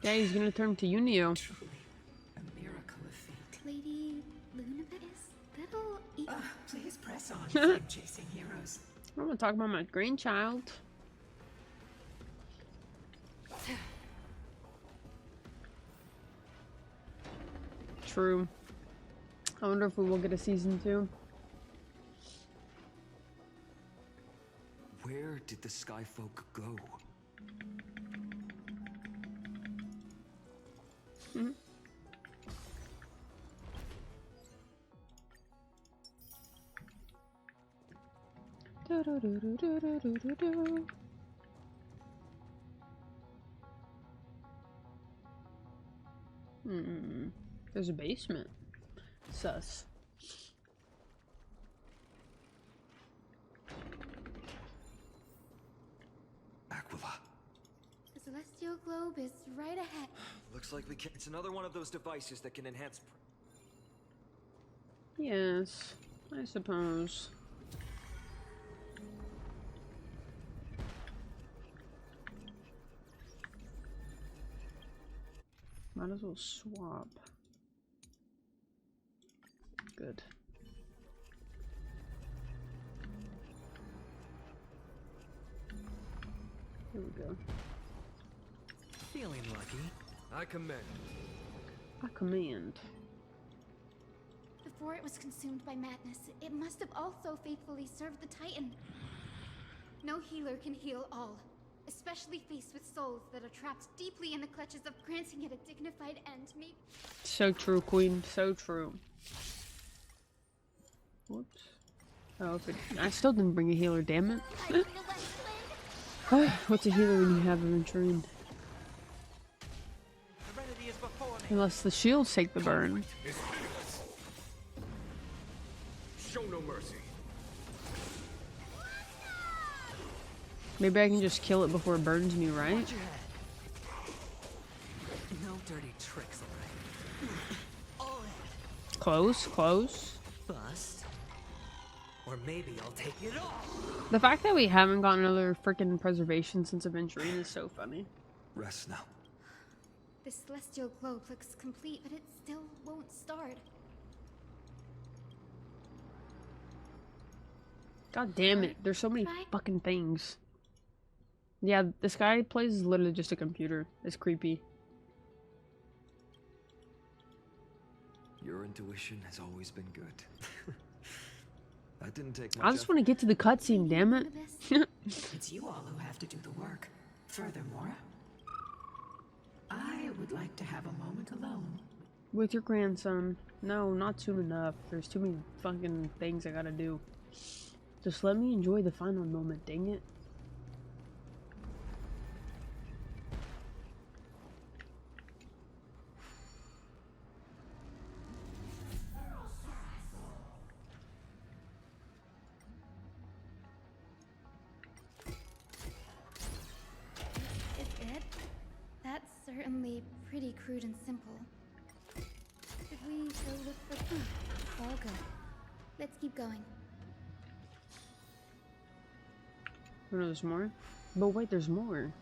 Yeah, he's gonna turn to Unio. A miracle of fate. Lady Lunibus? Little Ika. Please press on, flame-chasing heroes. I'm gonna talk about my grandchild. True. I wonder if we will get a season 2. Where did the Sky Folk go? There's a basement. Sus. Aquila. The celestial globe is right ahead. Looks like we can. It's another one of those devices that can enhance. Yes, I suppose. Might as well swap. Good. Here we go. Feeling lucky. I commend. I command. Before it was consumed by madness, it must have also faithfully served the Titan. No healer can heal all, especially faced with souls that are trapped deeply in the clutches of granting it a dignified end. So true, Queen. So true. Whoops. Oh, if it, I still didn't bring a healer, damn it. What's a healer when you have him trained? Unless the shields take the burn. Show no mercy. Maybe I can just kill it before it burns me, right? No dirty tricks, alright? Close, close. Bust. Or maybe I'll take it all. The fact that we haven't gotten another freaking preservation since Adventuring is so funny. Rest now. The celestial globe looks complete, but it still won't start. God damn it, there's so many fucking things. Yeah, this guy plays is literally just a computer. It's creepy. Your intuition has always been good. That didn't take much. I just want to get to the cutscene, damn it. It's you all who have to do the work. Furthermore, I would like to have a moment alone. With your grandson. No, not soon enough. There's too many fucking things I gotta do. Just let me enjoy the final moment, dang it. Is it? That's certainly pretty crude and simple. Should we go look for... All good. Let's keep going. Oh, no, there's more? But wait, there's more.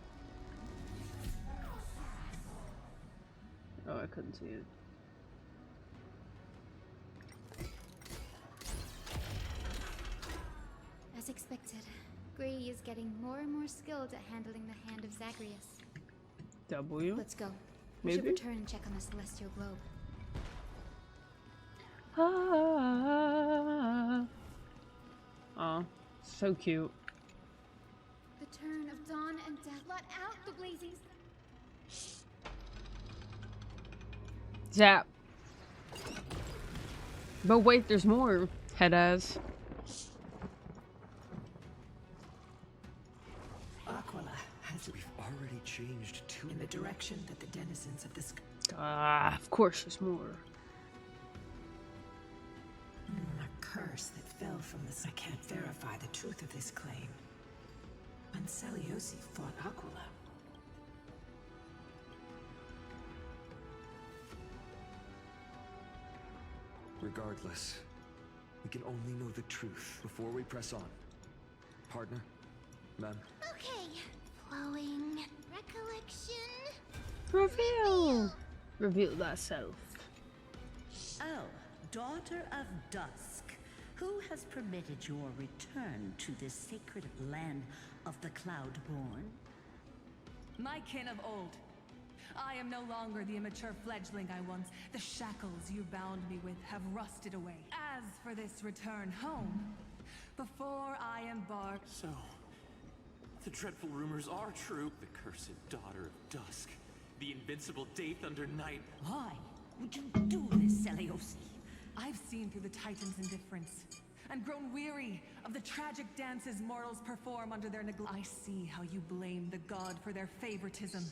Oh, I couldn't see it. As expected, Gray is getting more and more skilled at handling the hand of Zagreus. W? Let's go. We should return and check on the celestial globe. Ah. Oh, so cute. The turn of dawn and death. Blot out the blazing. Zap. But wait, there's more. Head ass. Aquila has We've already changed to in the direction that the denizens of this. Ah, of course there's more. A curse that fell from this. I can't verify the truth of this claim. When Seliosi fought Aquila. Regardless, we can only know the truth before we press on. Partner, ma'am. Okay, flowing recollection. Reveal! Reveal thyself. Oh, daughter of dusk, who has permitted your return to this sacred land of the Cloudborn? My kin of old. I am no longer the immature fledgling I once. The shackles you bound me with have rusted away. As for this return home, before I embark... So, the dreadful rumors are true. The cursed daughter of dusk. The invincible Day Thunder Knight. Why would you do this, Seliosi? I've seen through the Titan's indifference, and grown weary of the tragic dances mortals perform under their neglect. I see how you blame the god for their favoritism,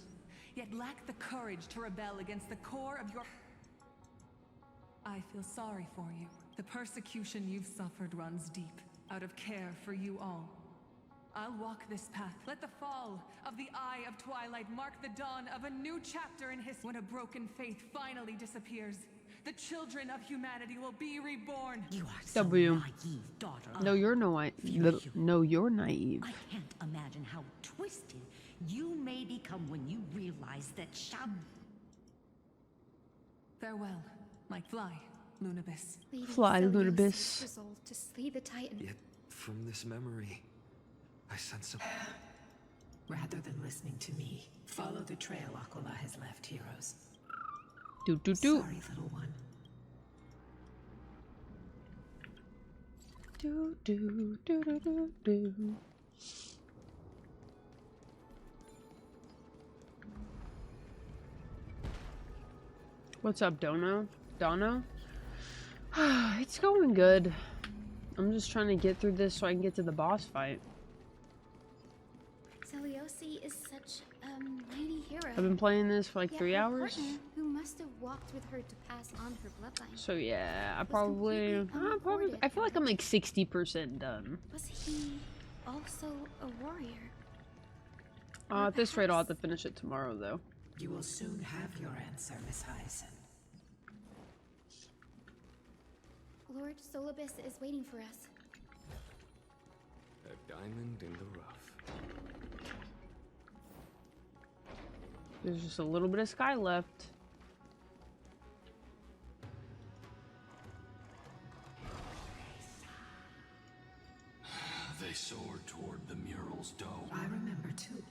yet lack the courage to rebel against the core of your... I feel sorry for you. The persecution you've suffered runs deep, out of care for you all. I'll walk this path. Let the fall of the Eye of Twilight mark the dawn of a new chapter in history. When a broken faith finally disappears, the children of humanity will be reborn. You are so W. naive, daughter. No, you're no, you're naive. I can't imagine how twisted you may become when you realize that Farewell, my fly, Lunabis. Lady Fly, Seliosis Lunabis. resolved to slay the Titan. Yet, from this memory, I sense a... Rather than listening to me, follow the trail Aquila has left, heroes. Do. Sorry, little one. Do. What's up, Dono? It's going good. I'm just trying to get through this so I can get to the boss fight. Seliosi is such a mighty hero. I've been playing this for like Yet 3 her hours. partner, who must have walked with her to pass on her bloodline. So yeah, I feel like I'm like 60% done. Was he also a warrior? At this rate, I'll have to finish it tomorrow, though. You will soon have your answer, Miss Hyacinth. Lord Solibus is waiting for us. A diamond in the rough. There's just a little bit of sky left. They soared toward the mural's dome. I remember too.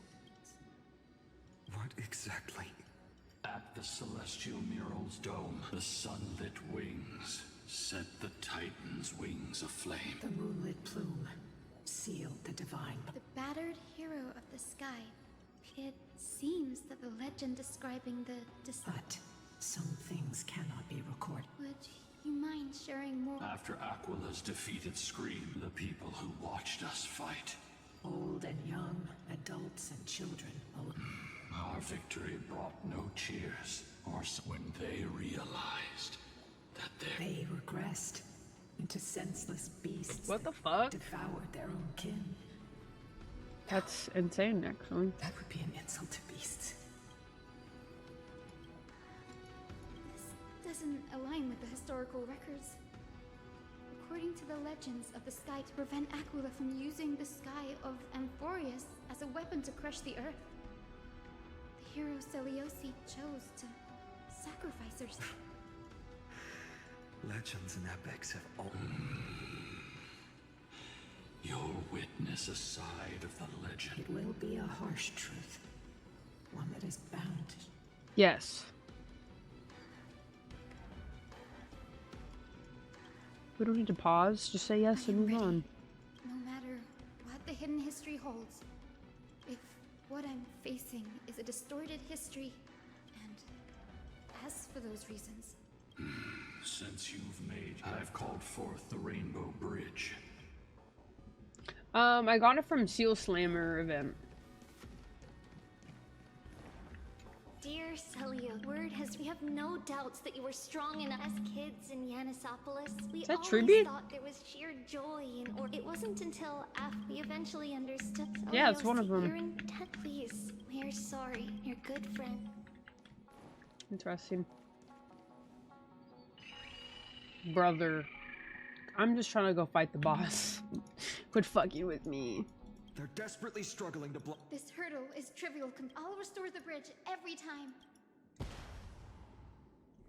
What exactly? At the celestial mural's dome, the sunlit wings set the Titan's wings aflame. The moonlit plume sealed the divine. The battered hero of the sky. It seems that the legend describing the But some things cannot be recorded. Would you mind sharing more? After Aquila's defeated scream, the people who watched us fight. Old and young, adults and children. Our victory brought no cheers, or when they realized that they regressed into senseless beasts. What the fuck? Devoured their own kin. That's insane, actually. That would be an insult to beasts. This doesn't align with the historical records. According to the legends of the sky, to prevent Aquila from using the sky of Amphoreus as a weapon to crush the earth, the hero Seliosi chose to sacrifice herself. Legends and epics have all... You'll witness a side of the legend. It will be a harsh truth. One that is bound to... Yes. We don't need to pause. Just say yes and move on. No matter what the hidden history holds, if what I'm facing is a distorted history, and as for those reasons... Since you've made, I've called forth the Rainbow Bridge. I got it from Seal Slammer event. Dear Celio, word has we have no doubts that you were strong enough as kids in Yanisopolis. We Is that always tribute? thought there was sheer joy in or it wasn't until after we eventually understood. Yeah, it's one of them. You're intent, please. We're sorry. You're good friend. Interesting. Brother. I'm just trying to go fight the boss. Quit fucking with me. They're desperately struggling to block. This hurdle is trivial. I'll restore the bridge every time.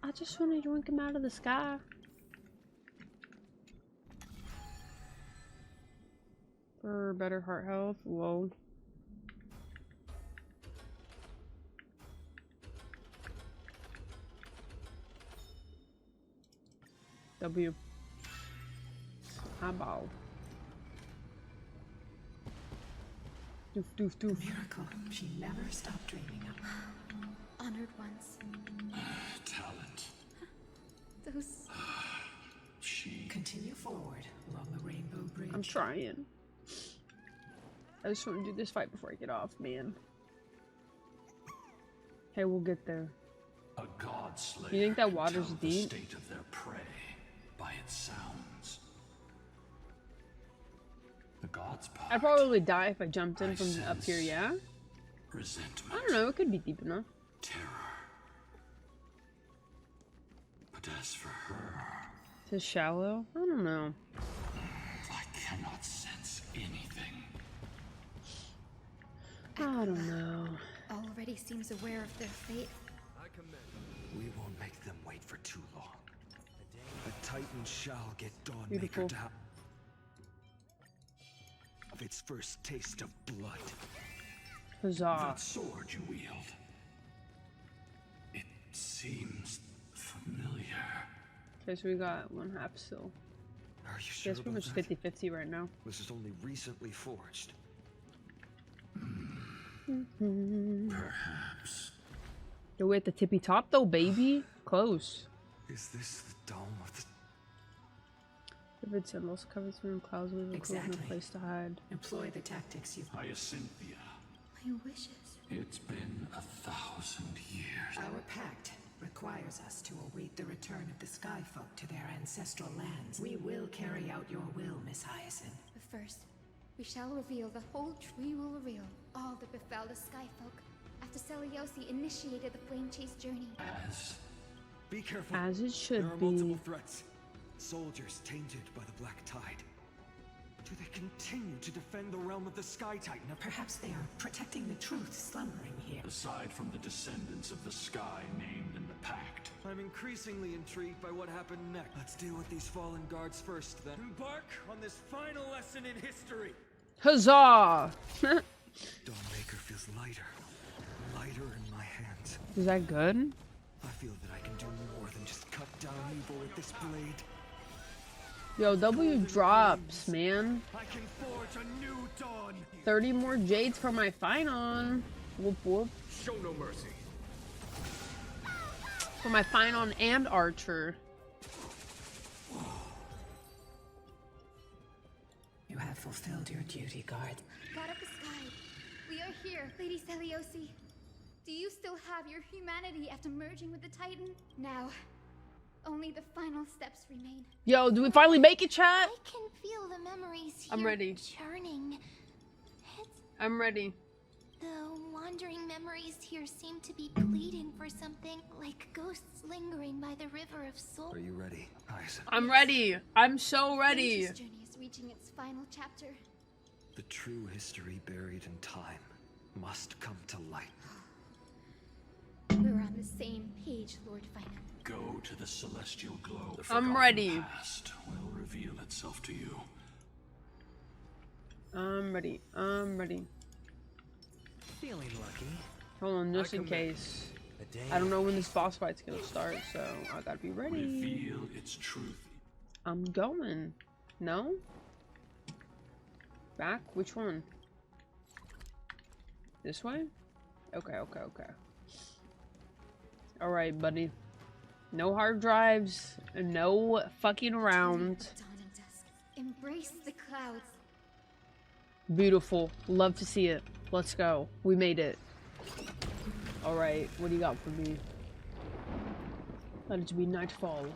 I just want to yoink him out of the sky. For better heart health. Whoa. W. Eyeball. Doof doof doof. Miracle she never stopped dreaming of. Honored ones. Talent. Those... She... Continue forward along the Rainbow Bridge. I'm trying. I just want to do this fight before I get off, man. Hey, we'll get there. A god slayer. You think that can water's tell the deep? state of their prey by its sounds. The gods part. I'd probably die if I jumped in from up here, yeah? Resentment. I don't know, it could be deep enough. Terror. But as for her... Is it shallow? I don't know. I cannot sense anything. I don't know. Already seems aware of their fate. I commend. We won't make them wait for too long. A Titan shall get Dawnmaker down. Of its first taste of blood. Huzzah. That sword you wield. It seems familiar. Okay, so we got 1/2 still. Are you sure? It's pretty much 50-50 right now. This is only recently forged. Perhaps. Yo, we're at the tippy top though, baby. Close. Is this the dome of the... Vivid symbols covered in clouds with a cool place to hide. Employ the tactics you've... Hyacinthia. My wishes. It's been 1,000 years. Our pact requires us to await the return of the Sky Folk to their ancestral lands. We will carry out your will, Miss Hyacinth. But first, we shall reveal the whole truth. We will reveal all that befell the Skyfolk after Seliosi initiated the Flame Chase journey. Be careful. As it should there are be. multiple threats. Soldiers tainted by the Black Tide. Do they continue to defend the realm of the Sky Titan? Perhaps they are protecting the truth slumbering here. Aside from the descendants of the sky named in the pact. I'm increasingly intrigued by what happened next. Let's deal with these fallen guards first, then. Embark on this final lesson in history. Huzzah! Dawnmaker feels lighter. Lighter in my hands. Is that good? I feel that I can do more than just cut down evil with this blade. Yo, W drops, man. I can forge a new dawn. 30 more jades for my Phynon. Whoop whoop. Show no mercy. For my Phynon and Archer. You have fulfilled your duty, guard. God of the Sky, we are here, Lady Seliosi. Do you still have your humanity after merging with the Titan? Now, only the final steps remain. Yo, do we finally make it, chat? I can feel the memories here I'm ready. churning. I'm ready. The The wandering memories here seem to be pleading for something, like ghosts lingering by the river of soul. Are you ready, Aizen? I'm ready. I'm so ready. This journey is reaching its final chapter. The true history buried in time must come to light. We're on the same page, Lord Final. Go to the celestial glow. The I'm forgotten ready. Past will reveal itself to you. I'm ready. I'm ready. Feeling lucky. Hold on, just in case. I don't know when this boss fight's gonna start, so I gotta be ready. Reveal its truth. I'm going. No? Back? Which one? This way? Okay, okay, okay. Alright, buddy. No hard drives. No fucking around. Dawn and dusk. Embrace the clouds. Beautiful. Love to see it. Let's go. We made it. Alright, what do you got for me? Let it be nightfall.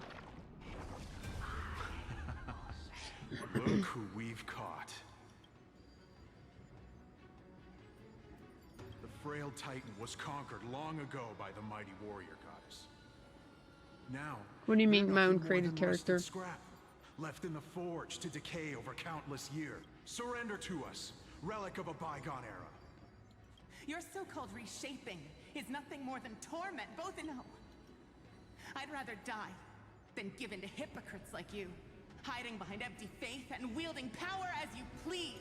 Look who we've caught. The frail Titan was conquered long ago by the mighty warrior goddess. Now, What do you mean, you're my own nothing more created than rusted character? scrap, left in the forge to decay over countless years. Surrender to us, relic of a bygone era. Your so-called reshaping is nothing more than torment, both and no. I'd rather die than give in to hypocrites like you, hiding behind empty faith and wielding power as you please.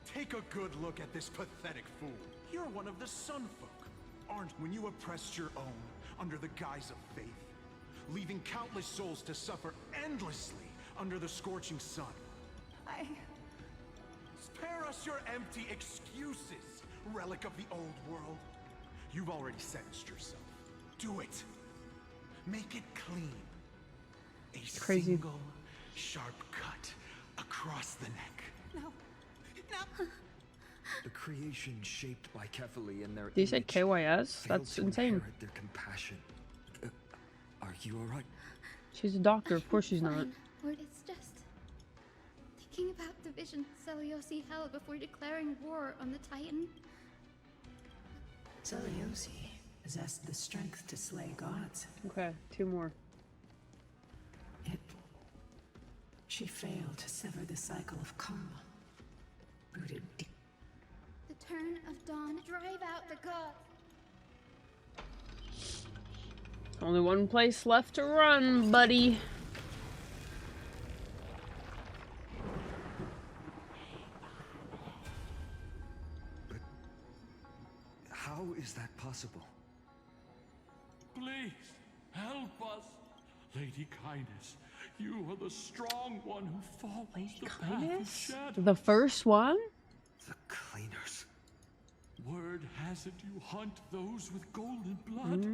Take a good look at this pathetic fool. You're one of the Sun Folk, aren't when you oppressed your own under the guise of faith, leaving countless souls to suffer endlessly under the scorching sun. Spare us your empty excuses, relic of the old world. You've already sentenced yourself. Do it. Make it clean. A Crazy. single sharp cut across the neck. No. No. The creation shaped by Kefali and their Did you say image KYS? failed That's to insane. inherit their compassion. Are you alright? She's a doctor. Of course she's not. Fine, Lord, it's just thinking about the vision Seliosi held before declaring war on the Titan. Seliosi possessed the strength to slay gods. Okay, 2 more. She failed to sever the cycle of karma, rooted deep. The turn of dawn, drive out the gods. Only one place left to run, buddy. But how is that possible? Please, help us. Lady Kindness, you are the strong one who follows the path of shadow. The first one? The cleaners. Word has it you hunt those with golden blood.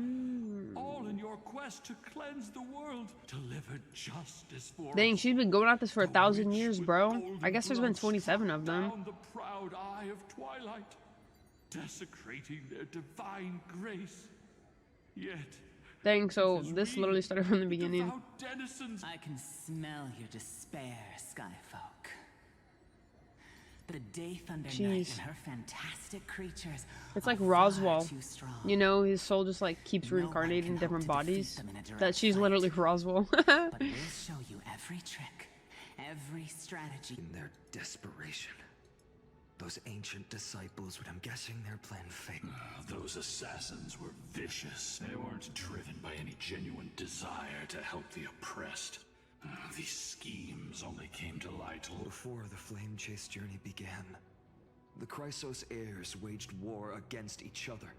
All in your quest to cleanse the world, deliver justice for Dang, us. she's been going at this for 1,000 years, bro. I guess there's been 27 of them. Down the proud eye of Twilight, desecrating their divine grace. Yet Dang, so this literally started from the beginning. denizens. I can smell your despair, Skyfolk. The Day Thunder Knight Jeez. and her fantastic creatures. It's like are Roswell. far too strong. You know, his soul just like keeps reincarnating in different bodies. That she's literally Roswell. But we'll show you every trick, every strategy. In their desperation, those ancient disciples, I'm guessing their plan failed. Those assassins were vicious. They weren't driven by any genuine desire to help the oppressed. These schemes only came to light Before the flame chase journey began, the Chrysos heirs waged war against each other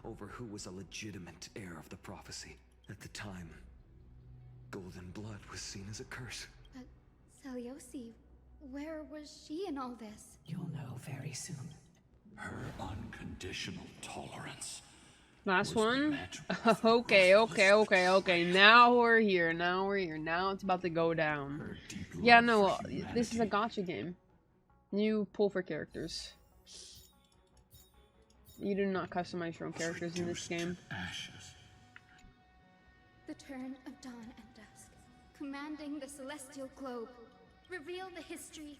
over who was a legitimate heir of the prophecy. At the time, golden blood was seen as a curse. But Seliosi, where was she in all this? You'll know very soon. Her unconditional tolerance. Last one? Okay. Now we're here. Now it's about to go down. Yeah, no, this is a gacha game. You pull for characters. You do not customize your own characters in this game. The turn of dawn and dusk, commanding the celestial globe, reveal the history.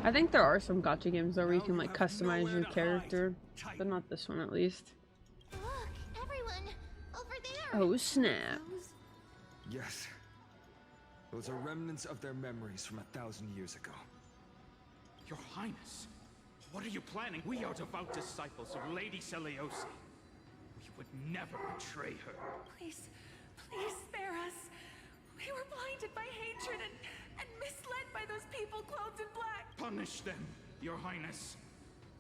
I think there are some gacha games though where you can like customize your character, but not this one at least. Look, everyone, over there. Oh snap! Yes. Those are remnants of their memories from 1,000 years ago. Your Highness, what are you planning? We are devout disciples of Lady Seliosi. We would never betray her. Please, please spare us. We were blinded by hatred and misled by those people clothed in black. Punish them, Your Highness.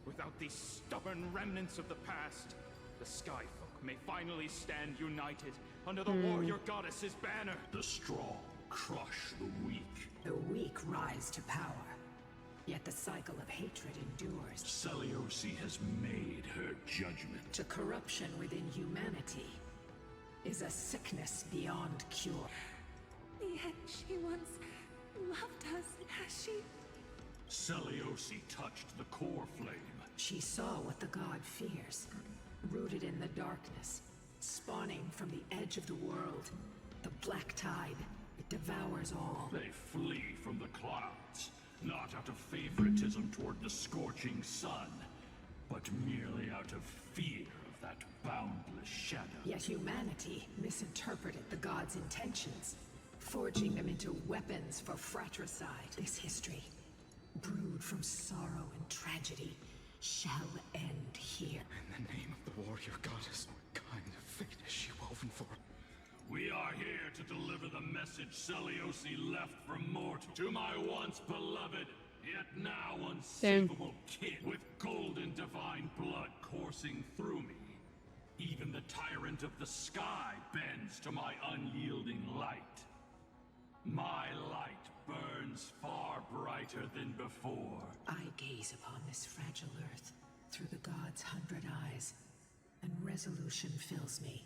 Without these stubborn remnants of the past, the Skyfolk may finally stand united under the warrior goddess's banner. The strong crush the weak. The weak rise to power. Yet the cycle of hatred endures. Seliosi has made her judgment. To corruption within humanity is a sickness beyond cure. Yet she once loved us, has she? Seliosi touched the core flame. She saw what the god fears, rooted in the darkness, spawning from the edge of the world. The black tide, it devours all. They flee from the clouds, not out of favoritism toward the scorching sun, but merely out of fear of that boundless shadow. Yet humanity misinterpreted the god's intentions, forging them into weapons for fratricide. This history, brewed from sorrow and tragedy, shall end here. In the name of the warrior goddess, what kind of fate is she woven for? We are here to deliver the message Seliosi left from mortal to my once beloved, yet now unsavable kid with golden divine blood coursing through me. Even the tyrant of the sky bends to my unyielding light. My light burns far brighter than before. I gaze upon this fragile earth through the god's 100 eyes, and resolution fills me.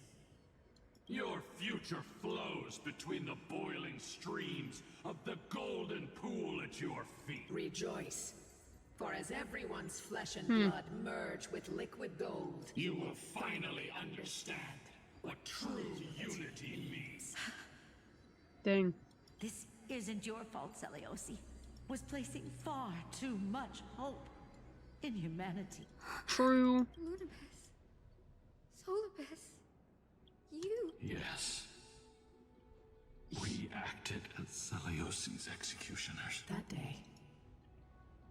Your future flows between the boiling streams of the golden pool at your feet. Rejoice, for as everyone's flesh and blood merge with liquid gold, you will finally understand what true unity means. Dang. This isn't your fault, Seliosi. Was placing far too much hope in humanity. True. Lunibus. Solibus. You. Yes. We acted as Seliosi's executioners. That day,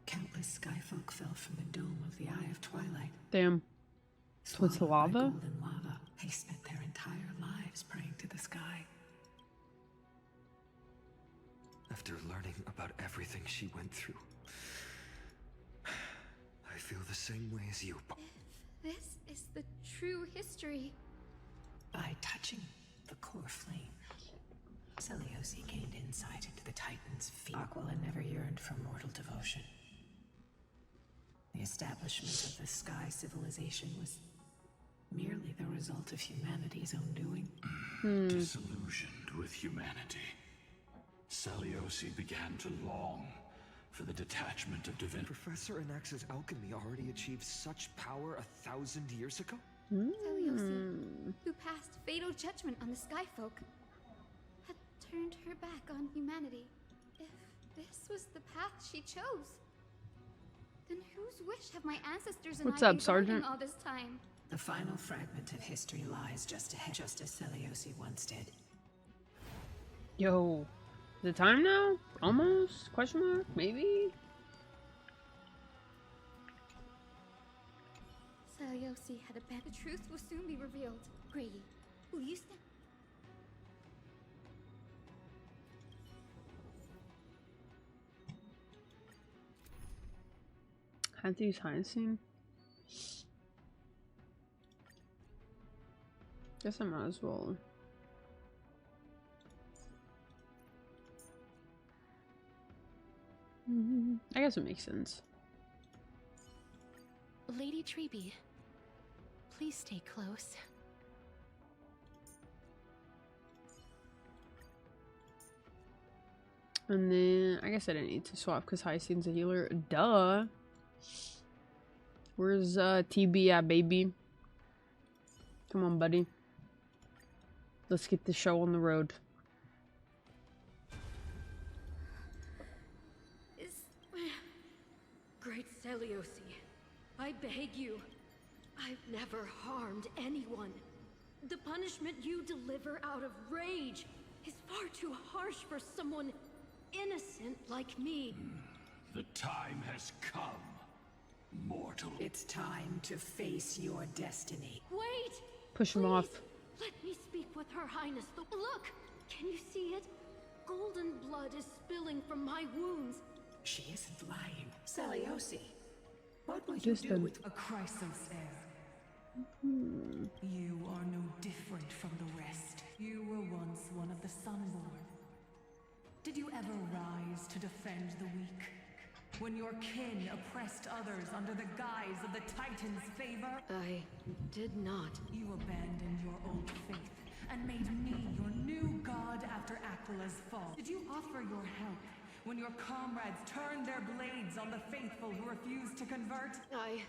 countless skyfolk fell from the dome of the Eye of Twilight. Damn. So it's lava? Golden lava. They spent their entire lives praying to the sky. After learning about everything she went through, I feel the same way as you. If this is the true history. By touching the core flame, Seliosi gained insight into the Titan's feet. Aquila never yearned for mortal devotion. The establishment of the sky civilization was merely the result of humanity's own doing. Disillusioned with humanity, Seliosi began to long for the detachment of divinity. Professor Anax's alchemy already achieved such power 1,000 years ago? Seliosi, who passed fatal judgment on the Skyfolk, had turned her back on humanity. If this was the path she chose, then whose wish have my ancestors and What's I up, been Sergeant? guarding all this time? The final fragment of history lies just ahead, just as Seliosi once did. Yo. Is it time now? Almost? Question mark? Maybe? Seliosi had a bet. The truth will soon be revealed. Grady, will you stand? Had to use hyacinth. Guess I might as well. I guess it makes sense. Lady Treeby, please stay close. And then I guess I didn't need to swap because Hyacinth's a healer. Duh. Where's TB at, baby? Come on, buddy. Let's get the show on the road. Seliosi, I beg you. I've never harmed anyone. The punishment you deliver out of rage is far too harsh for someone innocent like me. The time has come, mortal. It's time to face your destiny. Wait! Push him off. Let me speak with Her Highness. Look! Can you see it? Golden blood is spilling from my wounds. She isn't lying. Seliosi, what would Just you do them. with A Chrysos heir. You are no different from the rest. You were once one of the Sunborn. Did you ever rise to defend the weak? When your kin oppressed others under the guise of the Titan's favor? I did not. You abandoned your old faith and made me your new god after Aglaea's fall. Did you offer your help when your comrades turned their blades on the faithful who refused to convert? I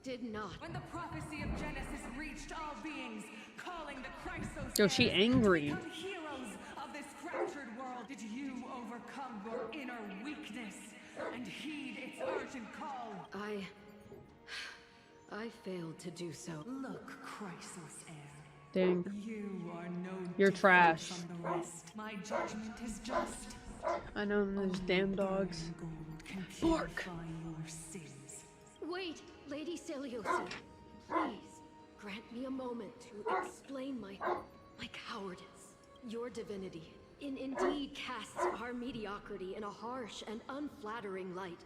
did not. When the prophecy of Genesis reached all beings, calling the Chrysos Yo, she angry. to become heroes of this fractured world, did you overcome your inner weakness and heed its urgent call? I failed to do so. Look, Chrysos heir. Dang. You are no You're different trash. from the rest. My judgment is just. I know those damn dogs. Bark. Your sins. Wait, Lady Seliosi. Please, grant me a moment to explain my cowardice. Your divinity indeed casts our mediocrity in a harsh and unflattering light.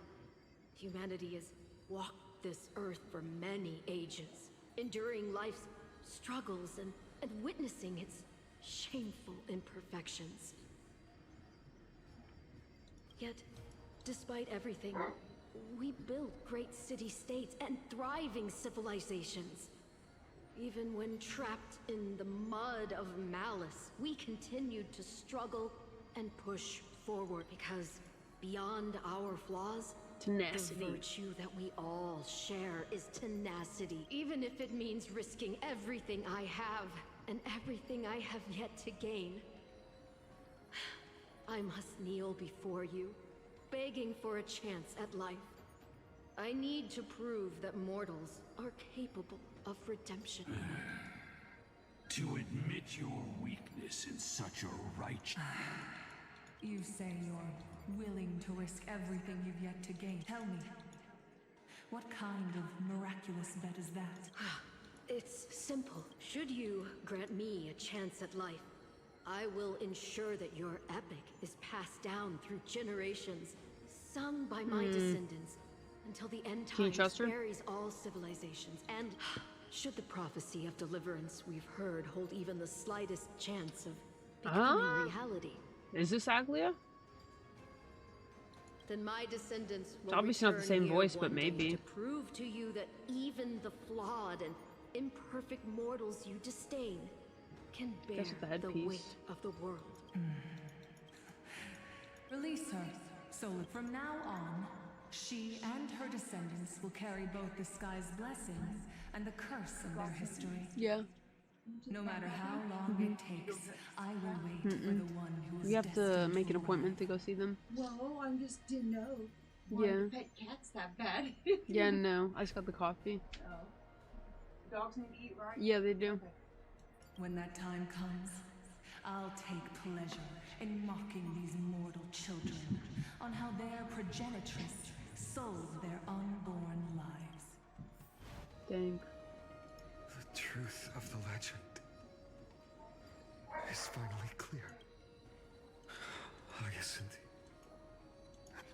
Humanity has walked this earth for many ages, enduring life's struggles and witnessing its shameful imperfections. Yet, despite everything, we built great city-states and thriving civilizations. Even when trapped in the mud of malice, we continued to struggle and push forward because beyond our flaws, tenacity. The virtue that we all share is tenacity, even if it means risking everything I have and everything I have yet to gain. I must kneel before you, begging for a chance at life. I need to prove that mortals are capable of redemption. To admit your weakness in such a righteous... You say you're willing to risk everything you've yet to gain. Tell me, what kind of miraculous bet is that? It's simple. Should you grant me a chance at life, I will ensure that your epic is passed down through generations, sung by my descendants, until the end times buries all civilizations. And should the prophecy of deliverance we've heard hold even the slightest chance of becoming reality, is this Aglaea? then my descendants will Obviously not the same voice, but one day maybe. to prove to you that even the flawed and imperfect mortals you disdain can bear the weight of the world. Release her. So from now on, she and her descendants will carry both the sky's blessings and the curse of their history. Yeah. No matter how long it takes, I will wait for the one who is You have to make an appointment to go see them. Well, I just didn't know why Yeah. the pet cat's that bad. Yeah, no. I just got the coffee. Oh. Dogs need to eat, right? Yeah, they do. Okay. When that time comes, I'll take pleasure in mocking these mortal children on how their progenitress sold their unborn lives. Dang. The truth of the legend is finally clear. Hyacinth.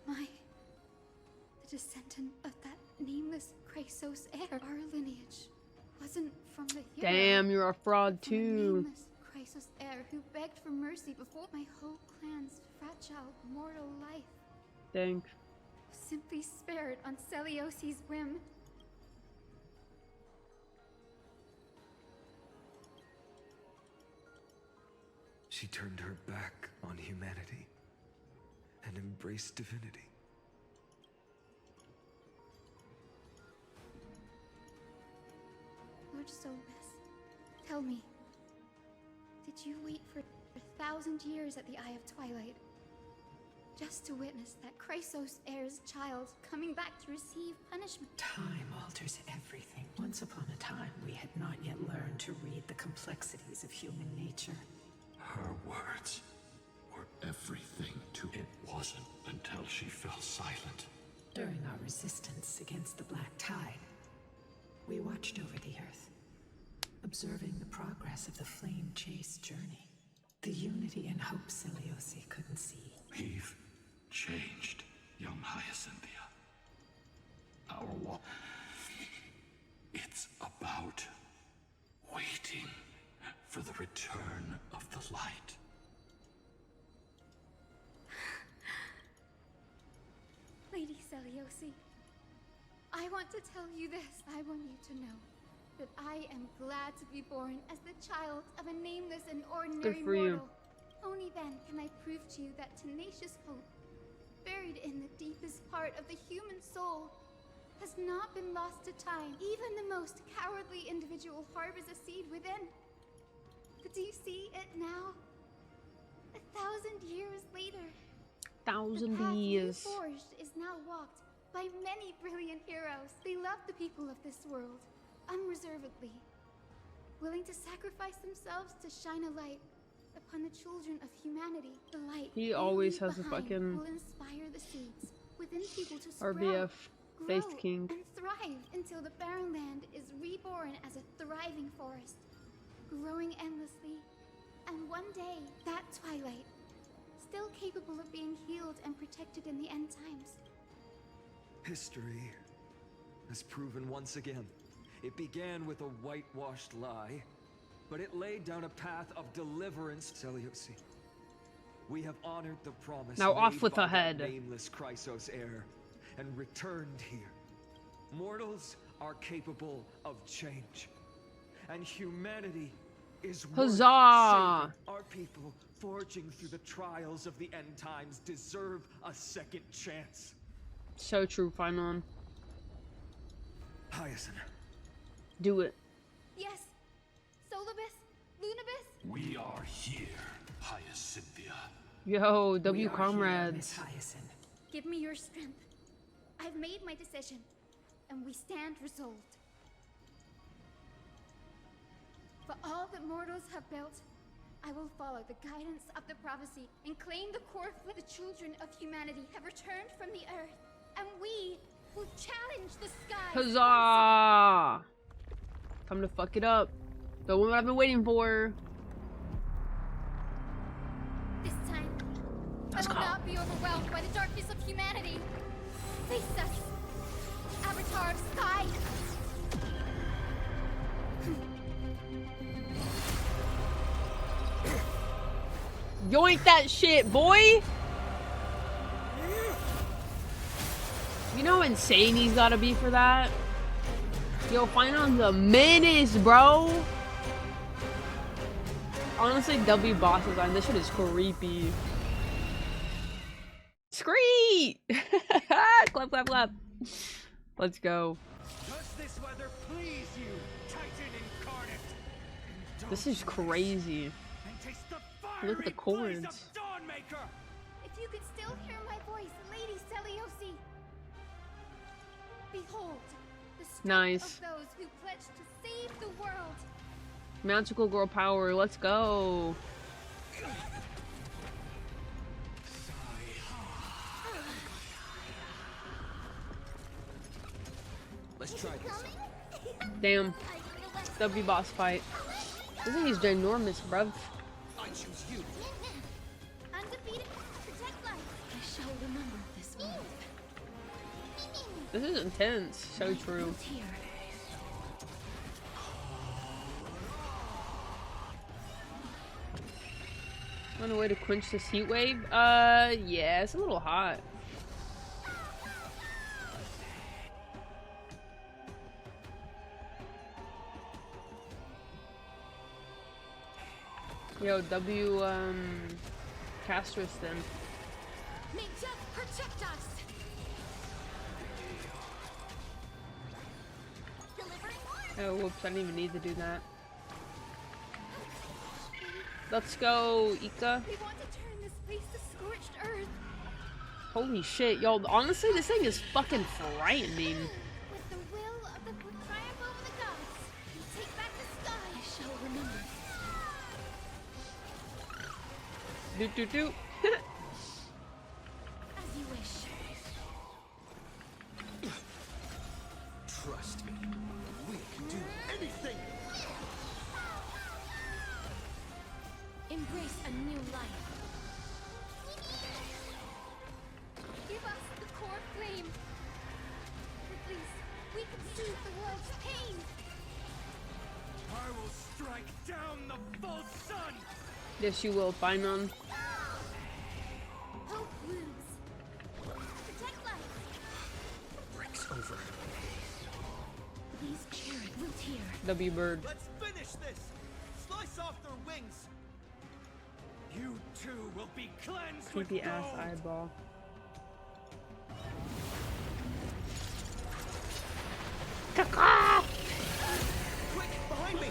Am I the descendant of that nameless Chrysos heir? Our lineage wasn't from the hero. Damn, you're a fraud From a too. nameless Chrysos heir who begged for mercy before my whole clan's fragile mortal life Dang. was simply spared on Seliosi's whim. She turned her back on humanity and embraced divinity. Lord Solus, tell me, did you wait for 1,000 years at the Eye of Twilight just to witness that Chrysos heir's child coming back to receive punishment. Time alters everything. Once upon a time, we had not yet learned to read the complexities of human nature. Her words were everything to it. Wasn't until she fell silent. During our resistance against the Black Tide, we watched over the Earth, observing the progress of the Flame Chase journey. The unity and hope Seliosi couldn't see. We've changed, young Hyacinthia. Our war. It's about waiting for the return of the light. Lady Seliosi, I want to tell you this. I want you to know that I am glad to be born as the child of a nameless and ordinary mortal. Only then can I prove to you that tenacious hope, buried in the deepest part of the human soul, has not been lost to time. Even the most cowardly individual harbors a seed within. But do you see it now? 1,000 years later. 1,000 the path years. you forged is now walked by many brilliant heroes. They love the people of this world unreservedly, willing to sacrifice themselves to shine a light upon the children of humanity. The light he always has a behind fucking will inspire the seeds within people to RBF sprout, Faith grow, King. and thrive until the barren land is reborn as a thriving forest, growing endlessly. And one day, that twilight, still capable of being healed and protected in the end times. History has proven once again. It began with a whitewashed lie, but it laid down a path of deliverance. Seliosi, we have honored the promise Now off made with by the head. that nameless Chrysos heir and returned here. Mortals are capable of change, and humanity is worth Huzzah! saving. Our people, forging through the trials of the end times, deserve a second chance. So true, Finon. Hyacinth. Do it. Yes, Solibus, Lunibus. We are here, Hyacinthia. Yo, W comrades. Give me your strength. I've made my decision, and we stand resolved. For all that mortals have built, I will follow the guidance of the prophecy and claim the core flame. The children of humanity have returned from the earth, and we will challenge the sky. Huzzah! Time to fuck it up. The one I've been waiting for. This time, I will not be overwhelmed by the darkness of humanity. Face us, Avatar of Sky. Yoink that shit, boy! You know how insane he's gotta be for that? Yo, Finon's a menace, bro! Honestly, W boss design, this shit is creepy. Screet! Clap, clap, clap. Let's go. Does this weather please you, Titan incarnate? This is crazy. Look at the chords. If you could still hear my voice, Lady Seliosi. Behold, the strength Nice. of those who pledged to save the world. Magical girl power, let's go. Let's try this. Damn. W boss fight. This thing is ginormous, bruv. I choose you. Undefeated, protect life. I shall remember this one. This is intense. So true. Find a way to quench this heat wave? Yeah, it's a little hot. Yo, W, Castrus then. May death protect us! Oh, whoops, I didn't even need to do that. Let's go, Ika. We want to turn this place to scorched earth. Holy shit, yo, honestly, this thing is fucking frightening. With the will of the triumph over the gods, we take back the sky. I shall remember. Do. As you wish. Trust me, we can do anything. Embrace a new life. Give us the core flame. With this, we can soothe the world's pain. I will strike down the false sun. Yes, you will, Finon. Hope wounds. Protect life. Breaks over. These chariot will tear. W Bird. Let's finish this. Slice off their wings. You too will be cleansed Creepy with ass gold. eyeball. Caca! Quick, behind me.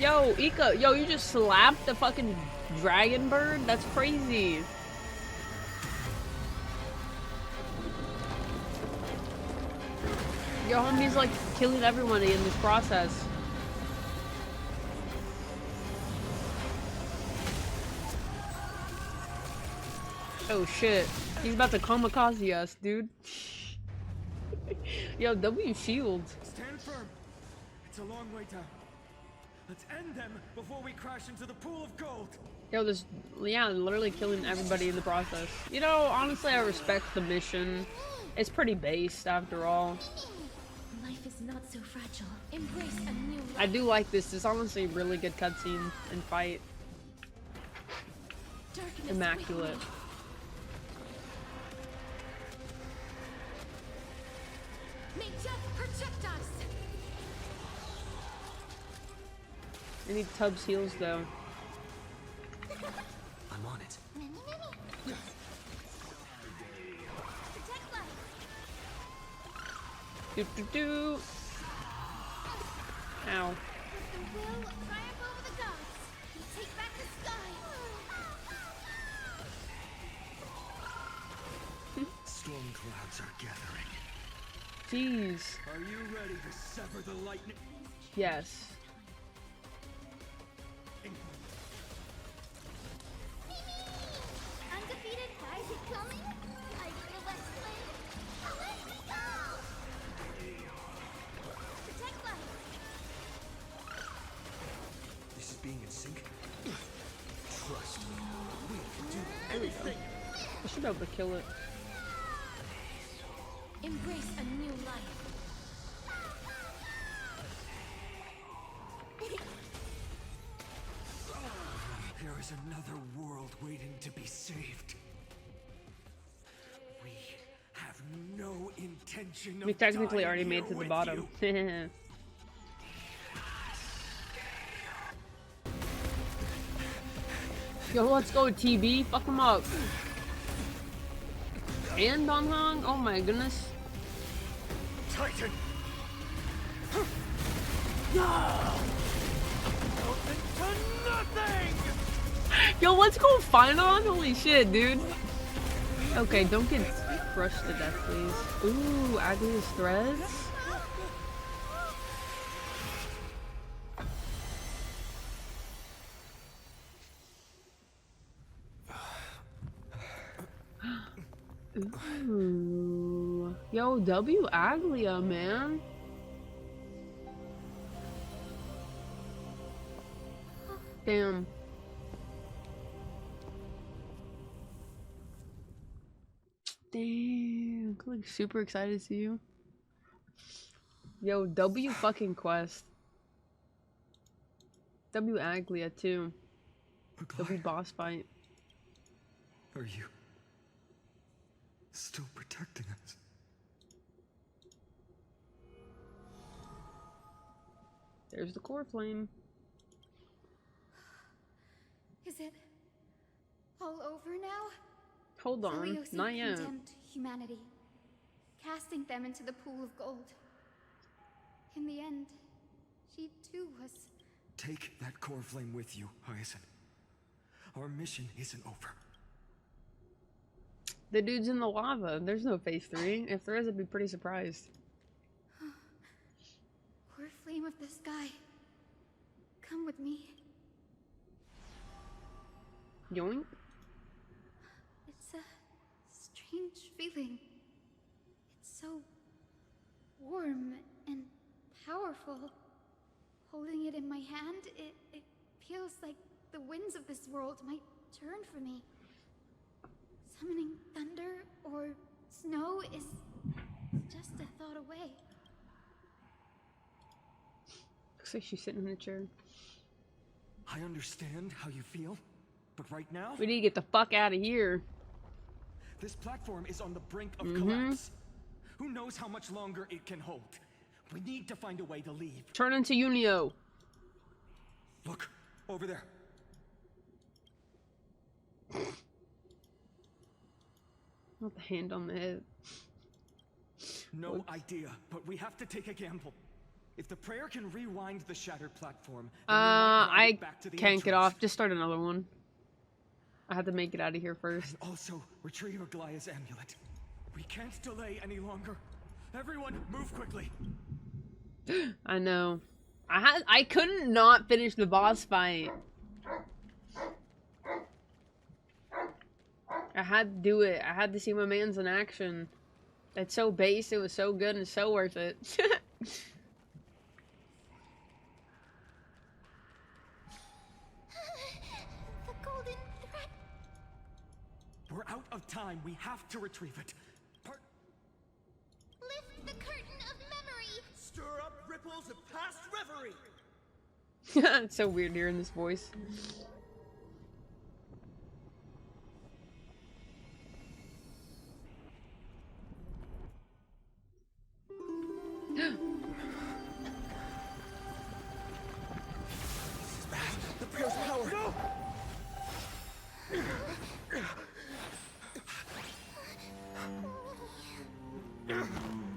Yo, Ika, yo, you just slapped the fucking dragon bird? That's crazy. Your homie's like killing everyone in this process. Oh shit. He's about to kamikaze us, dude. Yo, W shield. Stand firm. It's a long way down. Let's end them before we crash into the pool of gold. Yo, this, yeah, literally killing everybody in the process. You know, honestly, I respect the mission. It's pretty based, after all. Life is not so fragile. Embrace a new life. I do like this. It's honestly a really good cutscene and fight. Darkness Immaculate. may death protect us. I need Tubbs heals though. I'm on it. Protect life. Do. Ow. With the will triumph over the gods, we take back the sky. Storm clouds are gathering. Jeez. Are you ready to sever the lightning? Yes. Undefeated, why is it coming? I feel that flame. Let me go! Protect life. This is being in sync. Trust me, we can do anything. I should be able to kill it. Embrace a new life. There is another world waiting to be saved. We have no intention of We technically dying already here made to the with bottom. you. Yo, let's go, TB. Fuck him up. And Donghong? Oh my goodness. Titan! Nothing! Yo, let's go Finon. Holy shit, dude. Okay, don't get crushed to death, please. Ooh, Aglaea's threads. Ooh. Yo, W Aglaea, man. Damn. Damn. I'm like super excited to see you. Yo, W fucking quest. W Aglaea too. W boss fight. Are you still protecting us? There's the core flame. Is it all over now? Hold on, Seleucus not yet. condemned humanity, casting them into the pool of gold. In the end, she too was... Take that core flame with you, Hyacinth. Our mission isn't over. The dude's in the lava. There's no phase 3. If there is, I'd be pretty surprised. Poor flame of the sky. Come with me. Yoink. It's a strange feeling. It's so warm and powerful. Holding it in my hand, it feels like the winds of this world might turn for me. Summoning thunder or snow is just a thought away. Looks like she's sitting in a chair. I understand how you feel, but right now... We need to get the fuck out of here. This platform is on the brink of collapse. Who knows how much longer it can hold? We need to find a way to leave. Turn into Unio. Look, over there. Not the hand on the head. No idea, but we have to take a gamble. If the prayer can rewind the shattered platform, I can't get off. Just start another one. I have to make it out of here first. And also, retrieve Aglaea's amulet. We can't delay any longer. Everyone, move quickly. I know. I couldn't not finish the boss fight. I had to do it. I had to see my man's in action. It's so base, it was so good and so worth it. The golden thread. We're out of time. We have to retrieve it. Lift the curtain of memory. Stir up ripples of past reverie. It's so weird hearing this voice. The prayer's power. No!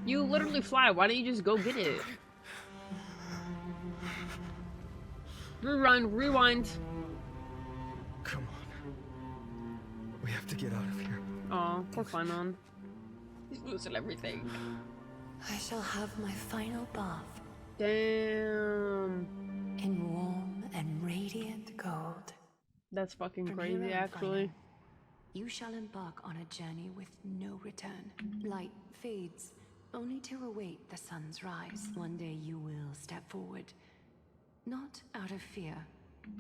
You literally fly. Why don't you just go get it? Rewind. Come on. We have to get out of here. Aw, poor Flynon. He's losing everything. I shall have my final bath. Damn. In warm and radiant gold. That's fucking From crazy, here on, actually. You shall embark on a journey with no return. Light fades, only to await the sun's rise. One day you will step forward, not out of fear,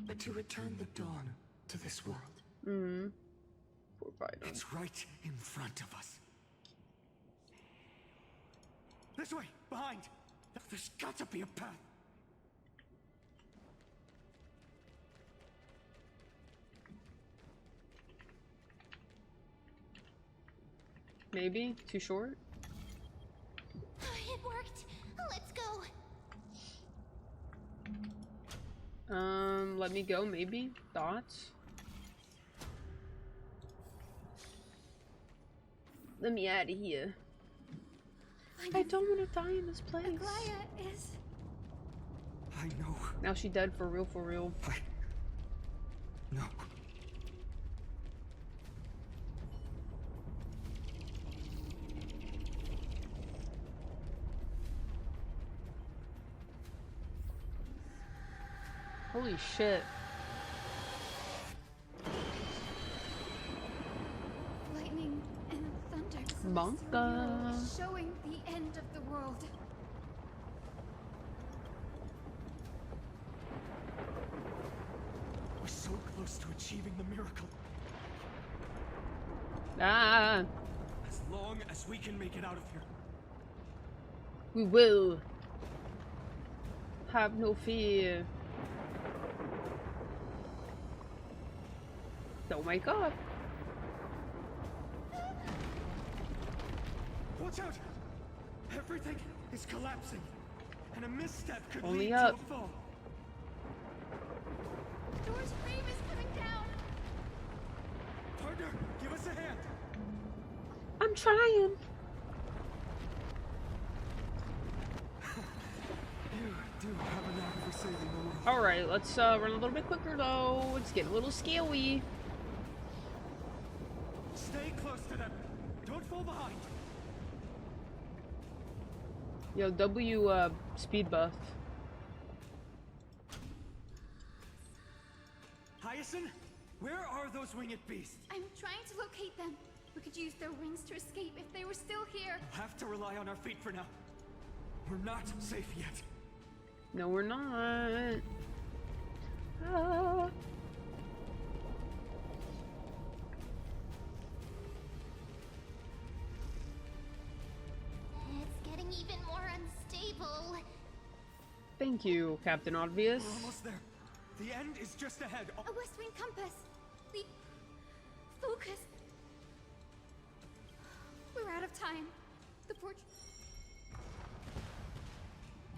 but to return the dawn to this world. Poor Flynon. It's right in front of us. This way, behind. There's got to be a path. Maybe? Too short? It worked. Let's go. Let me go, maybe? Thoughts? Let me out of here. I don't want to die in this place. Aglaea is... I know. Now she dead for real, for real. No. Holy shit. lightning and thunder. Monka. Showing the end of the world. We're so close to achieving the miracle. Ah. As long as we can make it out of here. We will. Have no fear. Oh my god. Watch out! Everything is collapsing, and a misstep could Only lead up. to a fall. Door's frame is coming down. Partner, give us a hand. I'm trying. You do have a knack for saving the world. Alright, let's run a little bit quicker though. It's getting a little scary. Stay close to them. Fall behind. Yo, W speed buff. Hyacinth, where are those winged beasts? I'm trying to locate them. We could use their wings to escape if they were still here. We'll have to rely on our feet for now. We're not safe yet. No, we're not. Ah. It's getting even more unstable. Thank you, Captain Obvious. We're almost there. The end is just ahead. A west wind compass. The focus. We're out of time. The porch.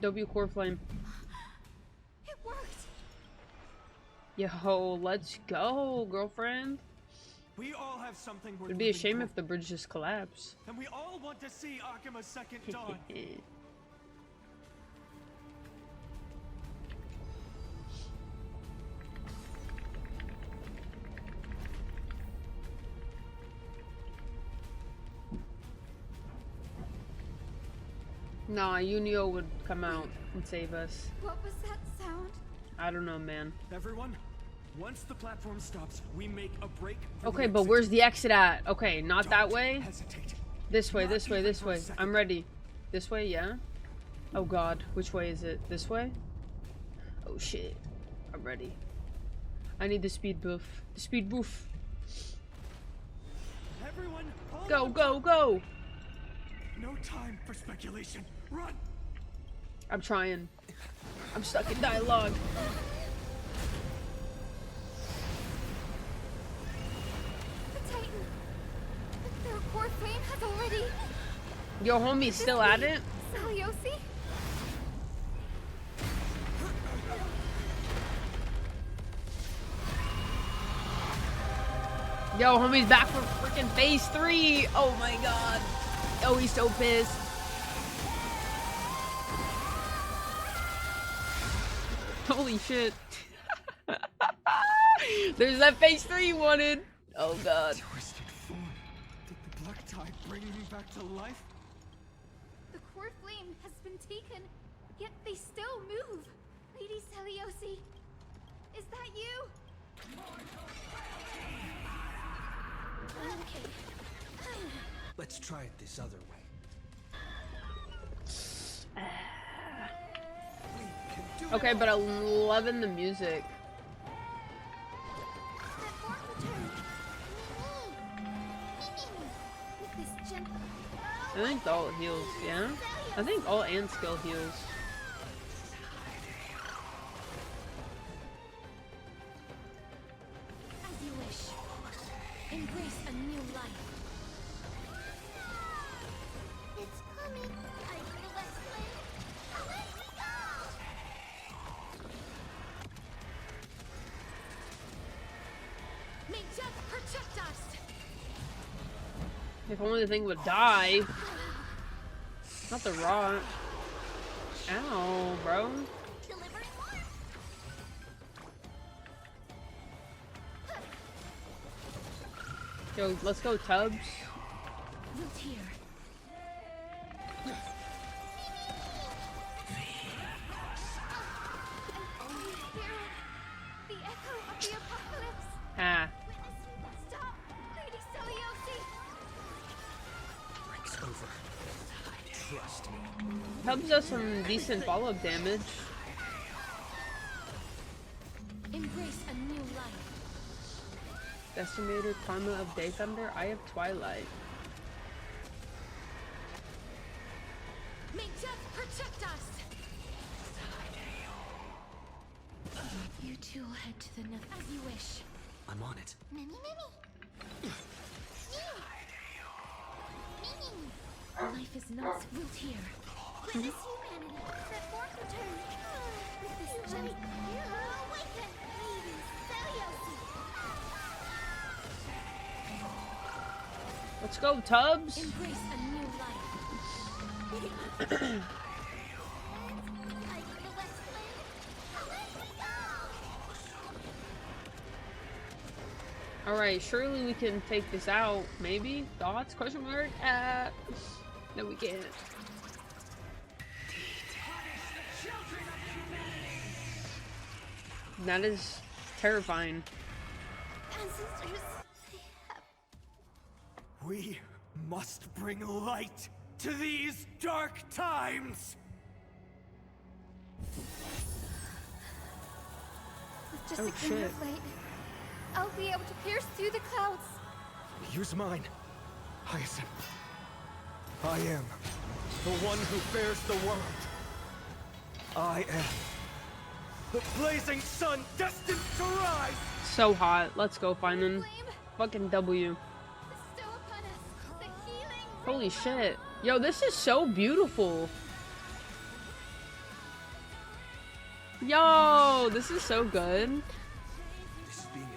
W core flame. It worked. Yo, let's go, girlfriend. We all have something worth It'd be a living shame for. if the bridge just collapsed. And we all want to see Akima's second dawn. Nah, Unio would come out and save us. What was that sound? I don't know, man. Everyone, once the platform stops, we make a break. Okay, but where's the exit at? Okay, not that way. Hesitate. This way, this way, this way. I'm ready. This way, yeah? Oh god, which way is it? This way? Oh shit. I'm ready. I need the speed buff. The speed buff. Everyone, go, go, go! No time for speculation. Run! I'm trying. I'm stuck in dialogue. The Titan. Their core flame has already. Yo, homie's still at it? Seliosi? Yo, homie's back for freaking phase 3. Oh my god. Oh, he's so pissed. Holy shit. There's that phase 3 you wanted. Oh god. Twisted form. Did the black tide bring me back to life? The core flame has been taken, yet they still move. Lady Seliosi, is that you? Okay. Let's try it this other way. Okay, but I'm loving the music. I think all heals, yeah? I think all and skill heals. As you wish. Embrace a new life. It's coming. I need a west wind. Let me go! May death protect us! If only the thing would die. Not the rot. Ow, bro. Yo, let's go, Tubbs. Root here. The echo of the apocalypse. Ah. Stop, Lady Seliosi. Breaks over. Trust me. Tubbs does some decent follow-up damage. Embrace a new life. Decimator, Karma of Day Thunder, Eye of Twilight. May death protect us. You two will head to the nether as you wish. I'm on it. Mimi. Life is not built here. Witness humanity. The fourth return. With this gem. Awaken. Lady Seliosi. Let's go, Tubbs. Embrace a new life. Alright, surely we can take this out. Maybe? Thoughts? Question mark? No, we can't. That is terrifying. Ancestors, We must bring light to these dark times! With just Oh, a glimmer shit. of light, I'll be able to pierce through the clouds. Use mine, Hyacinth. I am the one who bears the world. I am the blazing sun destined to rise! So hot. Let's go, Feynman. Fucking W. Bestow upon us the healing. Holy shit. Yo, this is so beautiful. Yo, this is so good.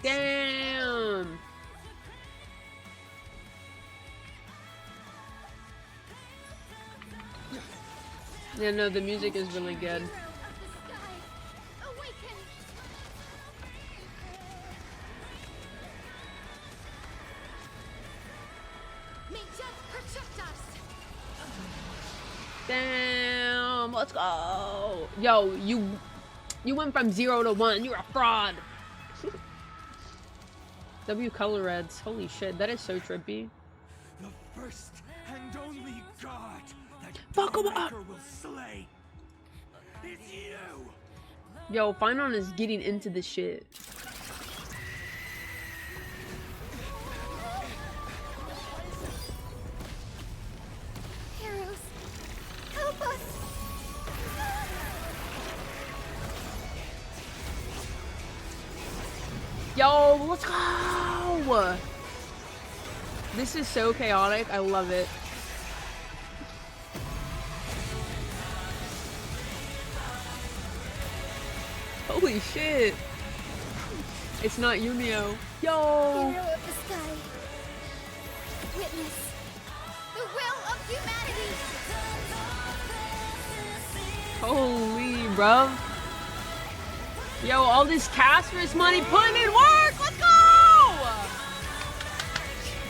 Damn. Yeah, no, the music is really good. may death protect us. Damn, let's go. Yo, you went from 0 to 1. You're a fraud. W color reds. Holy shit, that is so trippy. The first and only god that Fuck 'em up. Dawnmaker will slay. It's you. Yo, Finon is getting into this shit. Heroes, help us. Yo, let's go! This is so chaotic. I love it. Holy shit! It's not Yumio. Yo! Hero of the sky. Witness the will of humanity. Holy, bruv. Yo, all this Casper's money putting in work! Let's go!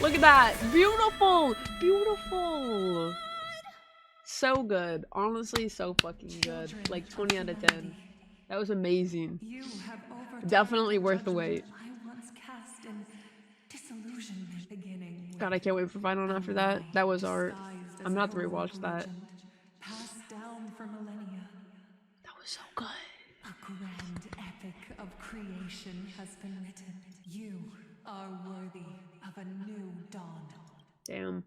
Look at that. Beautiful! Beautiful! So good. Honestly, so fucking good. Like 20 out of 10. That was amazing. Definitely worth the wait. I once cast in disillusionment beginning. God, I can't wait for Final after that. That was art. I'm gonna have to rewatch that. Passed down for millennia. That was so good. A grand epic of creation has been written. You are worthy of a new dawn. Damn.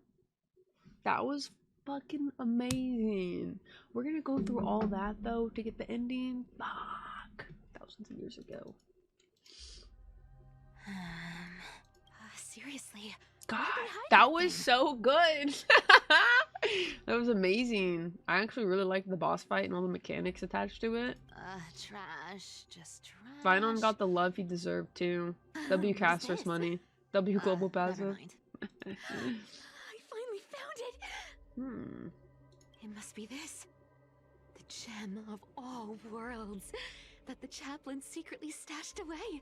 That was fucking amazing. We're gonna go through all that though to get the ending. Fuck. Thousands of years ago. Seriously. God, that was so good. That was amazing. I actually really liked the boss fight and all the mechanics attached to it. Trash. Just trash. Finon got the love he deserved too. W Caster's money. W Global Passive. I finally found it. It must be this. The gem of all worlds that the chaplain secretly stashed away.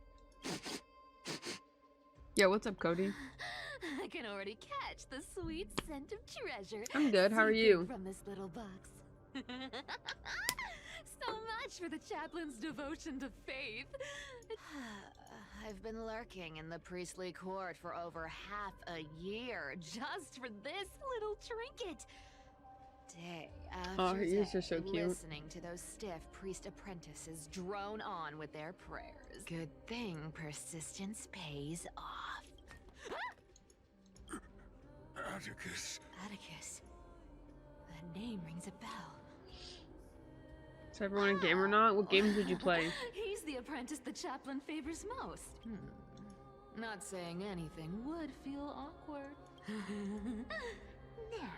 Yeah, what's up, Cody? I can already catch the sweet scent of treasure. I'm good, how are you? From this little box. So much for the chaplain's devotion to faith. I've been lurking in the priestly court for over half a year just for this little trinket. Day after Oh, her ears are so day, cute. listening to those stiff priest apprentices drone on with their prayers. Good thing persistence pays off. Atticus. Atticus. That name rings a bell. Is everyone a gamer or not? What games did you play? He's the apprentice the chaplain favors most. Not saying anything would feel awkward. Now.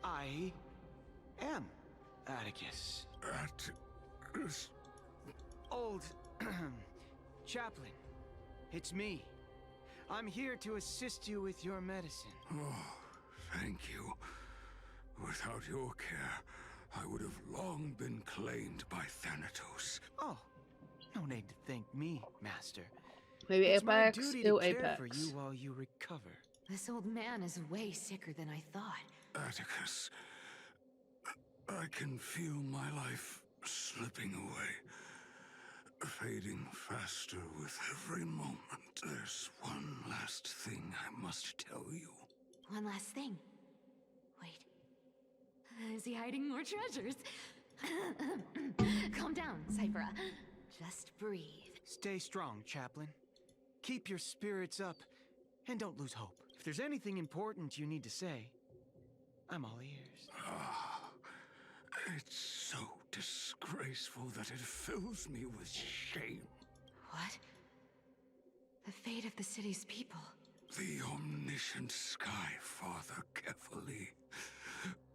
I am Atticus. Atticus. Old chaplain, it's me. I'm here to assist you with your medicine. Oh, thank you. Without your care, I would have long been claimed by Thanatos. Oh, no need to thank me, Master. Maybe It's my Apex. duty Ew, to care Apex. for you while you recover. This old man is way sicker than I thought. Atticus, I can feel my life slipping away, fading faster with every moment. There's one last thing I must tell you. One last thing. Wait. Is he hiding more treasures? Calm down, Cyphera. Just breathe. Stay strong, Chaplain. Keep your spirits up, and don't lose hope. If there's anything important you need to say, I'm all ears. It's so disgraceful that it fills me with shame. What? The fate of the city's people. The omniscient Sky Father carefully.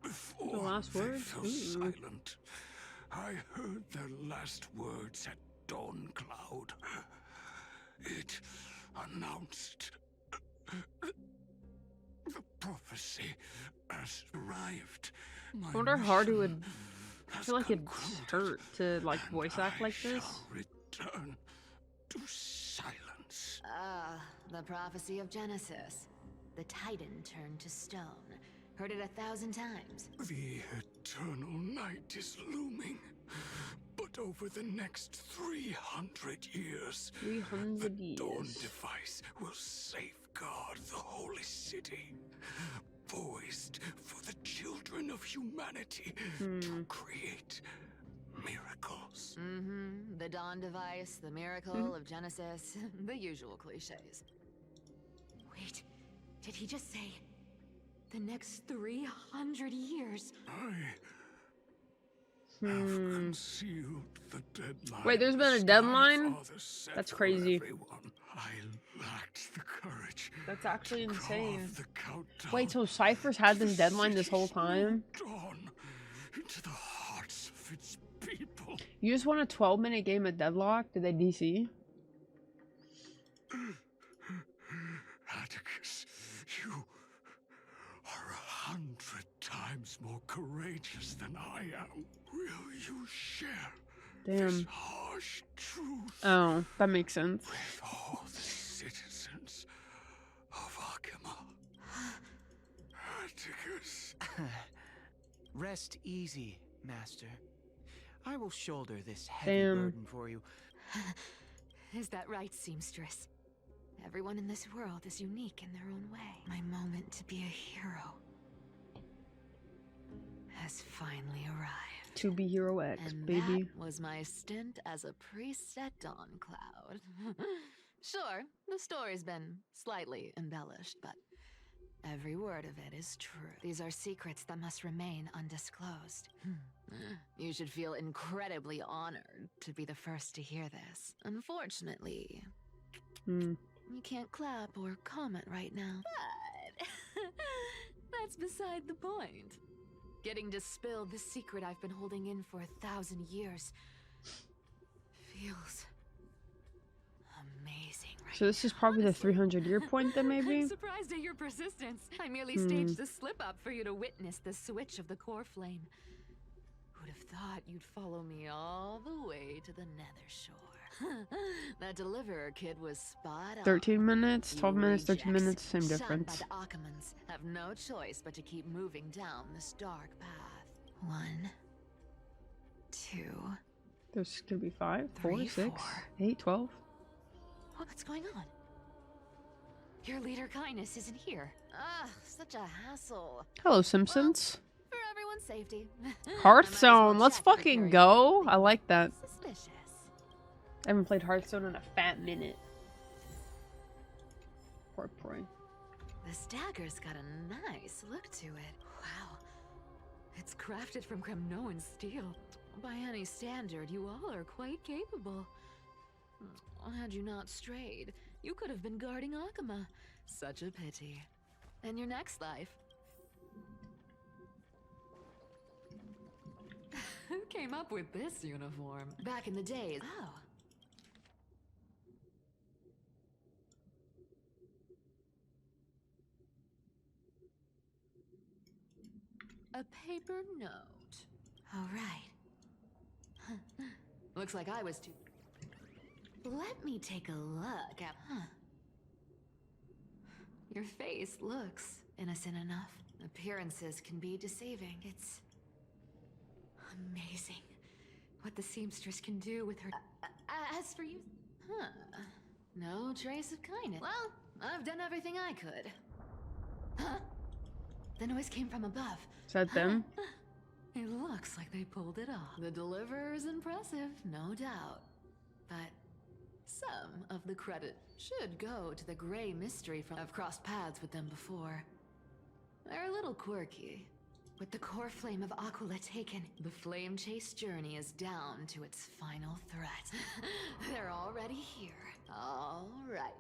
The Before last they words? fell Ooh. silent, I heard their last words at Dawn Cloud. It announced the prophecy has arrived. I wonder how hard it would. I feel like it'd hurt to like voice act like this. Return to silence. Ah, the prophecy of Genesis. The Titan turned to stone. Heard it 1,000 times. The eternal night is looming. But over the next 300 years, 300 years. The Dawn device will safeguard the holy city, poised for the children of humanity to create miracles. The Dawn device, the miracle of Genesis, the usual cliches. Wait, did he just say the next 300 years? I have concealed the deadline. Wait, there's been a deadline? That's crazy. I lacked the courage. That's actually insane. The countdown. Wait, so Cypher's had this deadline this whole time? Dawn into the hearts of its people. You just won a 12-minute game of Deadlock? Did they DC? Atticus, you are 100 times more courageous than I am. Will you share this harsh truth? Oh, that makes sense. With all the citizens of Akima. Atticus. Rest easy, Master. I will shoulder this heavy burden for you. Is that right, seamstress? Everyone in this world is unique in their own way. My moment to be a hero has finally arrived. To be Hero X, and baby. That was my stint as a priest at Dawn Cloud. Sure, the story's been slightly embellished, but every word of it is true. These are secrets that must remain undisclosed. You should feel incredibly honored to be the first to hear this. Unfortunately, you can't clap or comment right now. But that's beside the point. Getting to spill the secret I've been holding in for 1,000 years feels amazing right So this is probably the 300-year point then, maybe? I'm surprised at your persistence. I merely staged the slip-up for you to witness the switch of the core flame. Who'd have thought you'd follow me all the way to the Nether Shore? That deliverer kid was spot on. 13 minutes, 12 minutes, 13 Rejects, minutes, same shunned difference. by the Akimans, have no choice but to keep moving down this dark path. 1, 2. There's gonna be 5, 4, 3, 6, 4. 8, 12. What's going on? Your leader Kindness isn't here. Ah, such a hassle. Hello, Simpsons. For everyone's safety. Hearthstone, let's fucking go. I like that. Suspicious. I haven't played Hearthstone in a fat minute. Poor boy. This dagger's got a nice look to it. Wow. It's crafted from Kremnoan steel. By any standard, you all are quite capable. Had you not strayed, you could have been guarding Akima. Such a pity. In your next life. Who came up with this uniform? Back in the days. Oh. A paper note. All right. Looks like I was too... Let me take a look at... Huh. Your face looks innocent enough. Appearances can be deceiving. It's... amazing what the seamstress can do with her... as for you... Huh. No trace of kindness. Well, I've done everything I could. Huh? The noise came from above. Is that them? It looks like they pulled it off. The deliverer's impressive, no doubt. But some of the credit should go to the gray mystery from... I've crossed paths with them before. They're a little quirky. With the core flame of Aglaea taken, the flame chase journey is down to its final threat. They're already here. All right,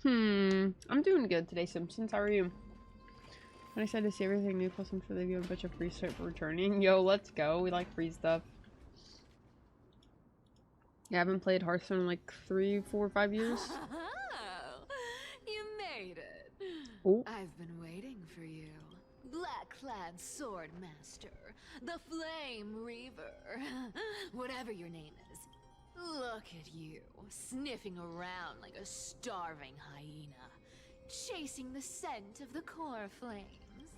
then. I'm doing good today, Simpsons. How are you? I'm excited to see everything new, plus I'm sure they give a bunch of free stuff for returning. Yo, let's go. We like free stuff. Yeah, I haven't played Hearthstone in like 3, 4, 5 years. Oh, you made it. Ooh. I've been waiting for you. Black-clad sword master, the flame reaver, whatever your name is. Look at you, sniffing around like a starving hyena, chasing the scent of the core flames.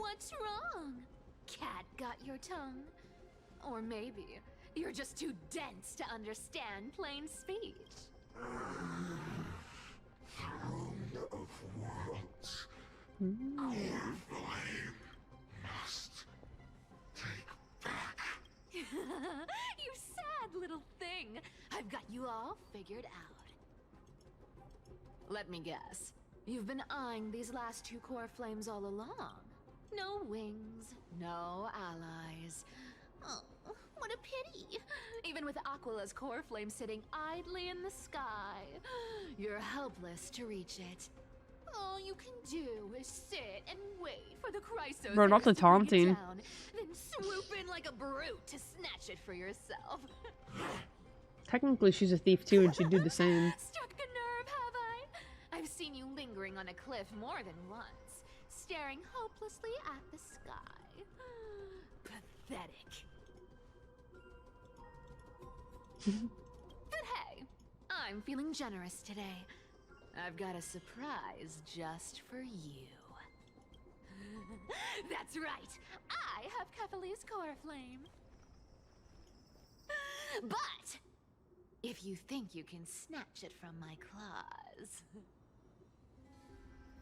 What's wrong? Cat got your tongue? Or maybe you're just too dense to understand plain speech. Throne of worlds. Core flame must take back. You sad little thing. I've got you all figured out. Let me guess. You've been eyeing these last 2 core flames all along. No wings, no allies. Oh, what a pity. Even with Aglaea's core flame sitting idly in the sky, you're helpless to reach it. All you can do is sit and wait for the Chrysos Bro, not the taunting. down, then swoop in like a brute to snatch it for yourself. Technically, she's a thief too, and she'd do the same. Struck a nerve, have I? I've seen you lingering on a cliff more than once, staring hopelessly at the sky. Pathetic. But hey, I'm feeling generous today. I've got a surprise just for you. That's right, I have Kefali's core flame. But if you think you can snatch it from my claws,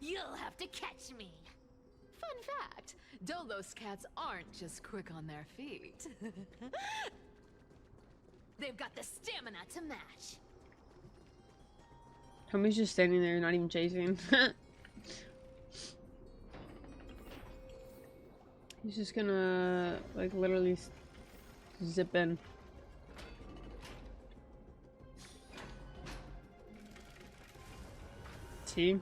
you'll have to catch me. Fun fact, Dolos cats aren't just quick on their feet. They've got the stamina to match. Tommy's just standing there, not even chasing. He's just gonna, like, literally zip in. See?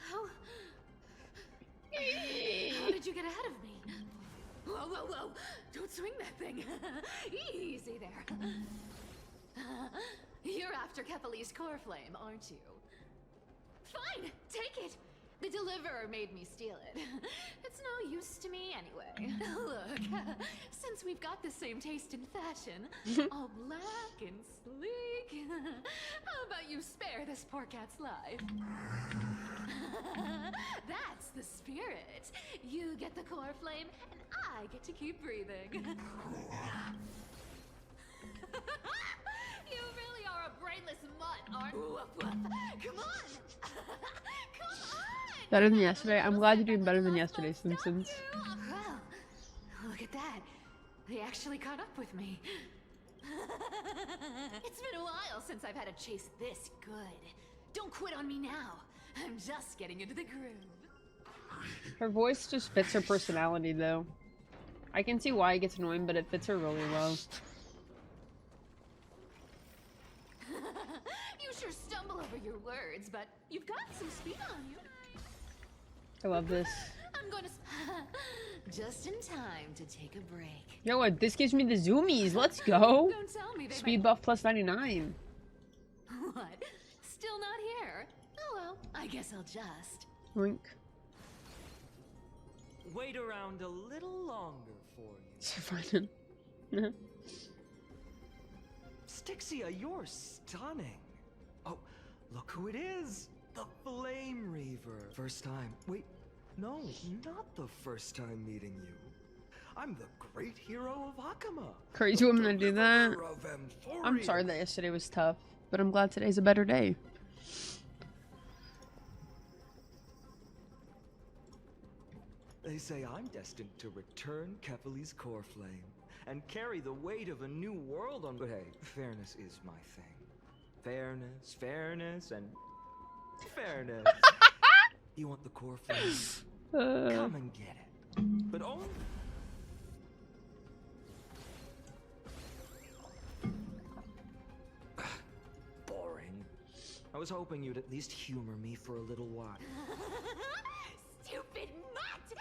How did you get ahead of me? Whoa, whoa, whoa! Don't swing that thing! Easy there. You're after Kefali's core flame, aren't you? Fine, take it! The deliverer made me steal it. It's no use to me anyway. Look, since we've got the same taste in fashion, all black and sleek, how about you spare this poor cat's life? That's the spirit. You get the core flame, and I get to keep breathing. You really are a brainless mutt, aren't you? Come on! Come on! Better than yesterday? I'm glad you're doing better than yesterday, Simpsons. Well, look at that. They actually caught up with me. It's been a while since I've had a chase this good. Don't quit on me now. I'm just getting into the groove. Her voice just fits her personality, though. I can see why it gets annoying, but it fits her really well. You sure stumble over your words, but you've got some speed on you. I love this. I'm going to... just in time to take a break. Yo, what? This gives me the zoomies. Let's go. Don't tell me they Speed buff plus 99. What? Still not here? Oh well, I guess I'll just... Wink. wait around a little longer for you. Fine. Styxia, you're stunning. Oh, look who it is. The Flame Reaver. First time. Wait, no, not the first time meeting you. I'm the great hero of Akama. Crazy woman to do that. Of I'm sorry that yesterday was tough, but I'm glad today's a better day. They say I'm destined to return Kefali's core flame and carry the weight of a new world on. But hey, fairness is my thing. Fairness, fairness, and fairness. You want the core flame? Come and get it. But only. Boring. I was hoping you'd at least humor me for a little while. Stupid mutt!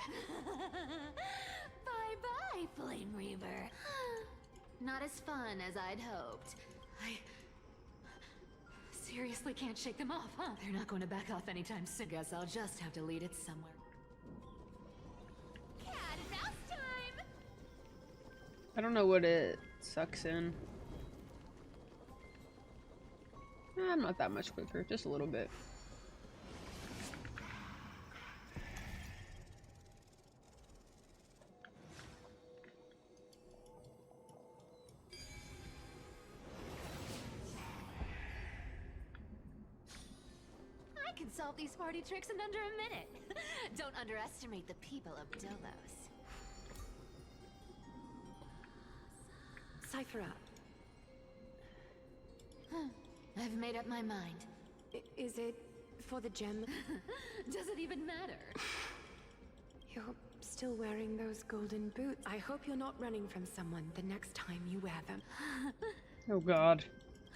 Bye-bye, Flame Reaver. Not as fun as I'd hoped. I seriously can't shake them off, huh? They're not going to back off anytime soon. Guess I'll just have to lead it somewhere. Cat and mouse time! I don't know what it sucks in. I'm not that much quicker, just a little bit. I can solve these party tricks in under a minute. Don't underestimate the people of Delos. Cipher up. I've made up my mind. Is it for the gem? Does it even matter? You're still wearing those golden boots. I hope you're not running from someone the next time you wear them. Oh god.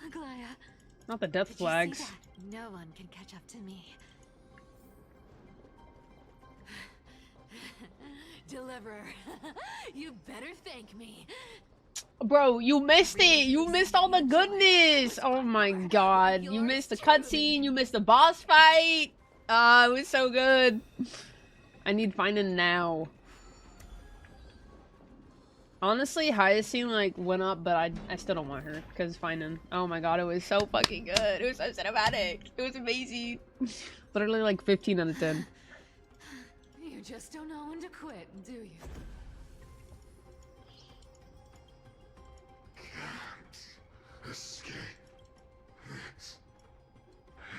Aglaea. Not the death Did you see flags. that? No one can catch up to me. Deliverer. You better thank me. Bro, you missed it! You missed all the goodness! Oh my god. You missed the cutscene, you missed the boss fight! It was so good. I need finding now. Honestly, Hyacinth like went up, but I still don't want her because finding. Oh my god, it was so fucking good. It was so cinematic. It was amazing. Literally like 15 out of 10. You just don't know when to quit, do you? Escape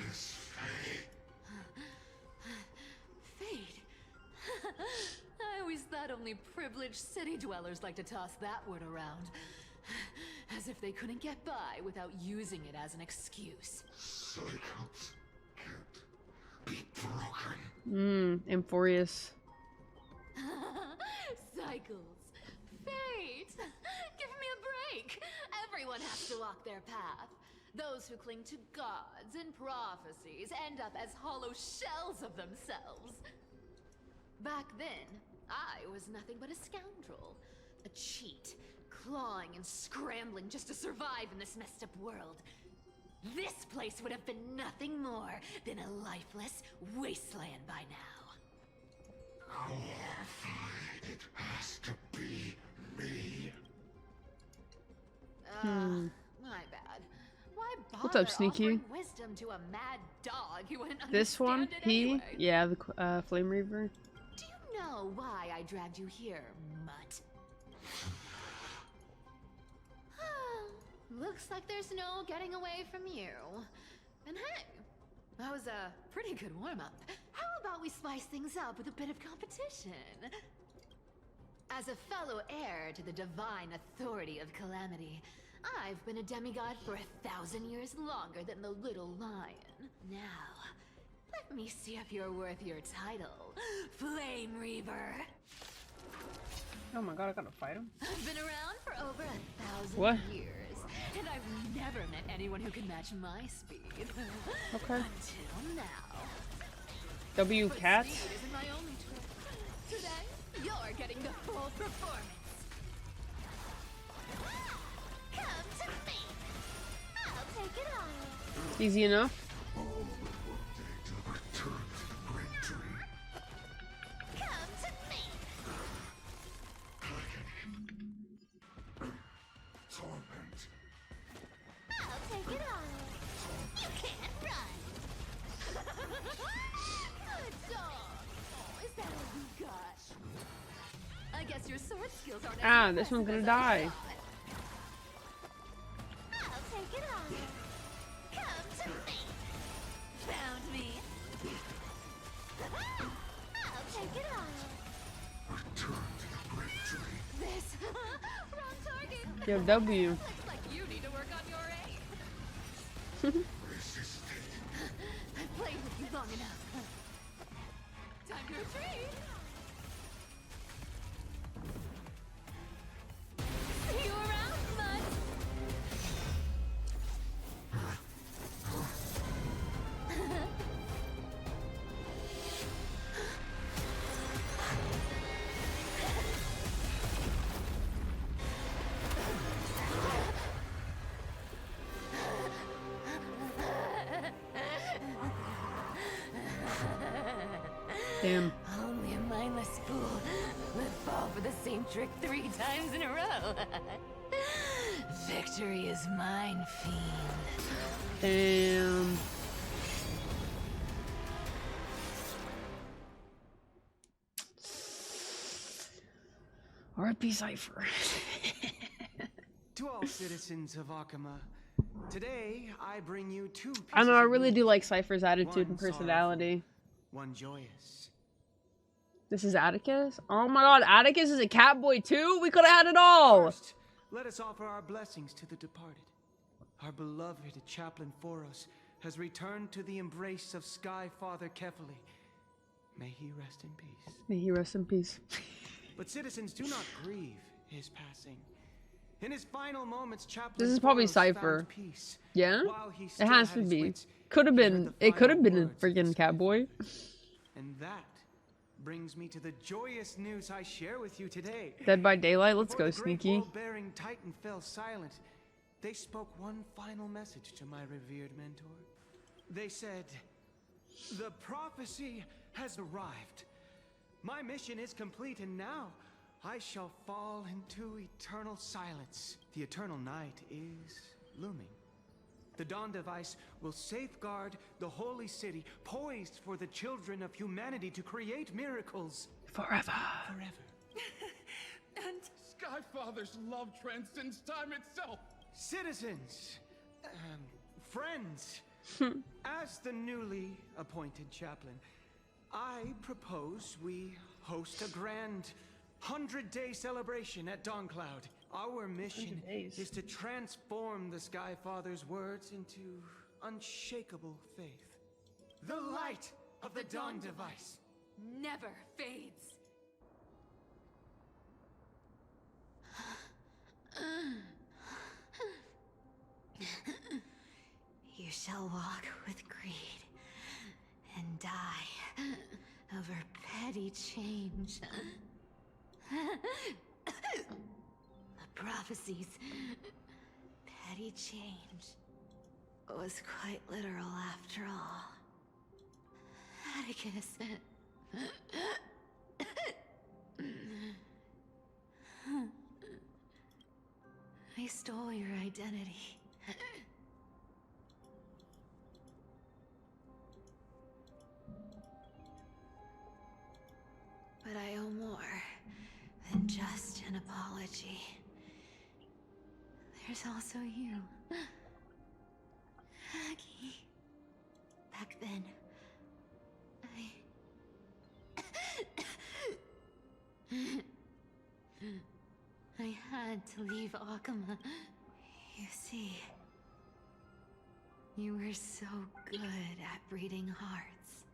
this fate. Fate? I always thought only privileged city dwellers like to toss that word around. As if they couldn't get by without using it as an excuse. Cycles can't be broken. Amphoreus. Cycles. Fate! Give me a break! Everyone has to walk their path. Those who cling to gods and prophecies end up as hollow shells of themselves. Back then, I was nothing but a scoundrel. A cheat, clawing and scrambling just to survive in this messed up world. This place would have been nothing more than a lifeless wasteland by now. It has to be me. My bad. Why bother What's up, Sneaky? offering wisdom to a mad dog who wouldn't This one? understand it He? anyway? Yeah, the Flame Reaver. Do you know why I dragged you here, mutt? Looks like there's no getting away from you. And hey, that was a pretty good warm-up. How about we spice things up with a bit of competition? As a fellow heir to the divine authority of Calamity, I've been a demigod for 1,000 years longer than the little lion. Now, let me see if you're worth your title, Flame Reaver. Oh my god, I gotta fight him. I've been around for over 1,000 What? years, and I've never met anyone who can match my speed. Okay. Until now. W But cats? speed isn't my only trick. Today, you're getting the full performance. Come to me. I'll take it all. Easy enough. Come to me. guess your sword skills aren't Ah, this one's gonna die. I'll take it on. Come to me. Found me. I'll take it on. Return to the great dream. This wrong target. Yo, W. Looks like you need to work on your aim. I've played with you long enough. Time to retreat. See you around, bud. Damn. Only a mindless fool would fall for the same trick 3 times in a row. Victory is mine, fiend. Damn. R.I.P. Cypher. To all citizens of Akama, today I bring you 2 pieces I know, I of really do news. like Cypher's attitude and One personality. One joyous. This is Atticus? Oh my god, Atticus is a cat boy too? We could have had it all! First, let us offer our blessings to the departed. Our beloved chaplain Amphoreus has returned to the embrace of Sky Father Kefali. May he rest in peace. May he rest in peace. But citizens, do not grieve his passing. In his final moments, Chaplain This is probably Amphoreus Cypher. found peace Yeah? while he It still has had to his be. wits. Could have He heard been. the It could have final been a words. freaking cat boy. And that brings me to the joyous news I share with you today. Dead by Daylight? Let's Before go, the great sneaky. world-bearing Titan fell silent, they spoke one final message to my revered mentor. They said, "The prophecy has arrived. My mission is complete, and now I shall fall into eternal silence. The eternal night is looming. The Dawn Device will safeguard the holy city, poised for the children of humanity to create miracles. Forever. And Skyfather's love transcends time itself. Citizens, friends, as the newly appointed chaplain, I propose we host a grand 100-day celebration at Dawncloud. Our mission is to transform the Skyfather's words into unshakable faith. The light of the Dawn Device never fades. You shall walk with greed and die over petty change. The prophecies, petty change, was quite literal after all. Atticus. I stole your identity. But I owe more than just an apology. There's also you, Aggie. Back then, I had to leave Akama. You see, you were so good at breeding hearts.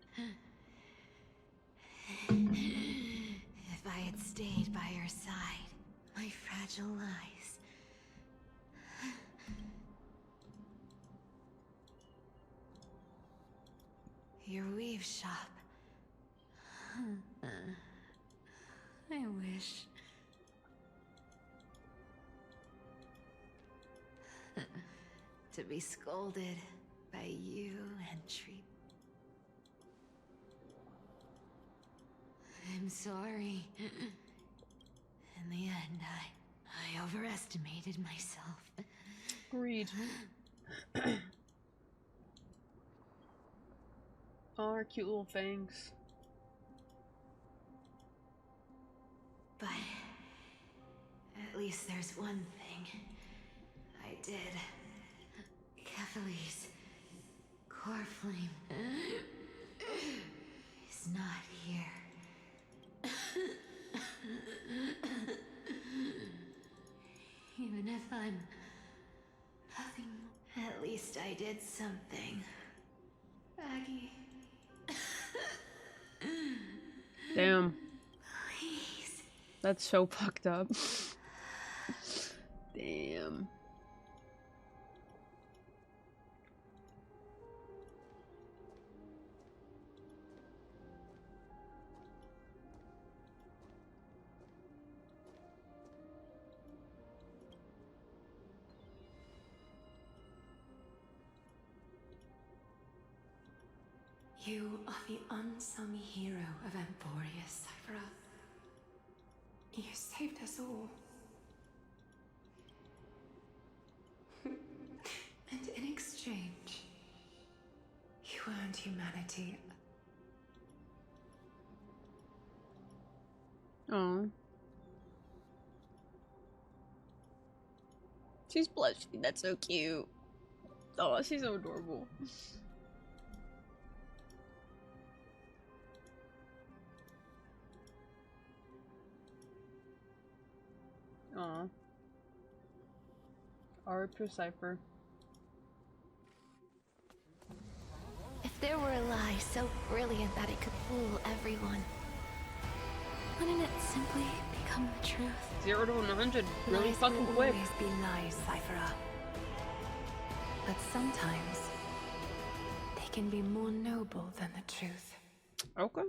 If I had stayed by your side, my fragile lies. Your weave shop. I wish. To be scolded by you and treat. I'm sorry. In the end, I overestimated myself. Agreed. Oh, our cute little fangs. But least there's one thing I did. Kefali's core flame is not here. Even if I'm nothing, at least I did something. Aggie. Damn. Please. That's so fucked up. Damn. You are the unsung hero of Amphoreus, Cypher. You saved us all. And in exchange, you earned humanity. Oh. She's blushing. That's so cute. Oh, she's so adorable. Aw. Art for Cypher. If there were a lie so brilliant that it could fool everyone, wouldn't it simply become the truth? 0 to 100 really Lies fucking will quick. always be lies, Cypher. But sometimes they can be more noble than the truth. Okay.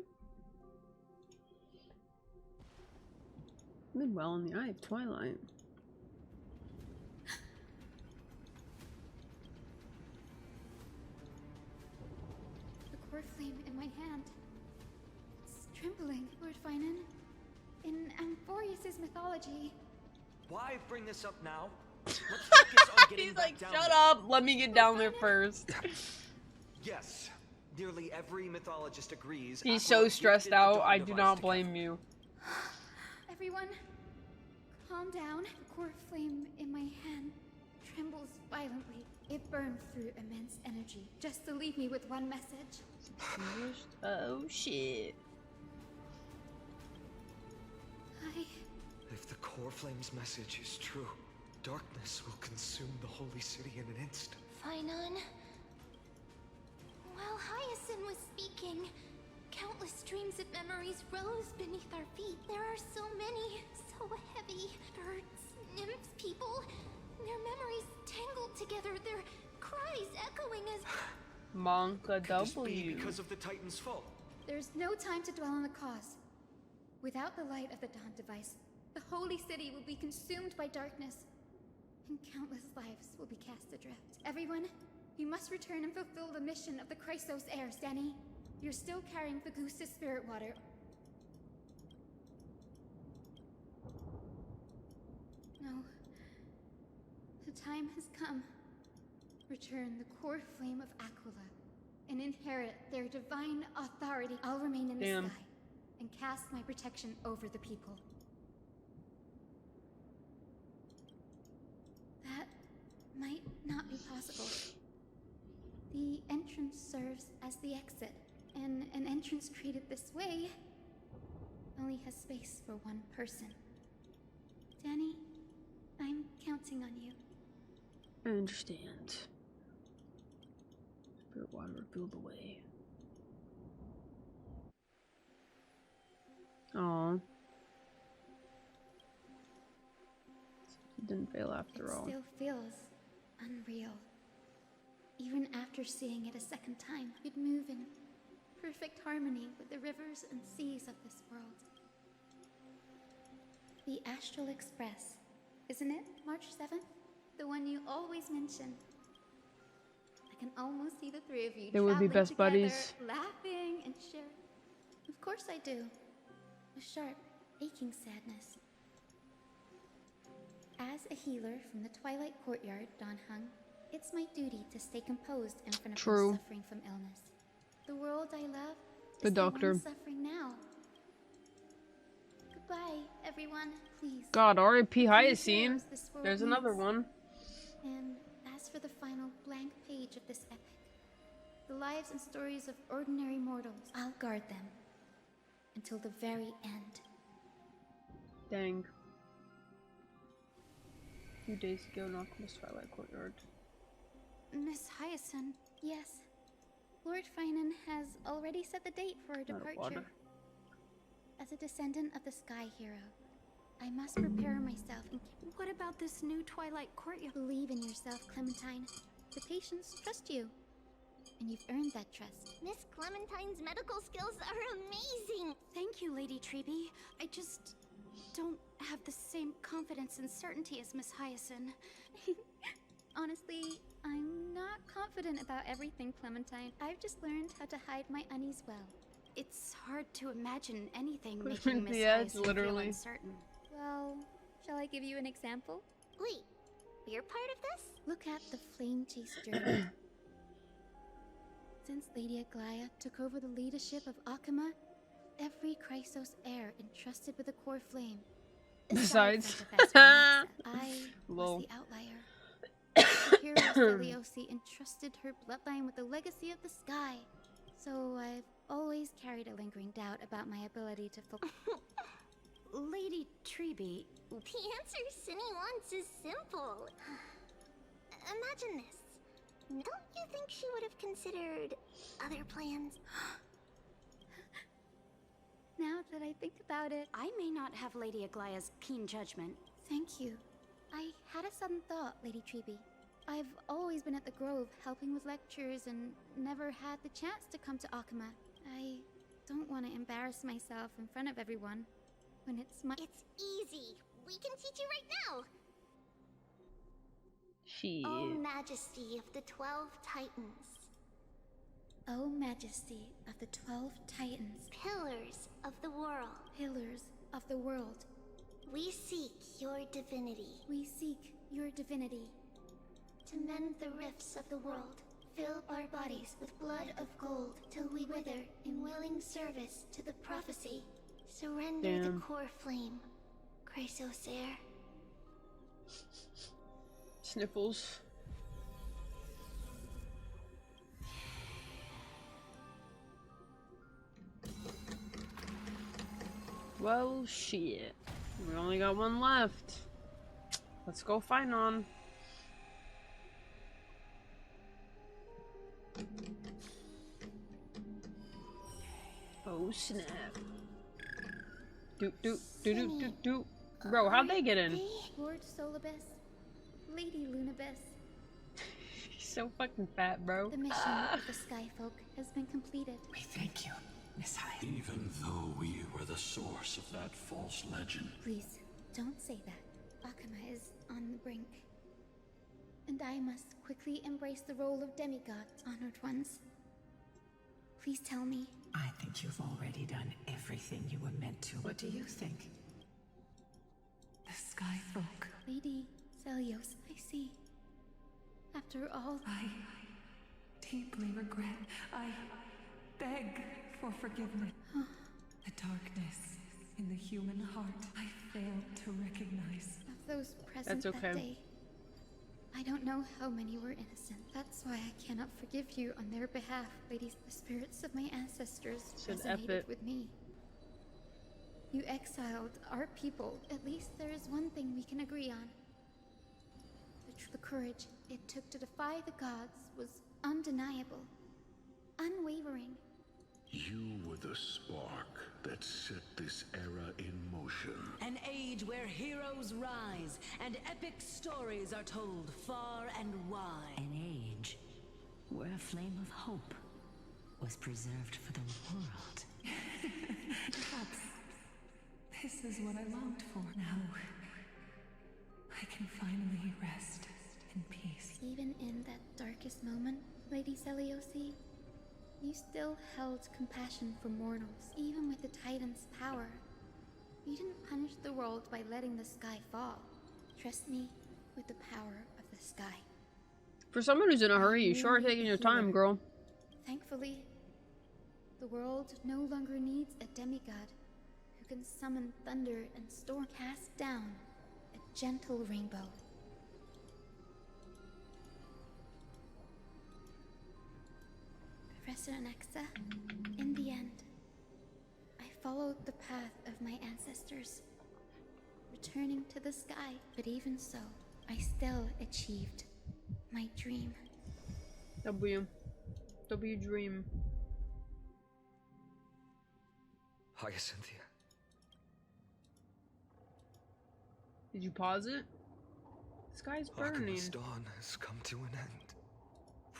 Did well in the eye of Twilight. The core flame in my hand. It's trembling, Lord Finan. In Amphoreus' mythology. Why bring this up now? Let's focus on getting He's back like, down shut there. up! Let me get down there first. Yes, nearly every mythologist agrees. He's Aquila so stressed gifted the out. dawn I do device not to blame you. Everyone, calm down. The core flame in my hand trembles violently. It burns through immense energy, just to leave me with one message. Oh shit. If the core flame's message is true, darkness will consume the holy city in an instant. Finan. While Hyacinth was speaking, countless streams of memories rose beneath our feet. There are so many, so heavy. Birds, nymphs, people. Their memories tangled together, their cries echoing as... Monka Could this be W. because of the Titan's fall? There's no time to dwell on the cause. Without the light of the dawn device, the holy city will be consumed by darkness, and countless lives will be cast adrift. Everyone, you must return and fulfill the mission of the Chrysos heirs, Danny. You're still carrying Bogus's spirit water. No. The time has come. Return the core flame of Aquila, and inherit their divine authority. I'll remain in the sky, and cast my protection over the people. That might not be possible. The entrance serves as the exit, and an entrance created this way only has space for one person. Danny, I'm counting on you. I understand. Spirit water revealed the way. Aw. It didn't fail after all. It still feels unreal. Even after seeing it a second time, you'd move in perfect harmony with the rivers and seas of this world. The Astral Express, isn't it? March 7th? The one you always mention. I can almost see the three of you They would be traveling best together, buddies. laughing and sharing. Of course I do. A sharp, aching sadness. As a healer from the Twilight Courtyard, Don Hung, it's my duty to stay composed in front of True. those suffering from illness. The world I love The is doctor. the one suffering now. Goodbye, everyone. Please. God, R.I.P. The Hyacine. heroes this world There's another needs. one. And as for the final blank page of this epic, the lives and stories of ordinary mortals, I'll guard them until the very end. Dang. A few days ago, knocked on the Twilight Courtyard. Miss Hyacin, yes. Lord Finan has already set the date for our departure. As a descendant of the Sky Hero, I must prepare myself and what about this new Twilight Courtyard? Believe in yourself, Clementine. The patients trust you. And you've earned that trust. Miss Clementine's medical skills are amazing! Thank you, Lady Treby. I just don't have the same confidence and certainty as Miss Hyacin. Honestly, I'm not confident about everything, Clementine. I've just learned how to hide my unease well. It's hard to imagine anything making Miss Hyacin feel uncertain. Well, shall I give you an example? Wait, you're part of this? Look at the Flame Chase journey. Since Lady Aglaea took over the leadership of Akama, every Chrysos heir entrusted with the core flame. Besides, I was the outlier. The hero Celiosi entrusted her bloodline with the legacy of the sky. So I've always carried a lingering doubt about my ability to Lady Treby. The answer Cindy wants is simple. Imagine this. Don't you think she would have considered other plans? Now that I think about it, I may not have Lady Aglaea's keen judgment. Thank you. I had a sudden thought, Lady Treby. I've always been at the Grove helping with lectures and never had the chance to come to Akama. I don't want to embarrass myself in front of everyone when it's my— It's easy. We can teach you right now. Shit. O Majesty of the 12 Titans. O Majesty of the 12 Titans. Pillars of the world. Pillars of the world. We seek your divinity. We seek your divinity. To mend the rifts of the world. Fill our bodies with blood of gold till we wither in willing service to the prophecy. Surrender the core flame, Chrysos heir. Sniffles. Well, shit. We only got one left. Let's go find on. Oh snap. Doop doop doop doop doop doop. Bro, how'd they get in? Lord Solibus, Lady Lunabis. He's so fucking fat, bro. The mission of the Skyfolk has been completed. We thank you, Miss Hyde. Even though we were the source of that false legend. Please, don't say that. Akama is on the brink. And I must quickly embrace the role of demigod, honored ones. Please tell me. I think you've already done everything you were meant to. What do you think? The Skyfolk. Lady Celios, I see. After all, I deeply regret. I beg for forgiveness. The darkness in the human heart I failed to recognize. Of those present that day, I don't know how many were innocent. That's why I cannot forgive you on their behalf, ladies. The spirits of my ancestors resonated with me. You exiled our people. At least there is one thing we can agree on. The courage it took to defy the gods was undeniable, unwavering. You were the spark that set this era in motion. An age where heroes rise and epic stories are told far and wide. An age where a flame of hope was preserved for the world. Perhaps this is what I longed for. Now I can finally rest in peace. Even in that darkest moment, Lady Celiosi, you still held compassion for mortals, even with the Titan's power. You didn't punish the world by letting the sky fall. Trust me with the power of the sky. For someone who's in a hurry, you sure are taking your time, girl. Thankfully, the world no longer needs a demigod who who can summon thunder and storm, cast down a gentle rainbow. Professor Nexa, in the end, I followed the path of my ancestors, returning to the sky. But even so, I still achieved my dream. W dream. Hyacinthia. Did you pause it? The sky's burning. Akuma's dawn has come to an end.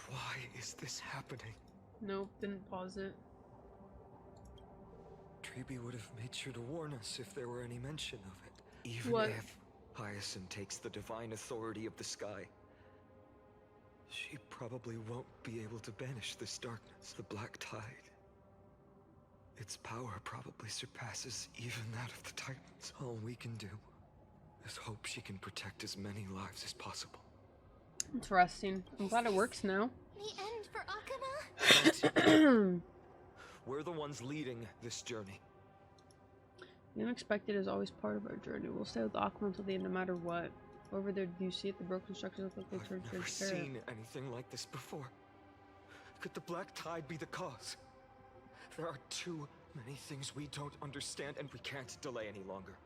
Why is this happening? Nope, didn't pause it. Treeby would have made sure to warn us if there were any mention of it. Even What? if Hyacinth takes the divine authority of the sky, she probably won't be able to banish this darkness. The Black Tide. Its power probably surpasses even that of the Titans. All we can do is hope she can protect as many lives as possible. Interesting. I'm glad it works now. The end for Akuma? We're the ones leading this journey. The unexpected is always part of our journey. We'll stay with Akuma until the end, no matter what. Over there, do you see it? The broken structures look like they turned I've never transparent. seen anything like this before. Could the Black Tide be the cause? There are too many things we don't understand, and we can't delay any longer.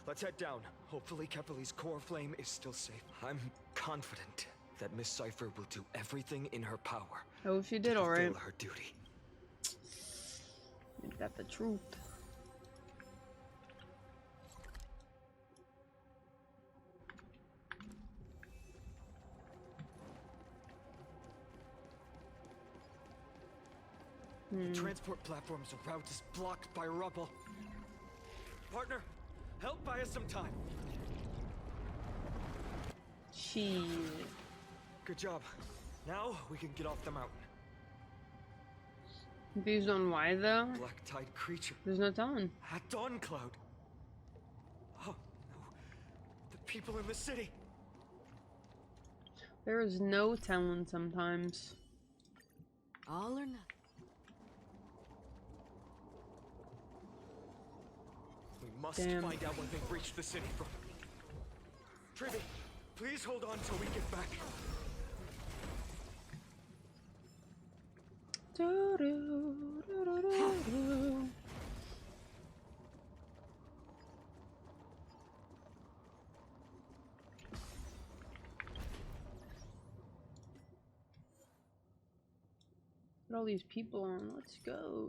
Let's head down. Hopefully Kepali's core flame is still safe. I'm confident that Miss Cypher will do everything in her power. Oh, she did to alright. fulfill her duty. Ain't that the truth? The transport platform's route is blocked by rubble. Partner, help buy us some time. Shit. Good job. Now we can get off the mountain. Confused on why though? Black Tide creature. There's no telling. At Dawn Cloud. Oh no. The people in the city. There is no telling sometimes. All or nothing. We must Damn. find out what they've reached the city from. Treeby, please hold on till we get back. Put all these people on. Let's go.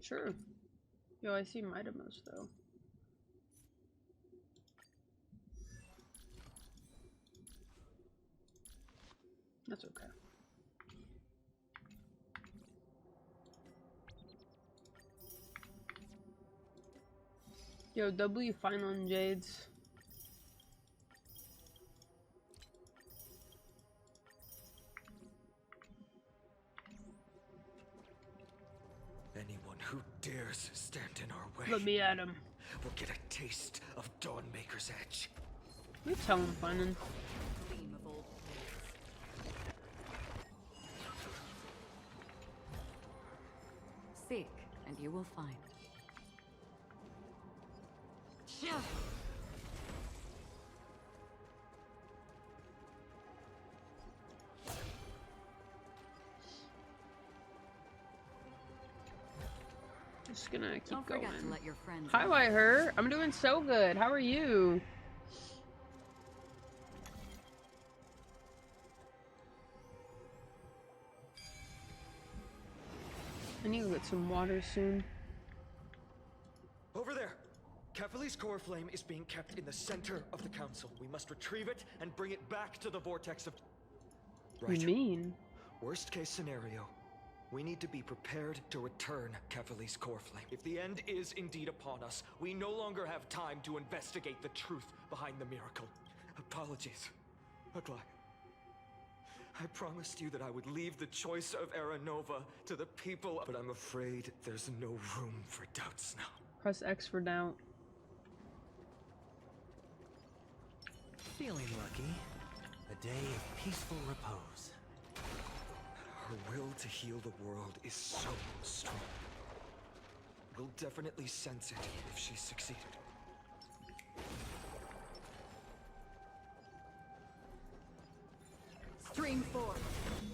Sure. Yo, I see Midamos though. That's okay. Yo, W fine on Jades. Anyone who dares stand in our way Let me at him. will get a taste of Dawnmaker's edge. You tell him, Finan. Seek, and you will find. Just gonna keep Don't going. forget to let your friends Hi, know. Whiteher. I'm doing so good. How are you? I need to get some water soon. Over there! Kepali's core flame is being kept in the center of the council. We must retrieve it and bring it back to the vortex of... Right. You mean? Worst case scenario. We need to be prepared to return Kepali's core flame. If the end is indeed upon us, we no longer have time to investigate the truth behind the miracle. Apologies, Aglaea. I promised you that I would leave the choice of Era Nova to the people, but I'm afraid there's no room for doubts now. Press X for doubt. Feeling lucky. A day of peaceful repose. Her will to heal the world is so strong. We'll definitely sense it if she's succeeded. Stream forth,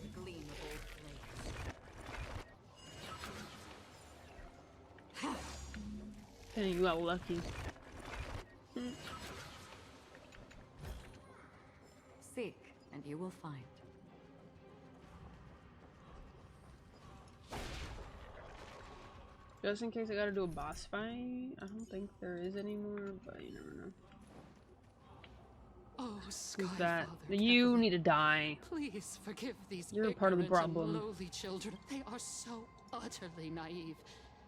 the gleam of old flames. Dang, you got lucky. Seek, and you will find. Just in case I gotta do a boss fight, I don't think there is anymore, but you never know. Oh, Sky Who's that? Father, You need to die. please forgive these You're part of the ignorant and problem. lowly children. They are so utterly naive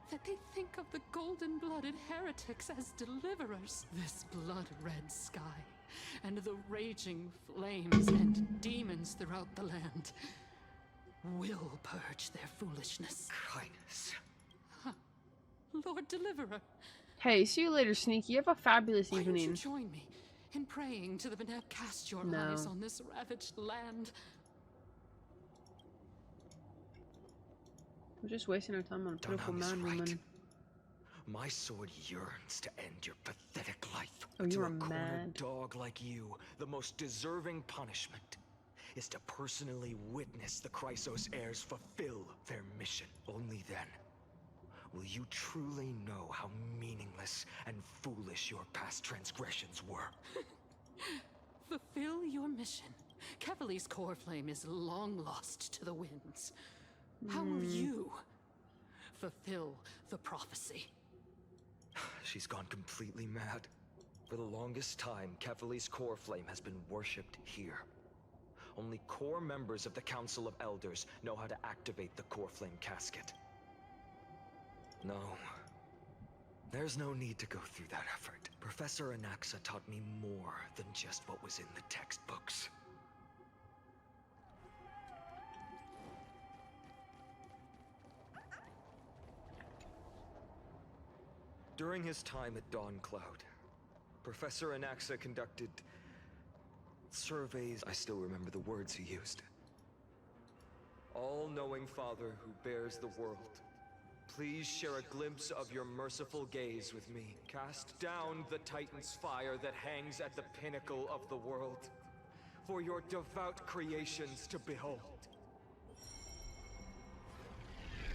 that they think of the golden-blooded heretics as deliverers. This blood-red sky and the raging flames and demons throughout the land will purge their foolishness. Kindness. Lord Deliverer, Hey, see you later, Sneaky. Have a fabulous why don't you evening. join me in praying to the Beneb? Cast your No. eyes on this ravaged land. We're just wasting our time on a pitiful Dunham is man right. woman. My sword yearns to end your pathetic life. Oh, you to are a cornered mad. dog like you, the most deserving punishment is to personally witness the Chrysos heirs fulfill their mission. Only then will you truly know how meaningless and foolish your past transgressions were. Fulfill your mission. Kevali's core flame is long lost to the winds. How will you fulfill the prophecy? She's gone completely mad. For the longest time, Kefali's core flame has been worshipped here. Only core members of the Council of Elders know how to activate the core flame casket. No. There's no need to go through that effort. Professor Anaxa taught me more than just what was in the textbooks. During his time at Dawn Cloud, Professor Anaxa conducted surveys. I still remember the words he used. All-knowing Father who bears the world, please share a glimpse of your merciful gaze with me. Cast down the Titan's fire that hangs at the pinnacle of the world, for your devout creations to behold.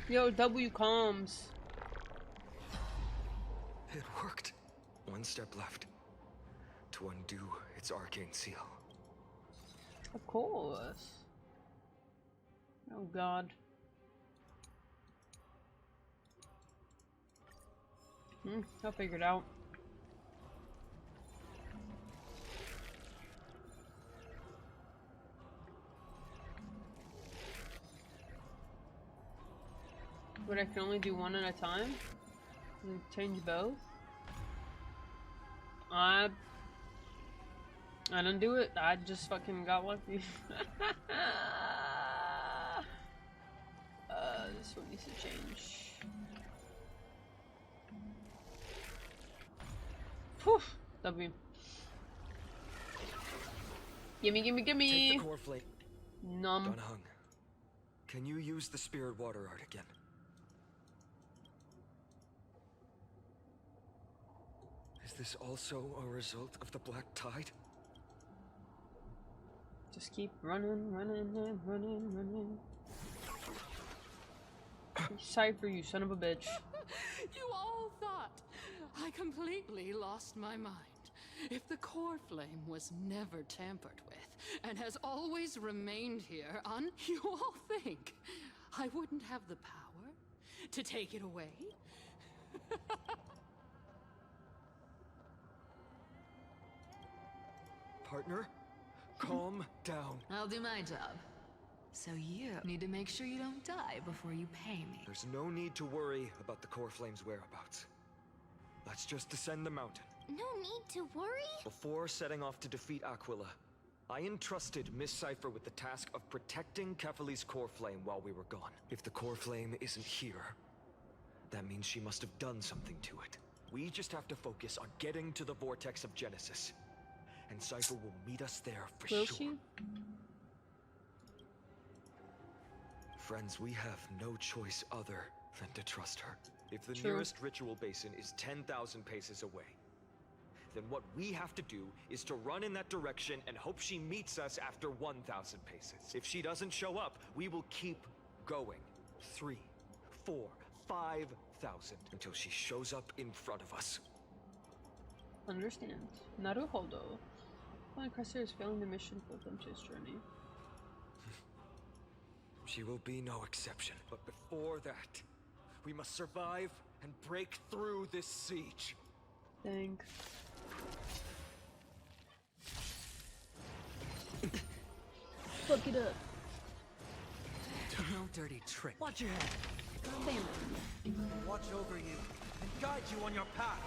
Yo, W comms. It worked. One step left to undo its arcane seal. Of course. Oh god. I'll figure it out. But I can only do one at a time? Change both? I don't do it. I just fucking got lucky. This one needs to change. Whew. W. Gimme, gimme, gimme! Take the core flame. Numb. Dunhung, can you use the spirit water art again? Is this also a result of the Black Tide? Just keep running, running, and running, running. Cypher, you son of a bitch. You all thought I completely lost my mind. If the core flame was never tampered with and has always remained here you all think I wouldn't have the power to take it away? Partner, calm down. I'll do my job. So you need to make sure you don't die before you pay me. There's no need to worry about the core flame's whereabouts. Let's just descend the mountain. No need to worry? Before setting off to defeat Aquila, I entrusted Miss Cypher with the task of protecting Kefali's core flame while we were gone. If the core flame isn't here, that means she must have done something to it. We just have to focus on getting to the vortex of Genesis. And Cypher will meet us there for Will sure. she? Friends, we have no choice other than to trust her. If the True. nearest ritual basin is 10,000 paces away, then what we have to do is to run in that direction and hope she meets us after 1,000 paces. If she doesn't show up, we will keep going. 3, 4, 5,000 until she shows up in front of us. Understand. Naruhodo. Twilight Crusher is failing the mission for them to his journey. She will be no exception. But before that, we must survive and break through this siege. Thanks. Fuck it up. No dirty trick. Watch your head. Damn. Watch over you and guide you on your path.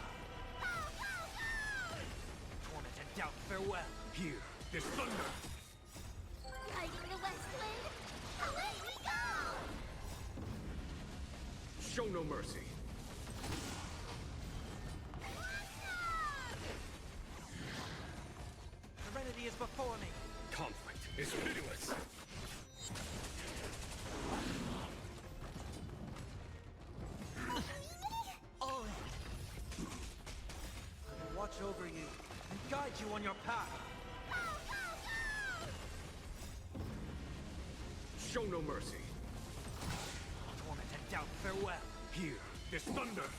Torment and doubt, farewell. Here, this thunder. Riding the west wind, away we go! Show no mercy. Serenity is before me. Conflict is pitiless. All in. I will watch over you and guide you on your path. Show no mercy. Torment and doubt, farewell. Here, this thunder.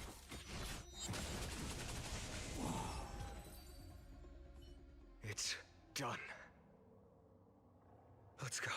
It's done. Let's go.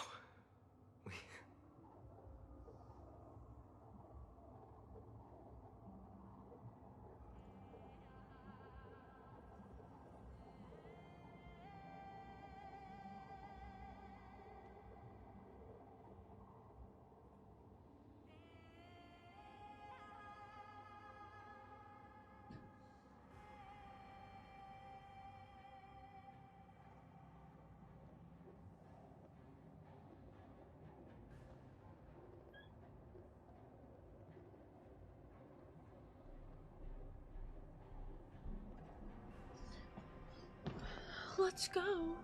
Let's go.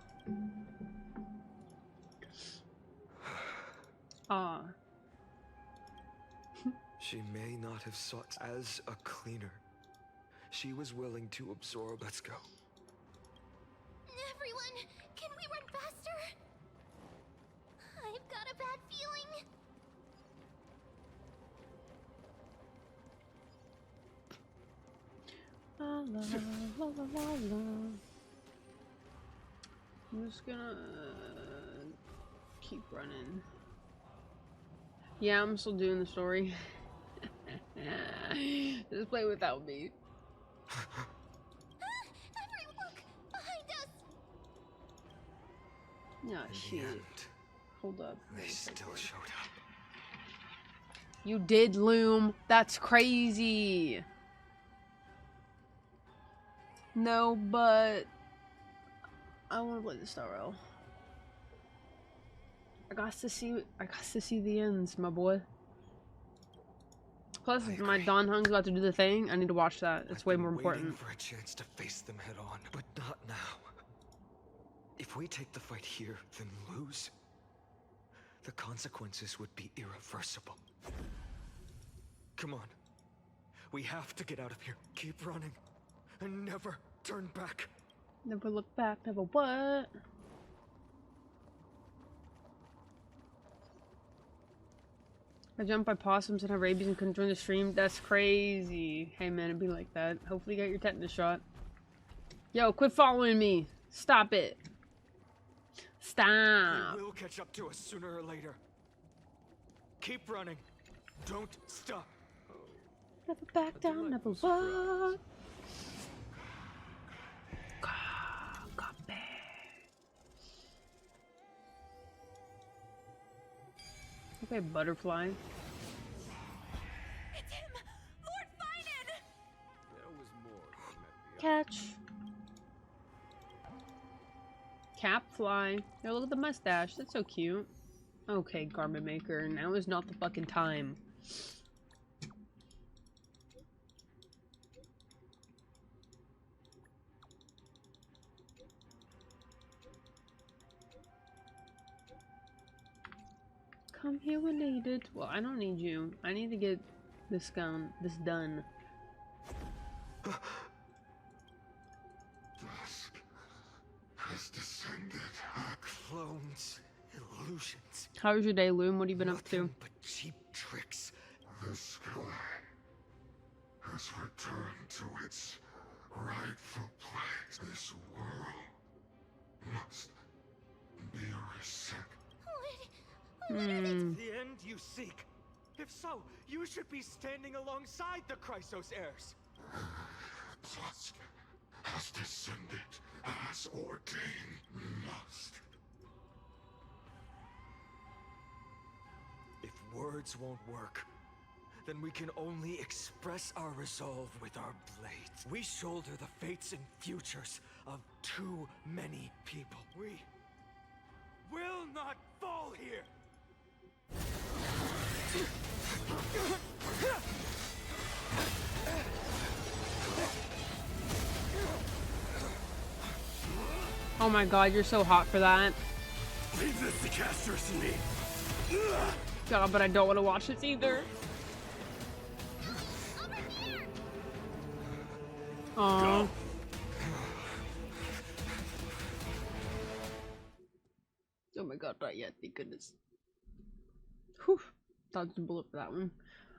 Ah. She may not have sought as a cleaner. She was willing to absorb. Let's go. Everyone, can we run faster? I've got a bad feeling. La la la la la la. I'm just gonna keep running. Yeah, I'm still doing the story. Just play without me. Everyone, look! Behind us! Yeah, shit. Hold up. They still showed up. You did, Loom. That's crazy. No, but I want to play the Star Rail. I got to see the ends, my boy. Plus, my Don Hung's about to do the thing. I need to watch that. It's way more important. Waiting for a chance to face them head on, but not now. If we take the fight here, then lose, the consequences would be irreversible. Come on. We have to get out of here. Keep running. And never turn back. Never look back, never what? I jumped by possums and had rabies and couldn't join the stream. That's crazy. Hey man, it'd be like that. Hopefully you got your tetanus shot. Yo, quit following me. Stop it. Stop. They will catch up to us sooner or later. Keep running. Don't stop. Never back down, never what? Okay, butterfly. It's him! Lord Finan! There was more than met the Catch. Capfly. Yo, look at the mustache. That's so cute. Okay, garment maker. Now is not the fucking time. Come here when needed. Well, I don't need you. I need to get This done. Dusk has descended. Clones, illusions. How was your day, Loom? What have you been up to? But cheap tricks. The sky has returned to its rightful place. This world must be reset. The end you seek. If so, you should be standing alongside the Chrysos heirs. Dusk has descended as ordained must. If words won't work, then we can only express our resolve with our blades. We shoulder the fates and futures of too many people. We will not fall here! Oh my god, you're so hot for that. Leave this to Casters and me. God, but I don't want to watch this either. Aww. Oh my god, not yet, thank goodness. Whew. Dodged a bullet for that one.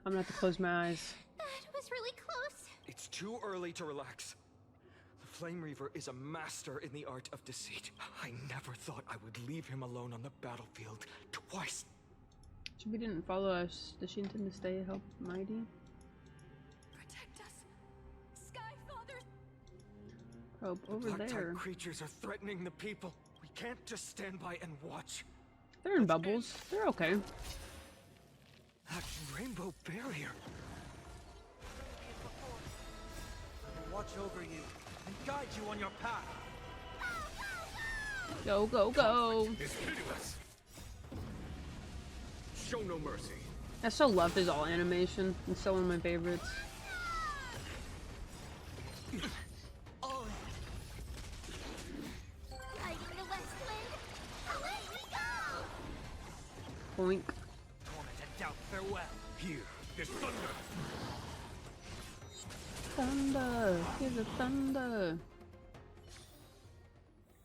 I'm gonna have to close my eyes. That was really close. It's too early to relax. The Flame Reaver is a master in the art of deceit. I never thought I would leave him alone on the battlefield twice. She didn't follow us. Does she intend to stay help Mighty? Protect us, Sky Father. Oh, over Black there. Tide creatures are threatening the people. We can't just stand by and watch. They're in bubbles. They're okay. That rainbow barrier. Watch over you and guide you on your path. Go, go, go. It's pitiless. Show no mercy. I so love his all animation. It's still one of my favorites. Lighting the west wind. Away we go! Boink. Torment and doubt farewell. Here, there's thunder. Thunder. Hear the thunder.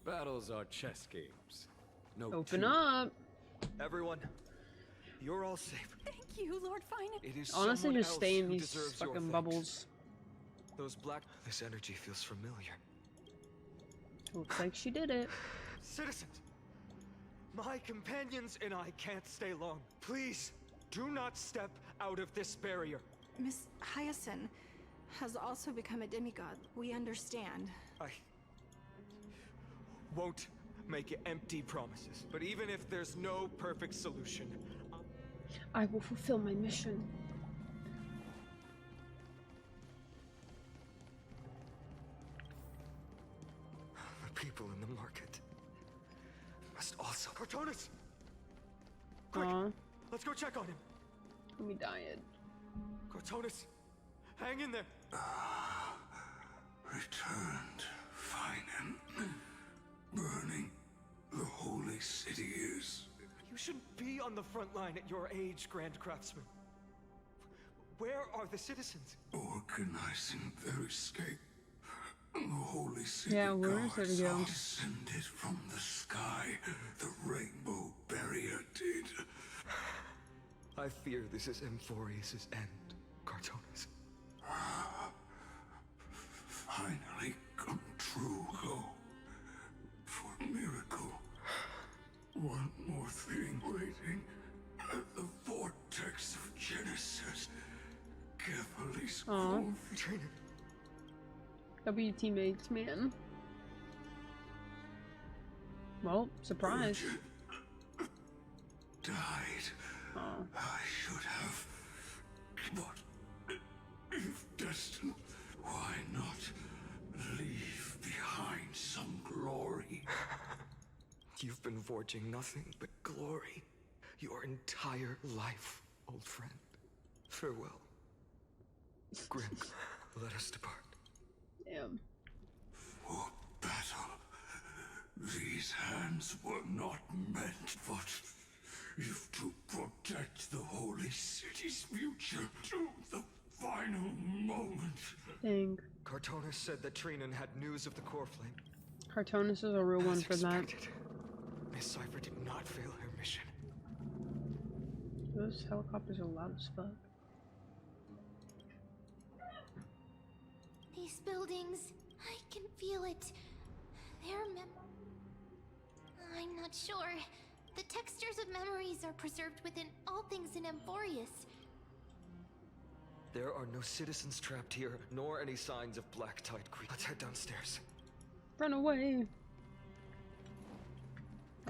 Battles are chess games. No. Open up. Everyone, you're all safe. Thank you, Lord Finest. It is Honestly, someone just else stay in who these deserves your fucking thanks. bubbles. Those black... This energy feels familiar. Looks like she did it. Citizens, my companions and I can't stay long. Please, do not step out of this barrier. Miss Hyacinth has also become a demigod. We understand. I won't make empty promises. But even if there's no perfect solution, I will fulfill my mission. the people in the market must also... Cortonus! Quick, Aw, let's go check on him. we died. Cortonus, hang in there. Returned, fine and burning. The holy city is. You shouldn't be on the front line at your age, Grand Craftsman. Where are the citizens? Organizing their escape. The holy city Yeah, where is guards it again? descended from the sky. The rainbow barrier did. I fear this is Amphoreus' end, Cortonus. Finally come true, go. For miracle. One more thing waiting at the vortex of Genesis. Carefully Aw. Trina. W teammates, man. Well, surprise. Died. Aw. I should have. But if destined, why not leave behind some glory? You've been forging nothing but glory your entire life, old friend. Farewell. Grim, let us depart. Damn. For battle, these hands were not meant, but if to protect the holy city's future to the final moment. Dang. Cartonus said that Trinan had news of the core flame. Cartonus is a real one for that. Miss Cipher did not fail her mission. Those helicopters are loud as fuck. These buildings, I can feel it. I'm not sure. The textures of memories are preserved within all things in Amphoreus. There are no citizens trapped here, nor any signs of Black Tide Creek. Let's head downstairs. Run away.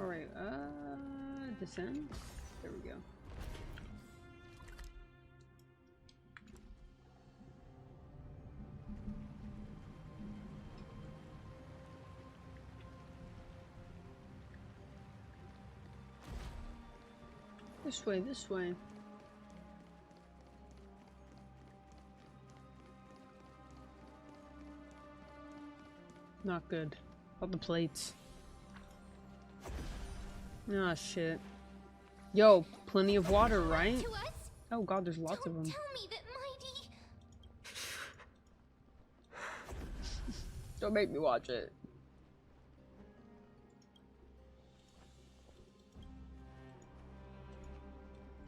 Alright, descend. There we go. This way, this way. Not good. All the plates. Ah, shit. Yo, plenty of water, right? Oh god, there's lots of them. Tell me that mighty. Don't make me watch it.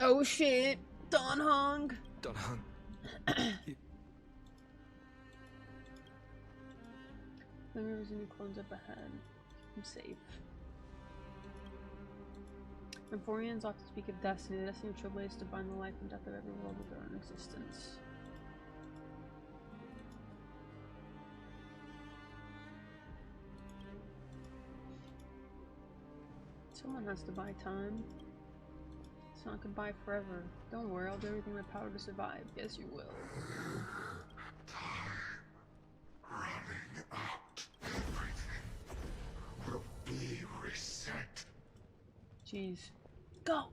Oh shit, Don Hung. Don Hung. There's any clones up ahead. I'm safe. Amphoreans often speak of destiny. The destiny of Trailblaze is to bind the life and death of every world with their own existence. Someone has to buy time. It's not goodbye forever. Don't worry, I'll do everything in my power to survive. Yes, you will. Running out. Everything will be reset. Jeez. Go!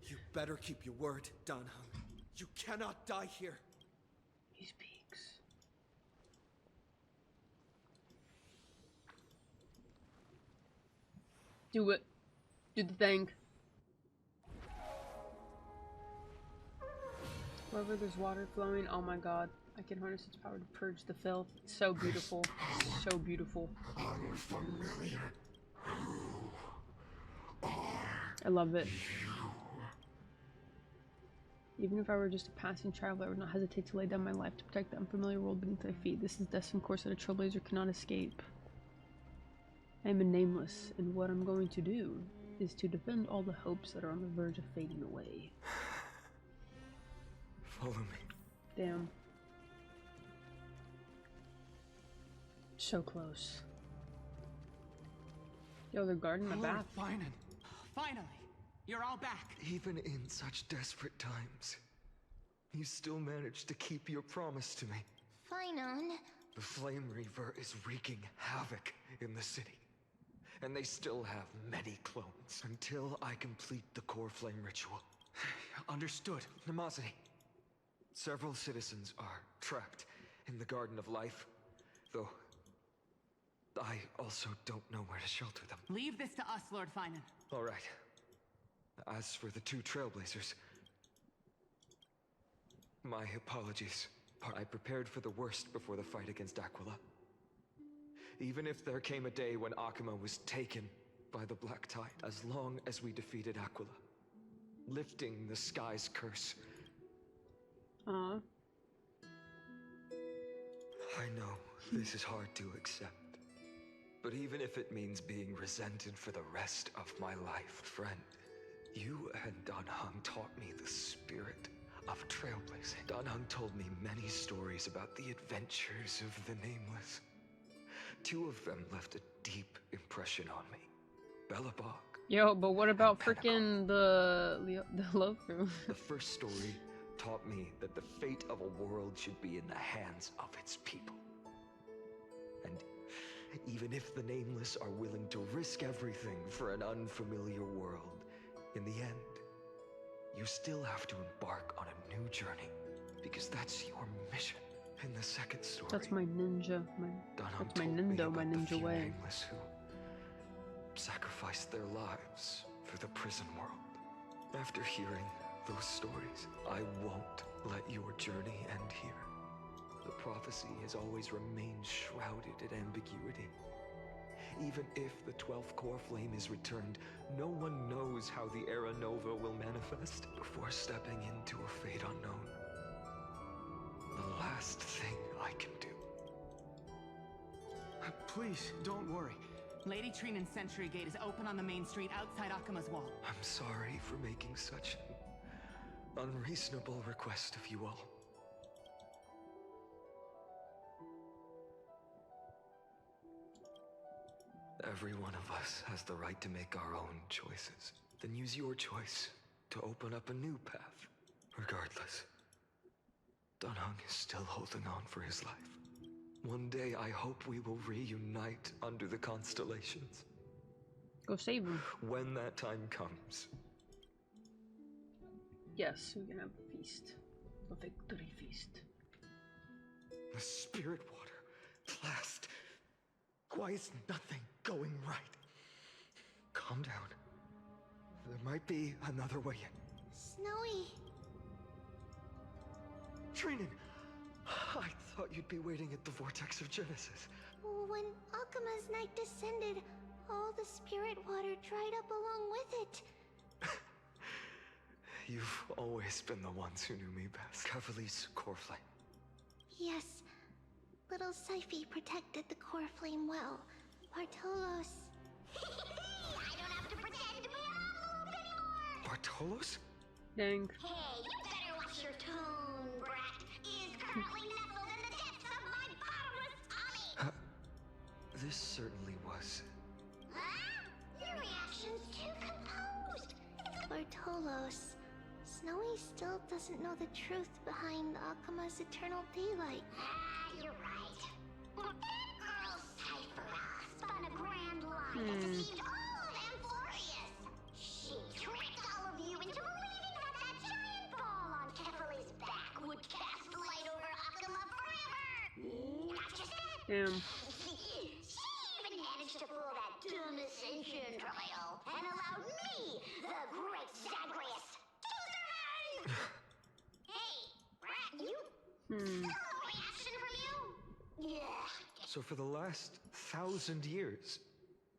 You better keep your word, Don Hung. You cannot die here. He speaks. Do it. Do the thing. Wherever there's water flowing, oh my god. I can harness its power to purge the filth. It's so beautiful. So beautiful. Unfamiliar. I love it. Even if I were just a passing traveler, I would not hesitate to lay down my life to protect the unfamiliar world beneath my feet. This is the destined course that a trailblazer cannot escape. I am a nameless, and what I'm going to do is to defend all the hopes that are on the verge of fading away. Follow me. Damn. So close. Yo, they're guarding my bath. Finally, you're all back. Even in such desperate times, you still managed to keep your promise to me. Finon. The Flame Reaver is wreaking havoc in the city. And they still have many clones until I complete the core flame ritual. Understood. Nemosity. Several citizens are trapped in the Garden of Life, though I also don't know where to shelter them. Leave this to us, Lord Finon. All right. As for the two Trailblazers, my apologies. I prepared for the worst before the fight against Aquila. Even if there came a day when Akima was taken by the Black Tide, as long as we defeated Aquila, lifting the sky's curse. I know this is hard to accept, but even if it means being resented for the rest of my life, friend, you and Don Hung taught me the spirit of trailblazing. Don Hung told me many stories about the adventures of the Nameless. Two of them left a deep impression on me. Belobog. Yo, but what about freaking the Lofu? The first story taught me that the fate of a world should be in the hands of its people. And even if the Nameless are willing to risk everything for an unfamiliar world, in the end, you still have to embark on a new journey, because that's your mission. In the second story, that's my ninja, that's my nindo, my ninja way. Nameless who sacrificed their lives for the prison world. After hearing those stories, I won't let your journey end here. The prophecy has always remained shrouded in ambiguity. Even if the 12th core flame is returned, no one knows how the Era Nova will manifest before stepping into a fate unknown. The last thing I can do. Please, don't worry. Lady Trinan's Sentry Gate is open on the main street outside Akuma's wall. I'm sorry for making such an unreasonable request of you all. Every one of us has the right to make our own choices. Then use your choice to open up a new path. Regardless, Dunhung is still holding on for his life. One day I hope we will reunite under the constellations. Go save him. When that time comes. Yes, we can have a feast. A victory feast. The spirit water. At last. Why is nothing going right? Calm down. There might be another way in. Snowy. Trinan! I thought you'd be waiting at the Vortex of Genesis. When Akuma's night descended, all the spirit water dried up along with it. You've always been the ones who knew me best. Cavali's core flame. Yes. Little Syphe protected the core flame well. Bartolos. I don't have to pretend to be an envelope anymore! Bartolos? Dang. Hey, you better watch your tone, brat. Is currently nestled in the depths of my bottomless tummy! This certainly was. Huh? Your reaction's too composed. Bartolos. Snowy still doesn't know the truth behind Akuma's eternal daylight. You're right. That girl Cyphera spun a grand lie that deceived all of Amphoreus. She tricked all of you into believing that giant ball on Kefali's back would cast light over Akuma forever. Not just that. Damn. She even managed to pull that dumb ascension trial and allowed me, the great Zagreus, to survive. Hey, rat, you. Reaction from you? Yeah. So for the last 1,000 years,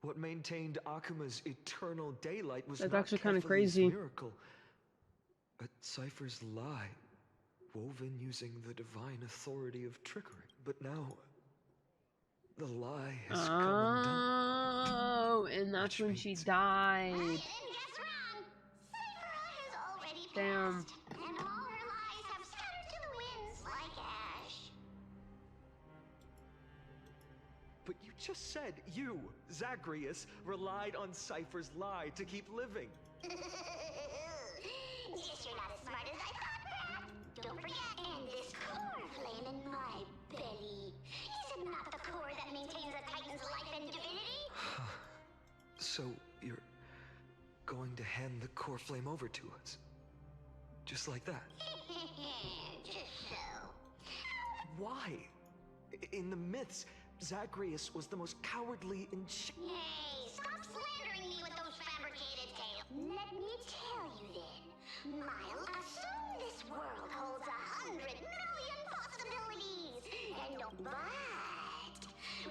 what maintained Akuma's eternal daylight was That's not actually kind of Kefali's crazy. miracle, but Cypher's lie, woven using the divine authority of trickery. But now, the lie has come undone. Oh, and that's when she died. I didn't guess wrong. Cyphera has already Damn. passed, and all her lies have scattered to the winds like ash. But you just said you, Zagreus, relied on Cypher's lie to keep living. Guess you're not as smart as I thought, Brad. Don't forget, and this core flame in my belly. Is it not the core that maintains a Titan's life and divinity? So you're going to hand the core flame over to us? Just like that? Just so. Why? In the myths, Zagreus was the most cowardly and Hey, stop slandering me with those fabricated tales. Let me tell you then. Mile, assume this world holds 100 million possibilities. And but,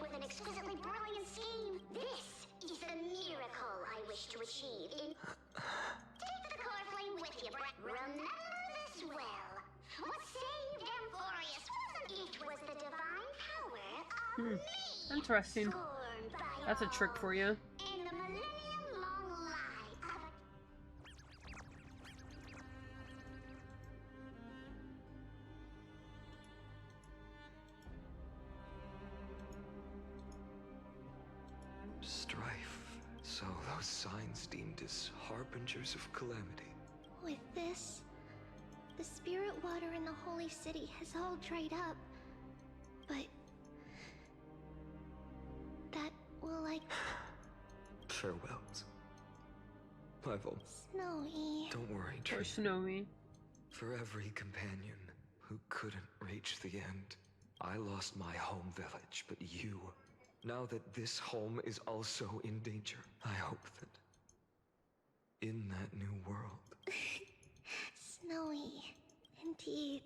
with an exquisitely brilliant scheme, this is the miracle I wish to achieve in... Take the core flame with you, Brett. Remember this well. What saved Amphoreus wasn't it was the divine power of me. Interesting. That's a trick for you. In the millennium-long lie of strife. So those signs deemed as harbingers of calamity. With this, the spirit water in the holy city has all dried up. But that will Farewells. I've Snowy. Don't worry, Or Trina. Snowy. For every companion who couldn't reach the end, I lost my home village, but you, now that this home is also in danger, I hope that in that new world. Snowy, indeed.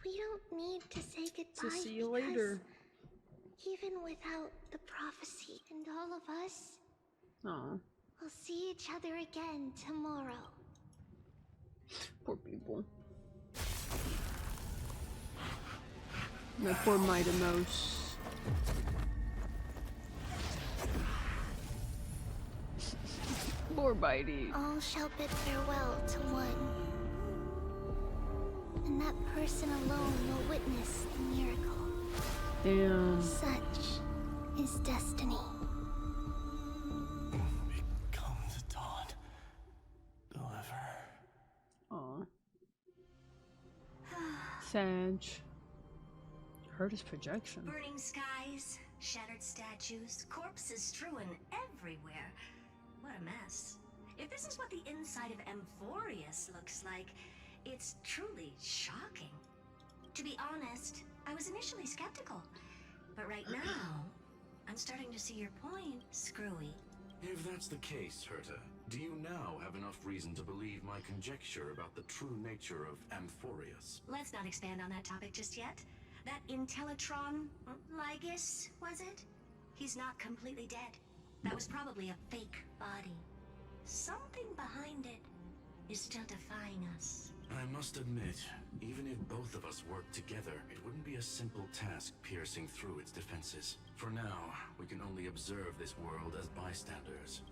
We don't need to say goodbye. To see you later. Even without the prophecy and all of us, Oh, we'll see each other again tomorrow. poor people. My poor Mighty Mouse. Poor Bitey. All shall bid farewell to one. And that person alone will witness the miracle. Damn. Such is destiny. Come the dawn. Deliver. Aw. Sag. Heard his projection. Burning skies, shattered statues, corpses strewn everywhere. What a mess. If this is what the inside of Amphoreus looks like, it's truly shocking. To be honest, I was initially skeptical. But right now, I'm starting to see your point, Screwy. If that's the case, Herta, do you now have enough reason to believe my conjecture about the true nature of Amphoreus? Let's not expand on that topic just yet. That Intellitron, Lygus, was it? He's not completely dead. That was probably a fake body. Something behind it is still defying us. I must admit, even if both of us worked together, it wouldn't be a simple task piercing through its defenses. For now, we can only observe this world as bystanders.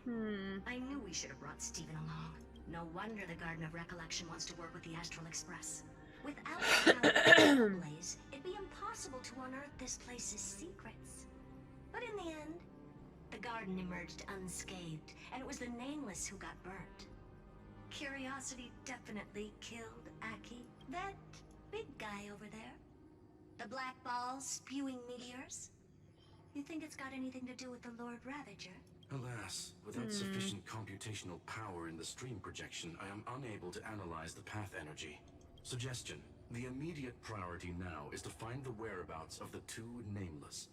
I knew we should have brought Stephen along. No wonder the Garden of Recollection wants to work with the Astral Express. Without the blaze, it'd be impossible to unearth this place's secrets. But in the end, the garden emerged unscathed, and it was the Nameless who got burnt. Curiosity definitely killed Aki. That big guy over there. The black ball spewing meteors. You think it's got anything to do with the Lord Ravager? Alas, without sufficient computational power in the stream projection, I am unable to analyze the path energy. Suggestion. The immediate priority now is to find the whereabouts of the two Nameless.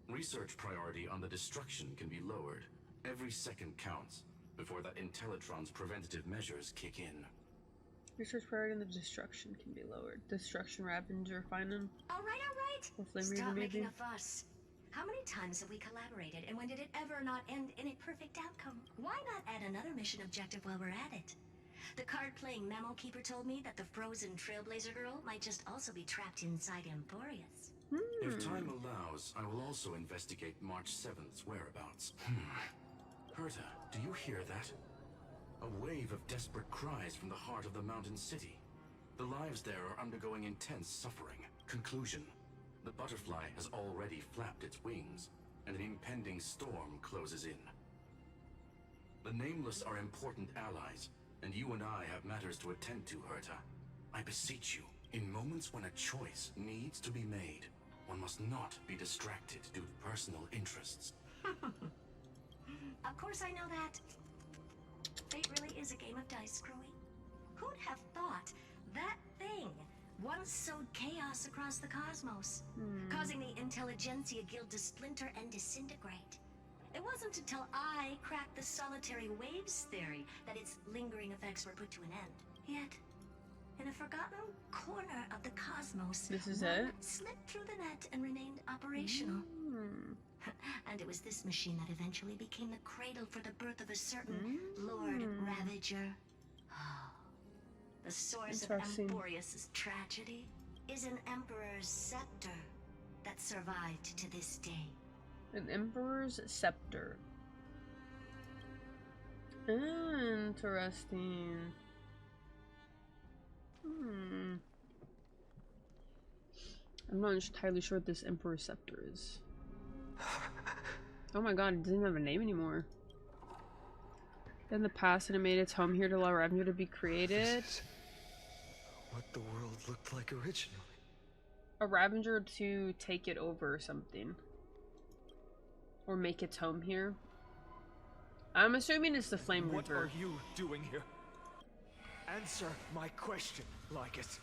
Research priority on the destruction can be lowered. Every second counts, before that Intellitron's preventative measures kick in. Research priority on the destruction can be lowered. Destruction Ravager finding. All right. Or Flame Stop Reaver, making maybe. a fuss. How many times have we collaborated, and when did it ever not end in a perfect outcome? Why not add another mission objective while we're at it? The card-playing memo keeper told me that the frozen Trailblazer girl might just also be trapped inside Amphoreus. If time allows, I will also investigate March 7th's whereabouts. Herta, do you hear that? A wave of desperate cries from the heart of the mountain city. The lives there are undergoing intense suffering. Conclusion. The butterfly has already flapped its wings, and an impending storm closes in. The Nameless are important allies, and you and I have matters to attend to, Herta. I beseech you, in moments when a choice needs to be made, one must not be distracted due to personal interests. Of course I know that. Fate really is a game of dice, Screwy. Who'd have thought that thing once sowed chaos across the cosmos, causing the Intelligentsia Guild to splinter and disintegrate? It wasn't until I cracked the solitary waves theory that its lingering effects were put to an end. Yet, in a forgotten corner of the cosmos, This is one it? slipped through the net and remained operational. And it was this machine that eventually became the cradle for the birth of a certain Lord Ravager. The source of Amphoreus' tragedy is an Emperor's scepter that survived to this day. An Emperor's Scepter. Interesting. I'm not entirely sure what this Emperor's Scepter is. Oh my god, it doesn't have a name anymore. In the past, and it made its home here to allow Ravager to be created. This is what the world looked like originally. A Ravager to take it over or something. Or make its home here. I'm assuming it's the Flame Reaver. What are you doing here? Answer my question, Lycus.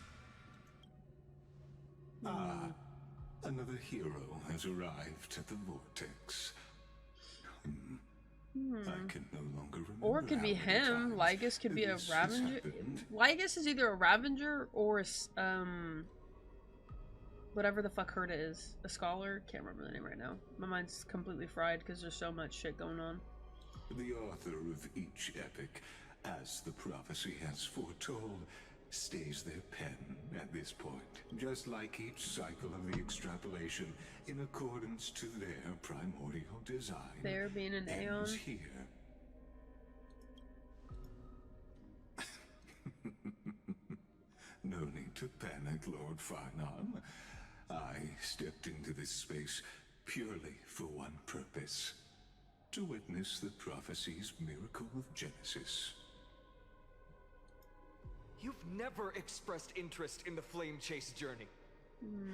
Another hero has arrived at the vortex. I can no longer remember. Or it could be him. Lygus could be a Ravager. Lygus is either a Ravager or whatever the fuck Herta is. A scholar? Can't remember the name right now. My mind's completely fried because there's so much shit going on. The author of each epic, as the prophecy has foretold, stays their pen at this point, just like each cycle of the extrapolation in accordance to their primordial design. There being an Aeon. Here. No need to panic, Lord Farnon. I stepped into this space purely for one purpose: to witness the prophecy's miracle of Genesis. You've never expressed interest in the flame chase journey.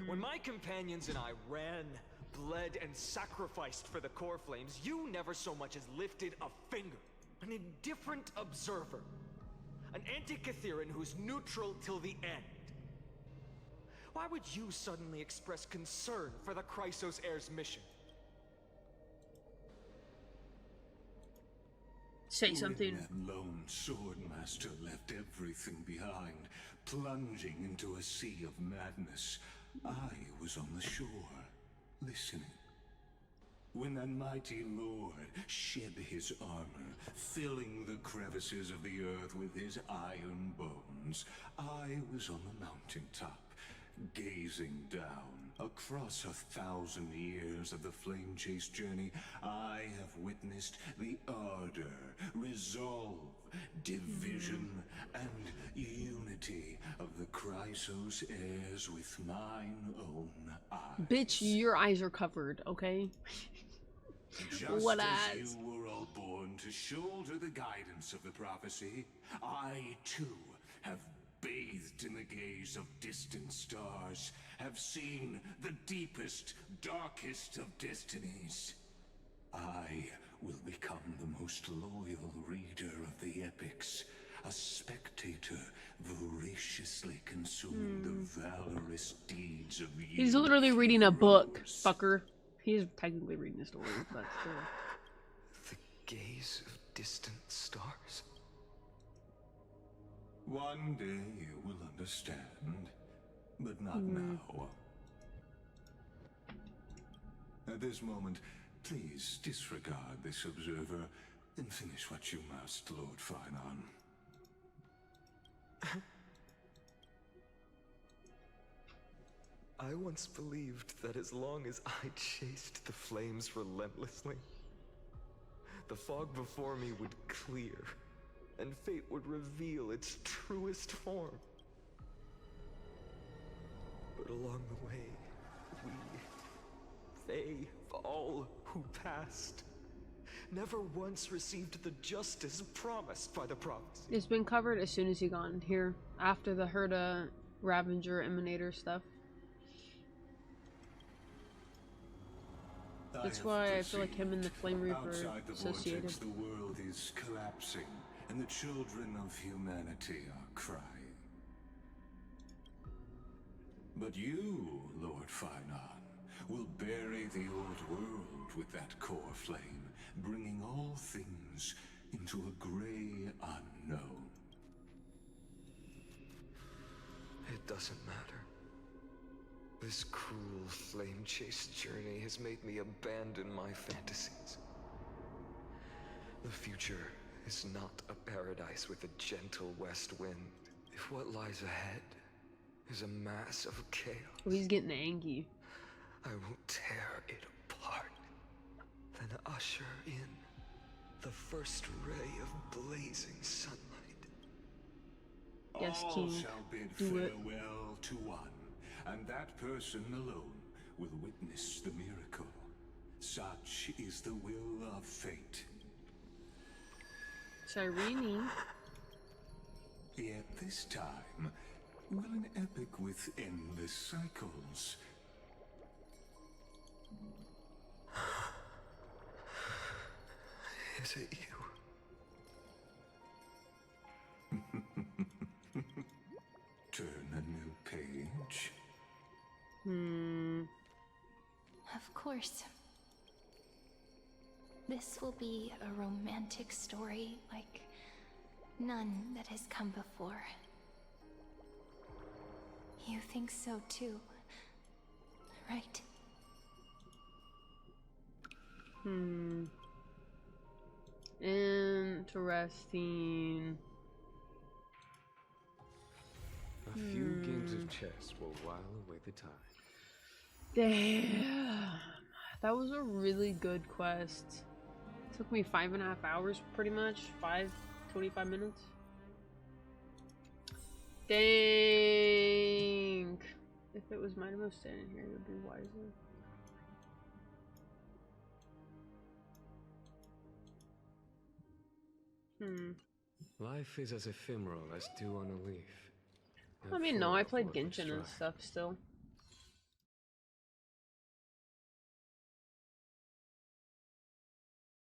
When my companions and I ran, bled, and sacrificed for the core flames, you never so much as lifted a finger. An indifferent observer. An anti-Catheran who's neutral till the end. Why would you suddenly express concern for the Chrysos heir's mission? Say something. When that lone swordmaster left everything behind, plunging into a sea of madness, I was on the shore, listening. When that mighty lord shed his armor, filling the crevices of the earth with his iron bones, I was on the mountaintop, gazing down. Across 1,000 years of the flame chase journey, I have witnessed the ardor, resolve, division, and unity of the Chrysos heirs with mine own eyes. Bitch, your eyes are covered, okay? Just What as eyes? you were all born to shoulder the guidance of the prophecy, I too have bathed in the gaze of distant stars, have seen the deepest, darkest of destinies. I will become the most loyal reader of the epics, a spectator voraciously consuming the valorous deeds of you. He's literally reading a book, fucker. He's technically reading a story, but still. The gaze of distant stars? One day you will understand, but not now. At this moment, please disregard this observer and finish what you must, Lord Farnon. I once believed that as long as I chased the flames relentlessly, the fog before me would clear, and fate would reveal its truest form. But along the way, they, all who passed, never once received the justice promised by the prophecy. It's been covered as soon as he got in here, after the Herta Ravager Emanator stuff. That's why I feel like him and the Flame Reaper Outside the associated. vortex, the world is collapsing, and the children of humanity are crying. But you, Lord Farnon, will bury the old world with that core flame, bringing all things into a gray unknown. It doesn't matter. This cruel flame chase journey has made me abandon my fantasies. The future is not a paradise with a gentle west wind. If what lies ahead is a mass of chaos, Oh, he's getting angry. I will tear it apart, then usher in the first ray of blazing sunlight. Yes, All King. shall bid Do it. farewell to one, and that person alone will witness the miracle. Such is the will of fate. Cyrene. Yet this time, will an epic with endless cycles? Is it you? Turn a new page. Of course. This will be a romantic story like none that has come before. You think so too, right? Interesting. A few games of chess will while away the time. Damn. That was a really good quest. Took me 5.5 hours pretty much. 25 minutes. Dang. If it was Minamo standing here, it would be wiser. Life is as ephemeral as dew on a leaf. I mean, no, I played Amphoreus Genshin and strive. stuff still.